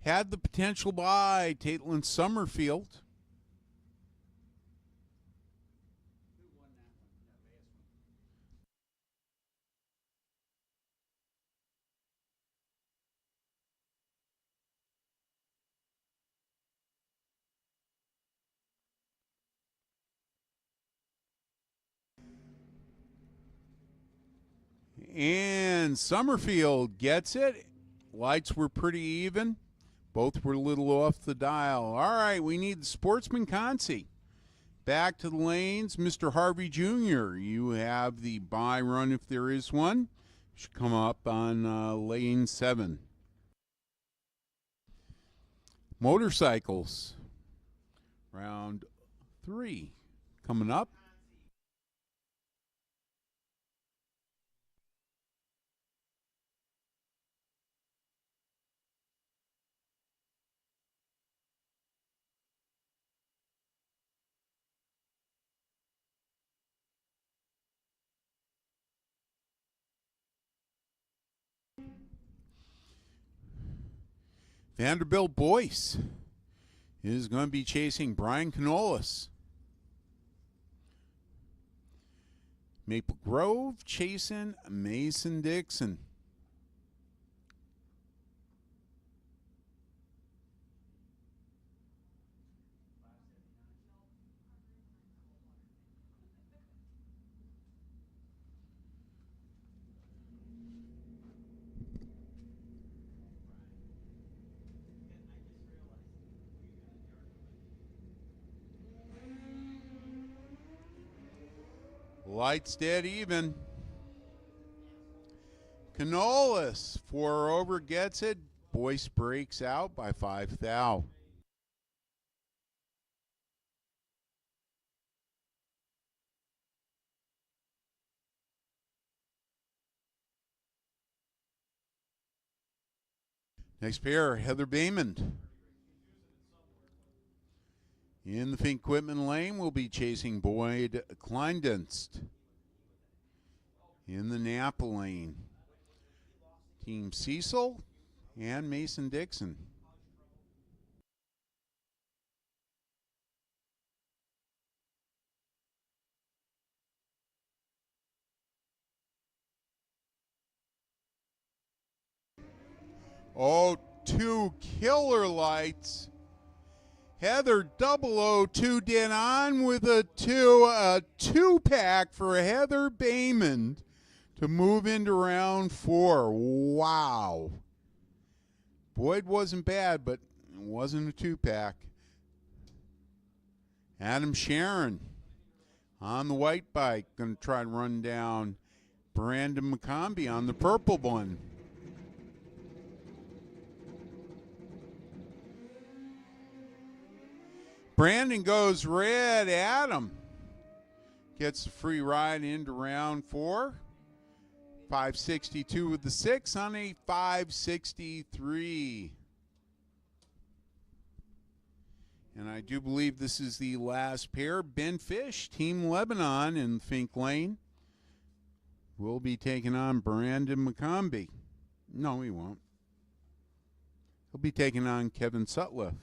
had the potential by Taitland Summerfield. And Summerfield gets it. Lights were pretty even. Both were a little off the dial. All right, we need the Sportsman Consi. Back to the lanes, Mr. Harvey Jr. You have the bye run if there is one. Should come up on lane 7. Motorcycles. Round 3 coming up. Vanderbilt Boyce is going to be chasing Brian Canolis. Maple Grove chasing Mason Dixon. Lights dead even. Canolis, 4 over, gets it. Boyce breaks out by 5 thou. Next pair, Heather Baymond. In the Fink Quitman lane, we'll be chasing Boyd Kleindienst. In the Napa lane, Team Cecil and Mason Dixon. Oh, 2 killer lights. Heather 002 dead on with a 2-pack for Heather Baymond to move into round 4. Wow. Boyd wasn't bad, but it wasn't a 2-pack. Adam Sharon on the white bike, going to try to run down Brandon McCombie on the purple one. Brandon goes red. Adam gets a free ride into round 4. 562 with the 6 on a 563. And I do believe this is the last pair. Ben Fish, Team Lebanon in Fink Lane, will be taking on Brandon McCombie. No, he won't. He'll be taking on Kevin Sutliff.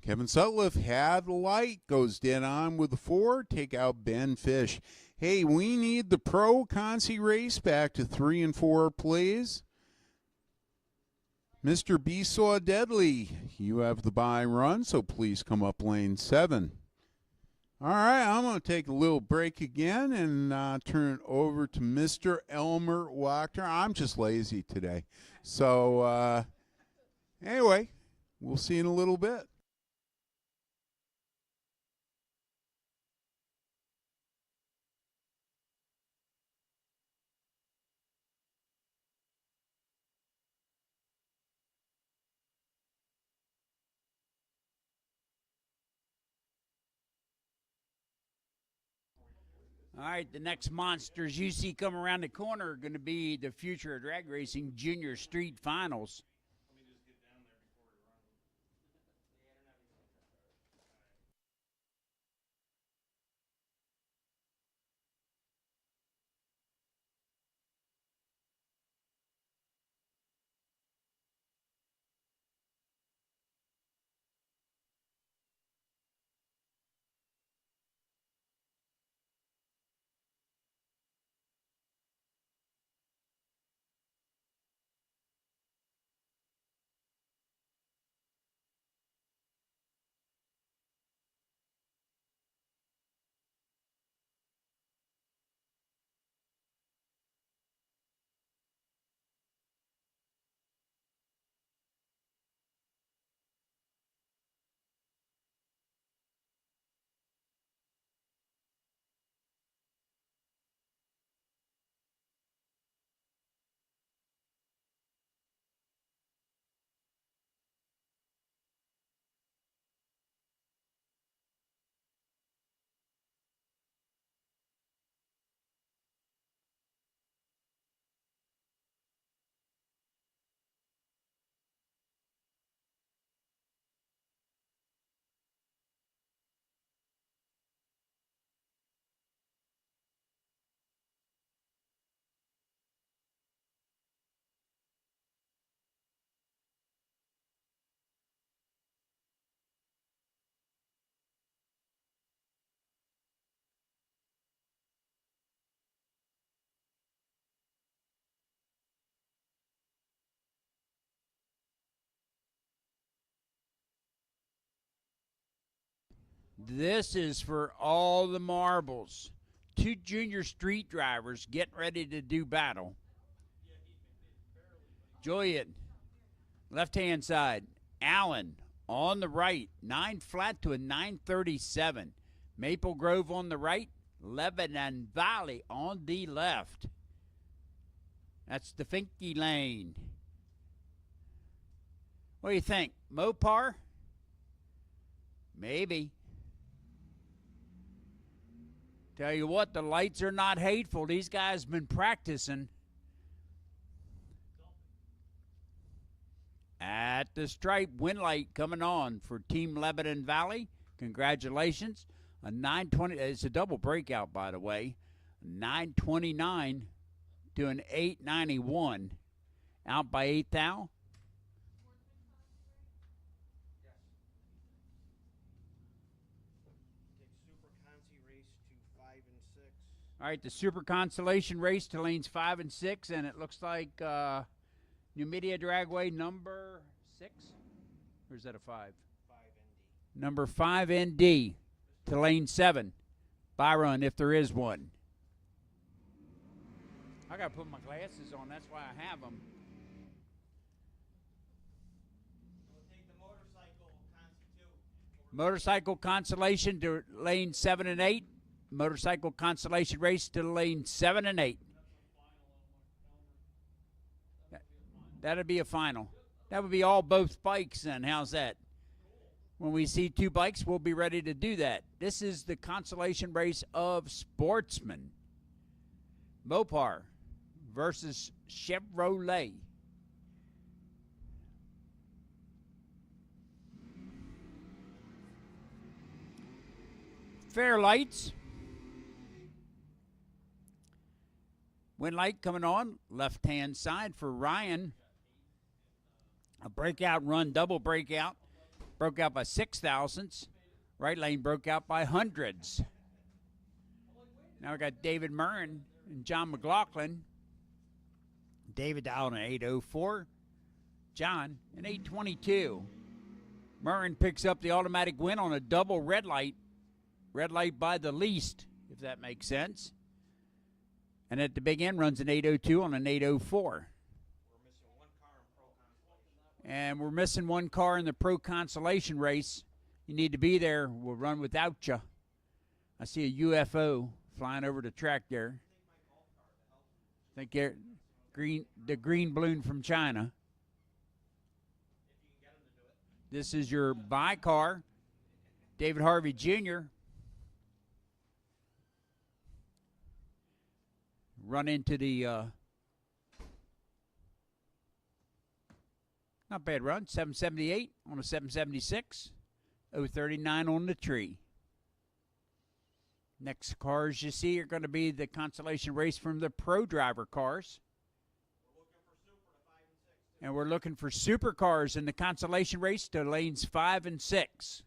Kevin Sutliff had the light, goes dead on with the 4, take out Ben Fish. Hey, we need the pro Consi race back to 3 and 4, please. Mr. Besaw Deadly, you have the bye run, so please come up lane 7. All right, I'm going to take a little break again and turn it over to Mr. Elmer Wachter. I'm just lazy today. So, anyway, we'll see you in a little bit. All right, the next monsters you see come around the corner are going to be the future of drag racing junior street finals. This is for all the marbles. Two junior street drivers getting ready to do battle. Juliet, left-hand side. Allen on the right. 9 flat to a 937. Maple Grove on the right. Lebanon Valley on the left. That's the Finky lane. What do you think? Mopar? Maybe. Tell you what, the lights are not hateful. These guys been practicing. At the stripe, win light coming on for Team Lebanon Valley. Congratulations. A 920. It's a double breakout, by the way. 929 to an 891. Out by 8 thou. All right, the Super Constellation race to lanes 5 and 6, and it looks like Numidia Dragway number 6? Or is that a 5? 5 ND. Number 5 ND to lane 7. Byron, if there is one. I got to put my glasses on. That's why I have them. We'll take the motorcycle Consti 2. Motorcycle Constellation to lane 7 and 8. Motorcycle Constellation race to lane 7 and 8. That'd be a final. That would be all both bikes then. How's that? When we see two bikes, we'll be ready to do that. This is the consolation race of sportsmen. Mopar versus Chevrolet. Fair lights. Wind light coming on, left-hand side for Ryan. A breakout run, double breakout. Broke out by 6,000ths. Right lane broke out by hundreds. Now we got David Murrin and John McLaughlin. David down at 804. John at 822. Murrin picks up the automatic win on a double red light. Red light by the least, if that makes sense. And at the big end runs an 802 on an 804. And we're missing one car in the Pro Consolation race. You need to be there. We'll run without you. I see a UFO flying over the track there. I think the green balloon from China. This is your buy car, David Harvey Jr. Run into the not bad run, 778 on a 776, 039 on the tree. Next cars you see are going to be the consolation race from the pro driver cars. And we're looking for super cars in the consolation race to lanes 5 and 6.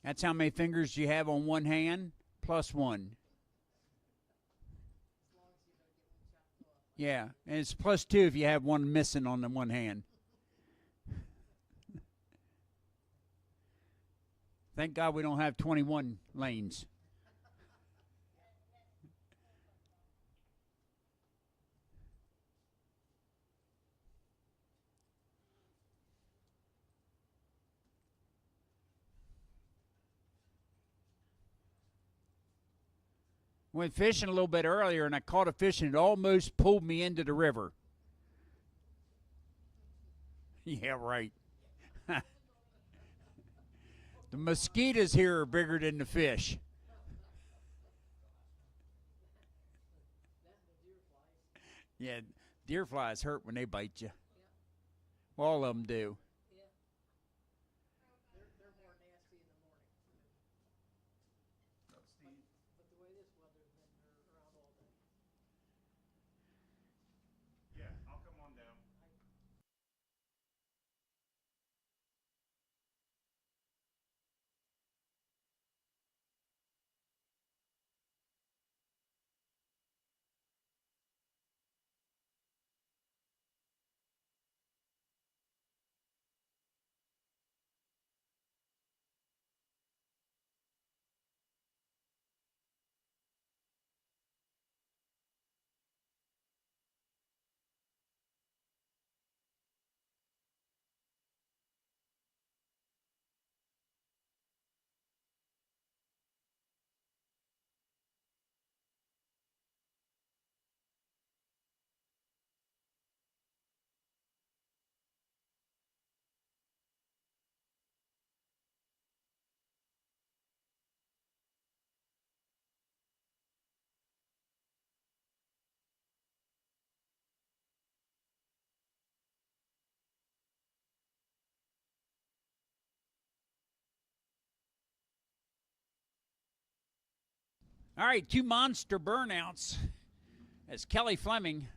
That's how many fingers you have on one hand, plus one. Yeah, and it's plus 2 if you have one missing on the one hand. Thank God we don't have 21 lanes. Went fishing a little bit earlier, and I caught a fish, and it almost pulled me into the river. Yeah, right. The mosquitoes here are bigger than the fish. Yeah, deer flies hurt when they bite you. All of them do. All right, 2 monster burnouts as Kelly Fleming,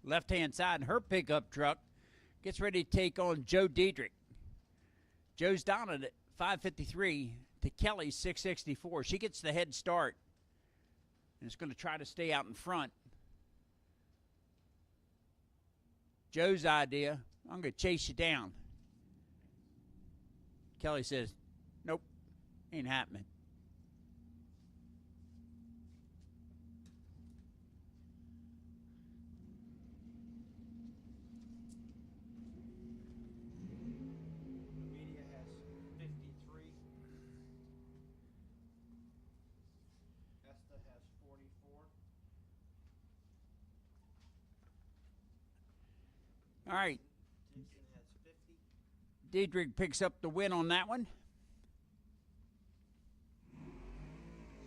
left-hand side, in her pickup truck, gets ready to take on Joe Diedrich. Joe's down at 5:53 to Kelly's 6:64. She gets the head start and is going to try to stay out in front. Joe's idea, I'm going to chase you down. Kelly says, nope, ain't happening. Media has 53. Esta has 44. All right, Tinson has 50. Diedrich picks up the win on that one.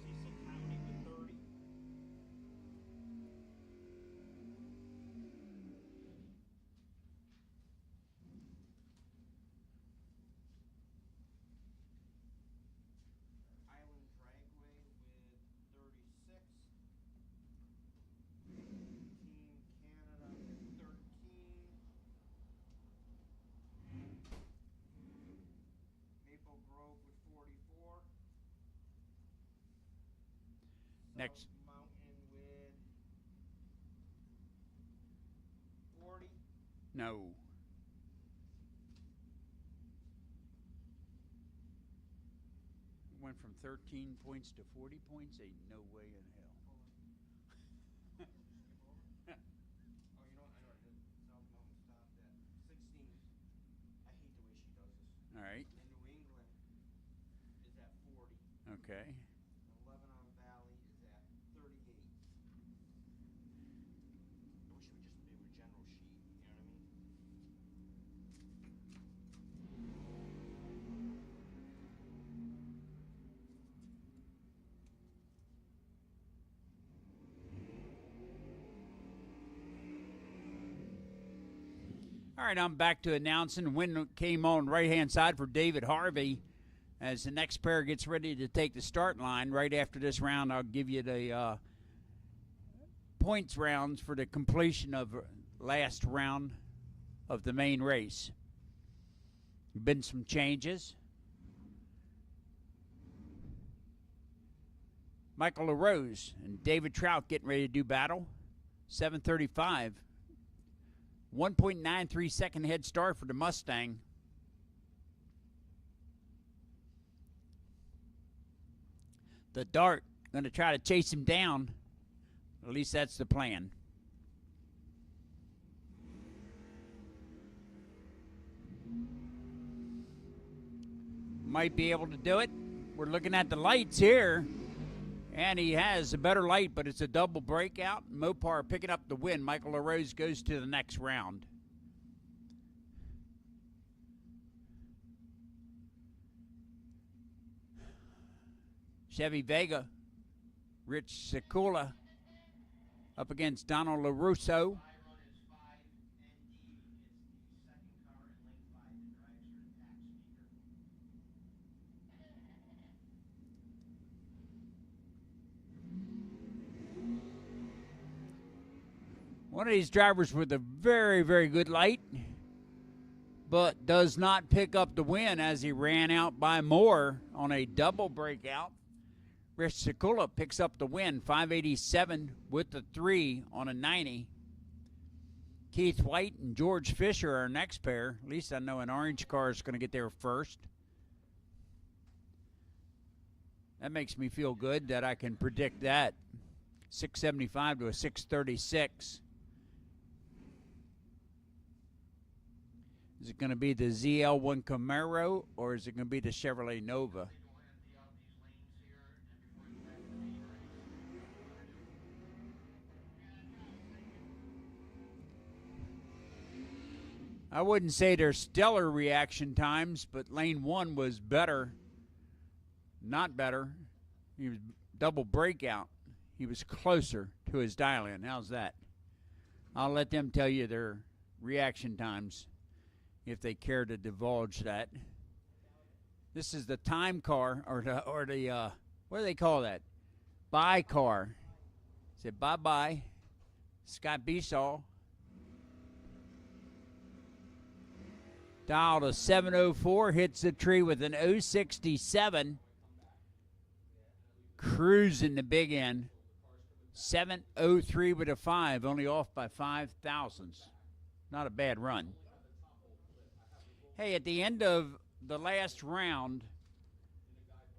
Cecil County with 30. Island Dragway with 36. Team Canada with 13. Maple Grove with 44. Next. South Mountain with 40. No. Went from 13 points to 40 points? Ain't no way in hell. Oh, you know what? I know what it is. South Mountain stopped at 16. I hate the way she does this. All right. And New England is at 40. Okay. And Lebanon Valley is at 38. I wish it would just be a general sheet, you know what I mean? All right, I'm back to announcing. Win came on right-hand side for David Harvey as the next pair gets ready to take the start line. Right after this round, I'll give you the points rounds for the completion of last round of the main race. Been some changes. Michael LaRose and David Trout getting ready to do battle. 7:35. 1.93 second head start for the Mustang. The Dart going to try to chase him down. At least that's the plan. Might be able to do it. We're looking at the lights here. And he has a better light, but it's a double breakout. Mopar picking up the win. Michael LaRose goes to the next round. Chevy Vega, Rich Sikula up against Donald LaRusso. One of these drivers with a very, very good light, but does not pick up the win as he ran out by more on a double breakout. Rich Sikula picks up the win, 587 with the 3 on a 90. Keith White and George Fisher are our next pair. At least I know an orange car is going to get there first. That makes me feel good that I can predict that. 675 to a 636. Is it going to be the ZL1 Camaro or is it going to be the Chevrolet Nova? I wouldn't say they're stellar reaction times, but lane 1 was better. Not better. He was double breakout. He was closer to his dial-in. How's that? I'll let them tell you their reaction times if they care to divulge that. This is the time car, or the what do they call that? bye car. Said bye-bye. Scott Besaw. Dialed a 704, hits the tree with an 067. Cruising the big end. 703 with a 5, only off by 5 thousandths. Not a bad run. Hey, at the end of the last round,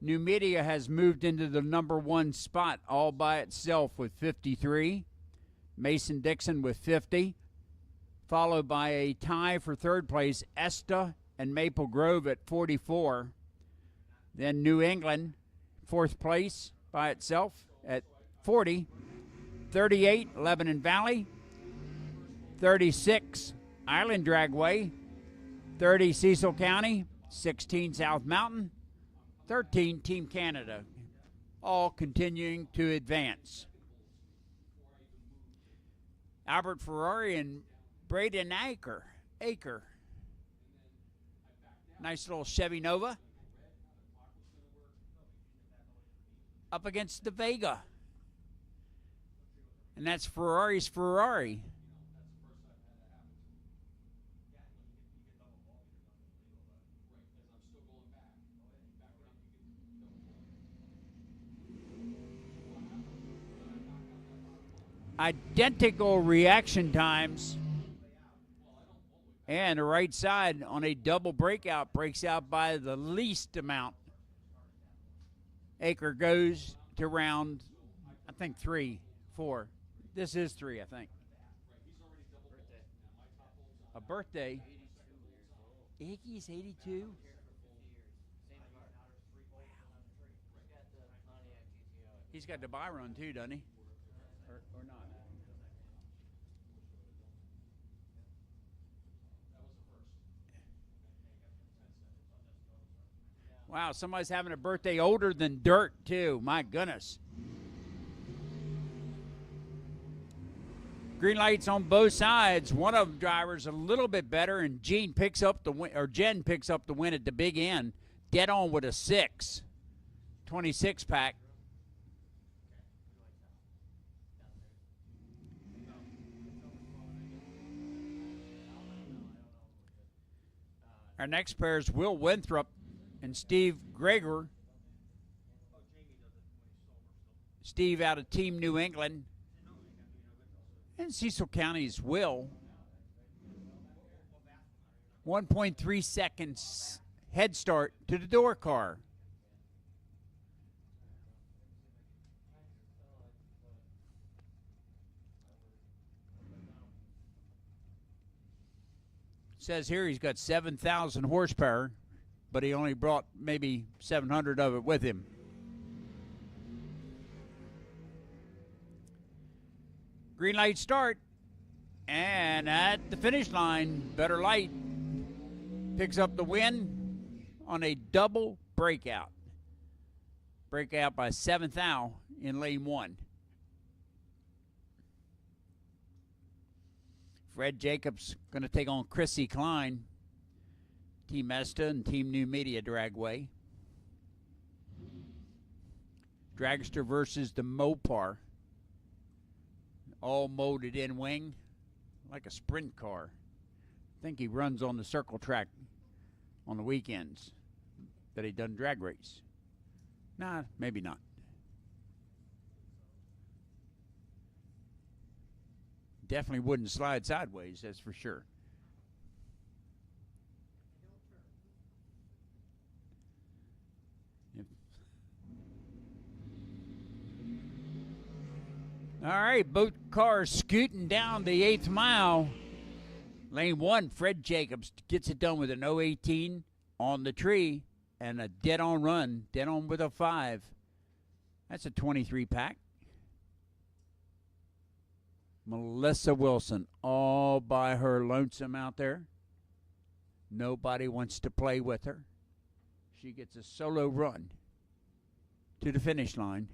New Media has moved into the number 1 spot all by itself with 53. Mason Dixon with 50. Followed by a tie for third place, Esta and Maple Grove at 44. Then New England, fourth place by itself at 40. 38, Lebanon Valley. 36, Island Dragway. 30, Cecil County. 16, South Mountain. 13, Team Canada. All continuing to advance. Albert Ferrari and Braden Aker. Nice little Chevy Nova. Up against the Vega. And that's Ferrari's Ferrari. Identical reaction times. And the right side on a double breakout breaks out by the least amount. Aker goes to round, I think 3, 4. This is 3, I think. A birthday. Iggy's 82. He's got the buy run too, doesn't he? Or not? Wow, somebody's having a birthday older than dirt, too. My goodness. Green lights on both sides. One of the drivers a little bit better, and Jen picks up the win, at the big end. Dead on with a 6. 26 pack. Our next pair is Will Winthrop and Steve Greger. Steve out of Team New England. And Cecil County's Will. 1.3 seconds head start to the door car. Says here he's got 7,000 horsepower, but he only brought maybe 700 of it with him. Green light start, and at the finish line, Better Light picks up the win on a double breakout. Breakout by 7th thou in lane 1. Fred Jacobs going to take on Chrissy Klein, Team Esta and Team New Media Dragway. Dragster versus the Mopar. All molded in wing like a sprint car. I think he runs on the circle track on the weekends that he done drag race. Nah, maybe not. Definitely wouldn't slide sideways, that's for sure. All right, both cars scooting down the 8th mile. Lane 1, Fred Jacobs gets it done with an 018 on the tree and a dead-on run, dead-on with a 5. That's a 23 pack. Melissa Wilson all by her lonesome out there. Nobody wants to play with her. She gets a solo run to the finish line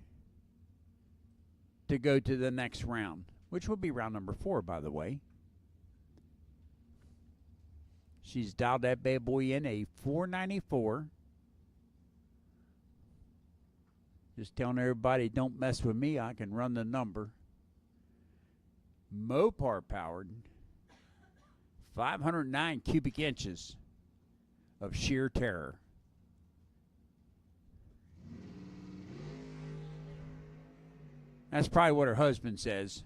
to go to the next round, which will be round number 4, by the way. She's dialed that bad boy in a 494. Just telling everybody, don't mess with me. I can run the number. Mopar powered, 509 cubic inches of sheer terror. That's probably what her husband says.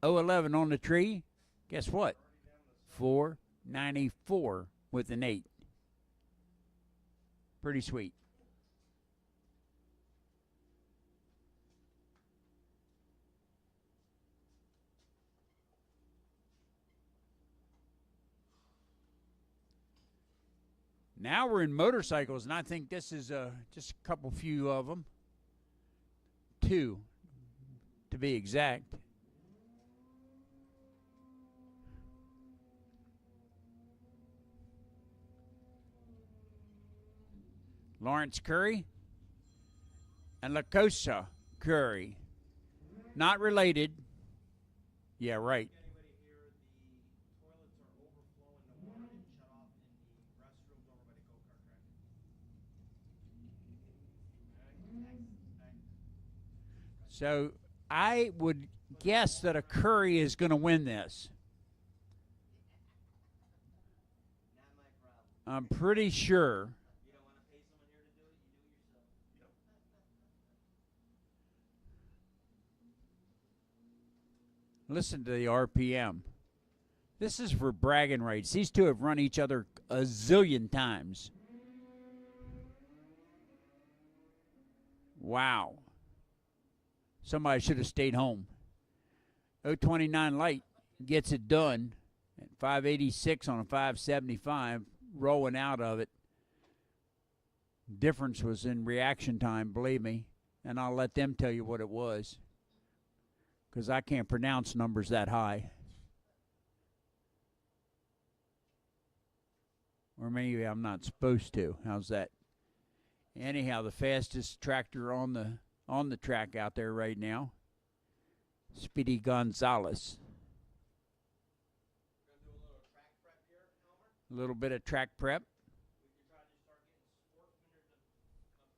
011 on the tree. Guess what? 494 with an 8. Pretty sweet. Now we're in motorcycles, and I think this is just a couple few of them. 2, to be exact. Lawrence Curry and Lacosa Curry. Not related. Yeah, right. Anybody here, the toilets are overflowing, the water didn't shut off in the restrooms over by the go-kart track. So I would guess that a Curry is going to win this. Not my problem. I'm pretty sure. You don't want to pay someone here to do it, you do it yourself. Listen to the RPM. This is for bragging rights. These two have run each other a zillion times. Wow. Somebody should have stayed home. 029 Light gets it done at 586 on a 575, rolling out of it. Difference was in reaction time, believe me, and I'll let them tell you what it was, because I can't pronounce numbers that high. Or maybe I'm not supposed to. How's that? Anyhow, the fastest tractor on the track out there right now, Speedy Gonzalez. We're going to do a little track prep here, Elmer. A little bit of track prep. We could try to start getting sportsmen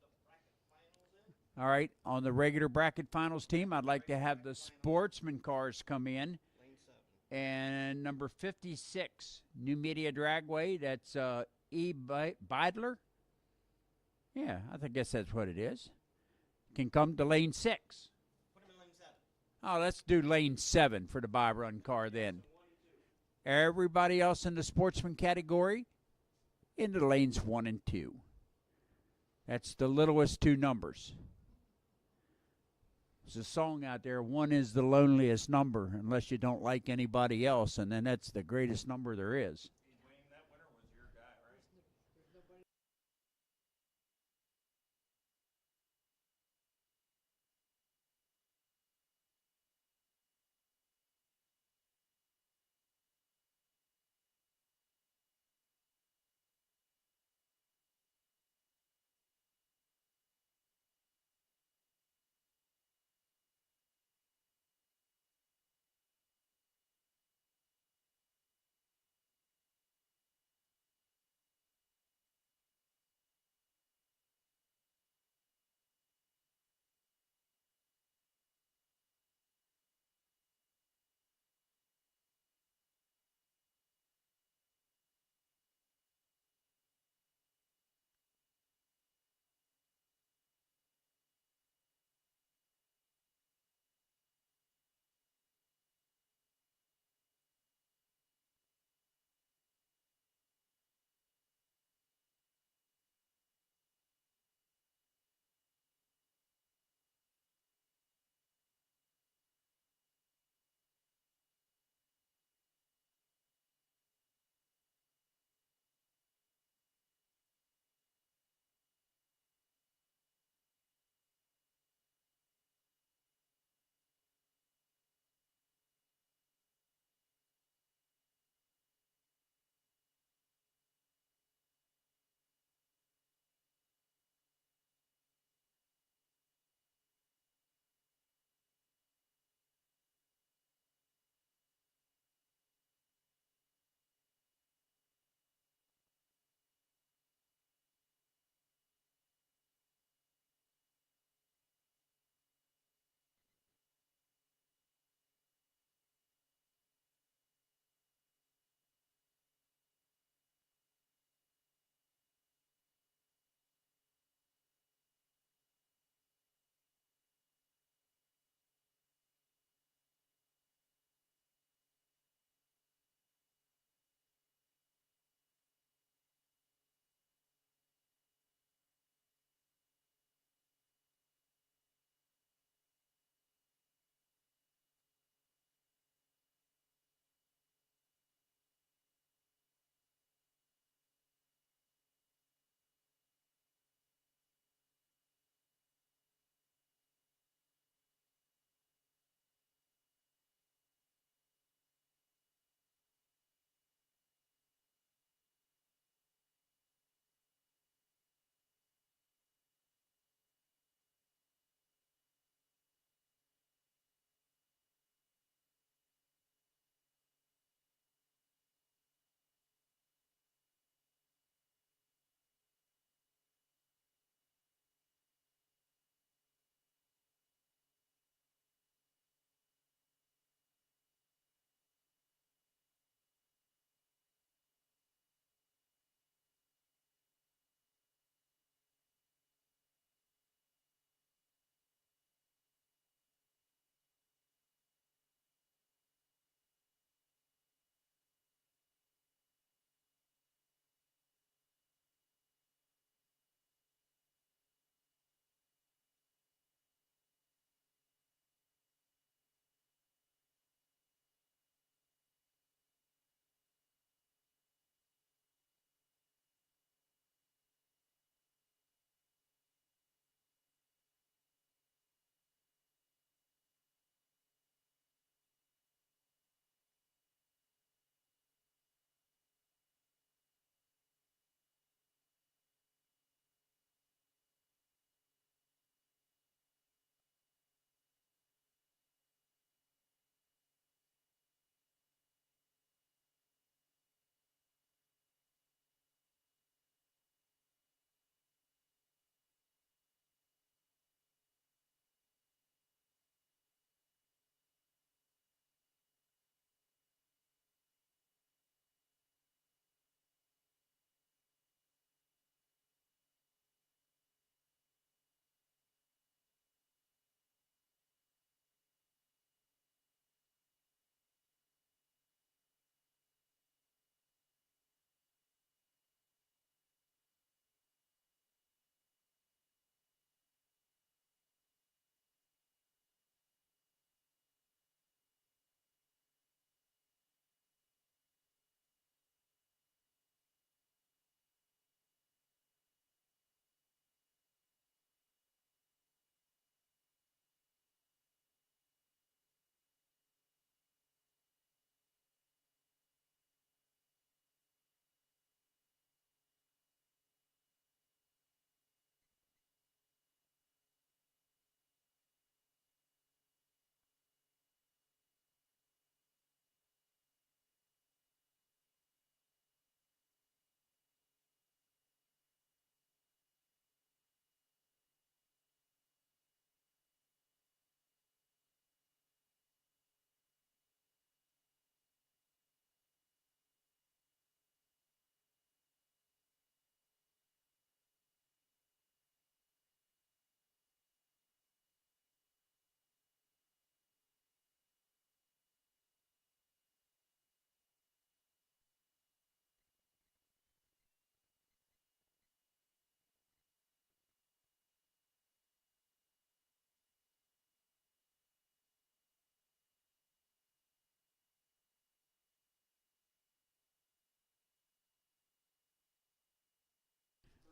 of the bracket finals in. All right, on the regular bracket finals team, I'd like to have the sportsman cars come in. Lane 7. And number 56, New Media Dragway, that's E. Beidler. Yeah, I guess that's what it is. Can come to lane 6. Put him in lane 7. Oh, let's do lane 7 for the buy run car then. Everybody else in the sportsman category into lanes 1 and 2. That's the littlest 2 numbers. There's a song out there, 1 is the loneliest number unless you don't like anybody else, and then that's the greatest number there is.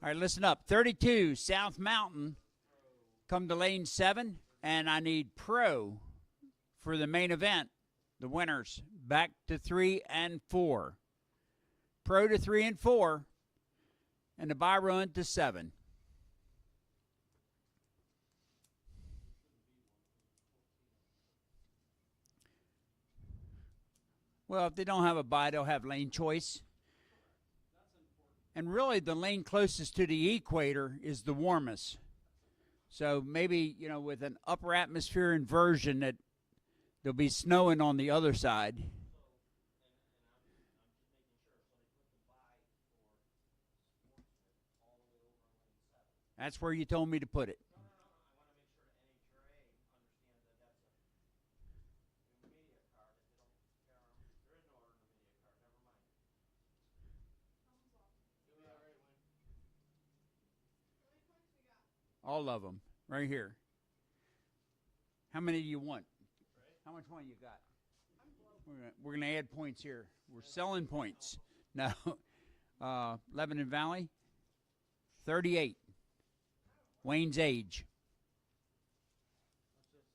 All right, listen up. 32, South Mountain, come to lane 7, and I need Pro for the main event. The winners back to 3 and 4. Pro to 3 and 4, and the bye run to 7. Well, if they don't have a bye, they'll have lane choice. And really, the lane closest to the equator is the warmest. So maybe, with an upper atmosphere inversion, that there'll be snowing on the other side. That's where you told me to put it. I want to make sure the NHRA understands that that's a media card. If they don't, they're in order in the media card. Never mind. You'll be all right, Wayne. How many points we got? All of them, right here. How many do you want? How much money you got? We're gonna add points here. We're selling points. No. Lebanon Valley, 38. Wayne's age. She's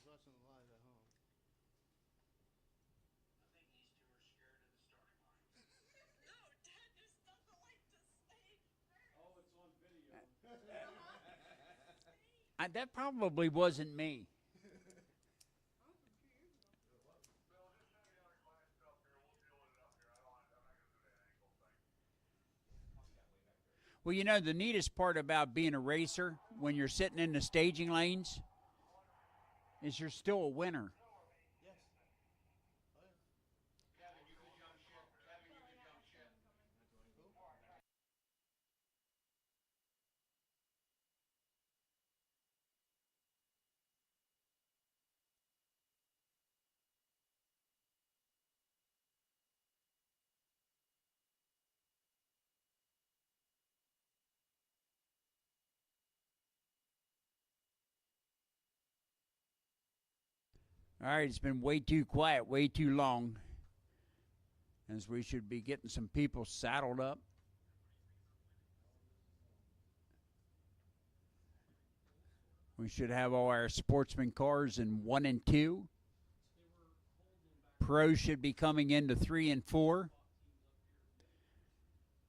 watching the live at home. No, Dad, there's nothing like to stay first. Oh, it's on video. That probably wasn't me. Well, the neatest part about being a racer when you're sitting in the staging lanes is you're still a winner. Yes. All right, it's been way too quiet, way too long, as we should be getting some people saddled up. We should have all our sportsman cars in 1 and 2. Pros should be coming into 3 and 4.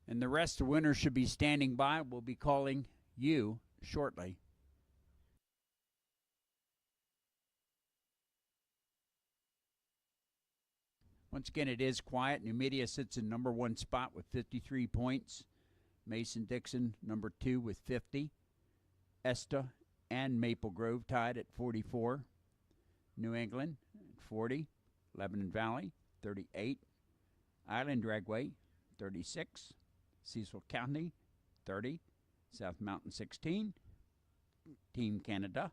And the rest of the winners should be standing by. We'll be calling you shortly. Once again, it is quiet. New Media sits in number 1 spot with 53 points. Mason-Dixon, number 2 with 50. Esta and Maple Grove tied at 44. New England at 40. Lebanon Valley, 38. Island Dragway, 36. Cecil County, 30. South Mountain, 16. Team Canada,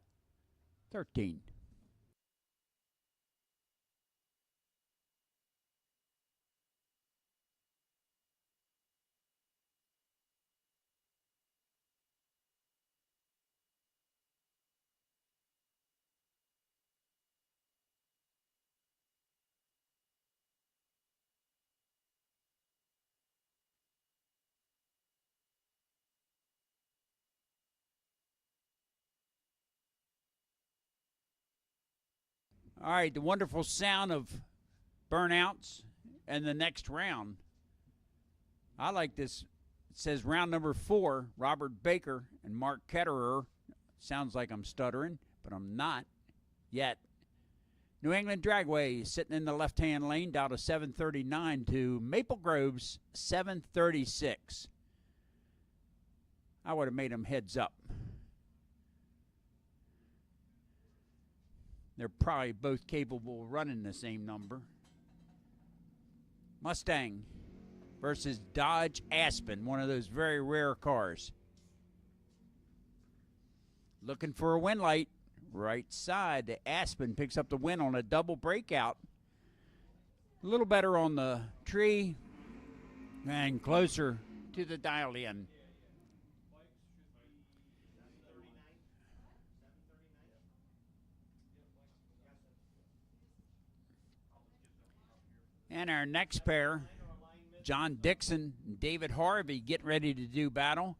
13. All right, the wonderful sound of burnouts and the next round. I like this. It says round number 4, Robert Baker and Mark Ketterer. Sounds like I'm stuttering, but I'm not yet. New England Dragway sitting in the left-hand lane down to 739 to Maple Grove's 736. I would have made them heads up. They're probably both capable of running the same number. Mustang versus Dodge Aspen, one of those very rare cars. Looking for a win light. Right side, the Aspen picks up the win on a double breakout. A little better on the tree and closer to the dial in. And our next pair John Dixon and David Harvey getting ready to do battle.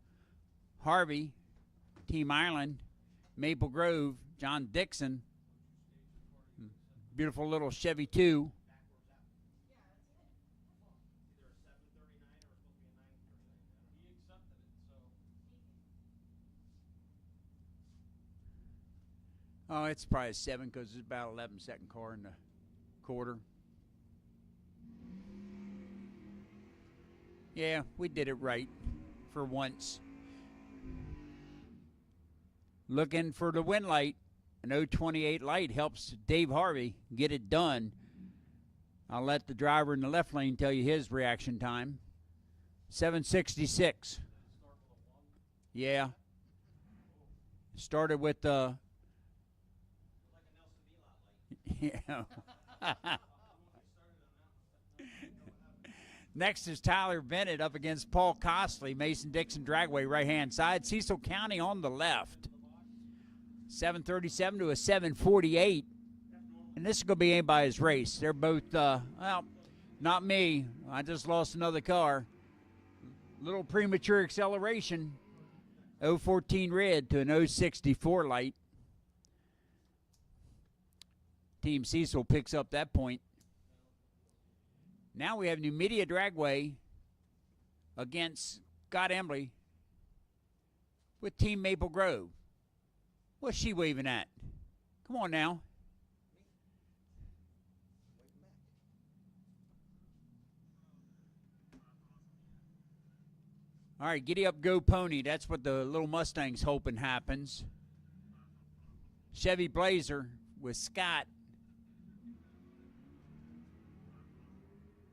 Harvey, Team Island, Maple Grove, John Dixon, beautiful little Chevy 2. He accepted it, so Oh, it's probably a 7 because it's about 11-second car in the quarter. Yeah, we did it right for once. Looking for the win light. An 028 light helps Dave Harvey get it done. I'll let the driver in the left lane tell you his reaction time. 766. Yeah. Started with the. Yeah. Next is Tyler Bennett up against Paul Costley, Mason-Dixon Dragway, right-hand side. Cecil County on the left. 737 to a 748. And this is going to be anybody's race. They're both, well, not me. I just lost another car. Little premature acceleration. 014 red to an 064 light. Team Cecil picks up that point. Now we have New Media Dragway against Scott Embley with Team Maple Grove. What's she waving at? Come on now. All right, giddy up, go pony. That's what the little Mustang's hoping happens. Chevy Blazer with Scott.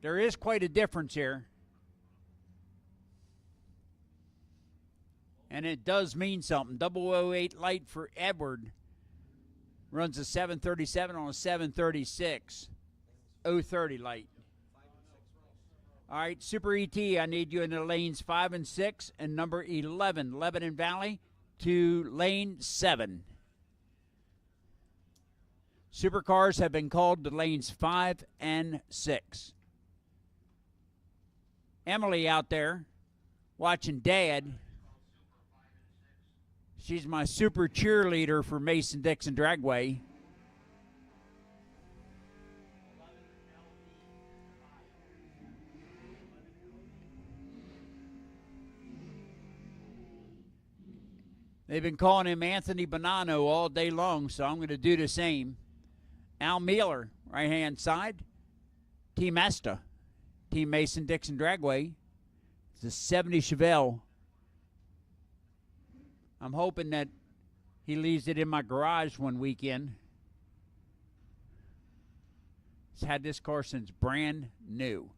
There is quite a difference here. And it does mean something. 008 light for Edward. Runs a 737 on a 736. 030 light. All right, Super ET, I need you in the lanes 5 and 6 and number 11, Lebanon Valley, to lane 7. Supercars have been called to lanes 5 and 6. Emily out there watching Dad. She's my super cheerleader for Mason-Dixon Dragway. They've been calling him Anthony Bonanno all day long, so I'm going to do the same. Al Mueller, right-hand side. Team Esta. Team Mason-Dixon Dragway. It's a 70 Chevelle. I'm hoping that he leaves it in my garage one weekend. He's had this car since brand new.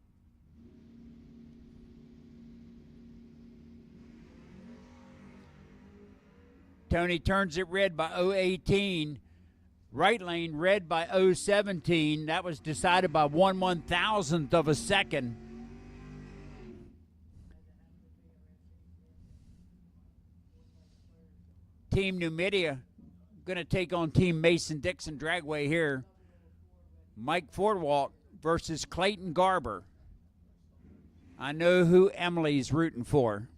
Tony turns it red by 018. Right lane red by 017. That was decided by 1/1000th of a second. Team Numidia going to take on Team Mason-Dixon Dragway here. Mike Fordwalk versus Clayton Garber. I know who Emily's rooting for.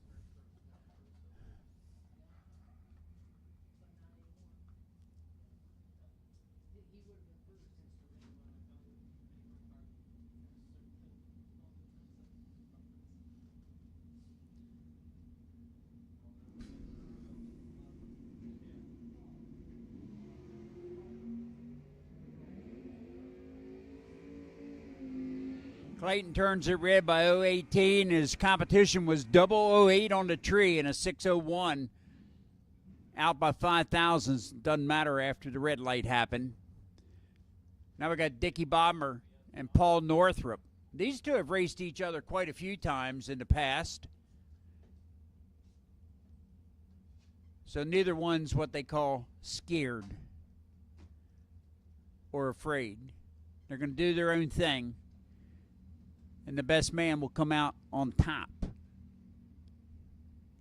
Clayton turns it red by 018. His competition was 008 on the tree and a 601. Out by 5 thousandths. Doesn't matter after the red light happened. Now we got Dickie Bodmer and Paul Northrup. These two have raced each other quite a few times in the past. So neither one's what they call scared or afraid. They're going to do their own thing. And the best man will come out on top.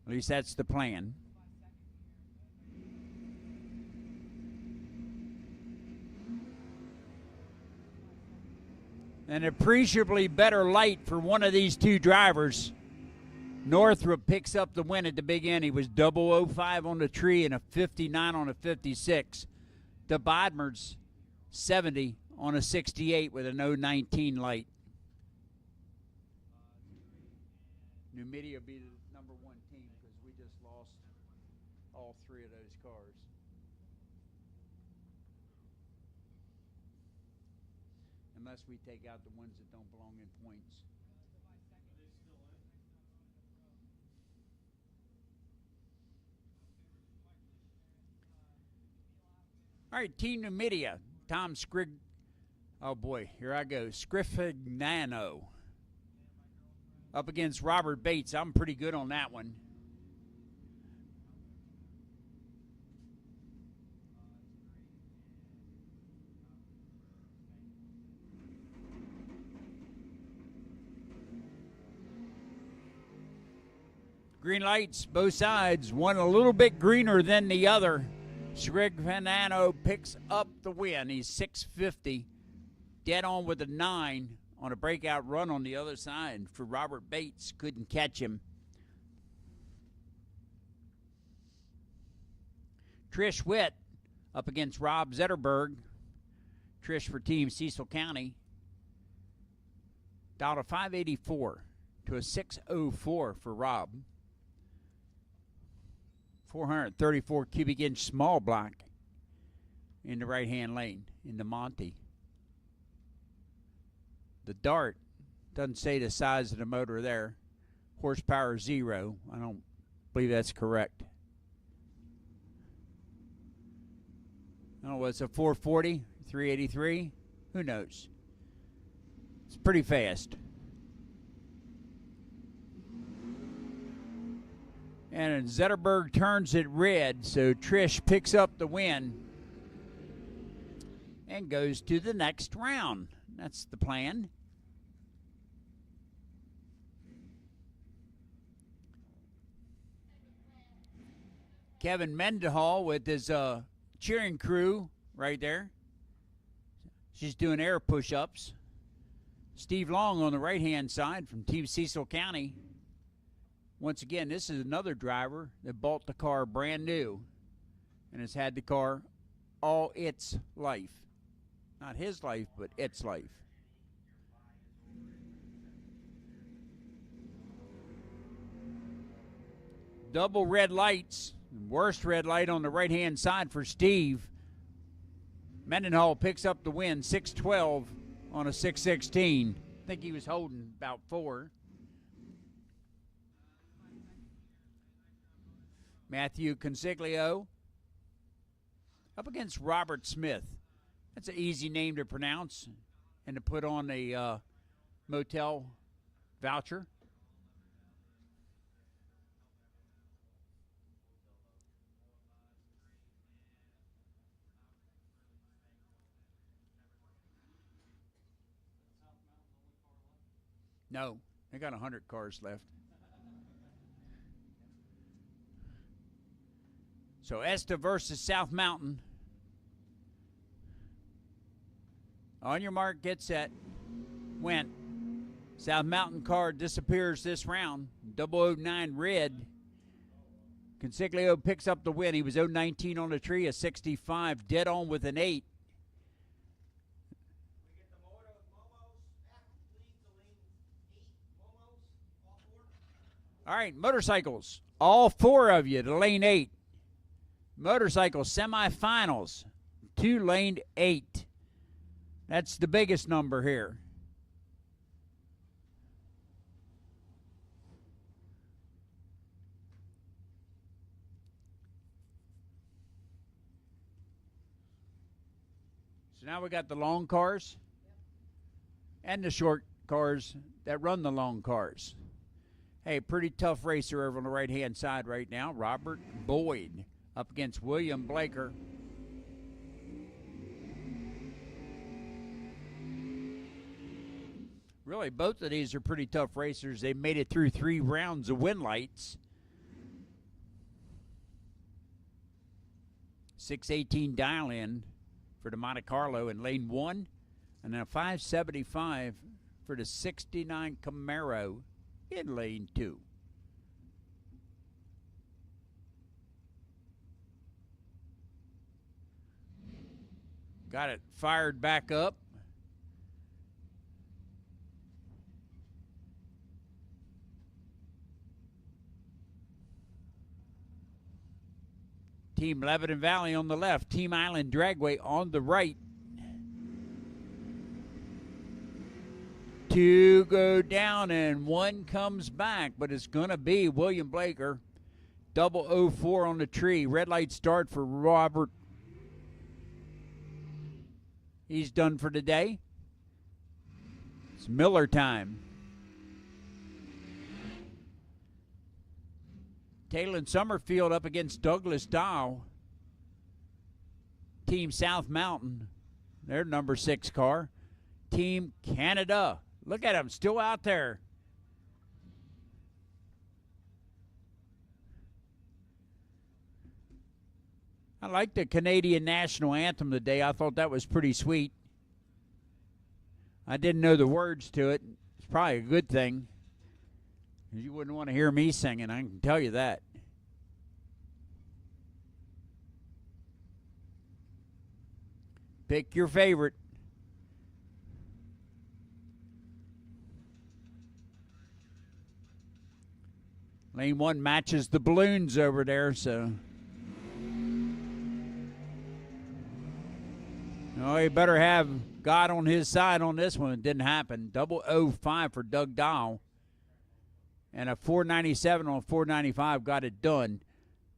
At least that's the plan. An appreciably better light for one of these two drivers. Northrup picks up the win at the big end. He was 005 on the tree and a 59 on a 56. The Bodmer's 70 on a 68 with an 019 light. Numidia will be the number one team because we just lost all three of those cars. Unless we take out the ones that don't belong in points. All right, Team Numidia. Tom Scrig. Oh boy, here I go. Scrifignano up against Robert Bates. I'm pretty good on that one. Green lights, both sides. One a little bit greener than the other. Scrifignano picks up the win. He's 650. Dead on with a 9 on a breakout run on the other side for Robert Bates. Couldn't catch him. Trish Witt up against Rob Zetterberg. Trish for Team Cecil County. Down to 584 to a 604 for Rob. 434 cubic inch small block in the right-hand lane in the Monte. The Dart doesn't say the size of the motor there. Horsepower 0. I don't believe that's correct. I don't know, what's a 440, 383? Who knows? It's pretty fast. And Zetterberg turns it red, so Trish picks up the win and goes to the next round. That's the plan. Kevin Mendenhall with his cheering crew right there. She's doing air push-ups. Steve Long on the right-hand side from Team Cecil County. Once again, this is another driver that bought the car brand new and has had the car all its life. Not his life, but its life. Double red lights. Worst red light on the right-hand side for Steve. Mendenhall picks up the win, 612 on a 616. I think he was holding about 4. Matthew Consiglio up against Robert Smith. That's an easy name to pronounce and to put on a motel voucher. No, they got 100 cars left. So Esta versus South Mountain. On your mark, get set. Went. South Mountain car disappears this round. 009 red. Consiglio picks up the win. He was 019 on the tree, a 65. Dead on with an 8. All right, motorcycles. All 4 of you to lane 8. Motorcycle semifinals, 2 lane 8. That's the biggest number here. So now we got the long cars and the short cars that run the long cars. Hey, pretty tough racer over on the right-hand side right now. Robert Boyd up against William Blaker. Really, both of these are pretty tough racers. They made it through 3 rounds of win lights. 618 dial in for the Monte Carlo in lane 1. And then a 575 for the 69 Camaro in lane 2. Got it fired back up. Team Lebanon Valley on the left, Team Island Dragway on the right. 2 go down and 1 comes back, but it's going to be William Blaker. 004 on the tree. Red light start for Robert. He's done for the day. It's Miller time. Taylor Summerfield up against Douglas Dow. Team South Mountain, their number 6 car. Team Canada, look at them, still out there. I like the Canadian national anthem today. I thought that was pretty sweet. I didn't know the words to it. It's probably a good thing. You wouldn't want to hear me singing, I can tell you that. Pick your favorite. Lane 1 matches the balloons over there, so. Oh, he better have God on his side on this one. It didn't happen. 005 for Doug Dow. And a 497 on 495 got it done.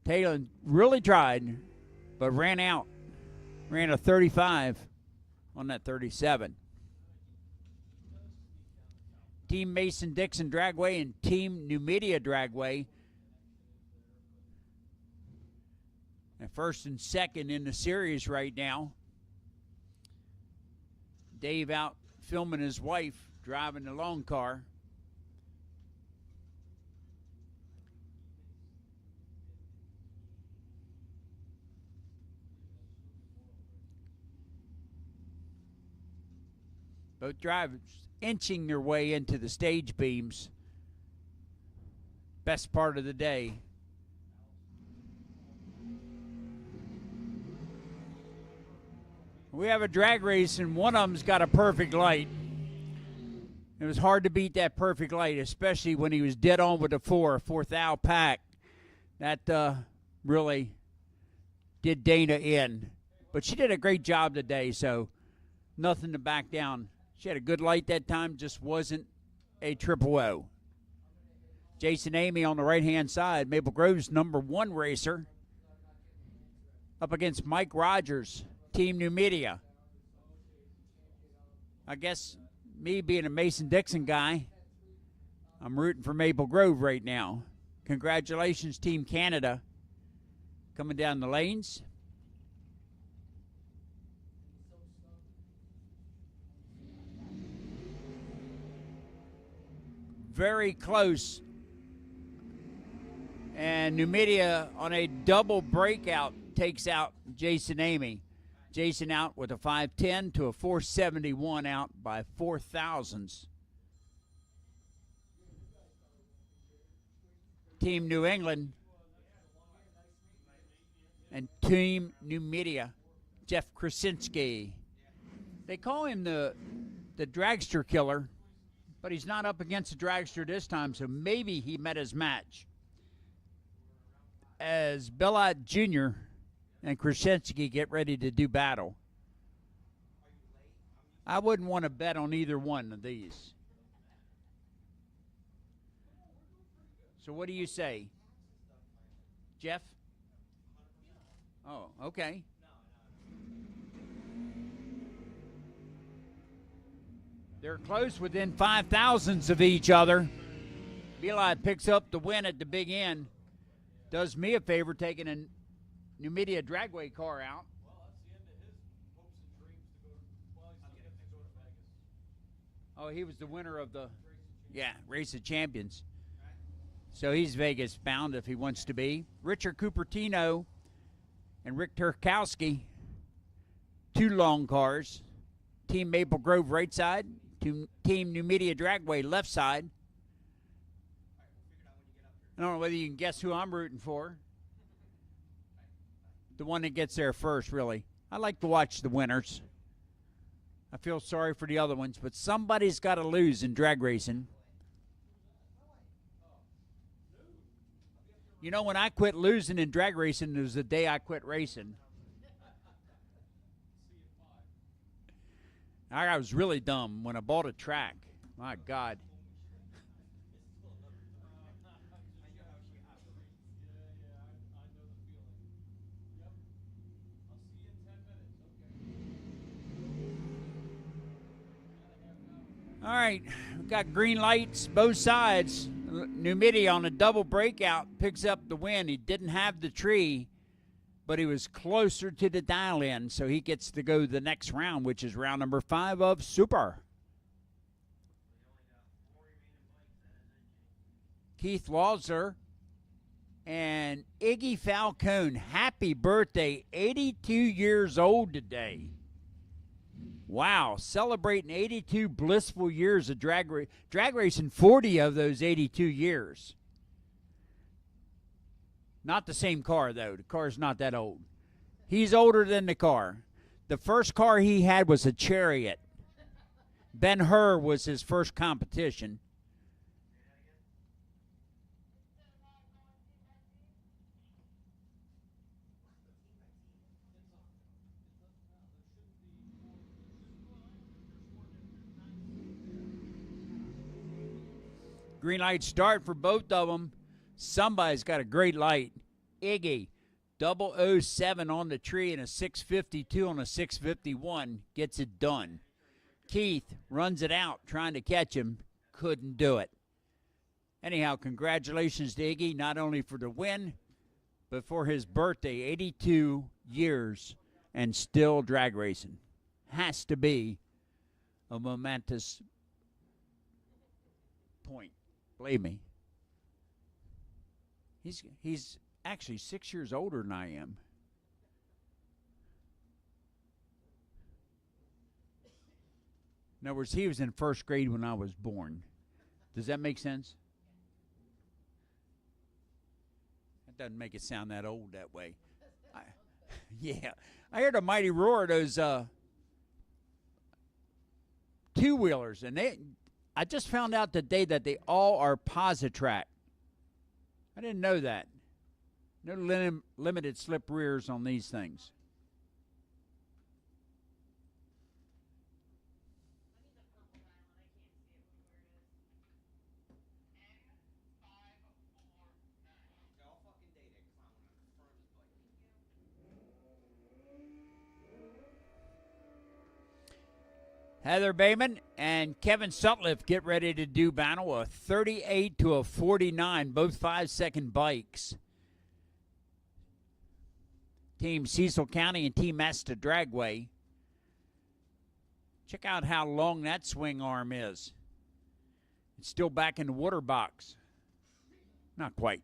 Taylor really tried, but ran out. Ran a 35 on that 37. Team Mason-Dixon Dragway and Team New Media Dragway. And first and second in the series right now. Dave out filming his wife driving the long car. Both drivers inching their way into the stage beams. Best part of the day. We have a drag race, and one of them's got a perfect light. It was hard to beat that perfect light, especially when he was dead on with the 4th Al pack. That really did Dana in. But she did a great job today, so nothing to back down. She had a good light that time, just wasn't a triple O. Jason Amy on the right-hand side, Maple Grove's number 1 racer, up against Mike Rogers, Team New Media. I guess me being a Mason-Dixon guy, I'm rooting for Maple Grove right now. Congratulations, Team Canada, coming down the lanes. Very close. And New Media on a double breakout takes out Jason Amy. Jason out with a 510 to a 471 out by 4 thousandths. Team New England and Team New Media, Jeff Krasinski. They call him the dragster killer, but he's not up against a dragster this time, so maybe he met his match. As Bellot Jr. and Krasinski get ready to do battle. I wouldn't want to bet on either one of these. So what do you say, Jeff? Oh, okay. They're close, within 5 thousandths of each other. Bellot picks up the win at the big end. Does me a favor taking a New Media Dragway car out. Well, that's the end of his hopes and dreams to go to, well, he's still getting to go to Vegas. Oh, he was the winner of the Race of Champions. So he's Vegas bound if he wants to be. Richard Cupertino and Rick Turkowski, 2 long cars. Team Maple Grove right side. Team New Media Dragway left side. I don't know whether you can guess who I'm rooting for. The one that gets there first, really. I like to watch the winners. I feel sorry for the other ones, but somebody's got to lose in drag racing. You know, when I quit losing in drag racing, it was the day I quit racing. I was really dumb when I bought a track. My God. All right, we've got green lights both sides. New Media on a double breakout picks up the win. He didn't have the tree, but he was closer to the dial-in, so he gets to go the next round, which is round number 5 of Super. Keith Lawser and Iggy Falcone, happy birthday, 82 years old today. Wow, celebrating 82 blissful years of drag racing, 40 of those 82 years. Not the same car, though. The car's not that old. He's older than the car. The first car he had was a Chariot. Ben-Hur was his first competition. Green light start for both of them. Somebody's got a great light. Iggy, 007 on the tree and a 652 on a 651 gets it done. Keith runs it out trying to catch him. Couldn't do it. Anyhow, congratulations to Iggy, not only for the win, but for his birthday, 82 years and still drag racing. Has to be a momentous point. Believe me. He's actually 6 years older than I am. In other words, he was in first grade when I was born. Does that make sense? That doesn't make it sound that old that way. Yeah. I heard a mighty roar of those two-wheelers, and I just found out today that they all are Positrack. I didn't know that. No limited slip rears on these things. Heather Bayman and Kevin Sutliff get ready to do battle, a 38 to a 49, both 5-second bikes. Team Cecil County and Team Asta Dragway. Check out how long that swing arm is. It's still back in the water box. Not quite.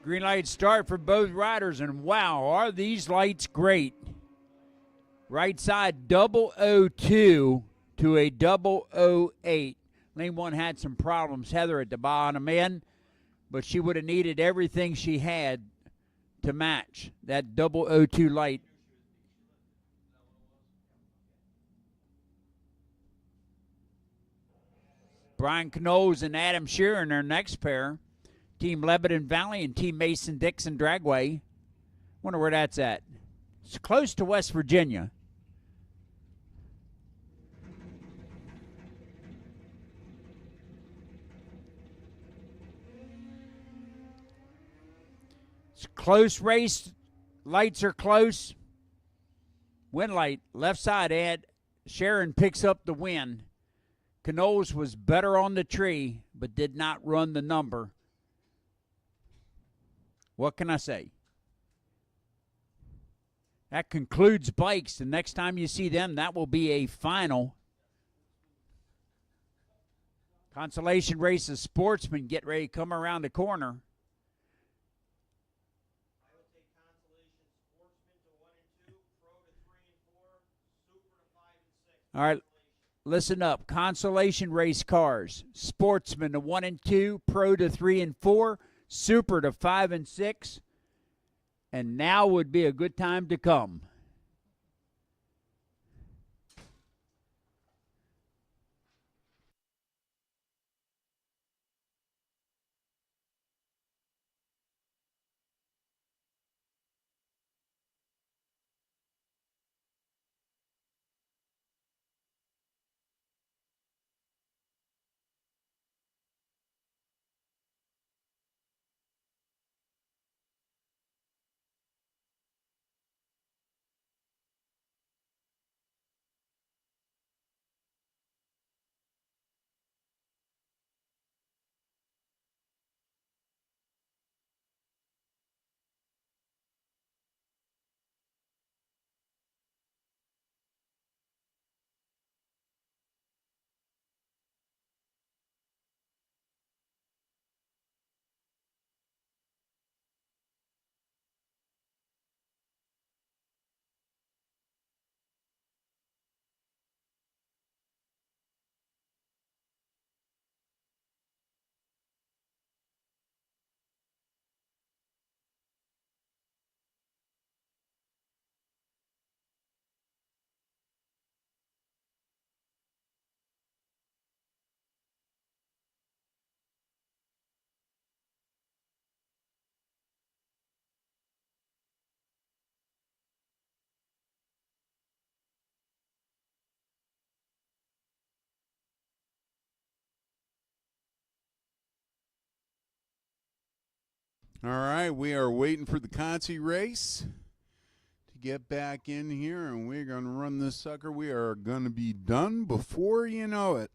Green light start for both riders, and wow, are these lights great. Right side 002 to a 008. Lane 1 had some problems. Heather at the bottom end, but she would have needed everything she had to match that 002 light. Brian Knowles and Adam Shearer in their next pair. Team Lebanon Valley and Team Mason-Dixon Dragway. Wonder where that's at. It's close to West Virginia. It's a close race. Lights are close. Win light, left side, Ed. Sharon picks up the win. Knowles was better on the tree, but did not run the number. What can I say? That concludes bikes. The next time you see them, that will be a final. Consolation race of sportsmen get ready to come around the corner. I would take Consolation Sportsman to 1 and 2, Pro to 3 and 4, Super to 5 and 6. All right, Consolation. listen up. Consolation race cars. Sportsman to 1 and 2, Pro to 3 and 4, Super to 5 and 6. And now would be a good time to come. All right, we are waiting for the Consi race to get back in here, and we're going to run this sucker. We are going to be done before you know it.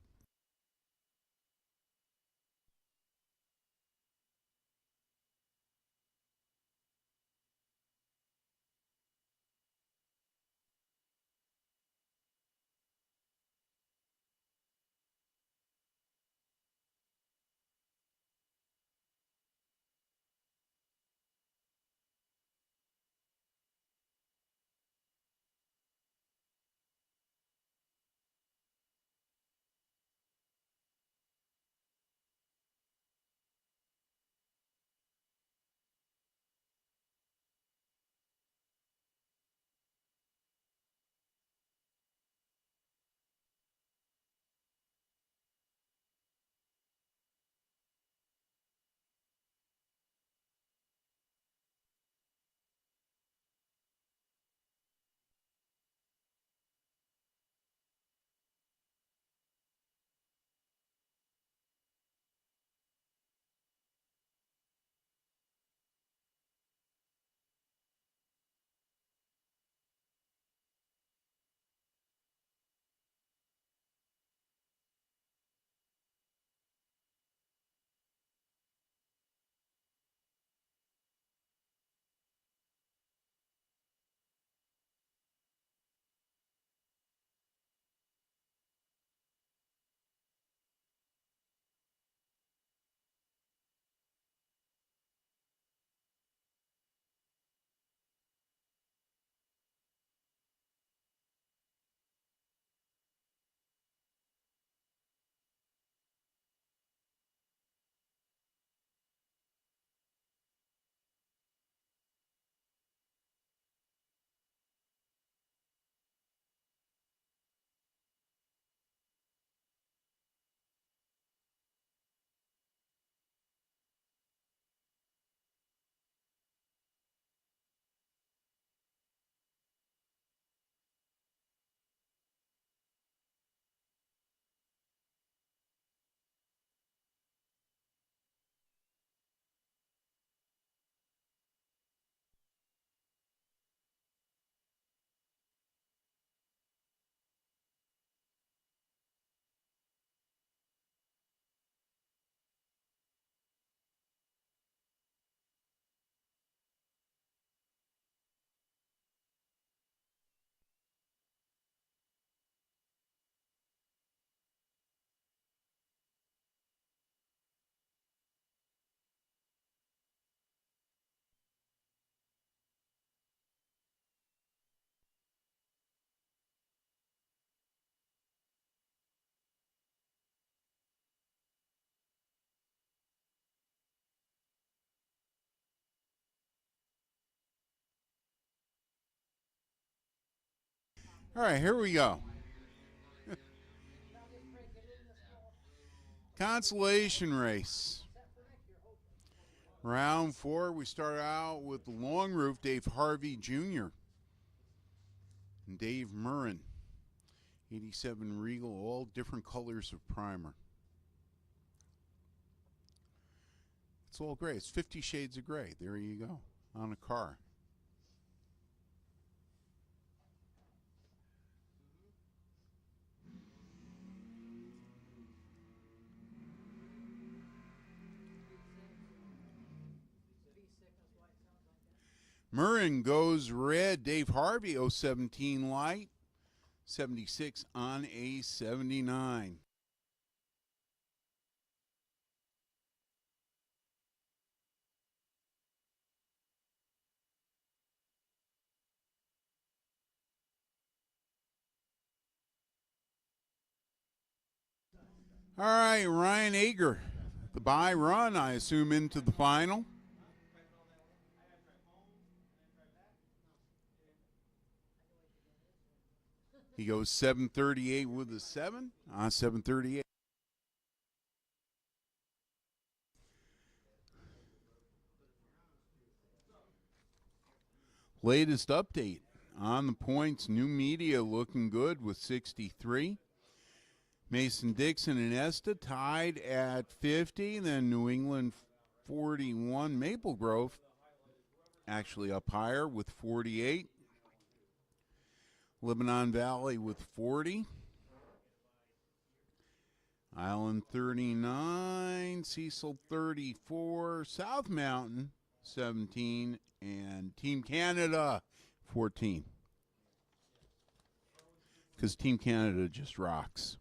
All right, here we go. Consolation race. Round 4, we start out with the long roof, Dave Harvey Jr. and Dave Murrin. 87 Regal, all different colors of primer. It's all gray. It's 50 shades of gray. There you go, on a car. Murrin goes red. Dave Harvey, 017 light. 76 on a 79. All right, Ryan Ager, the bye run, I assume, into the final. He goes 738 with a 7 on 738. Latest update on the points, New Media looking good with 63. Mason Dixon and Esta tied at 50. Then New England 41. Maple Grove actually up higher with 48. Lebanon Valley with 40. Island 39. Cecil 34. South Mountain 17. And Team Canada 14. Because Team Canada just rocks.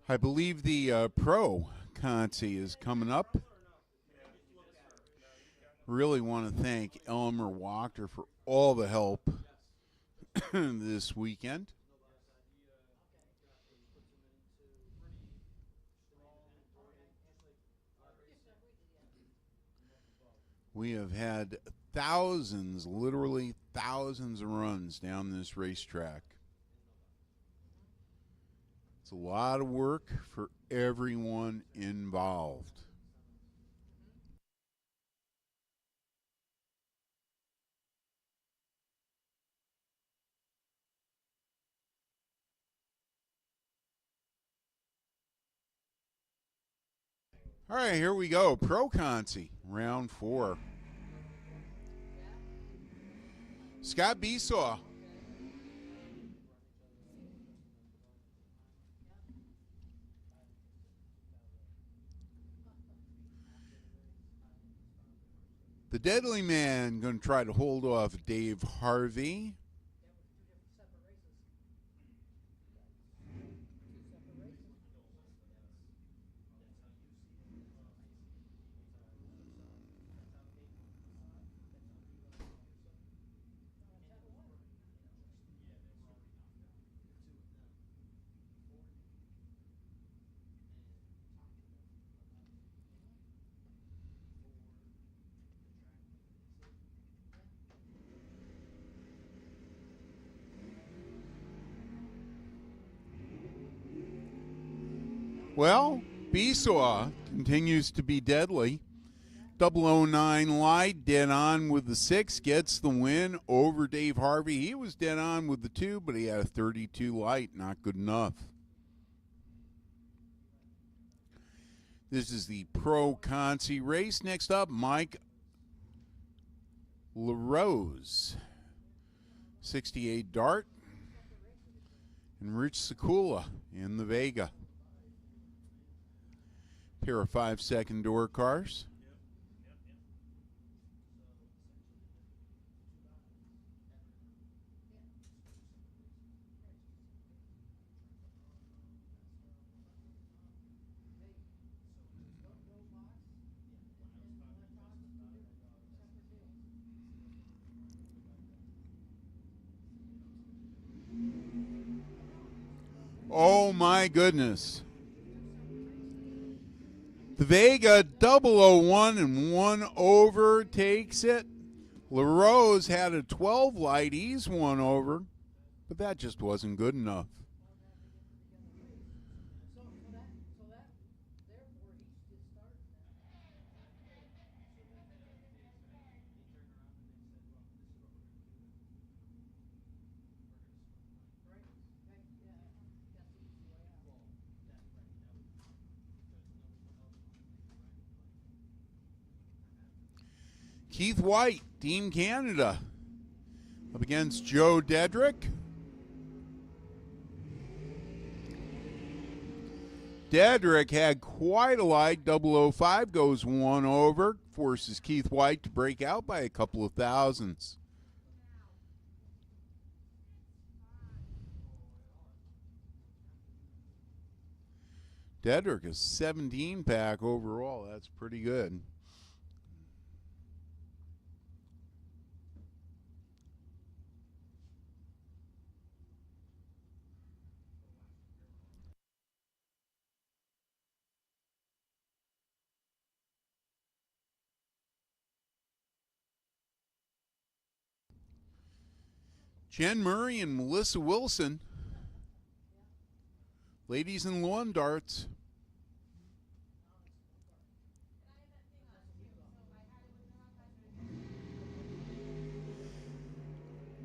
I believe the pro Conti is coming up. Really want to thank Elmer Wachter for all the help this weekend. We have had thousands, literally thousands of runs down this racetrack. It's a lot of work for everyone involved. All right, here we go. Pro Conti, round 4. Scott Besaw. The Deadly Man going to try to hold off Dave Harvey. Well, Besaw continues to be deadly. 009 light, dead on with the 6, gets the win over Dave Harvey. He was dead on with the 2, but he had a 32 light, not good enough. This is the Pro Conti race. Next up, Mike LaRose, 68 Dart, and Rich Sekula in the Vega. Pair of 5-second door cars. Oh my goodness. The Vega 001 and 1 over takes it. LaRose had a 12 light. He's 1 over, but that just wasn't good enough. Keith White, Team Canada, up against Joe Dedrick. Dedrick had quite a light. 005 goes 1 over, forces Keith White to break out by a couple of thousandths. Dedrick is 17 pack overall. That's pretty good. Jen Murray and Melissa Wilson, ladies in lawn darts.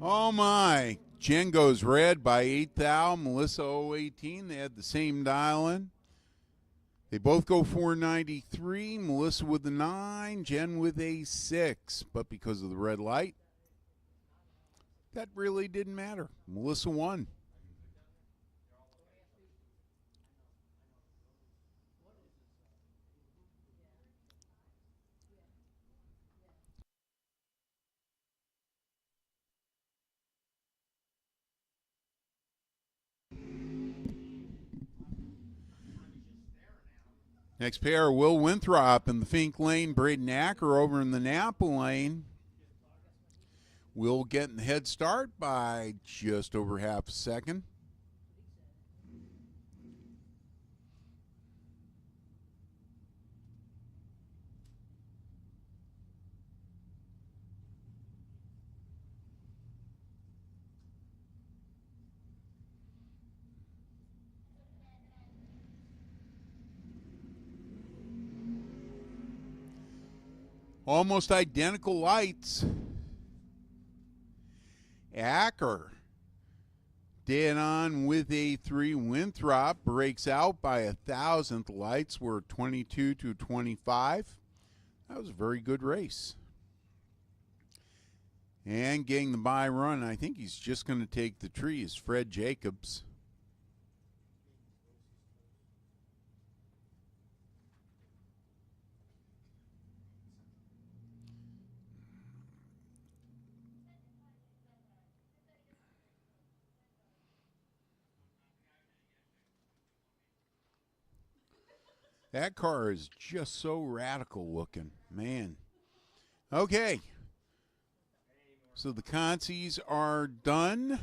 Oh my. Jen goes red by 8 thou. Melissa 018. They had the same dial in. They both go 493. Melissa with the 9, Jen with a 6. But because of the red light, that really didn't matter. Melissa won. Next pair, Will Winthrop in the Fink lane, Braden Acker over in the Napa lane. Will getting the head start by just over half a second. Almost identical lights. Acker dead on with a 3. Winthrop breaks out by 1,000th. Lights were 22 to 25. That was a very good race. And getting the bye run, I think he's just going to take the tree, is Fred Jacobs. That car is just so radical looking, man. Okay. So the consies are done.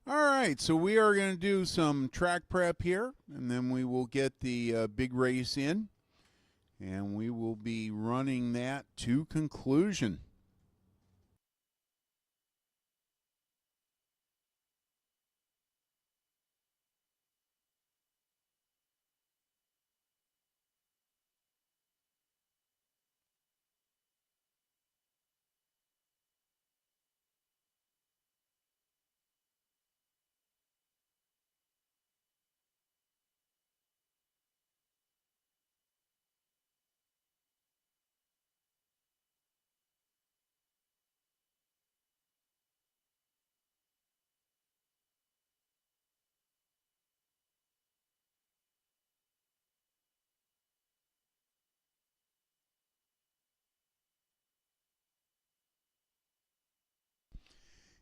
All right, so we are going to do some track prep here, and then we will get the big race in, and we will be running that to conclusion.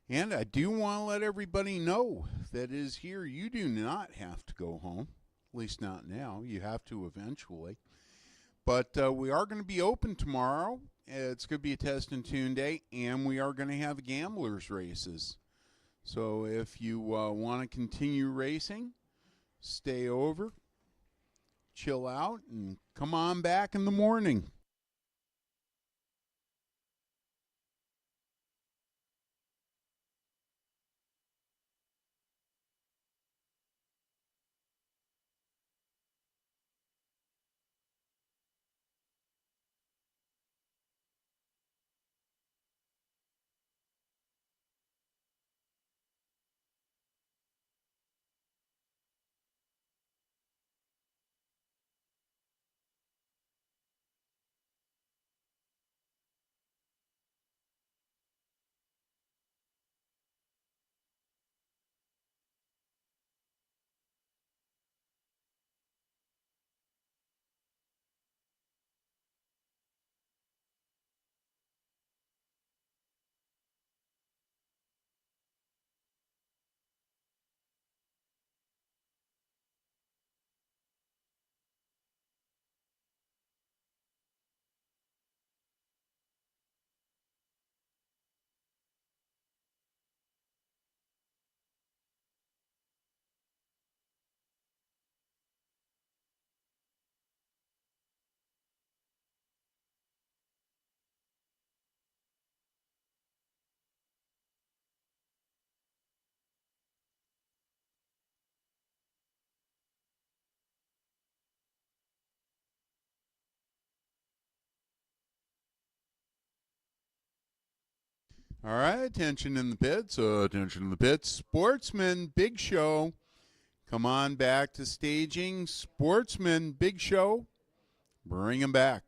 And I do want to let everybody know that is here, you do not have to go home, at least not now. You have to eventually. But we are going to be open tomorrow. It's going to be a test and tune day, and we are going to have gamblers races. So if you want to continue racing, stay over, chill out, and come on back in the morning. All right, attention in the pits. Attention in the pits. Sportsman, big show. Come on back to staging. Sportsman, big show. Bring him back.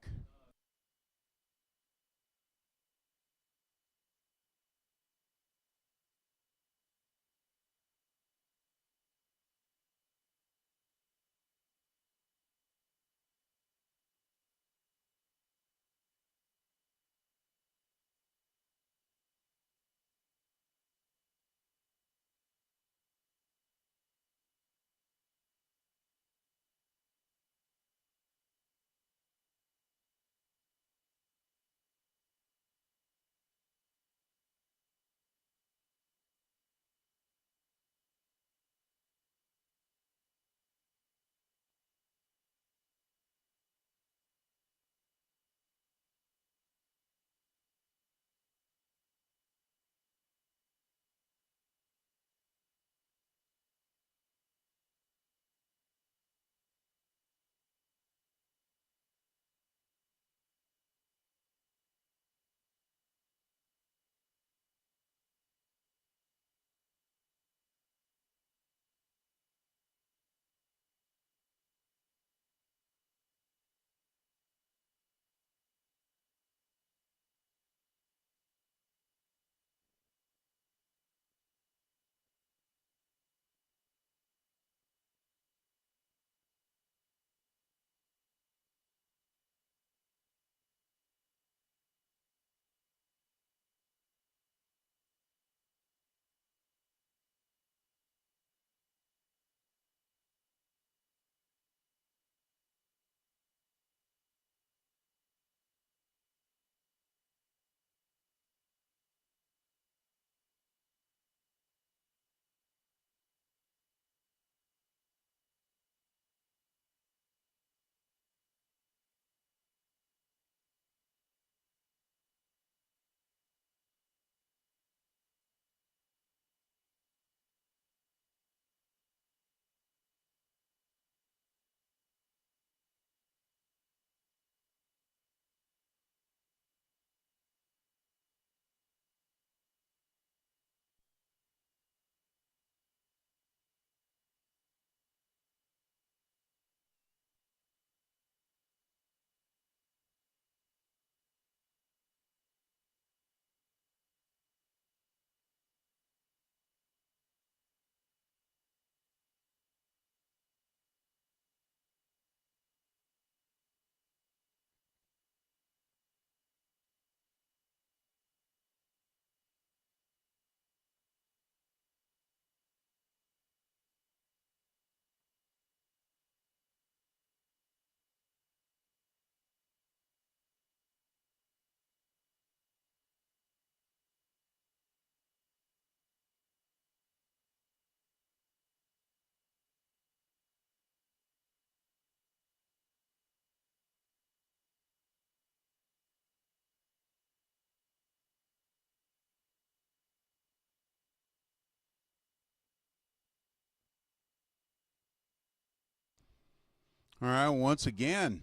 All right, once again,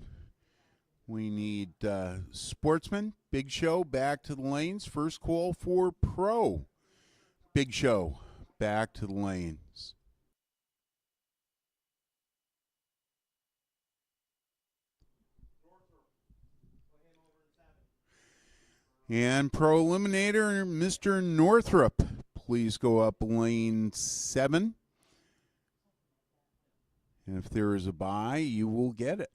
we need Sportsman, Big Show, back to the lanes. First call for Pro. Big Show, back to the lanes. And Pro Eliminator, Mr. Northrup, please go up lane 7. And if there is a bye, you will get it.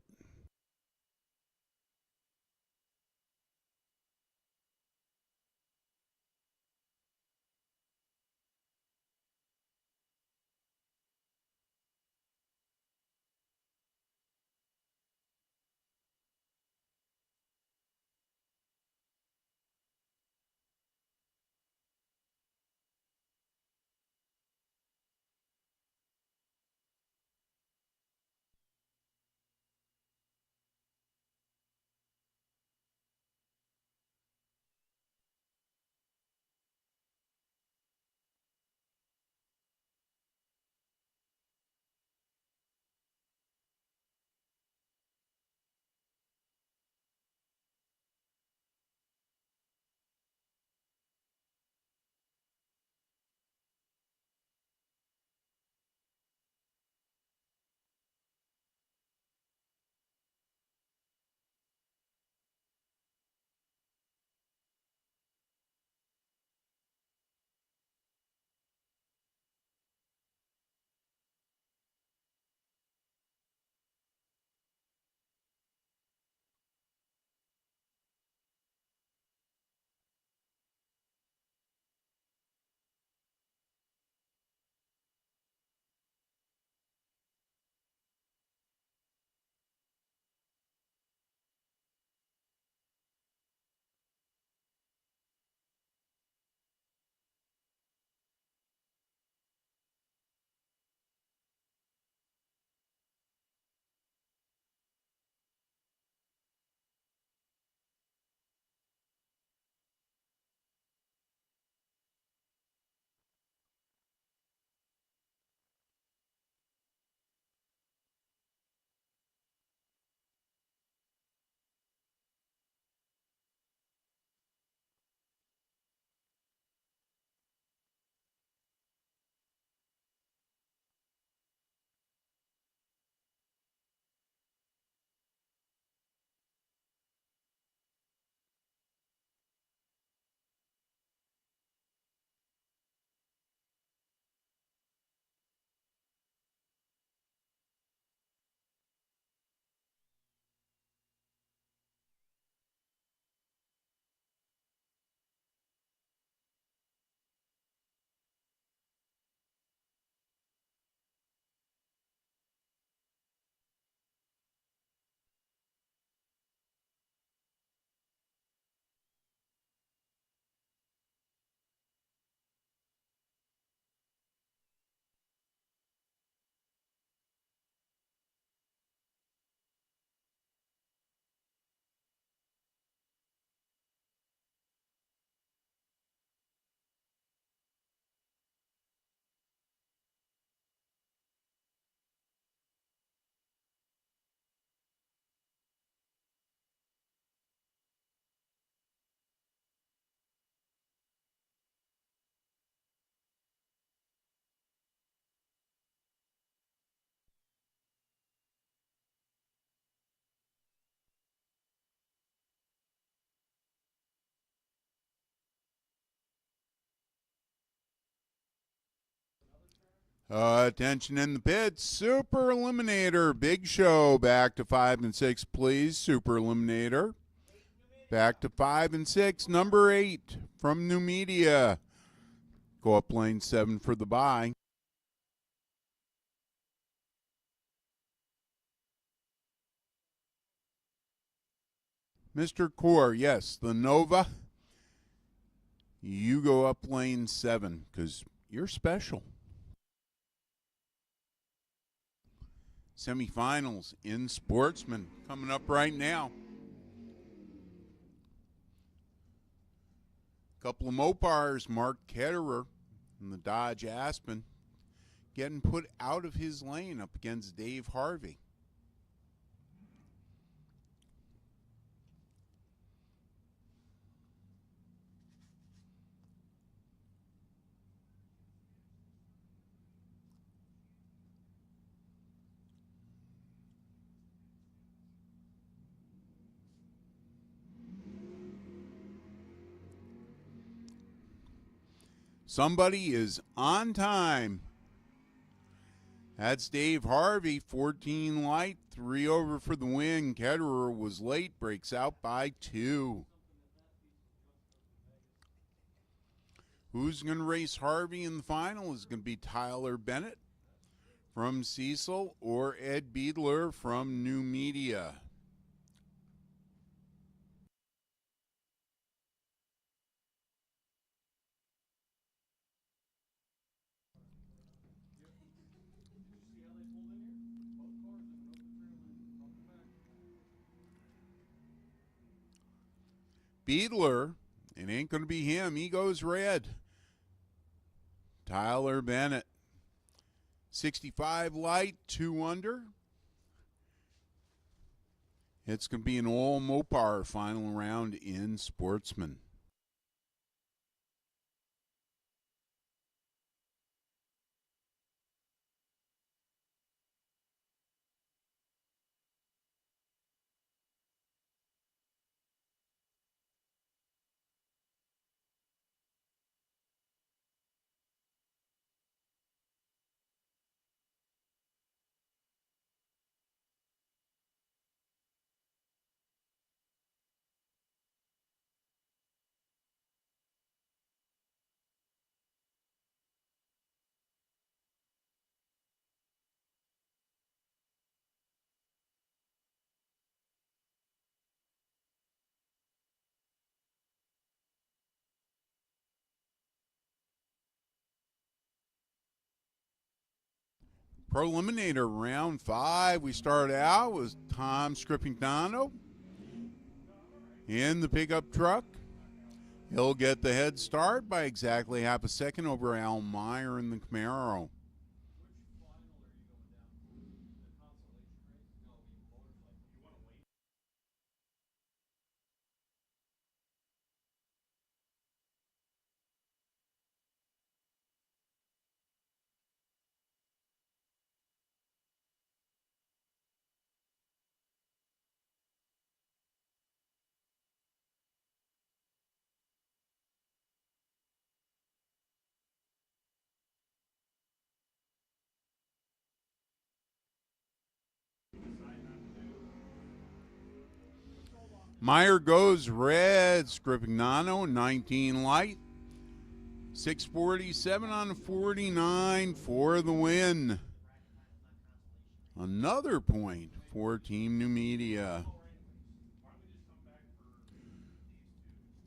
Attention in the pits. Super Eliminator. Big Show. Back to 5 and 6, please. Super Eliminator. Back to 5 and 6. Number 8 from New Media. Go up lane 7 for the bye. Mr. Core, yes, the Nova. You go up lane 7 because you're special. Semifinals in Sportsman coming up right now. Couple of Mopars, Mark Ketterer and the Dodge Aspen, getting put out of his lane up against Dave Harvey. Somebody is on time. That's Dave Harvey, 14 light, 3 over for the win. Ketterer was late, breaks out by 2. Who's going to race Harvey in the final is going to be Tyler Bennett from Cecil or Ed Beadler from New Media. Beadler, it ain't going to be him. He goes red. Tyler Bennett, 65 light, 2 under. It's going to be an all Mopar final round in Sportsman. Preliminator round 5. We start out with Tom Scrippignano in the pickup truck. He'll get the head start by exactly half a second over Al Meyer in the Camaro. Meyer goes red. Scrippignano, 19 light. 647 on 49 for the win. Another point for Team New Media.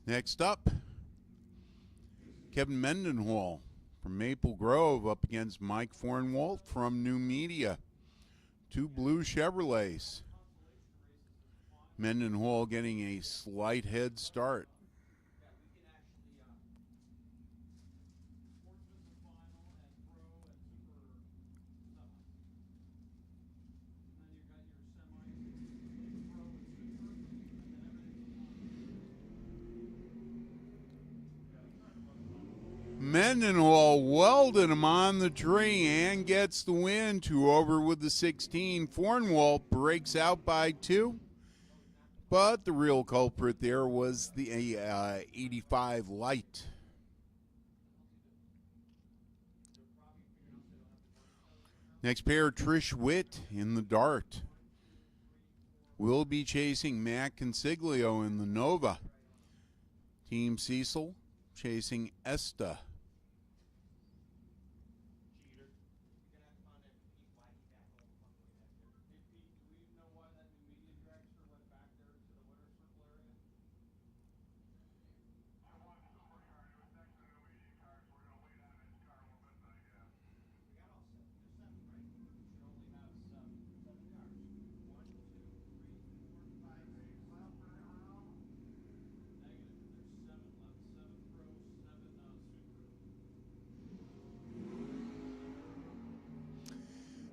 Next up, Kevin Mendenhall from Maple Grove up against Mike Fornwalt from New Media. 2 blue Chevrolets. Mendenhall getting a slight head start. Mendenhall welded him on the tree and gets the win. 2 over with the 16. Fornwalt breaks out by 2. But the real culprit there was the 85 light. Next pair, Trish Witt in the Dart. We'll be chasing Matt Consiglio in the Nova. Team Cecil chasing Esta.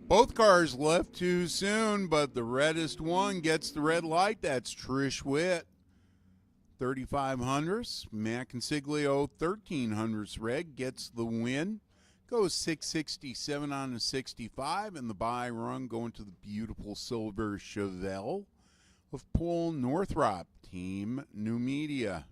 Both cars left too soon, but the reddest one gets the red light. That's Trish Witt, 3500s. Matt Consiglio, 1300s red, gets the win. Goes 667 on the 65, and the bye run going to the beautiful silver Chevelle of Paul Northrop, Team New Media.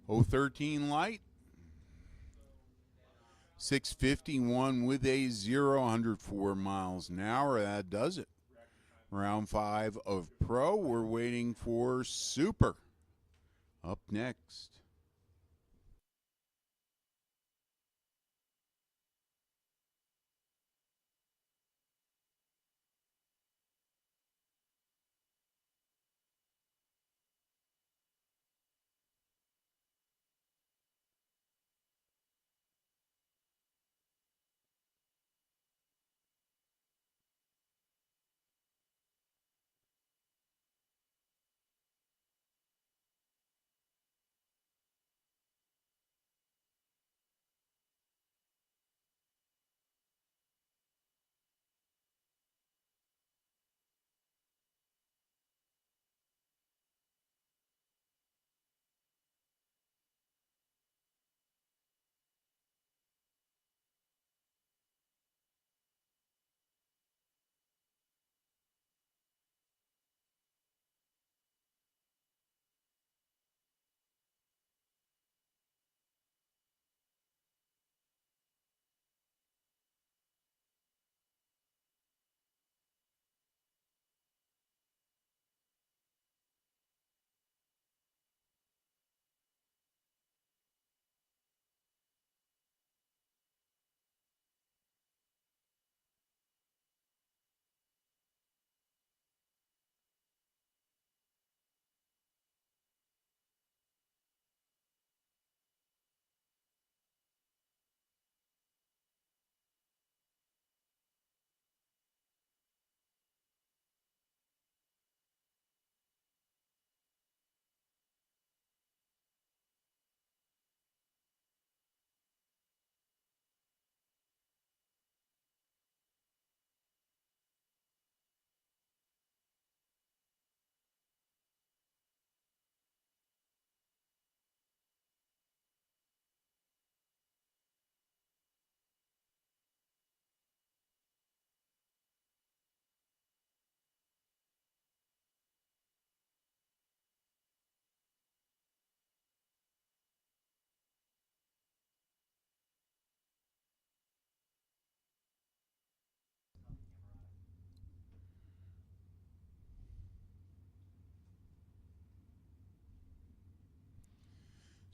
013 light. 651 with a 0, 104 miles an hour. That does it. Round 5 of Pro. We're waiting for Super. Up next.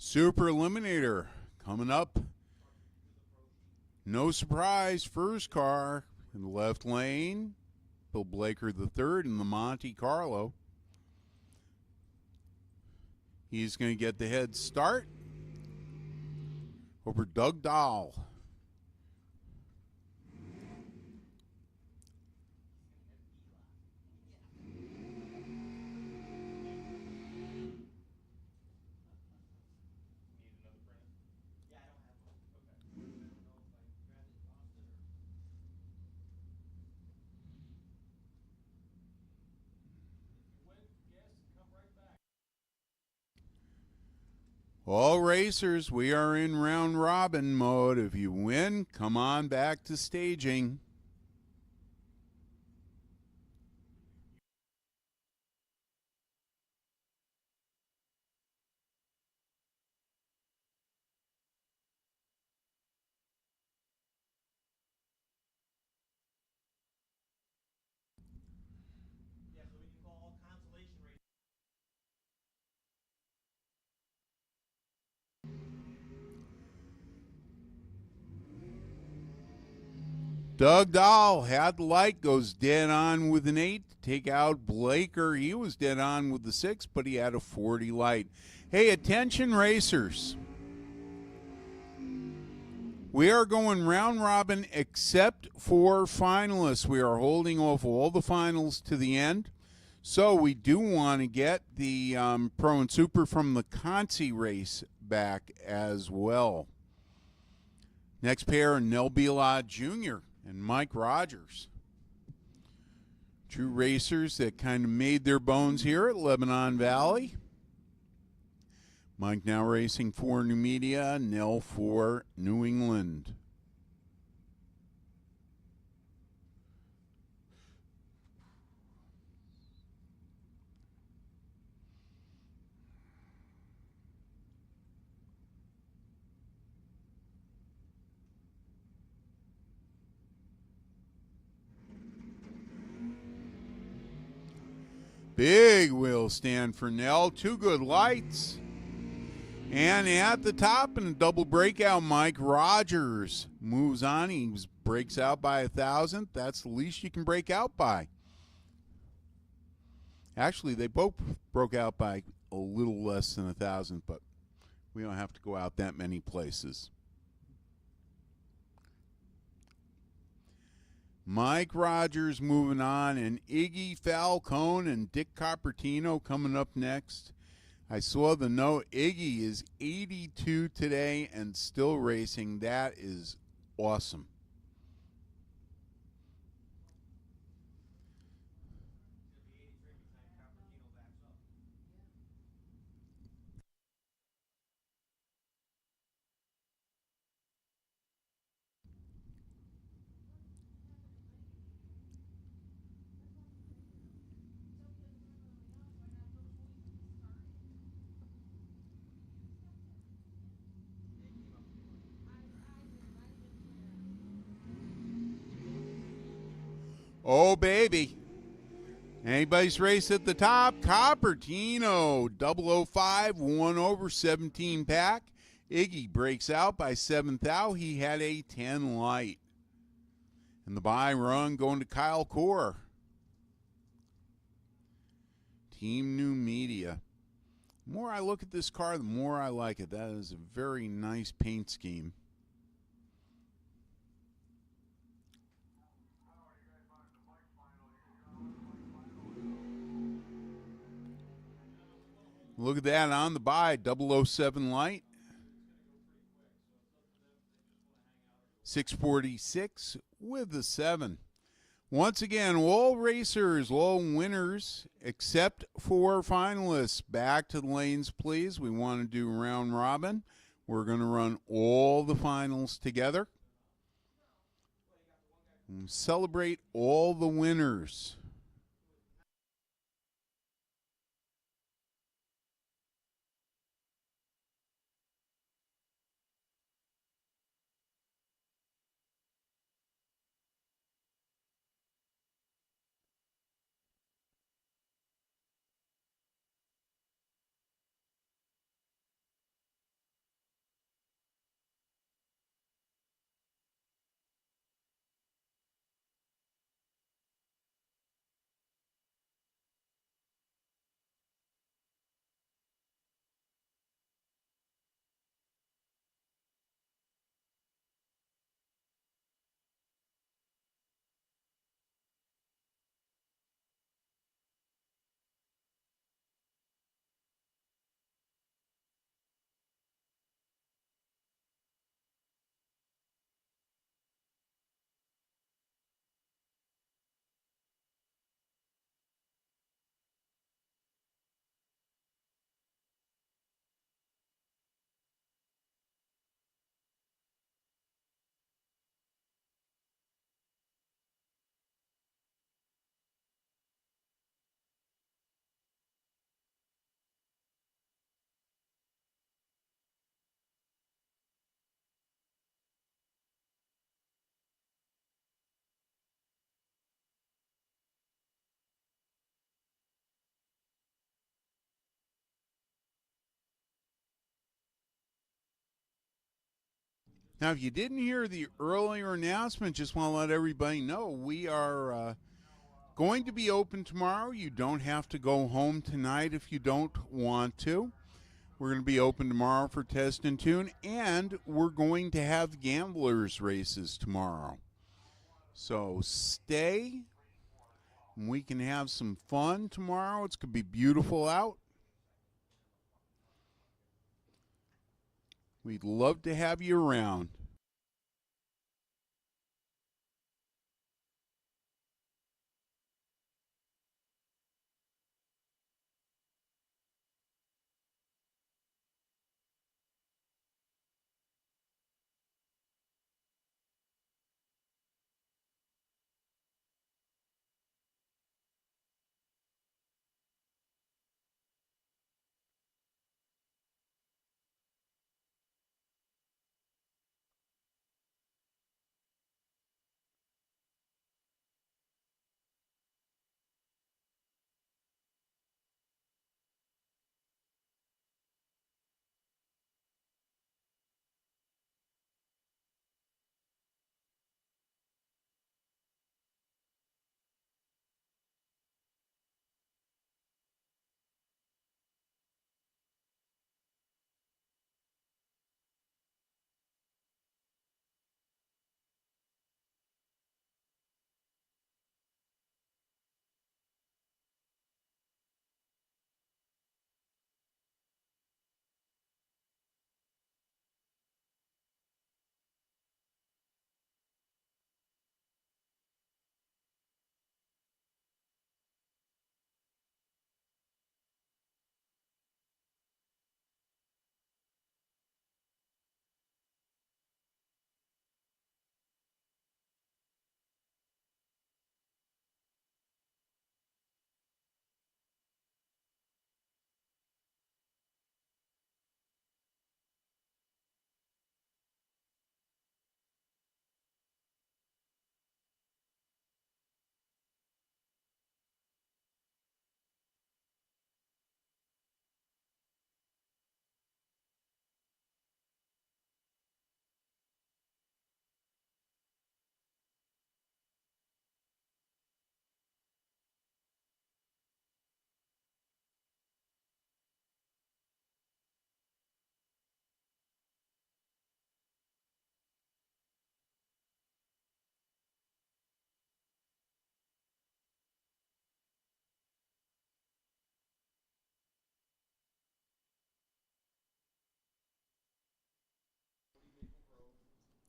Super Eliminator coming up. No surprise, first car in the left lane. Bill Blaker III in the Monte Carlo. He's going to get the head start over Doug Dahl. All racers, we are in round robin mode. If you win, come on back to staging. Yeah, so we can call consolation race. Doug Dahl had the light, goes dead on with an 8. Take out Blaker. He was dead on with the 6, but he had a 40 light. Hey, attention racers. We are going round robin except for finalists. We are holding off all the finals to the end. So we do want to get the Pro and Super from the Consi race back as well. Next pair, Nel Bielad Jr. and Mike Rogers. Two racers that kind of made their bones here at Lebanon Valley. Mike now racing for New Media, Nell for New England. Big wheel stand for Nell. Two good lights. And at the top in a double breakout, Mike Rogers moves on. He breaks out by 1,000. That's the least you can break out by. Actually, they both broke out by a little less than 1,000, but we don't have to go out that many places. Mike Rogers moving on, and Iggy Falcone and Dick Coppertino coming up next. I saw the note. Iggy is 82 today and still racing. That is awesome. Oh, baby. Anybody's race at the top. Coppertino, 005, 1 over 17 pack. Iggy breaks out by 7th thou. He had a 10 light. And the bye run going to Kyle Core. Team New Media. The more I look at this car, the more I like it. That is a very nice paint scheme. Look at that on the bye, 007 light. 646 with the 7. Once again, all racers, all winners, except for finalists. Back to the lanes, please. We want to do round robin. We're going to run all the finals together. And celebrate all the winners. Now, if you didn't hear the earlier announcement, just want to let everybody know we are going to be open tomorrow. You don't have to go home tonight if you don't want to. We're going to be open tomorrow for Test and Tune, and we're going to have gamblers races tomorrow. So stay. We can have some fun tomorrow. It's going to be beautiful out. We'd love to have you around.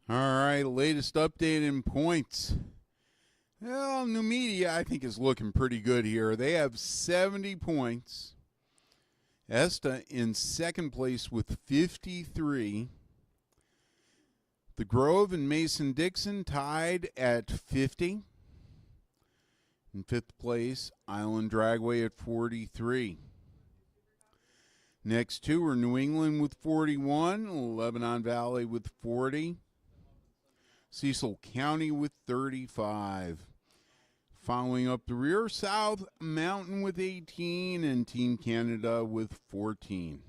All right, latest update in points. Well, New Media, I think, is looking pretty good here. They have 70 points. Esta in second place with 53. The Grove and Mason-Dixon tied at 50. In fifth place, Island Dragway at 43. Next two are New England with 41, Lebanon Valley with 40, Cecil County with 35. Following up the rear, South Mountain with 18 and Team Canada with 14.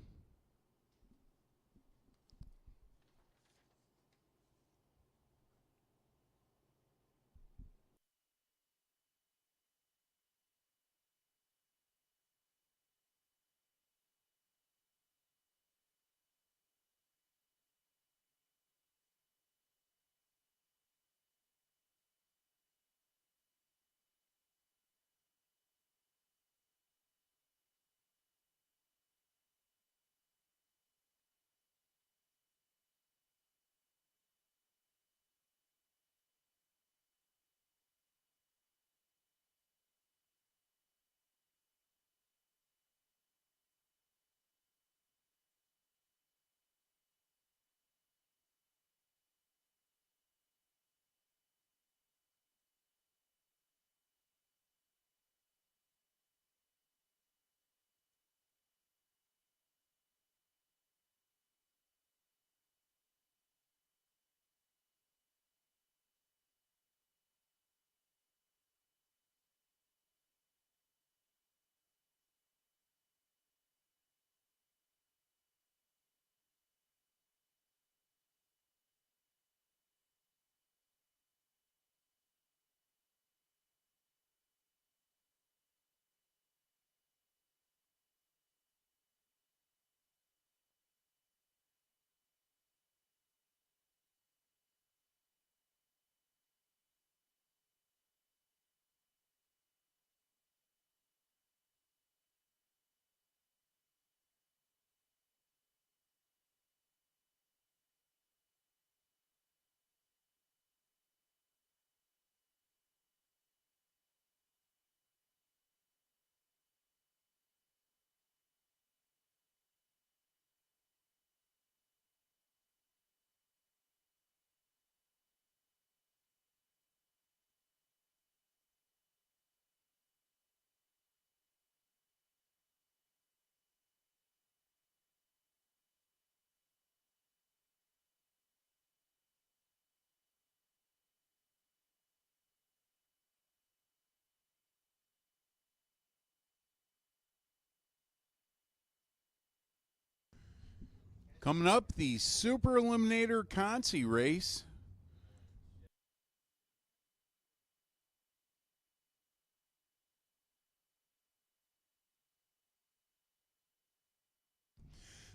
Coming up, the Super Eliminator Consi race.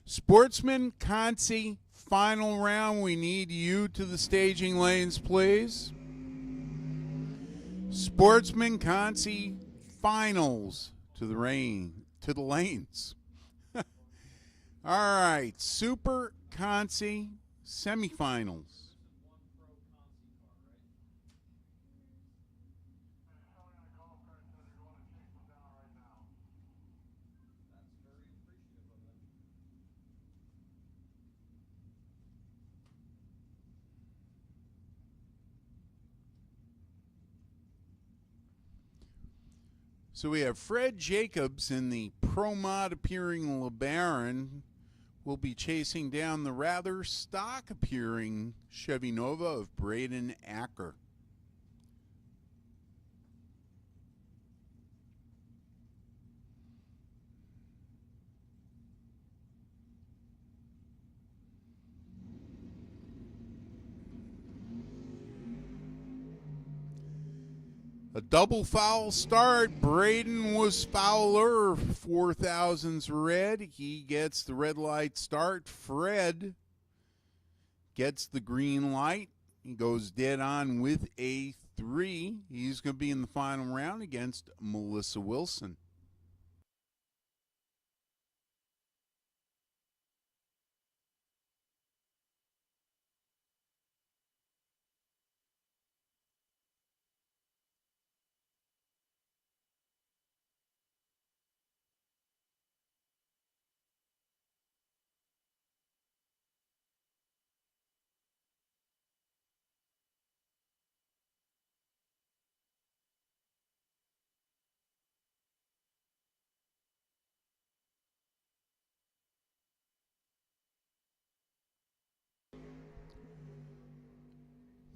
Sportsman Consi final round. We need you to the staging lanes, please. Sportsman Consi finals to the lanes. All right, Super Consi semifinals. So we have Fred Jacobs in the Pro Mod appearing LeBaron. Will be chasing down the rather stock appearing Chevy Nova of Braden Acker. A double foul start. Braden was fouler. 4,000's red. He gets the red light start. Fred gets the green light. He goes dead on with a 3. He's going to be in the final round against Melissa Wilson.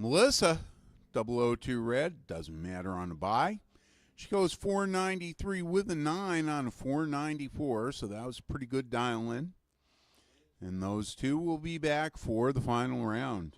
Melissa, 002 red, doesn't matter on the bye. She goes 493 with a 9 on a 494, so that was pretty good dial-in. And those two will be back for the final round.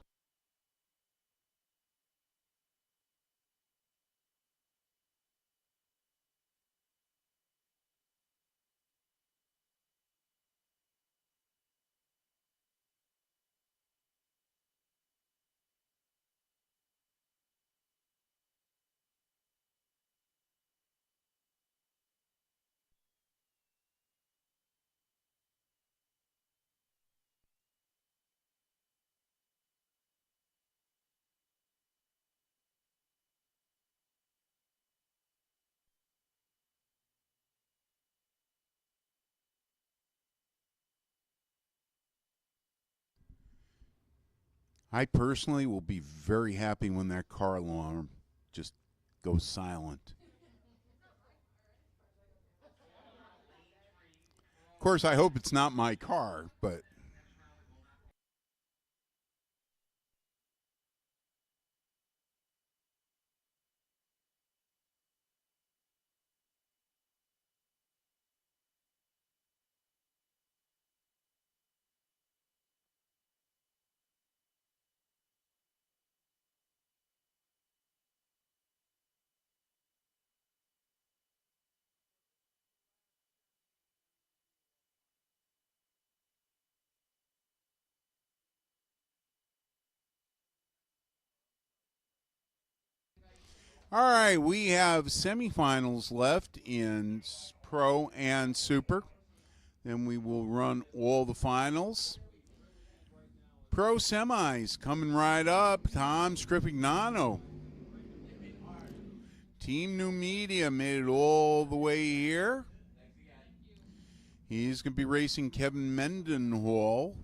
I personally will be very happy when that car alarm just goes silent. Of course, I hope it's not my car, but all right, we have semifinals left in Pro and Super. Then we will run all the finals. Pro semis coming right up. Tom Scripignano. Team New Media made it all the way here. He's going to be racing Kevin Mendenhall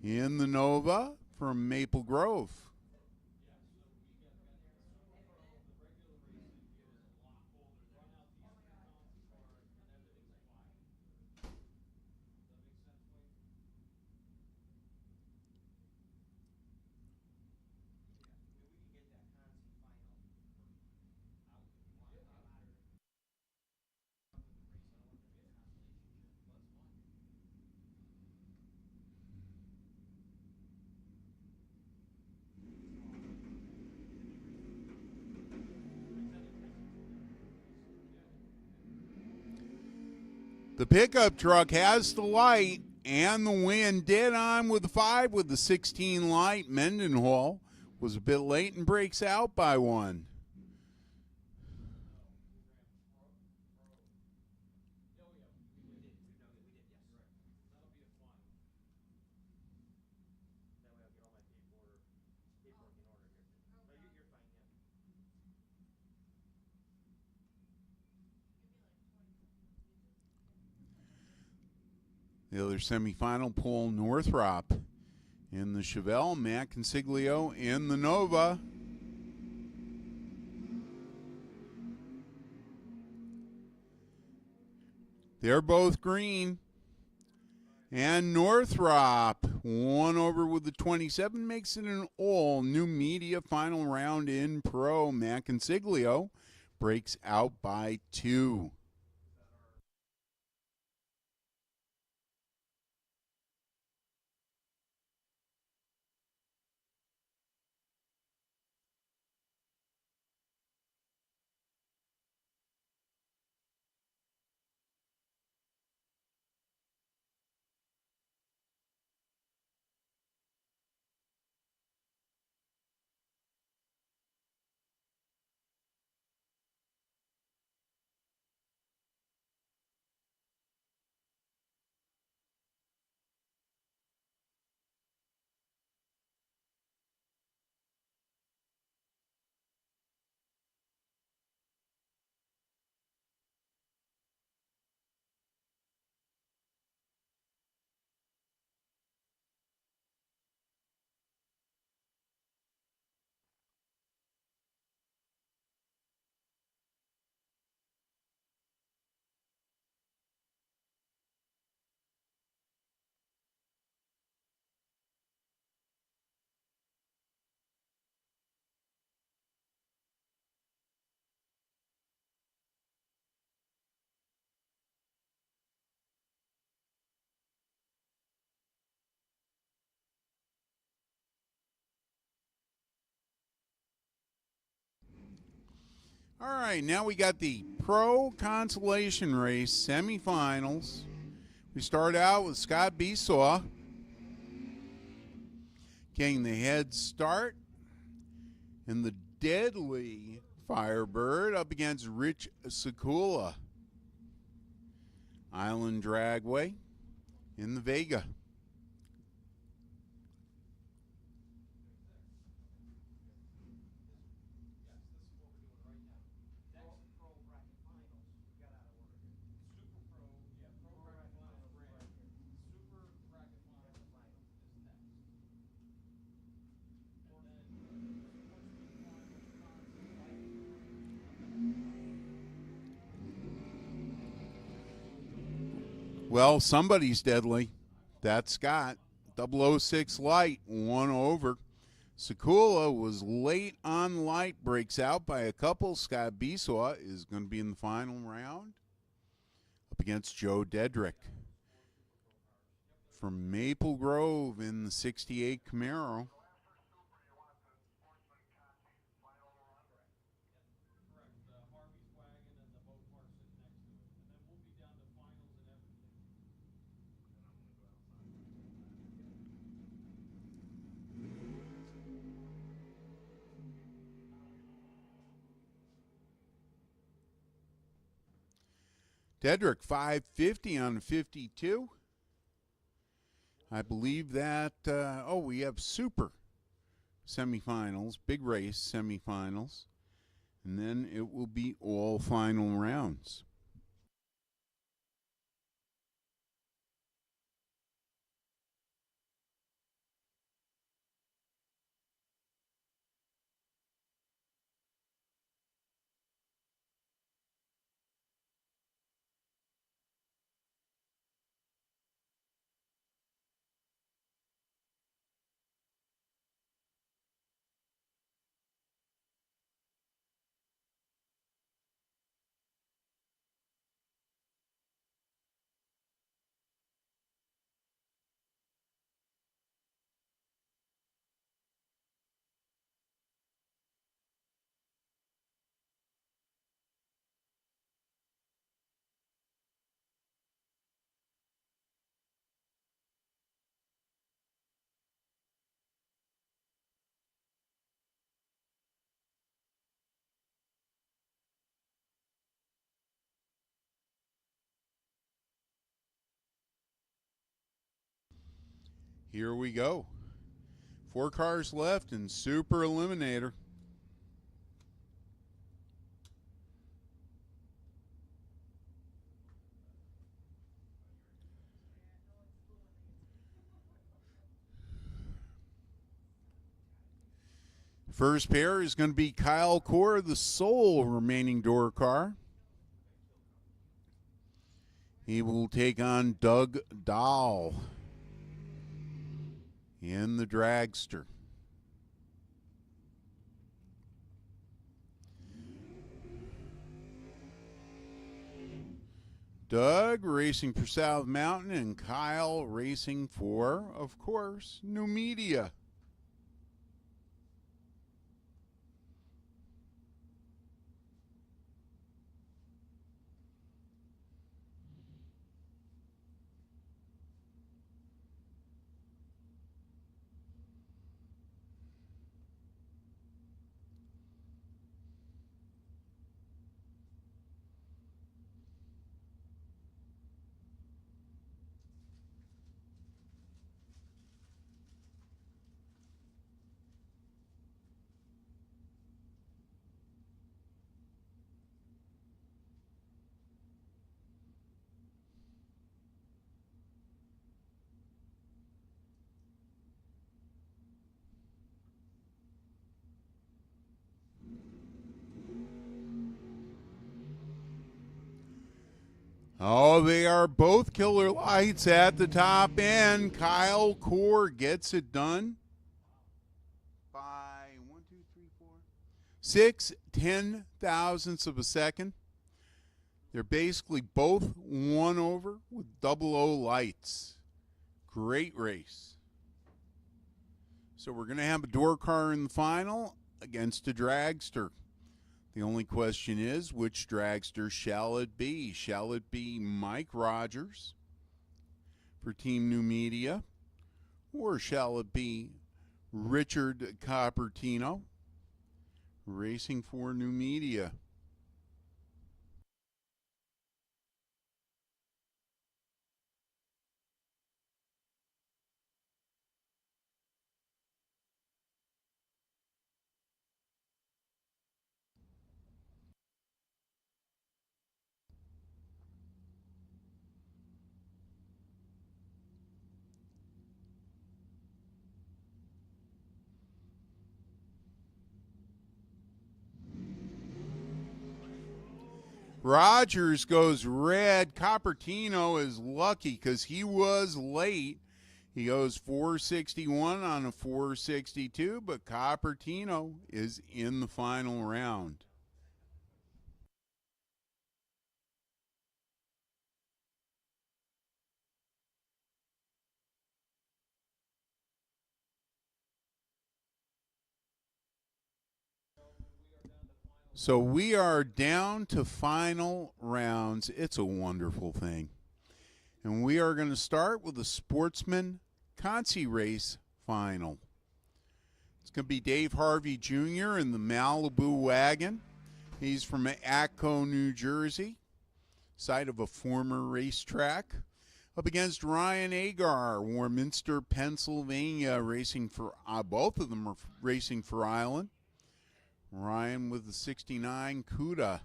in the Nova from Maple Grove. The pickup truck has the light and the win. Dead on with the 5 with the 16 light. Mendenhall was a bit late and breaks out by 1. The other semifinal, Paul Northrop in the Chevelle. Matt Consiglio in the Nova. They're both green. And Northrop, 1 over with the 27, makes it an all New Media final round in Pro. Matt Consiglio breaks out by 2. All right, now we got the Pro Consolation Race semifinals. We start out with Scott Besaw getting the head start, and the deadly Firebird up against Rich Sakula. Island Dragway in the Vega. Well, somebody's deadly. That's Scott. 006 Light, 1 over. Sakula was late on light, breaks out by a couple. Scott Besaw is going to be in the final round up against Joe Dedrick from Maple Grove in the 68 Camaro. Dedrick 550 on 52. I believe that, we have super semifinals, big race semifinals, and then it will be all final rounds. Here we go. 4 cars left in Super Eliminator. First pair is going to be Kyle Core, the sole remaining door car. He will take on Doug Dahl in the dragster. Doug racing for South Mountain and Kyle racing for, of course, New Media. Oh, they are both killer lights at the top end. Kyle Core gets it done by 6/10,000ths of a second. They're basically both 1 over with 00 lights. Great race. So we're going to have a door car in the final against a dragster. The only question is, which dragster shall it be? Shall it be Mike Rogers for Team New Media, or shall it be Richard Coppertino racing for New Media? Rogers goes red. Coppertino is lucky because he was late. He goes 461 on a 462, but Coppertino is in the final round. So we are down to final rounds. It's a wonderful thing. And we are going to start with the Sportsman Consi Race final. It's going to be Dave Harvey Jr. in the Malibu wagon. He's from Atco, New Jersey, site of a former racetrack. Up against Ryan Agar, Warminster, Pennsylvania, racing for, both of them are racing for Island. Ryan with the 69 CUDA.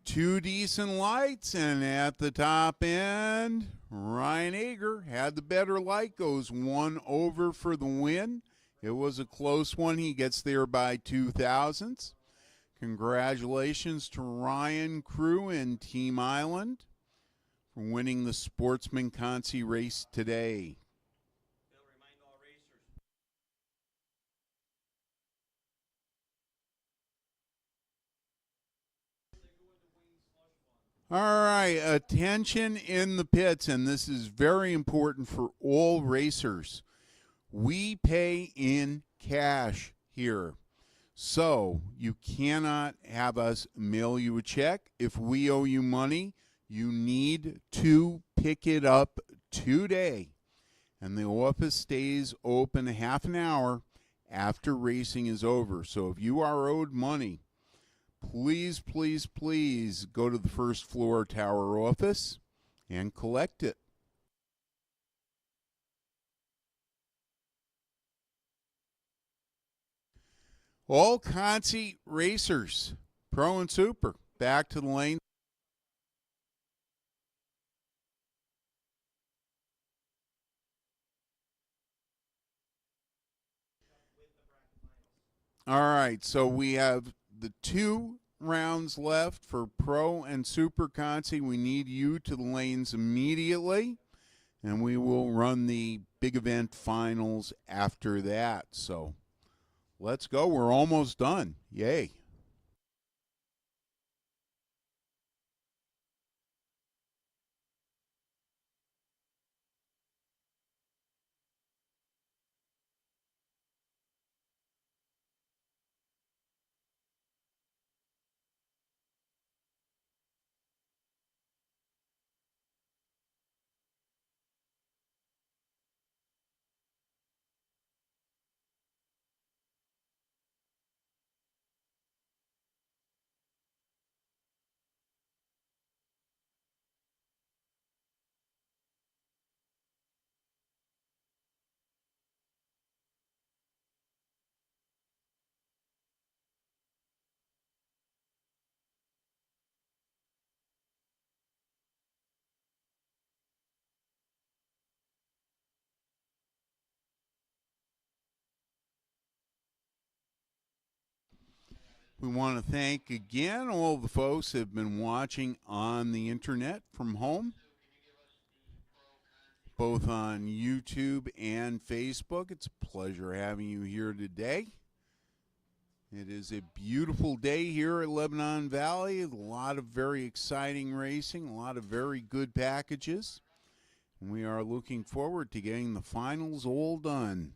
Two decent lights, and at the top end, Ryan Ager had the better light, goes one over for the win. It was a close one. He gets there by 2 thousandths. Congratulations to Ryan Crew and Team Island for winning the Sportsman Consi race today. Bill, remind all racers. All right, attention in the pits, and this is very important for all racers. We pay in cash here. So you cannot have us mail you a check. If we owe you money, you need to pick it up today. And the office stays open half an hour after racing is over. So if you are owed money, please, please, please go to the first floor tower office and collect it. All Consi racers, pro and super, back to the lane. All right, so we have the 2 rounds left for pro and super Consi. We need you to the lanes immediately, and we will run the big event finals after that. So let's go. We're almost done. Yay. We want to thank again all the folks that have been watching on the internet from home, both on YouTube and Facebook. It's a pleasure having you here today. It is a beautiful day here at Lebanon Valley. A lot of very exciting racing, a lot of very good packages. And we are looking forward to getting the finals all done.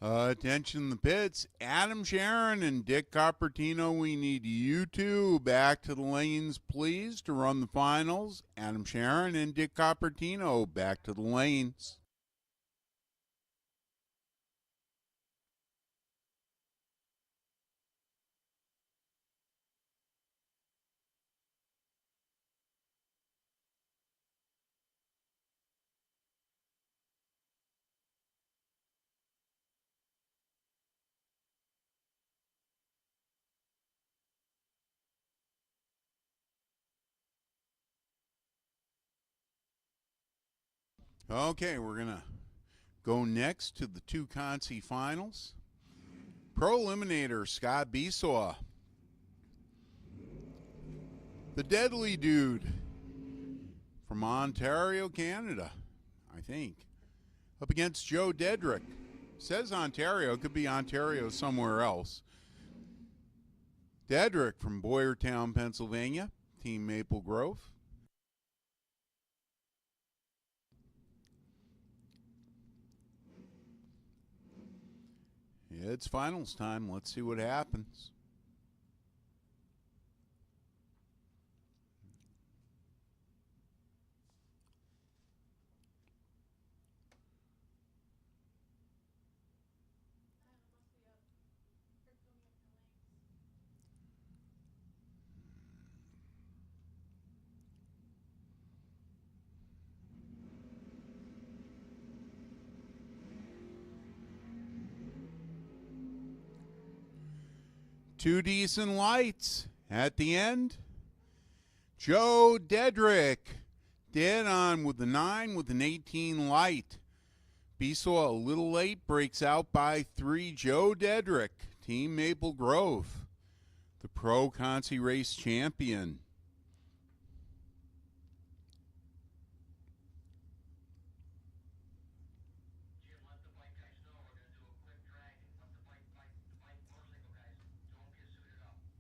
Attention in the pits. Adam Sharon and Dick Coppertino, we need you two back to the lanes, please, to run the finals. Adam Sharon and Dick Coppertino, back to the lanes. Okay, we're going to go next to the two Consi finals. Pro Eliminator Scott Besaw. The Deadly Dude from Ontario, Canada, I think. Up against Joe Dedrick. Says Ontario, could be Ontario somewhere else. Dedrick from Boyertown, Pennsylvania, Team Maple Grove. It's finals time. Let's see what happens. Two decent lights at the end. Joe Dedrick dead on with the 9 with an 18 light. Besaw a little late, breaks out by 3. Joe Dedrick, Team Maple Grove, the Pro Consi Race champion. You gonna do them first, bikes first? Probably bikes and probably your sportsman or whatever. That's fine.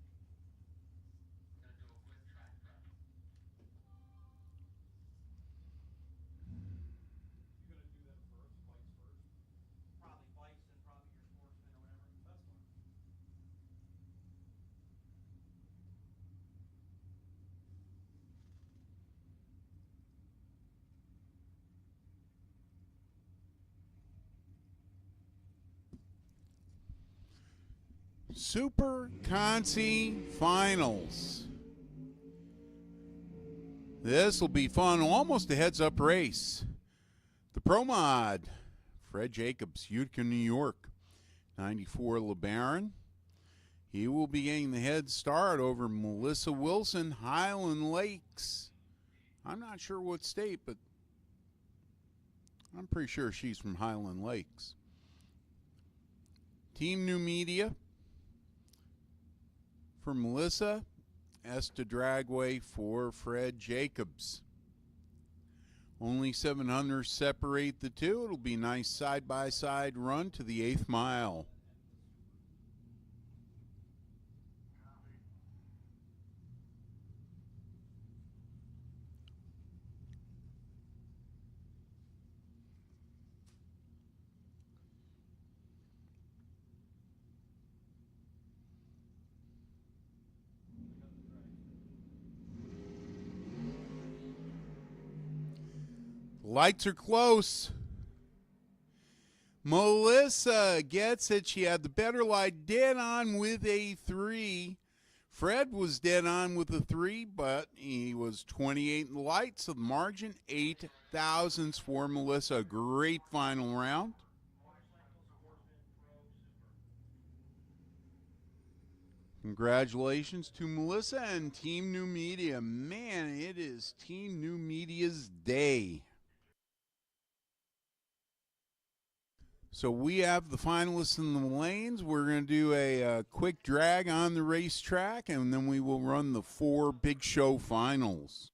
Super Consi Finals. This will be fun, almost a heads-up race. The Pro Mod, Fred Jacobs, Utica, New York, 94 LeBaron. He will be getting the head start over Melissa Wilson, Highland Lakes. I'm not sure what state, but I'm pretty sure she's from Highland Lakes. Team New Media for Melissa, Esta Dragway for Fred Jacobs. Only 700 separate the two. It'll be a nice side-by-side run to the 8th mile. Lights are close. Melissa gets it. She had the better light, dead on with a 3. Fred was dead on with a 3, but he was 28 in the light, so the margin 8 thousandths for Melissa. Great final round. Congratulations to Melissa and Team New Media. Man, it is Team New Media's day. So we have the finalists in the lanes. We're going to do a quick drag on the racetrack, and then we will run the 4 big show finals.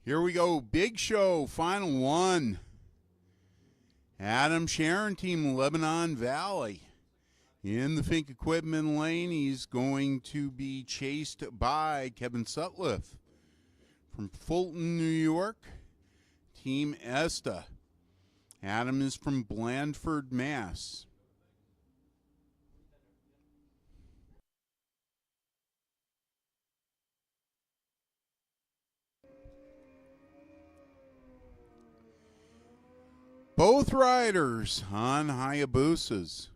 Here we go. Big show. Final one. Adam Sharon, Team Lebanon Valley. In the Fink Equipment lane, he's going to be chased by Kevin Sutliff. From Fulton, New York, Team Esta. Adam is from Blandford, Mass. Both riders on Hayabusas.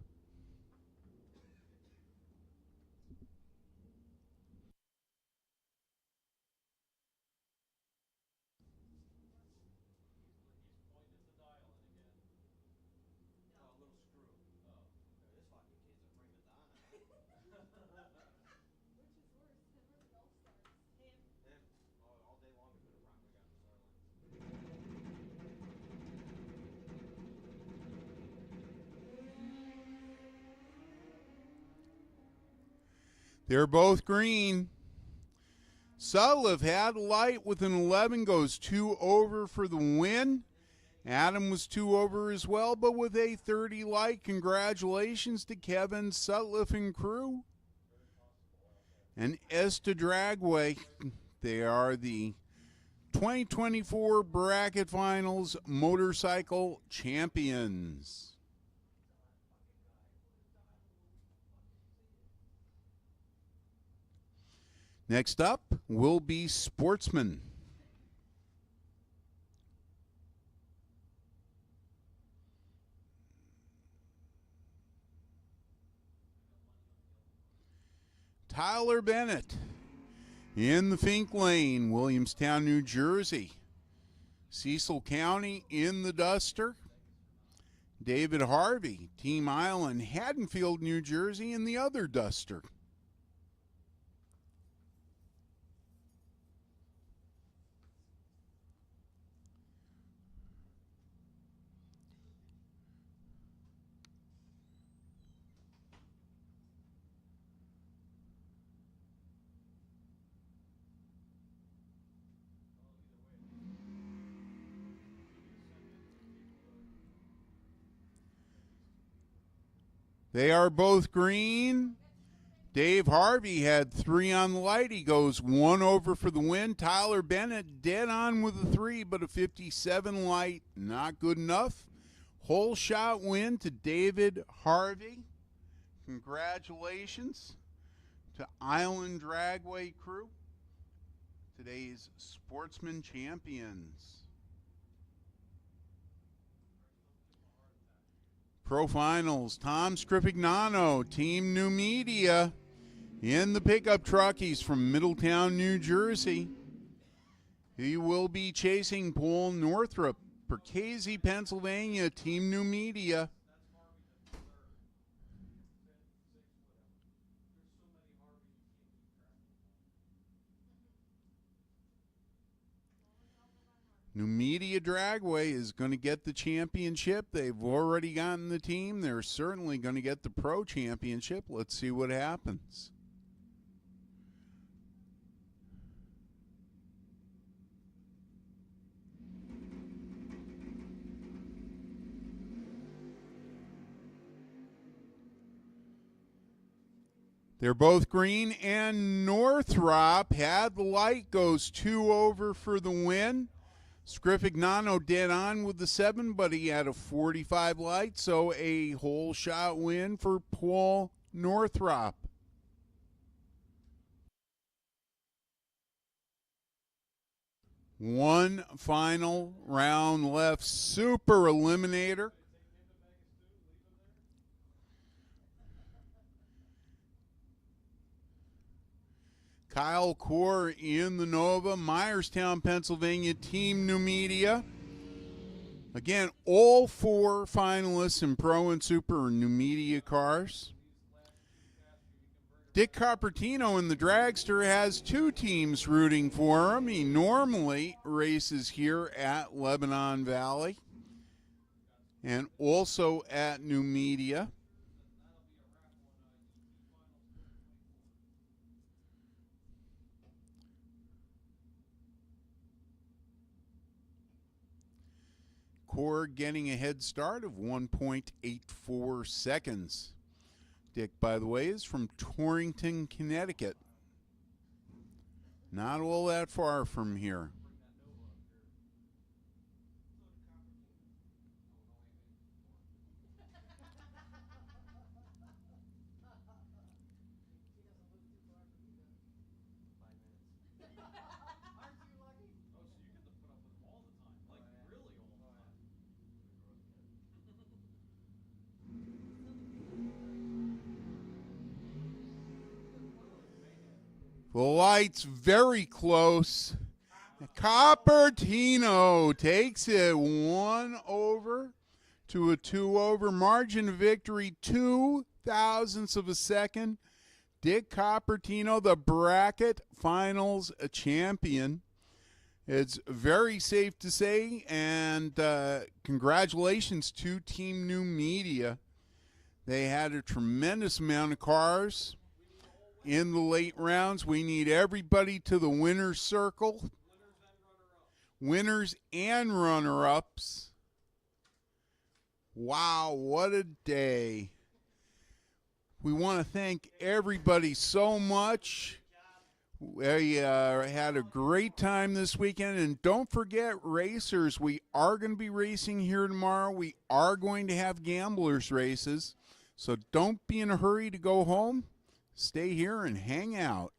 They're both green. Sutliff had light with an 11, goes 2 over for the win. Adam was 2 over as well, but with a 30 light. Congratulations to Kevin Sutliff and crew. And Esta Dragway, they are the 2024 Bracket Finals Motorcycle Champions. Next up will be Sportsman. Tyler Bennett in the Fink Lane, Williamstown, New Jersey. Cecil County in the Duster. David Harvey, Team Island, Haddonfield, New Jersey, in the other Duster. They are both green. Dave Harvey had 3 on the light. He goes 1 over for the win. Tyler Bennett dead on with a 3, but a 57 light, not good enough. Whole shot win to David Harvey. Congratulations to Island Dragway crew, today's Sportsman champions. Pro Finals, Tom Scrifignano, Team New Media, in the pickup truck. He's from Middletown, New Jersey. He will be chasing Paul Northrup, Percasey, Pennsylvania, Team New Media. New Media Dragway is going to get the championship. They've already gotten the team. They're certainly going to get the pro championship. Let's see what happens. They're both green, and Northrop had the light, goes 2 over for the win. Scrifignano dead on with the 7, but he had a 45 light, so a whole shot win for Paul Northrop. One final round left. Super Eliminator. Kyle Core in the Nova, Myerstown, Pennsylvania, Team New Media. Again, all 4 finalists in Pro and Super are New Media cars. Dick Coppertino in the Dragster has 2 teams rooting for him. He normally races here at Lebanon Valley and also at New Media. Core getting a head start of 1.84 seconds. Dick, by the way, is from Torrington, Connecticut. Not all that far from here. Oh, so you get to put up with him all the time, like really all the time. The light's very close. Coppertino takes it 1 over to a 2 over margin of victory, 0.02 of a second. Dick Coppertino, the bracket finals champion. It's very safe to say, and congratulations to Team New Media. They had a tremendous amount of cars in the late rounds. We need everybody to the winner's circle. Winners and runner-ups. Wow, what a day. We want to thank everybody so much. We had a great time this weekend. And don't forget, racers, we are going to be racing here tomorrow. We are going to have gamblers races. So don't be in a hurry to go home. Stay here and hang out.